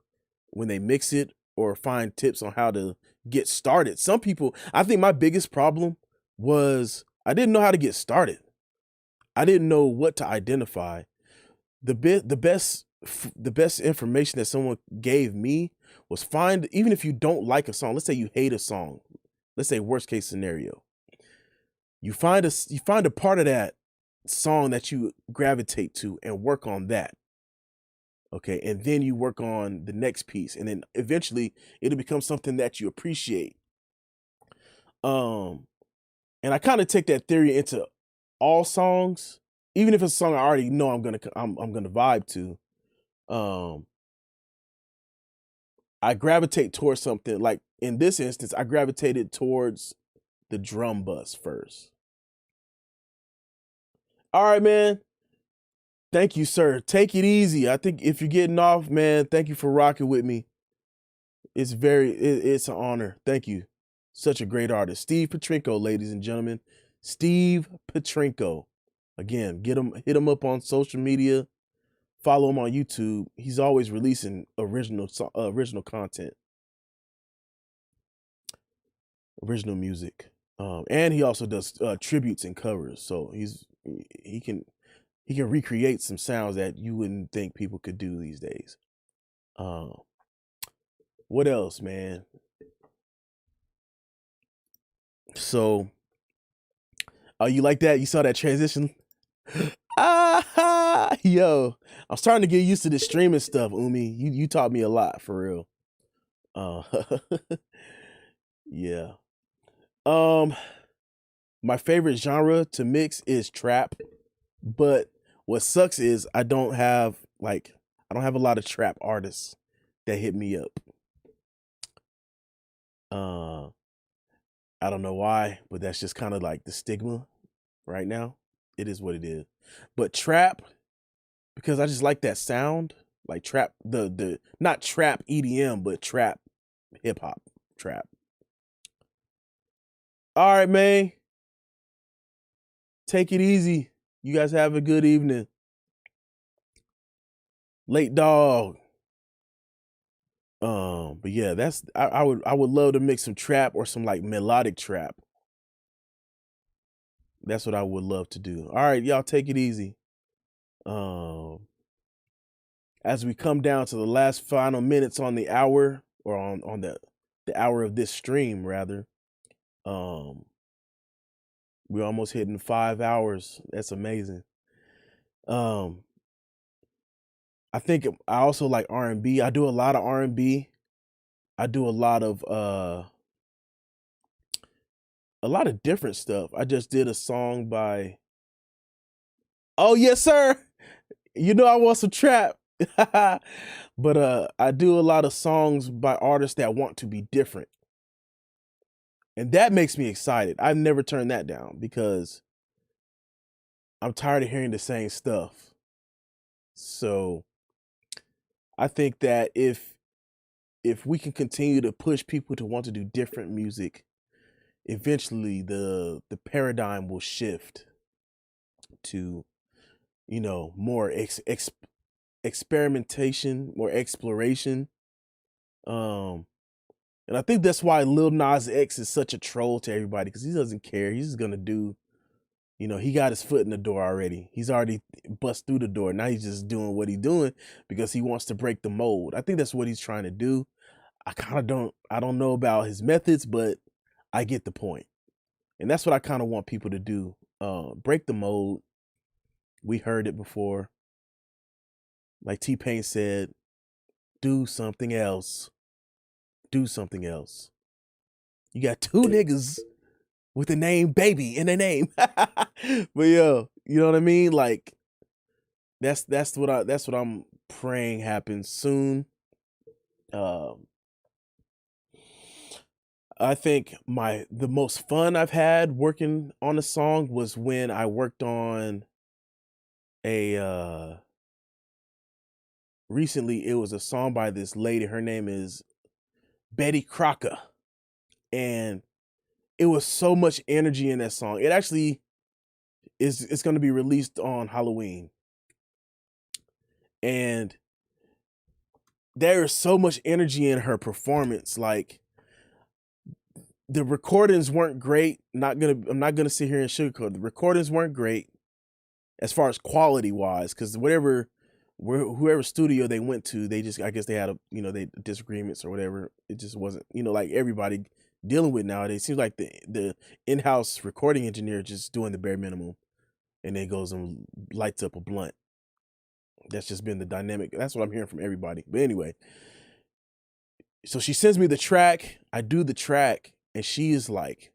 when they mix it, or find tips on how to get started. Some people, I think my biggest problem was I didn't know how to get started. I didn't know what to identify. The best information that someone gave me was even if you don't like a song, let's say you hate a song, let's say worst case scenario, you find a part of that song that you gravitate to and work on that. Okay. And then you work on the next piece. And then eventually it'll become something that you appreciate. Um, and I kind of take that theory into all songs, even if it's a song I already know I'm gonna vibe to. Um, I gravitate towards something like in this instance, I gravitated towards the drum bus first. All right, man. Thank you, sir. Take it easy. I think if you're getting off, man, thank you for rocking with me. It's an honor. Thank you. Such a great artist. Steve Petrinko, ladies and gentlemen. Steve Petrinko. Again, hit him up on social media. Follow him on YouTube. He's always releasing original content, original music. And he also does tributes and covers. So he can recreate some sounds that you wouldn't think people could do these days. What else, man? So, oh, you like that? You saw that transition? Yo, I'm starting to get used to this streaming stuff, Umi. You taught me a lot for real. Yeah. My favorite genre to mix is trap, but what sucks is I don't have a lot of trap artists that hit me up. I don't know why, but that's just kind of like the stigma right now. It is what it is. But trap, because I just like that sound, like trap, the not trap EDM, but trap hip hop trap. All right, man. Take it easy. You guys have a good evening. Late dog. But yeah, I would love to mix some trap or some like melodic trap. That's what I would love to do. All right, y'all take it easy. As we come down to the last final minutes on the hour, or on the hour of this stream rather. We're almost hitting 5 hours. That's amazing. I think I also like R&B. I do a lot of R&B. I do a lot of different stuff. I just did a song by Oh, yes, sir. You know I want some trap. But I do a lot of songs by artists that want to be different. And that makes me excited. I've never turned that down because I'm tired of hearing the same stuff. So I think that if we can continue to push people to want to do different music, eventually the paradigm will shift to, more experimentation, more exploration. And I think that's why Lil Nas X is such a troll to everybody, because he doesn't care. He's just gonna do, he got his foot in the door already. He's already bust through the door. Now he's just doing what he's doing because he wants to break the mold. I think that's what he's trying to do. I don't know about his methods, but I get the point. And that's what I kind of want people to do. Break the mold. We heard it before. Like T-Pain said, do something else. Do something else. You got two niggas with the name baby in their name. But yo, you know what I mean? Like that's what I'm praying happens soon. I think the most fun I've had working on a song was when I worked on recently. It was a song by this lady. Her name is Betty Crocker. And it was so much energy in that song. It actually it's going to be released on Halloween. And there is so much energy in her performance. Like, the recordings weren't great. I'm not gonna sit here and sugarcoat. The recordings weren't great as far as quality wise, because whoever studio they went to, I guess they had they disagreements or whatever. It just wasn't, like everybody dealing with nowadays. It seems like the in-house recording engineer just doing the bare minimum. and then goes and lights up a blunt. That's just been the dynamic. That's what I'm hearing from everybody. But anyway, so she sends me the track. I do the track, and she is like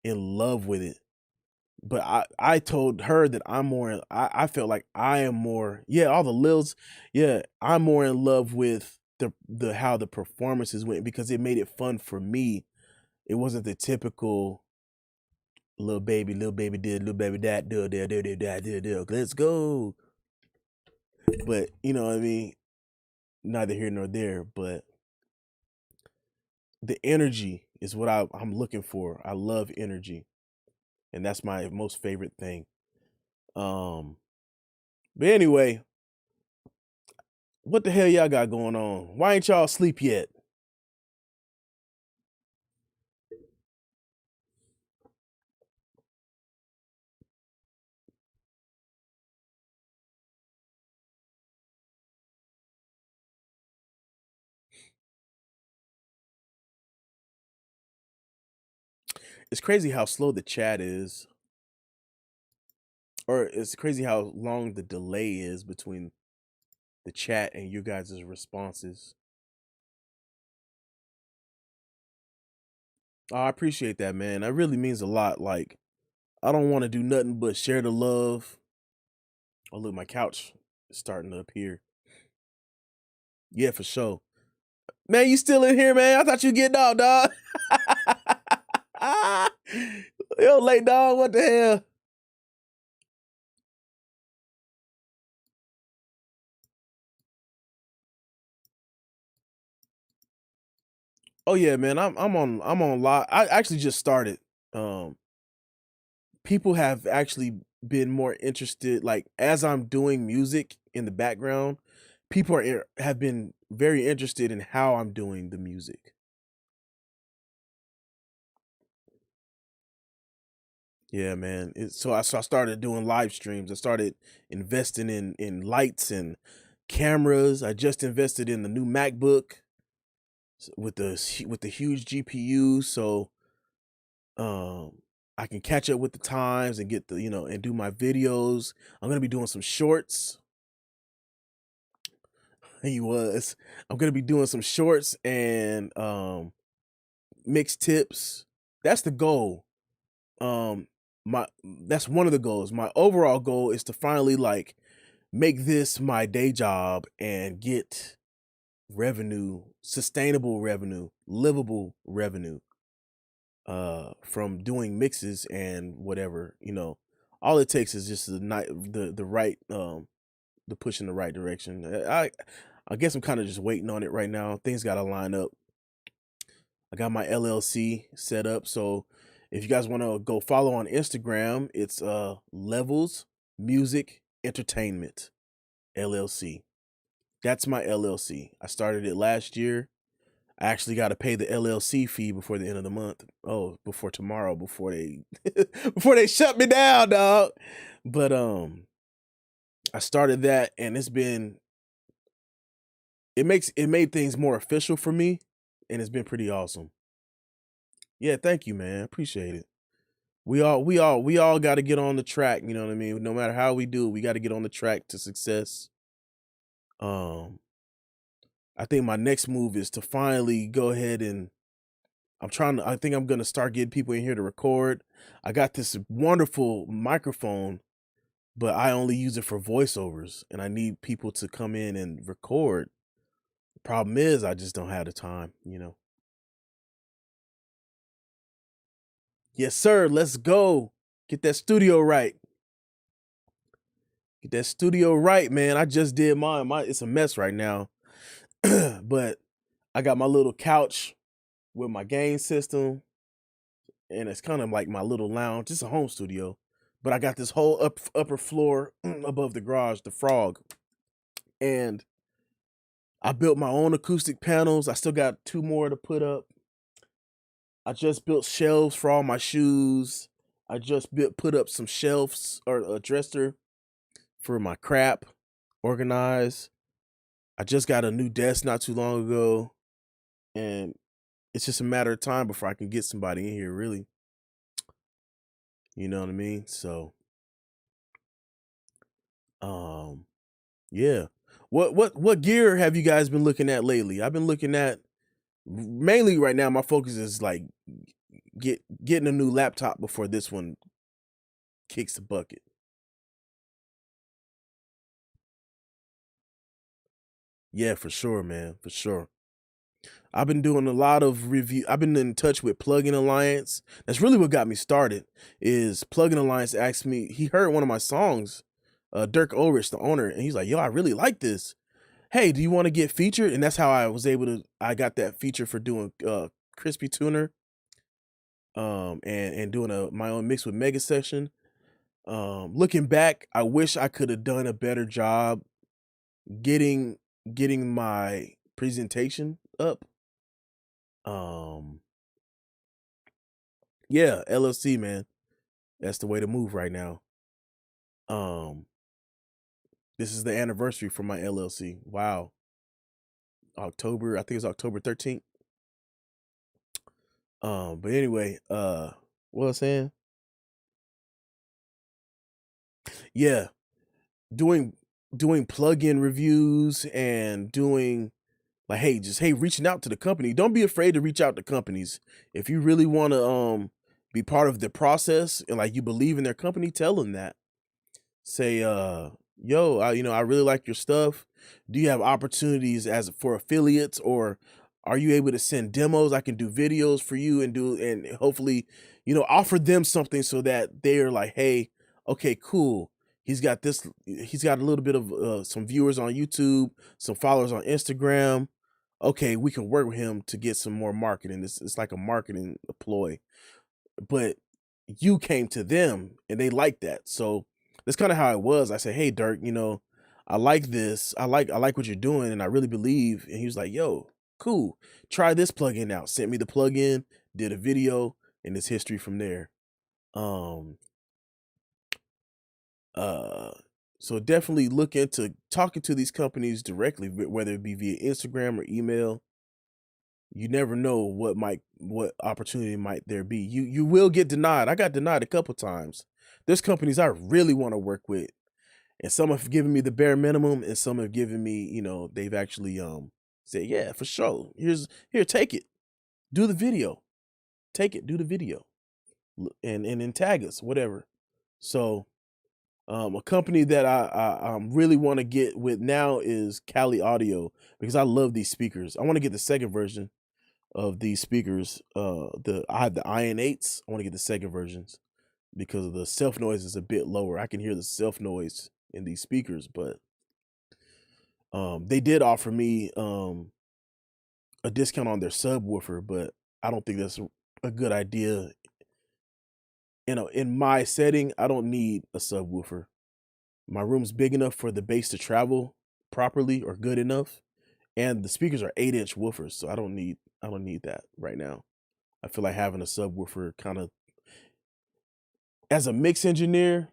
in love with it. But I told her that I'm more. I felt like I am more. Yeah, all the lils. Yeah, I'm more in love with the how the performances went because it made it fun for me. It wasn't the typical little baby did, little baby that, do. Let's go. But you know what I mean. Neither here nor there. But the energy is what I'm looking for. I love energy, and that's my most favorite thing. Um, but anyway, what the hell y'all got going on? Why ain't y'all asleep yet? It's crazy how slow the chat is, or it's crazy how long the delay is between the chat and you guys' responses. Oh, I appreciate that, man. That really means a lot. Like, I don't want to do nothing but share the love. Oh, look, my couch is starting to appear. Yeah, for sure. Man, you still in here, man? I thought you getting off, dog. Yo, late dog, what the hell? Oh yeah, man. I'm on live. I actually just started. Um, People have actually been more interested. Like as I'm doing music in the background, people have been very interested in how I'm doing the music. Yeah, man. So I started doing live streams. I started investing in lights and cameras. I just invested in the new MacBook with the huge GPU, so um I can catch up with the times and get the and do my videos. I'm gonna be doing some shorts. He was. I'm gonna be doing some shorts and mixed tips. That's the goal. My That's one of the goals. My overall goal is to finally like make this my day job and get revenue, sustainable revenue, livable revenue from doing mixes and whatever, all it takes is just the right the push in the right direction. I guess I'm kind of just waiting on it right now. Things got to line up. I got my LLC set up, so if you guys want to go follow on Instagram, it's Levels Music Entertainment LLC. That's my LLC. I started it last year. I actually got to pay the LLC fee before the end of the month. Oh, before tomorrow, before they before they shut me down, dog. But I started that, and it made things more official for me, and it's been pretty awesome. Yeah, thank you, man. Appreciate it. We all got to get on the track. You know what I mean. No matter how we do it, we got to get on the track to success. Um, I think my next move is to finally go ahead and I think I'm gonna start getting people in here to record. I got this wonderful microphone, but I only use it for voiceovers, and I need people to come in and record. Problem is, I just don't have the time. Yes, sir. Let's go. Get that studio right. Get that studio right, man. I just did mine. It's a mess right now, but I got my little couch with my gain system, and it's kind of like my little lounge. It's a home studio, but I got this whole upper floor above the garage, the frog, and I built my own acoustic panels. I still got two more to put up. I just built shelves for all my shoes. I just put up some shelves or a dresser for my crap organized. I just got a new desk not too long ago, and it's just a matter of time before I can get somebody in here, really. You know what I mean? So Um, yeah. What gear have you guys been looking at lately? I've been looking at mainly right now. My focus is like getting a new laptop before this one kicks the bucket. Yeah, for sure, man, for sure. I've been doing a lot of review. I've been in touch with Plugin Alliance. That's really what got me started. Is Plugin Alliance asked me? He heard one of my songs, Dirk Ulrich, the owner, and he's like, "Yo, I really like this. Hey, do you want to get featured?" And that's how I was able to. I got that feature for doing Crispy Tuner, and doing my own mix with Mega Session. Looking back, I wish I could have done a better job getting getting my presentation up. Um, yeah, LLC, man. That's the way to move right now. Um, this is the anniversary for my LLC. Wow. October, I think it's October 13th. But anyway, what was I saying? Yeah, doing doing plugin reviews and doing like, hey, just hey, reaching out to the company. Don't be afraid to reach out to companies. If you really want to be part of the process and like you believe in their company, tell them that. Say, yo, I really like your stuff. Do you have opportunities as for affiliates, or are you able to send demos? I can do videos for you and hopefully, offer them something so that they're like, hey, okay, cool. He's got this, he's got a little bit of some viewers on YouTube, some followers on Instagram. Okay, we can work with him to get some more marketing. It's like a marketing ploy, but you came to them and they like that. So that's kind of how it was. I said, "Hey, Dirk, I like this. I like what you're doing, and I really believe." And he was like, "Yo, cool. Try this plugin out." Sent me the plugin, did a video, and it's history from there. Um, uh, so definitely look into talking to these companies directly, whether it be via Instagram or email. You never know what opportunity might there be. You will get denied. I got denied a couple times. There's companies I really want to work with, and some have given me the bare minimum, and some have given me, they've actually said, yeah, for sure. Here, take it, do the video, take it, do the video, and then tag us, whatever. So a company that I really want to get with now is Cali Audio because I love these speakers. I want to get the second version of these speakers. I have the Iron 8s. I want to get the second versions because of the self noise is a bit lower. I can hear the self noise in these speakers, but they did offer me a discount on their subwoofer, but I don't think that's a good idea. In my setting, I don't need a subwoofer. My room's big enough for the bass to travel properly or good enough, and the speakers are 8-inch woofers, so I don't need that right now. I feel like having a subwoofer kind of as a mix engineer,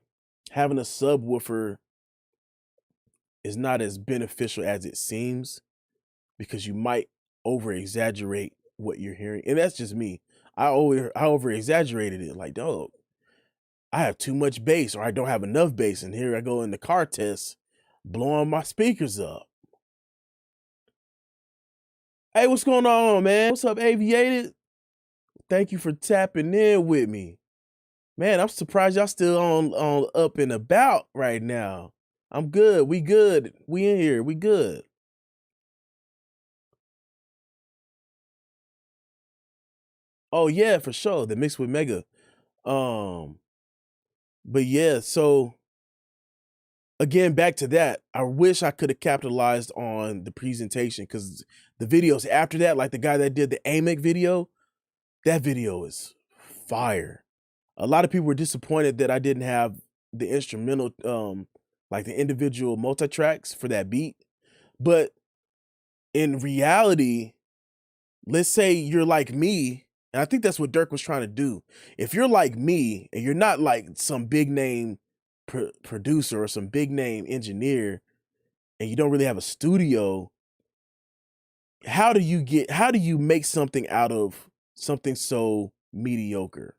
having a subwoofer is not as beneficial as it seems because you might over exaggerate what you're hearing. And that's just me. I over exaggerated it. Like, dog, I have too much bass or I don't have enough bass. And here I go in the car test, blowing my speakers up. Hey, what's going on, man? What's up, Aviated? Thank you for tapping in with me. Man, I'm surprised y'all still on up and about right now. I'm good. We good. We in here. We good. Oh yeah, for sure. The mix with Mega. Um, but yeah, so again, back to that. I wish I could have capitalized on the presentation because the videos after that, like the guy that did the AMEC video, that video is fire. A lot of people were disappointed that I didn't have the instrumental, like the individual multi tracks for that beat. But in reality, let's say you're like me, and I think that's what Dirk was trying to do. If you're like me and you're not like some big name producer or some big name engineer, and you don't really have a studio, how do you make something out of something so mediocre?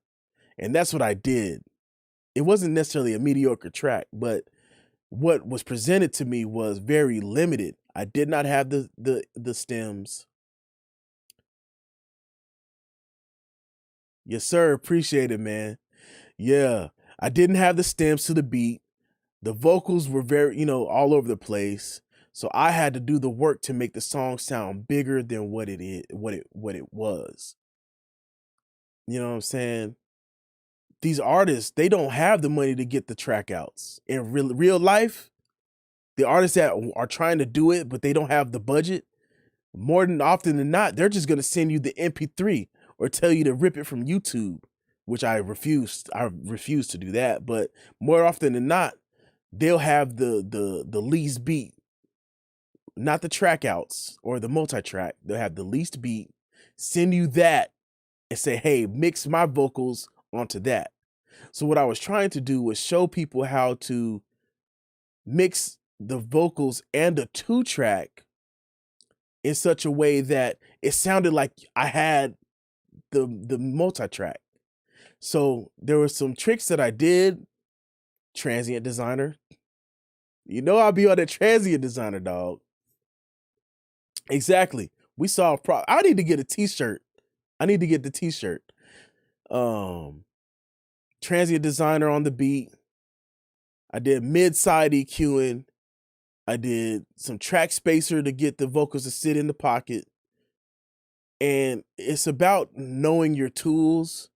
And that's what I did. It wasn't necessarily a mediocre track, but what was presented to me was very limited. I did not have the stems. Yes, sir. Appreciate it, man. Yeah. I didn't have the stems to the beat. The vocals were very, all over the place. So I had to do the work to make the song sound bigger than what it is, what it was. You know what I'm saying? These artists, they don't have the money to get the track outs. In real life, the artists that are trying to do it, but they don't have the budget, more than often than not, they're just gonna send you the MP3 or tell you to rip it from YouTube, which I refused. I refuse to do that. But more often than not, they'll have the least beat, not the track outs or the multi-track. They'll have the least beat, send you that, and say, hey, mix my vocals onto that. So what I was trying to do was show people how to mix the vocals and a 2-track in such a way that it sounded like I had the multi-track. So there were some tricks that I did. Transient designer. I'll be on that transient designer, dog. Exactly. We solve I need to get a t-shirt. I need to get the t-shirt. Transient designer on the beat. I did mid-side EQing. I did some track spacer to get the vocals to sit in the pocket. And it's about knowing your tools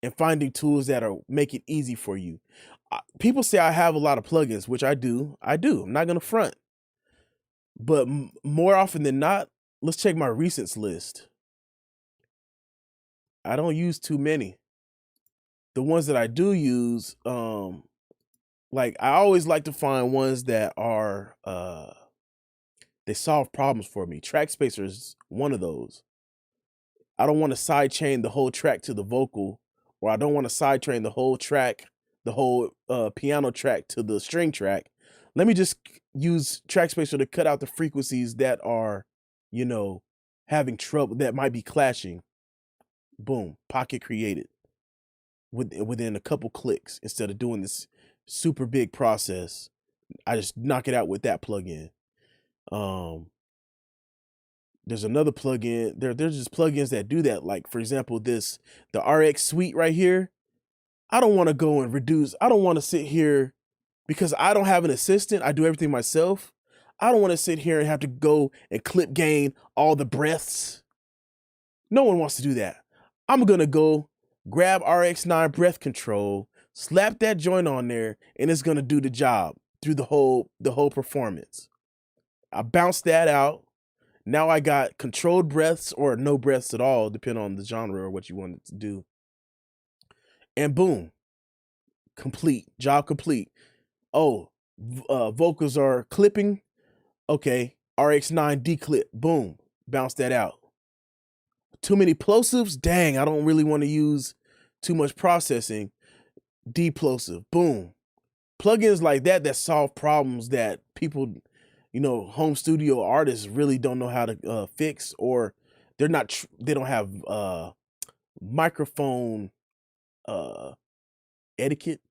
and finding tools that make it easy for you. People say I have a lot of plugins, which I do. I'm not going to front. But more often than not, let's check my recents list. I don't use too many. The ones that I do use, like I always like to find ones that are they solve problems for me. Track spacer is one of those. I don't want to sidechain the whole track to the vocal, or I don't want to sidechain the whole track, the whole piano track to the string track. Let me just use track spacer to cut out the frequencies that are, having trouble, that might be clashing. Boom, pocket created within a couple clicks. Instead of doing this super big process, I just knock it out with that plugin. There's another plugin. There's just plugins that do that. Like, for example, the RX suite right here. I don't want to go and reduce. I don't want to sit here because I don't have an assistant. I do everything myself. I don't want to sit here and have to go and clip gain all the breaths. No one wants to do that. I'm going to go grab RX9 breath control, slap that joint on there, and it's going to do the job through the whole performance. I bounce that out. Now I got controlled breaths or no breaths at all, depending on the genre or what you want it to do. And boom, complete, job complete. Oh, vocals are clipping. Okay, RX9 declip, boom, bounce that out. Too many plosives, dang, I don't really want to use too much processing. Deplosive, boom. Plugins like that solve problems that people, home studio artists really don't know how to fix, or they don't have microphone etiquette,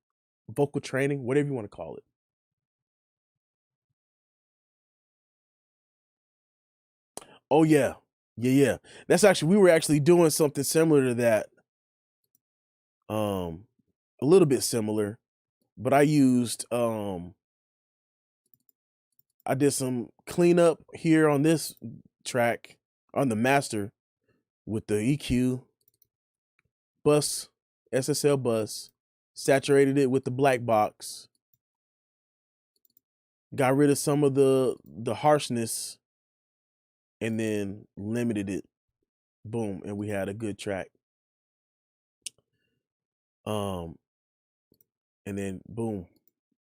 vocal training, whatever you want to call it. Oh yeah. Yeah. We were actually doing something similar to that. A little bit similar, but I did some cleanup here on this track on the master with the EQ bus, SSL bus, saturated it with the black box, got rid of some of the harshness, and then limited it. Boom, and we had a good track. And then boom,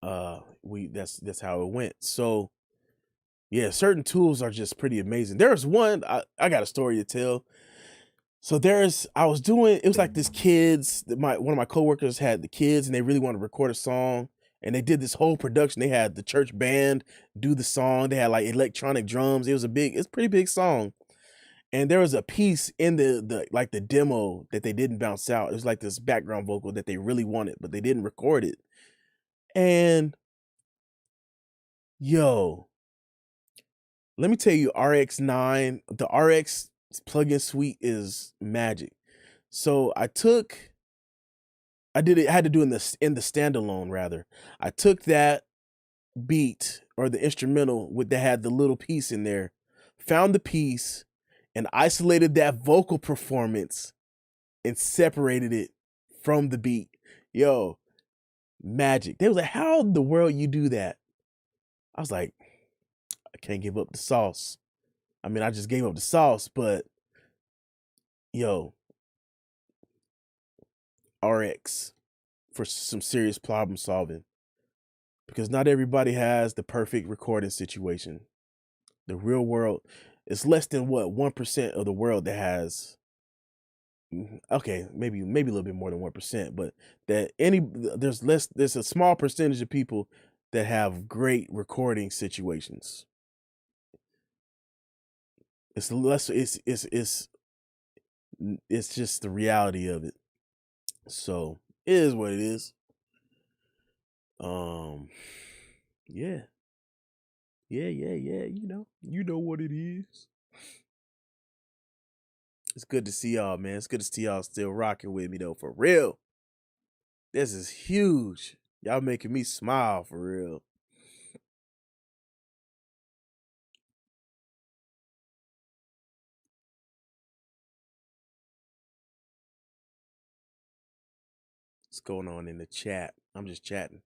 that's how it went. So yeah, certain tools are just pretty amazing. There's one, I got a story to tell. So it was like this one of my coworkers had the kids and they really wanted to record a song, and they did this whole production. They had the church band do the song. They had like electronic drums. It's a pretty big song. And there was a piece in the demo that they didn't bounce out. It was like this background vocal that they really wanted, but they didn't record it. And Yo, let me tell you, RX9, the RX plugin suite is magic. So I did it, I had to do in the standalone rather. I took that beat or the instrumental with that had the little piece in there, found the piece, and isolated that vocal performance and separated it from the beat. Yo, magic. They was like, how in the world you do that? I was like, I can't give up the sauce. I mean, I just gave up the sauce, but yo, RX for some serious problem solving because not everybody has the perfect recording situation. The real world, it's less than what 1% of the world that has. Okay, maybe a little bit more than 1%, but there's a small percentage of people that have great recording situations. It's less it's just the reality of it. So it is what it is. Um, yeah, yeah. You know what it is. It's good to see y'all, man. It's good to see y'all still rocking with me though, for real. This is huge. Y'all making me smile for real. What's going on in the chat? I'm just chatting.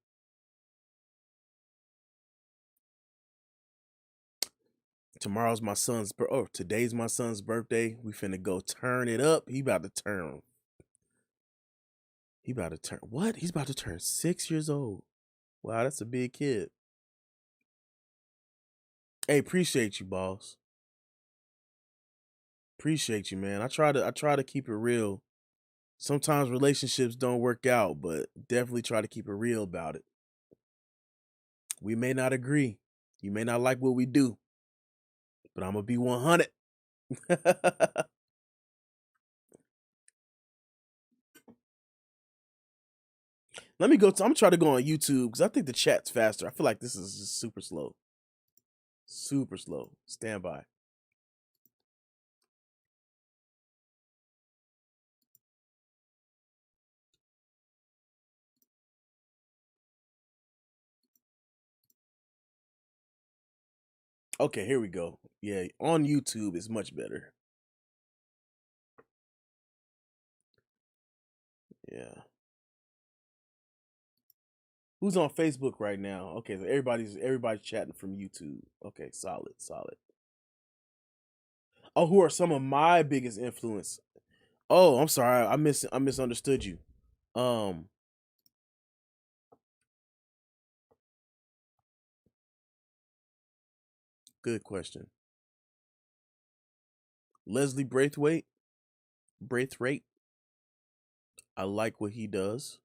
Tomorrow's my son's today's my son's birthday. We finna go turn it up. He about to turn what? He's about to turn 6 years old. Wow, that's a big kid. Hey, appreciate you, boss. Appreciate you, man. I try to keep it real. Sometimes relationships don't work out, but definitely try to keep it real about it. We may not agree. You may not like what we do, but I'm gonna be 100. Let me go. I'm gonna try to go on YouTube because I think the chat's faster. I feel like this is just super slow. Super slow. Stand by. Okay, here we go. Yeah, on YouTube is much better. Yeah. Who's on Facebook right now? Okay, so everybody's chatting from YouTube. Okay, solid, solid. Oh, who are some of my biggest influence? Oh, I'm sorry. I misunderstood you. Um, good question. Leslie Braithwaite. I like what he does.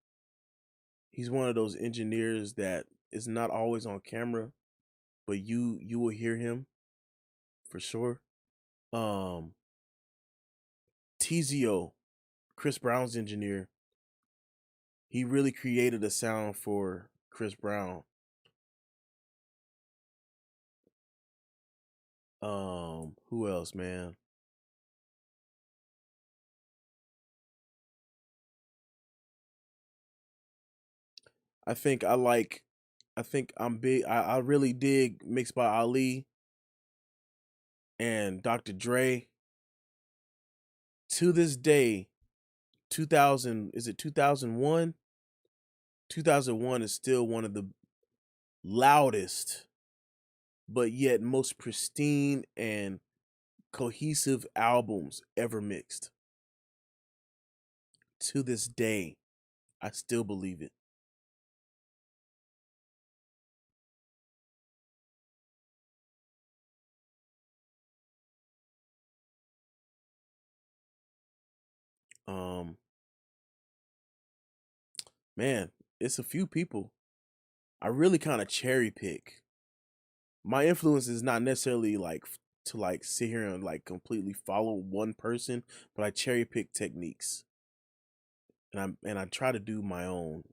He's one of those engineers that is not always on camera, but you will hear him for sure. Um, TZO, Chris Brown's engineer, he really created a sound for Chris Brown. Who else, man? I think I like I think I'm big I really dig Mixed by Ali and Dr. Dre. To this day, 2000 is it 2001? 2001 is still one of the loudest but yet most pristine and cohesive albums ever mixed. To this day, I still believe it. Um, man, it's a few people. I really kind of cherry pick. My influence is not necessarily like to like sit here and like completely follow one person, but I cherry pick techniques and I try to do my own.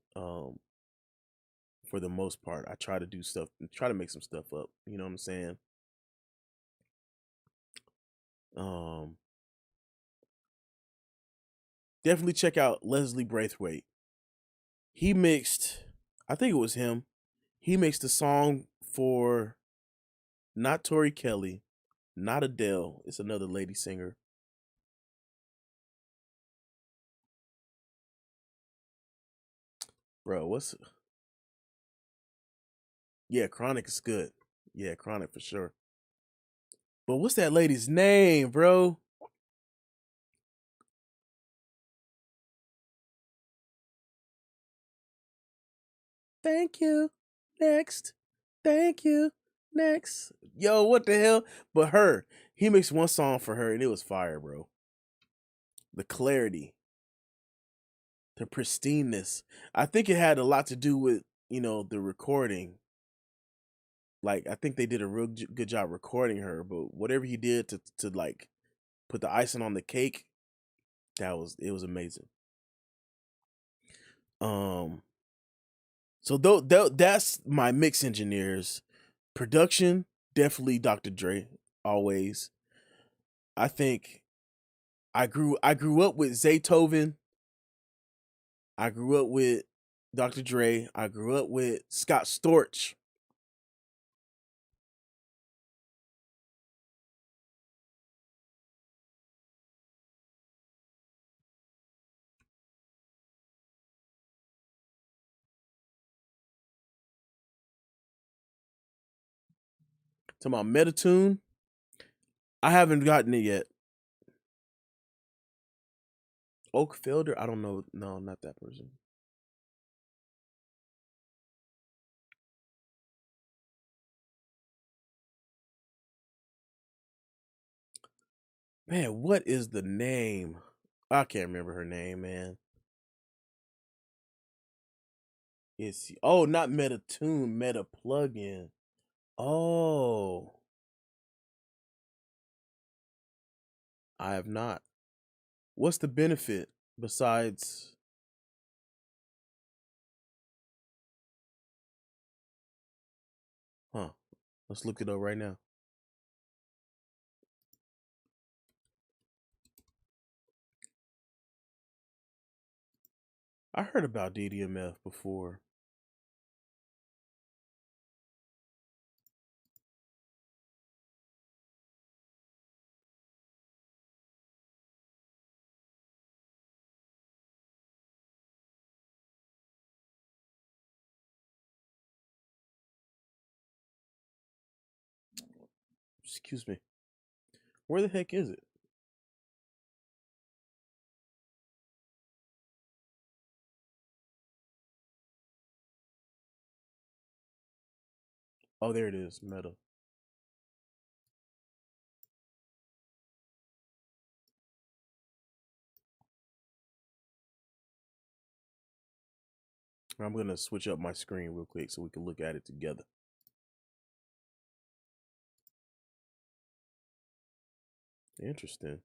for the most part. I try to do stuff, try to make some stuff up. You know what I'm saying? Um, Definitely check out Leslie Braithwaite. He mixed, I think it was him. He mixed a song for not Tori Kelly, not Adele. It's another lady singer. Bro, what's yeah, Chronic is good. Yeah, Chronic for sure. But what's that lady's name, bro? Thank you. Next. Thank you. Next. Yo, what the hell? But her, he mixed one song for her and it was fire, bro. The clarity, the pristineness. I think it had a lot to do with, the recording. Like, I think they did a real good job recording her, but whatever he did to like put the icing on the cake, it was amazing. So that's my mix engineers. Production, definitely Dr. Dre, always. I think I grew up with Zaytoven. I grew up with Dr. Dre. I grew up with Scott Storch. Talking about Metatune. I haven't gotten it yet. Oak Felder, I don't know. No, not that person. Man, what is the name? I can't remember her name, man. Not Metatune, Meta Plugin. Oh, I have not. What's the benefit besides? Huh? Let's look it up right now. I heard about DDMF before. Excuse me. Where the heck is it? Oh, there it is. Meta. I'm gonna switch up my screen real quick so we can look at it together. Interesting.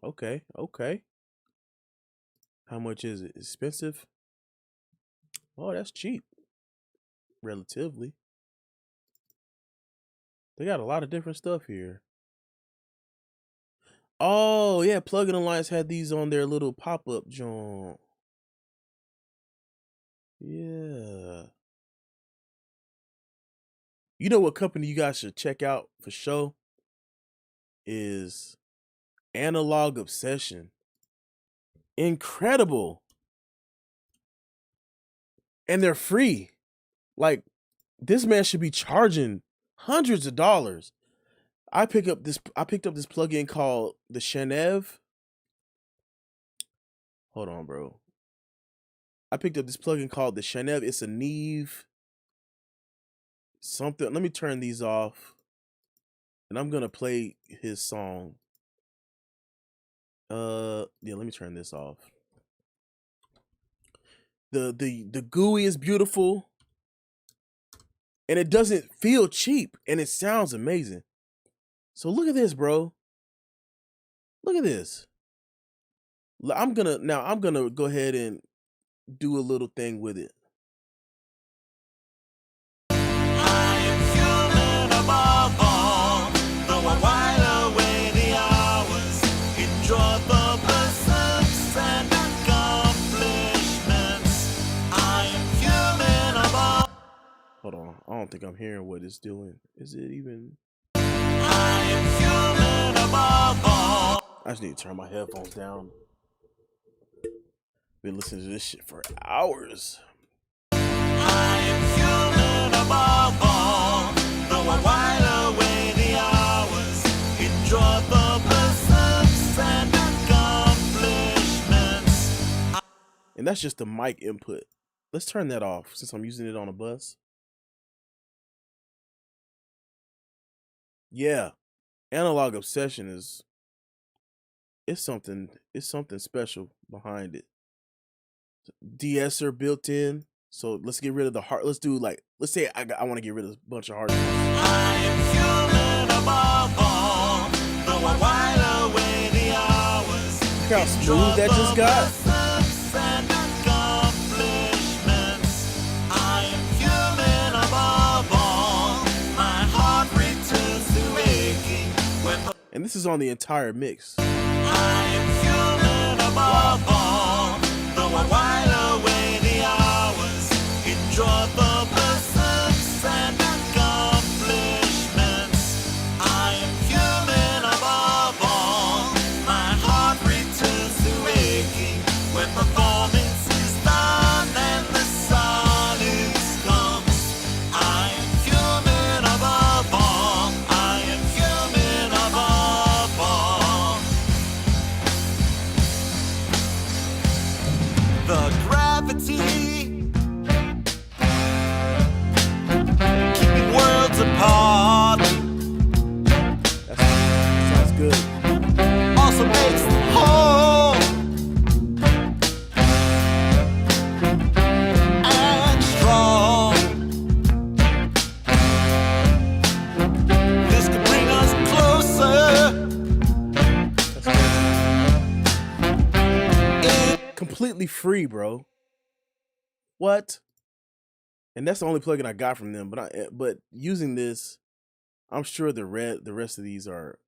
Okay, okay. How much is it? Expensive? Oh, that's cheap. Relatively. They got a lot of different stuff here. Oh, yeah, Plugin Alliance had these on their little pop-up joint. Yeah. You know what company you guys should check out for sure? Is Analog Obsession. Incredible. And they're free. Like, this man should be charging hundreds of dollars. I picked up this plugin called the Shenev. Hold on, bro. I picked up this plugin called the Shenev. It's a Neve something. Let me turn these off. And I'm gonna play his song. Yeah, let me turn this off. The GUI is beautiful. And it doesn't feel cheap. And it sounds amazing. So look at this, bro. Look at this. I'm gonna go ahead and do a little thing with it. I am human above all, though I while away the hours, enjoy the pursuits and accomplishments. I am human above. Hold on, I don't think I'm hearing what it's doing. Is it even? I am human above all. I just need to turn my headphones down. Been listening to this shit for hours. I am human above all, though I while away the hours, enjoy the pursuits and accomplishments. And that's just the mic input. Let's turn that off since I'm using it on a bus. Yeah, analog obsession is it's something special behind it. De-esser built in. So let's get rid of the hard. Let's do like let's say I want to get rid of a bunch of hard. I am human above all, though I while away the hours. Look how smooth that just got. And accomplishments. I am human above all. My heart returns to aching when the And this is on the entire mix. I am human above all, though I while away the hours, enjoy the pursuits and accomplishments. I am human above all, my heart returns to aching when performance is done and the silence comes. I am human above all, I am human above all. The gravity keeping worlds apart That sounds good. also makes them whole and strong. This could bring us closer. Completely free, bro. What? And that's the only plugin I got from them. But using this, I'm sure the rest of these are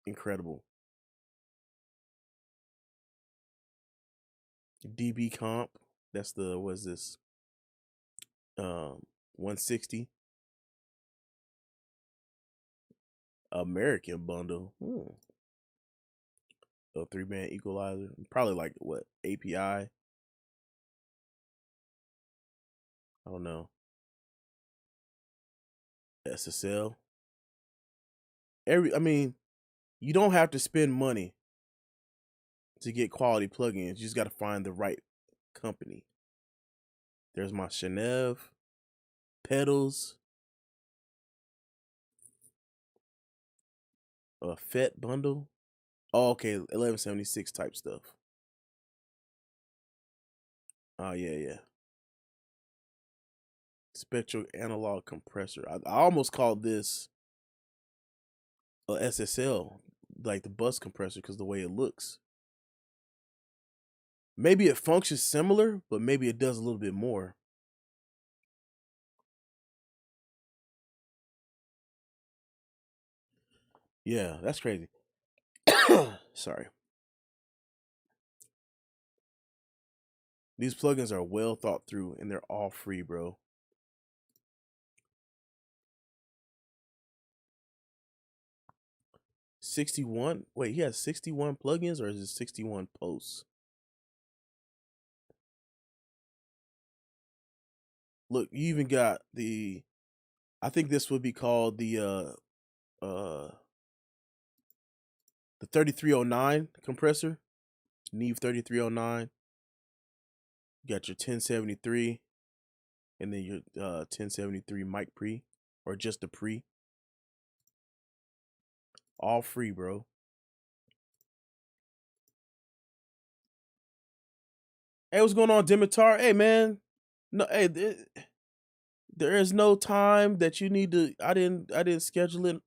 incredible. DB comp. That's the what's this? 160. American bundle. A 3-band equalizer. Probably like what? API. I don't know. SSL. I mean, you don't have to spend money to get quality plugins. You just got to find the right company. There's my Chanel pedals, a FET bundle. Oh, okay, 1176 type stuff. Oh yeah. Spectral analog compressor. I almost called this a SSL, like the bus compressor, because the way it looks. Maybe it functions similar, but maybe it does a little bit more. Yeah, that's crazy. Sorry. These plugins are well thought through and they're all free, bro. $61? Wait, he has 61 plugins or is it 61 posts? Look, you even got I think this would be called the 3309 compressor. Neve 3309. You got your 1073 and then your 1073 mic pre or just the pre. All free, bro. Hey, what's going on, Dimitar? Hey, man. No, hey, there is no time that you need to. I didn't schedule it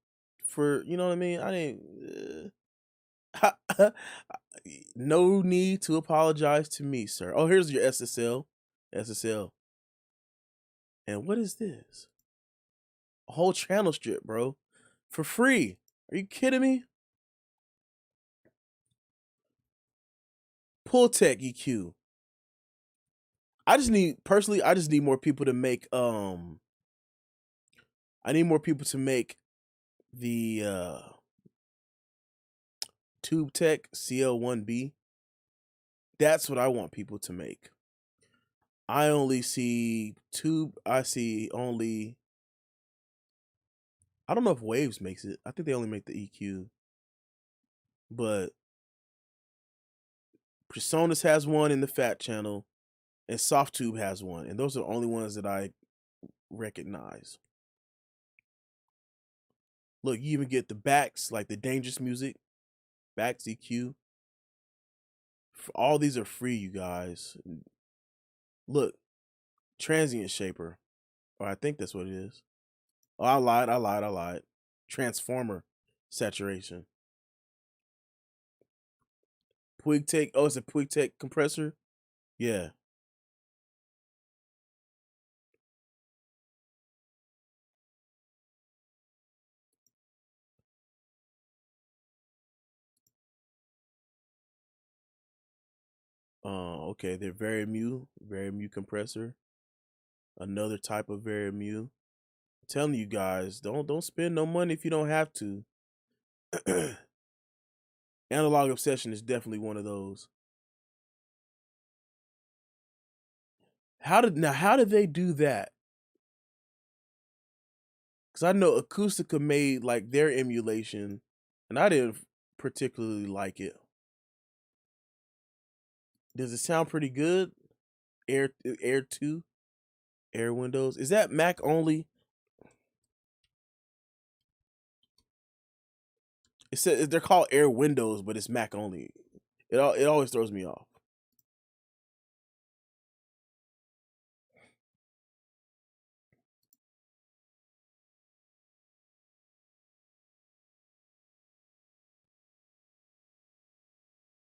for. You know what I mean? No need to apologize to me, sir. Oh, here's your SSL. SSL. And what is this? A whole channel strip, bro. For free. Are you kidding me? Pull Tech EQ. I just need more people to make I need more people to make the Tube Tech CL1B. That's what I want people to make. I only see I see only I don't know if Waves makes it. I think they only make the EQ. But Presonus has one in the Fat channel, and Softtube has one, and those are the only ones that I recognize. Look, you even get the backs, like the dangerous music, backs EQ. All these are free, you guys. Look, transient shaper, or I think that's what it is. Oh, I lied. Transformer saturation. Puig oh, it's a Puig compressor? Yeah. Okay, they're very mu compressor. Another type of very mu. I'm telling you guys, don't spend no money if you don't have to. Analog Obsession is definitely one of those. How did they do that? Because I know Acoustica made like their emulation, and I didn't particularly like it. Does it sound pretty good? Air 2, Air Windows. Is that Mac only? It said they're called Air Windows, but it's Mac only. It always throws me off.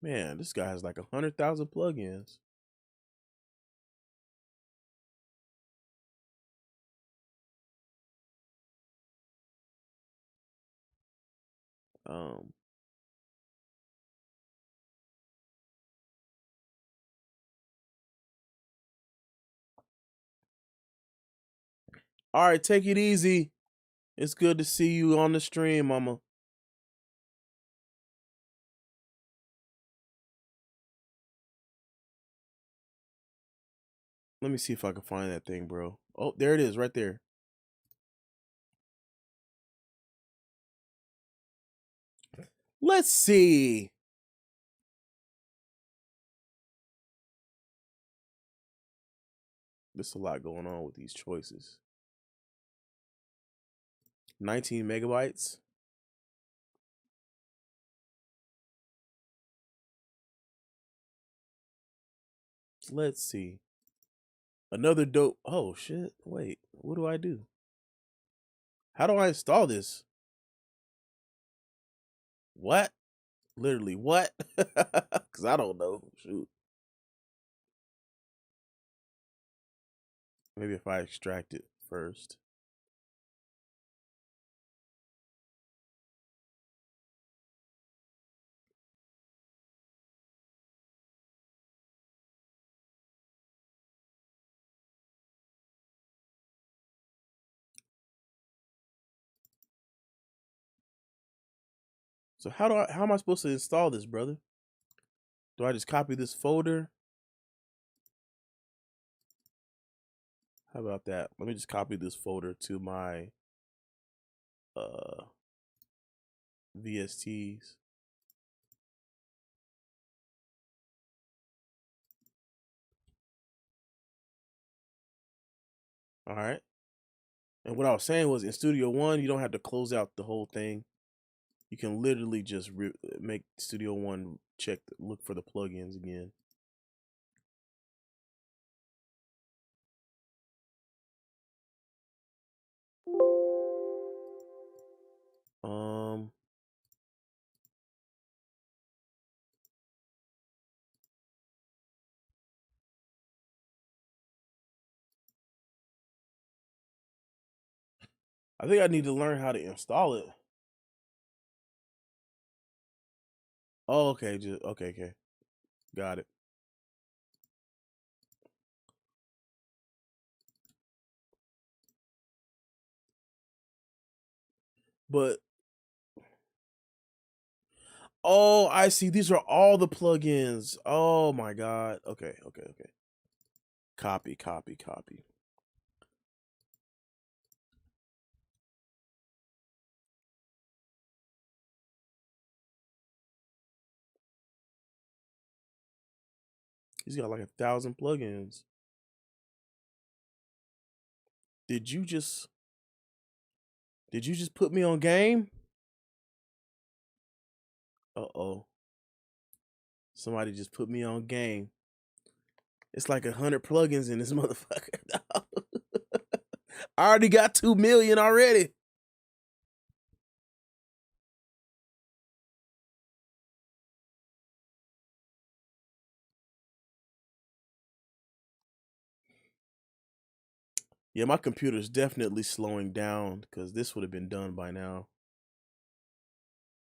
Man, this guy has like 100,000 plugins. Um, all right, take it easy. It's good to see you on the stream, mama. Let me see if I can find that thing, bro. Oh, there it is, right there. Let's see. There's a lot going on with these choices. 19 megabytes. Let's see. Another dope. Oh, shit. Wait, what do I do? How do I install this? What? Literally, what? Because I don't know. Shoot. Maybe if I extract it first. So how am I supposed to install this, brother? Do I just copy this folder? How about that? Let me just copy this folder to my VSTs. All right. And what I was saying was in Studio One, you don't have to close out the whole thing. You can literally just make Studio One look for the plugins again. Um, I think I need to learn how to install it. Oh, okay. Just okay. Got it. But oh, I see. These are all the plugins. Oh my god. Okay. Copy. He's got like 1,000 plugins. Did you just put me on game? Uh-oh. Somebody just put me on game. It's like 100 plugins in this motherfucker. I already got 2 million already. Yeah, my computer's definitely slowing down because this would have been done by now.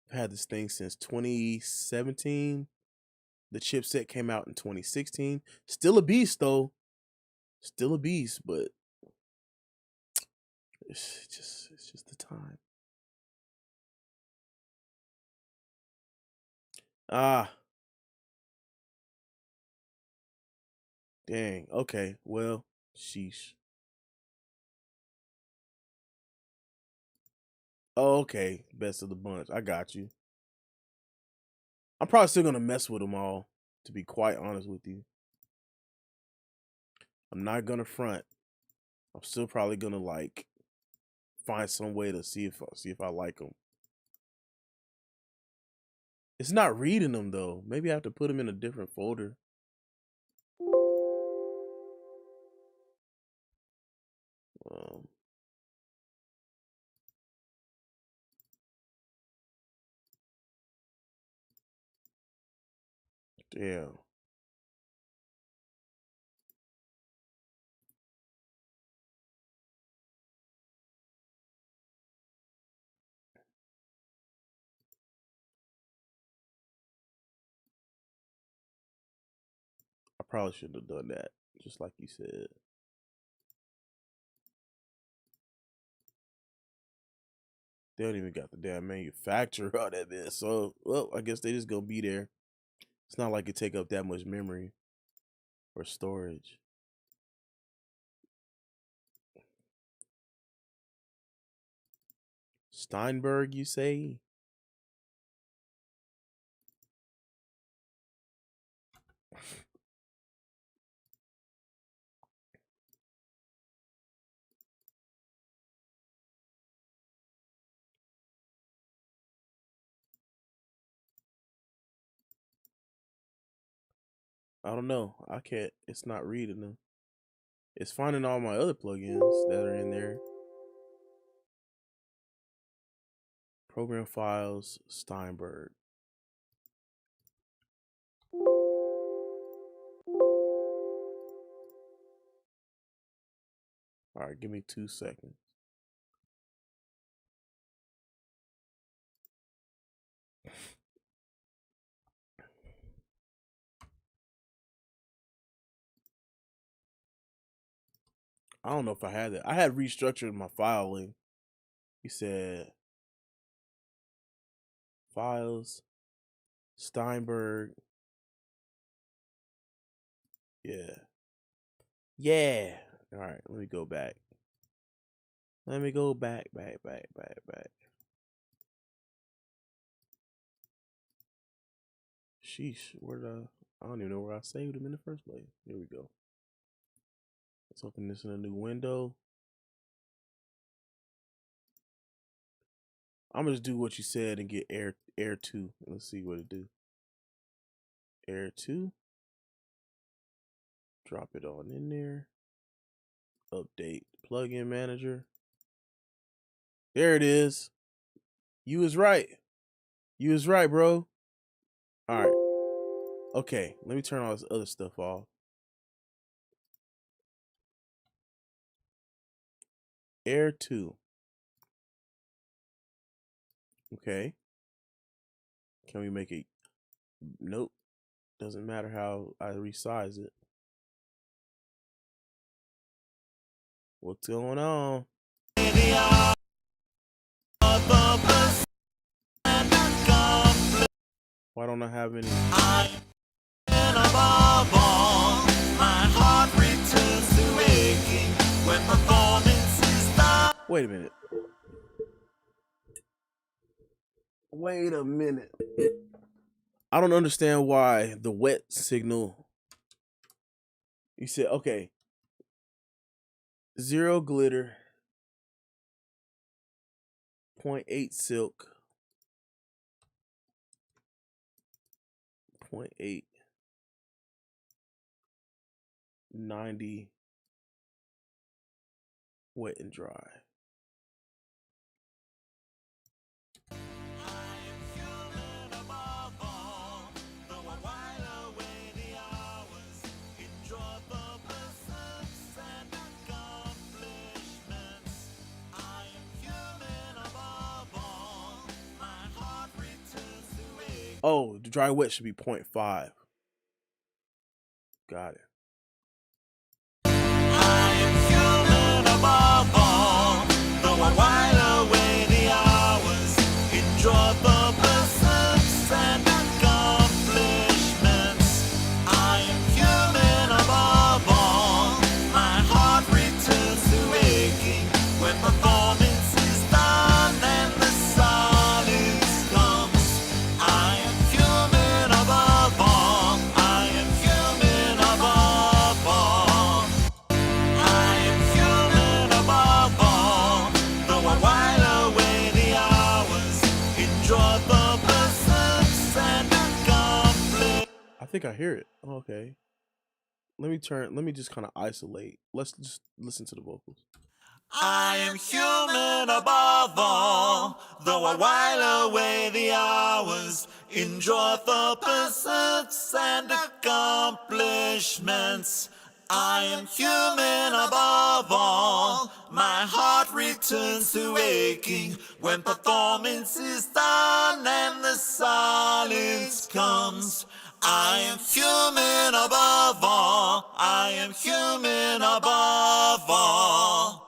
I've had this thing since 2017. The chipset came out in 2016. Still a beast though. Still a beast, but it's just the time. Ah, dang. Okay. Well, sheesh. Oh, okay. Best of the bunch. I got you. I'm probably still gonna mess with them all, to be quite honest with you. I'm not gonna front. I'm still probably gonna like find some way to see if I like them. It's not reading them though. Maybe I have to put them in a different folder. Um, damn. I probably shouldn't have done that. Just like you said. They don't even got the damn manufacturer on that bit. So, well, I guess they just gonna be there. It's not like it take up that much memory or storage. Steinberg, you say? I don't know. I can't. It's not reading them. It's finding all my other plugins that are in there. Program files, Steinberg. All right, give me 2 seconds. I don't know if I had that. I had restructured my filing. He said files, Steinberg. Yeah. Yeah. All right, let me go back. Let me go back. Sheesh, where did I don't even know where I saved them in the first place. Here we go. Let's open this in a new window. I'm gonna just do what you said and get Air 2. Let's see what it do. Air 2. Drop it on in there. Update plugin manager. There it is. You was right. You was right, bro. All right. Okay, let me turn all this other stuff off. Air 2. Okay. Can we make it? Nope. Doesn't matter how I resize it. What's going on? Why don't I have any? Above all, my heart returns to aching when performance is done. Wait a minute. Wait a minute. I don't understand why the wet signal. You said, okay, 0 glitter, 0.8 silk, 0.8, 90 wet and dry. Oh, the dry wet should be 0.5. Got it. I am human above all, though I while away the hours, enjoy the pursuits and accomplishments. I am human above all, my heart returns to aching when performance is done and the silence comes. I am human above all, I am human above all. I am human above all, though I while away the hours, enjoy the pursuits and accomplish. I think I hear it. Okay. Let me just kind of isolate. Let's just listen to the vocals. I am human above all, though I while away the hours, enjoy the pursuits and accomplishments. I am human above all, my heart returns to aching when performance is done and the silence comes. I am human above all, I am human above all.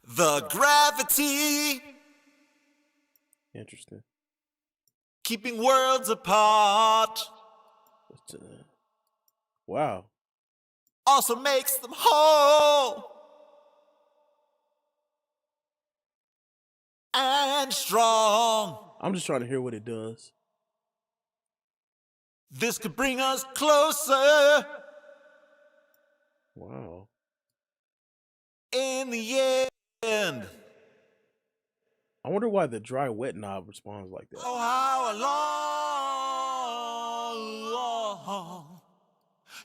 The gravity Interesting. keeping worlds apart Wow. also makes them whole and strong. I'm just trying to hear what it does. This could bring us closer Wow. in the end. I wonder why the dry wet knob responds like that. Oh, how long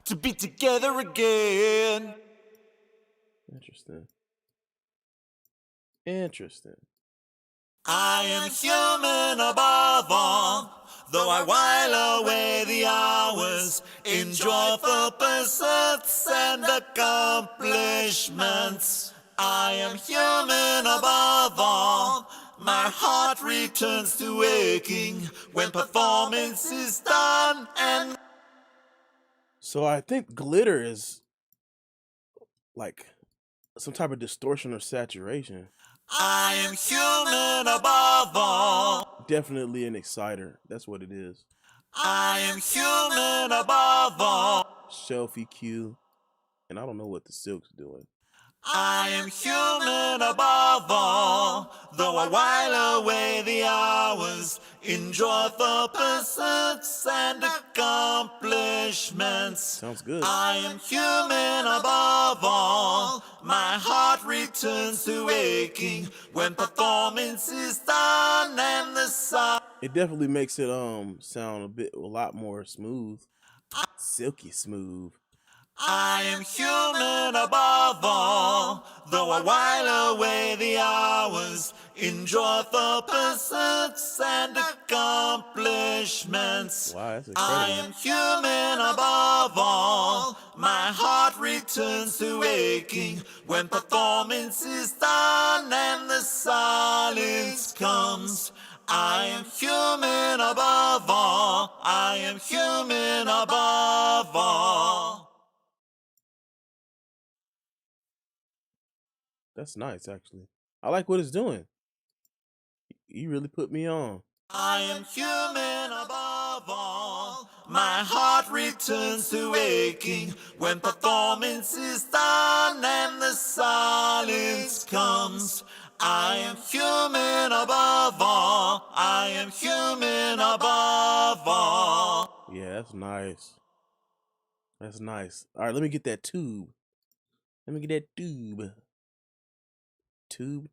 to be together again. Interesting. Interesting. I am human above all, though I while away the hours, in joyful pursuits and accomplishments. I am human above all, my heart returns to aching when performance is done and... So I think glitter is like some type of distortion or saturation. I am human above all. Definitely an exciter. That's what it is. I am human above all. Shelf EQ. And I don't know what the silk's doing. I am human above all, though I while away the hours, in joyful pursuits and accomplishments. Sounds good. I am human above all, my heart returns to aching when performance is done and the sun. It definitely makes it sound a lot more smooth. Silky smooth. I am human above all, though I while away the hours, in joyful pursuits and accomplishments. Wow, that's I incredible. am human above all, my heart returns returns to waking when performance is done and the silence comes. I am human above all. I am human above all. That's nice, actually. I like what it's doing. You really put me on. I am human above all. My heart returns to waking when performance is done and the silence comes. I am human above all. I am human above all. Yeah, that's nice. That's nice. All right, let me get that tube. Let me get that tube. Tube.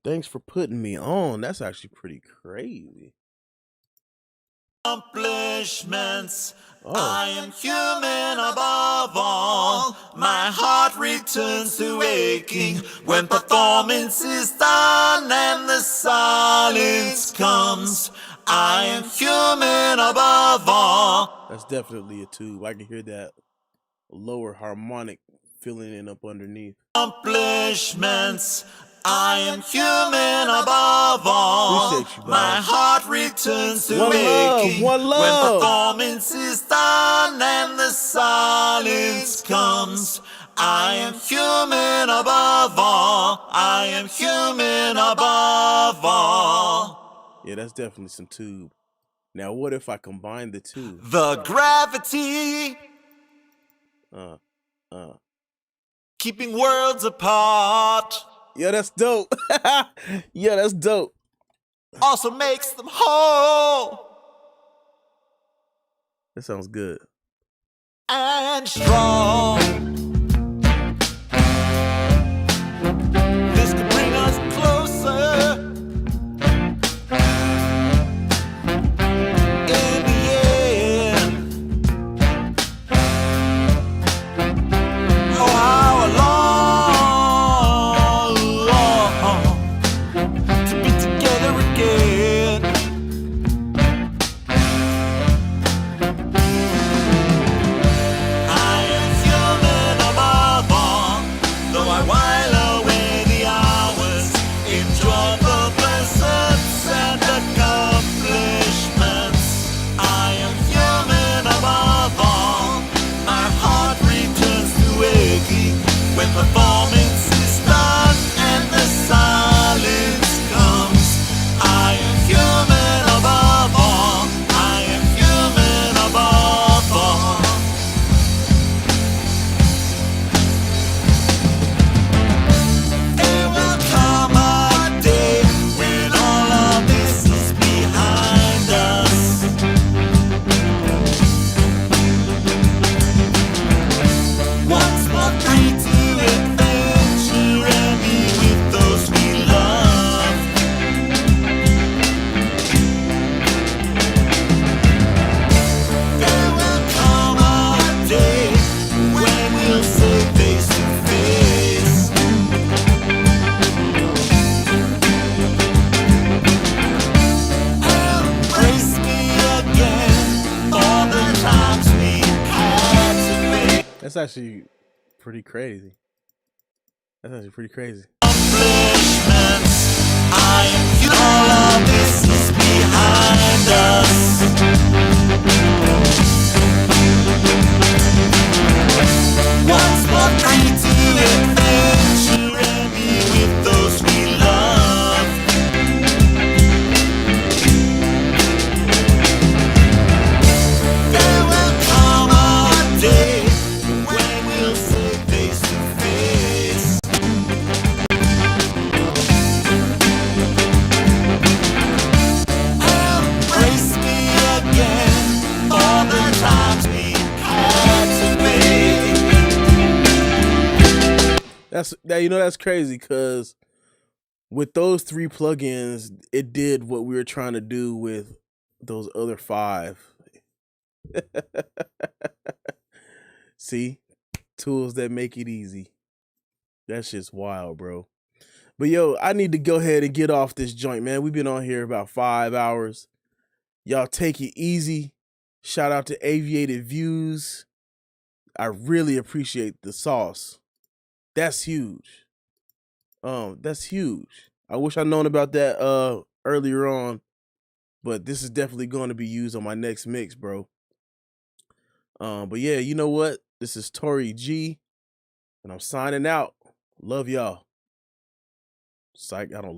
Thanks for putting me on. That's actually pretty crazy. Accomplishments. I am human above all. My heart returns to waking when performance is done and the silence comes. I am human above all. That's definitely a tube. I can hear that lower harmonic filling in up underneath. Accomplishments. I am human above all. Appreciate you, my Bob. heart returns to One love, waking one love. when performance is done and the silence comes. I am human above all. I am human above all. Yeah, that's definitely some tube. Now, what if I combine the two? The gravity keeping worlds apart Yeah, that's dope. Yeah, that's dope. also makes them whole That sounds good. and strong. This could bring us closer. In the end, oh, how long to be together again. I am human above all, though I while away the hours in joyful pursuits and accomplishments. I am human above all. My heart returns to waking when performance is done and the silence comes. I am human above all. I am human above all. There will come a day when all of this is behind us. Once more free to adventure and be with those we love. There will come a day when we'll say face to face. Embrace me again for the times we had to make. That's actually pretty crazy. Accomplishments. I am human. All of this is behind us. Once more free to adventure and be with those we love. There will come a day when we'll say face to face. That's crazy because with those 3 plugins, it did what we were trying to do with those other 5. See? Tools that make it easy. That's just wild, bro. But yo, I need to go ahead and get off this joint, man. We've been on here about 5 hours. Y'all take it easy. Shout out to Aviated Views. I really appreciate the sauce. That's huge. That's huge. I wish I'd known about that earlier on, but this is definitely going to be used on my next mix, bro. But yeah, you know what? This is Tori G, and I'm signing out. Love y'all. Psych, I don't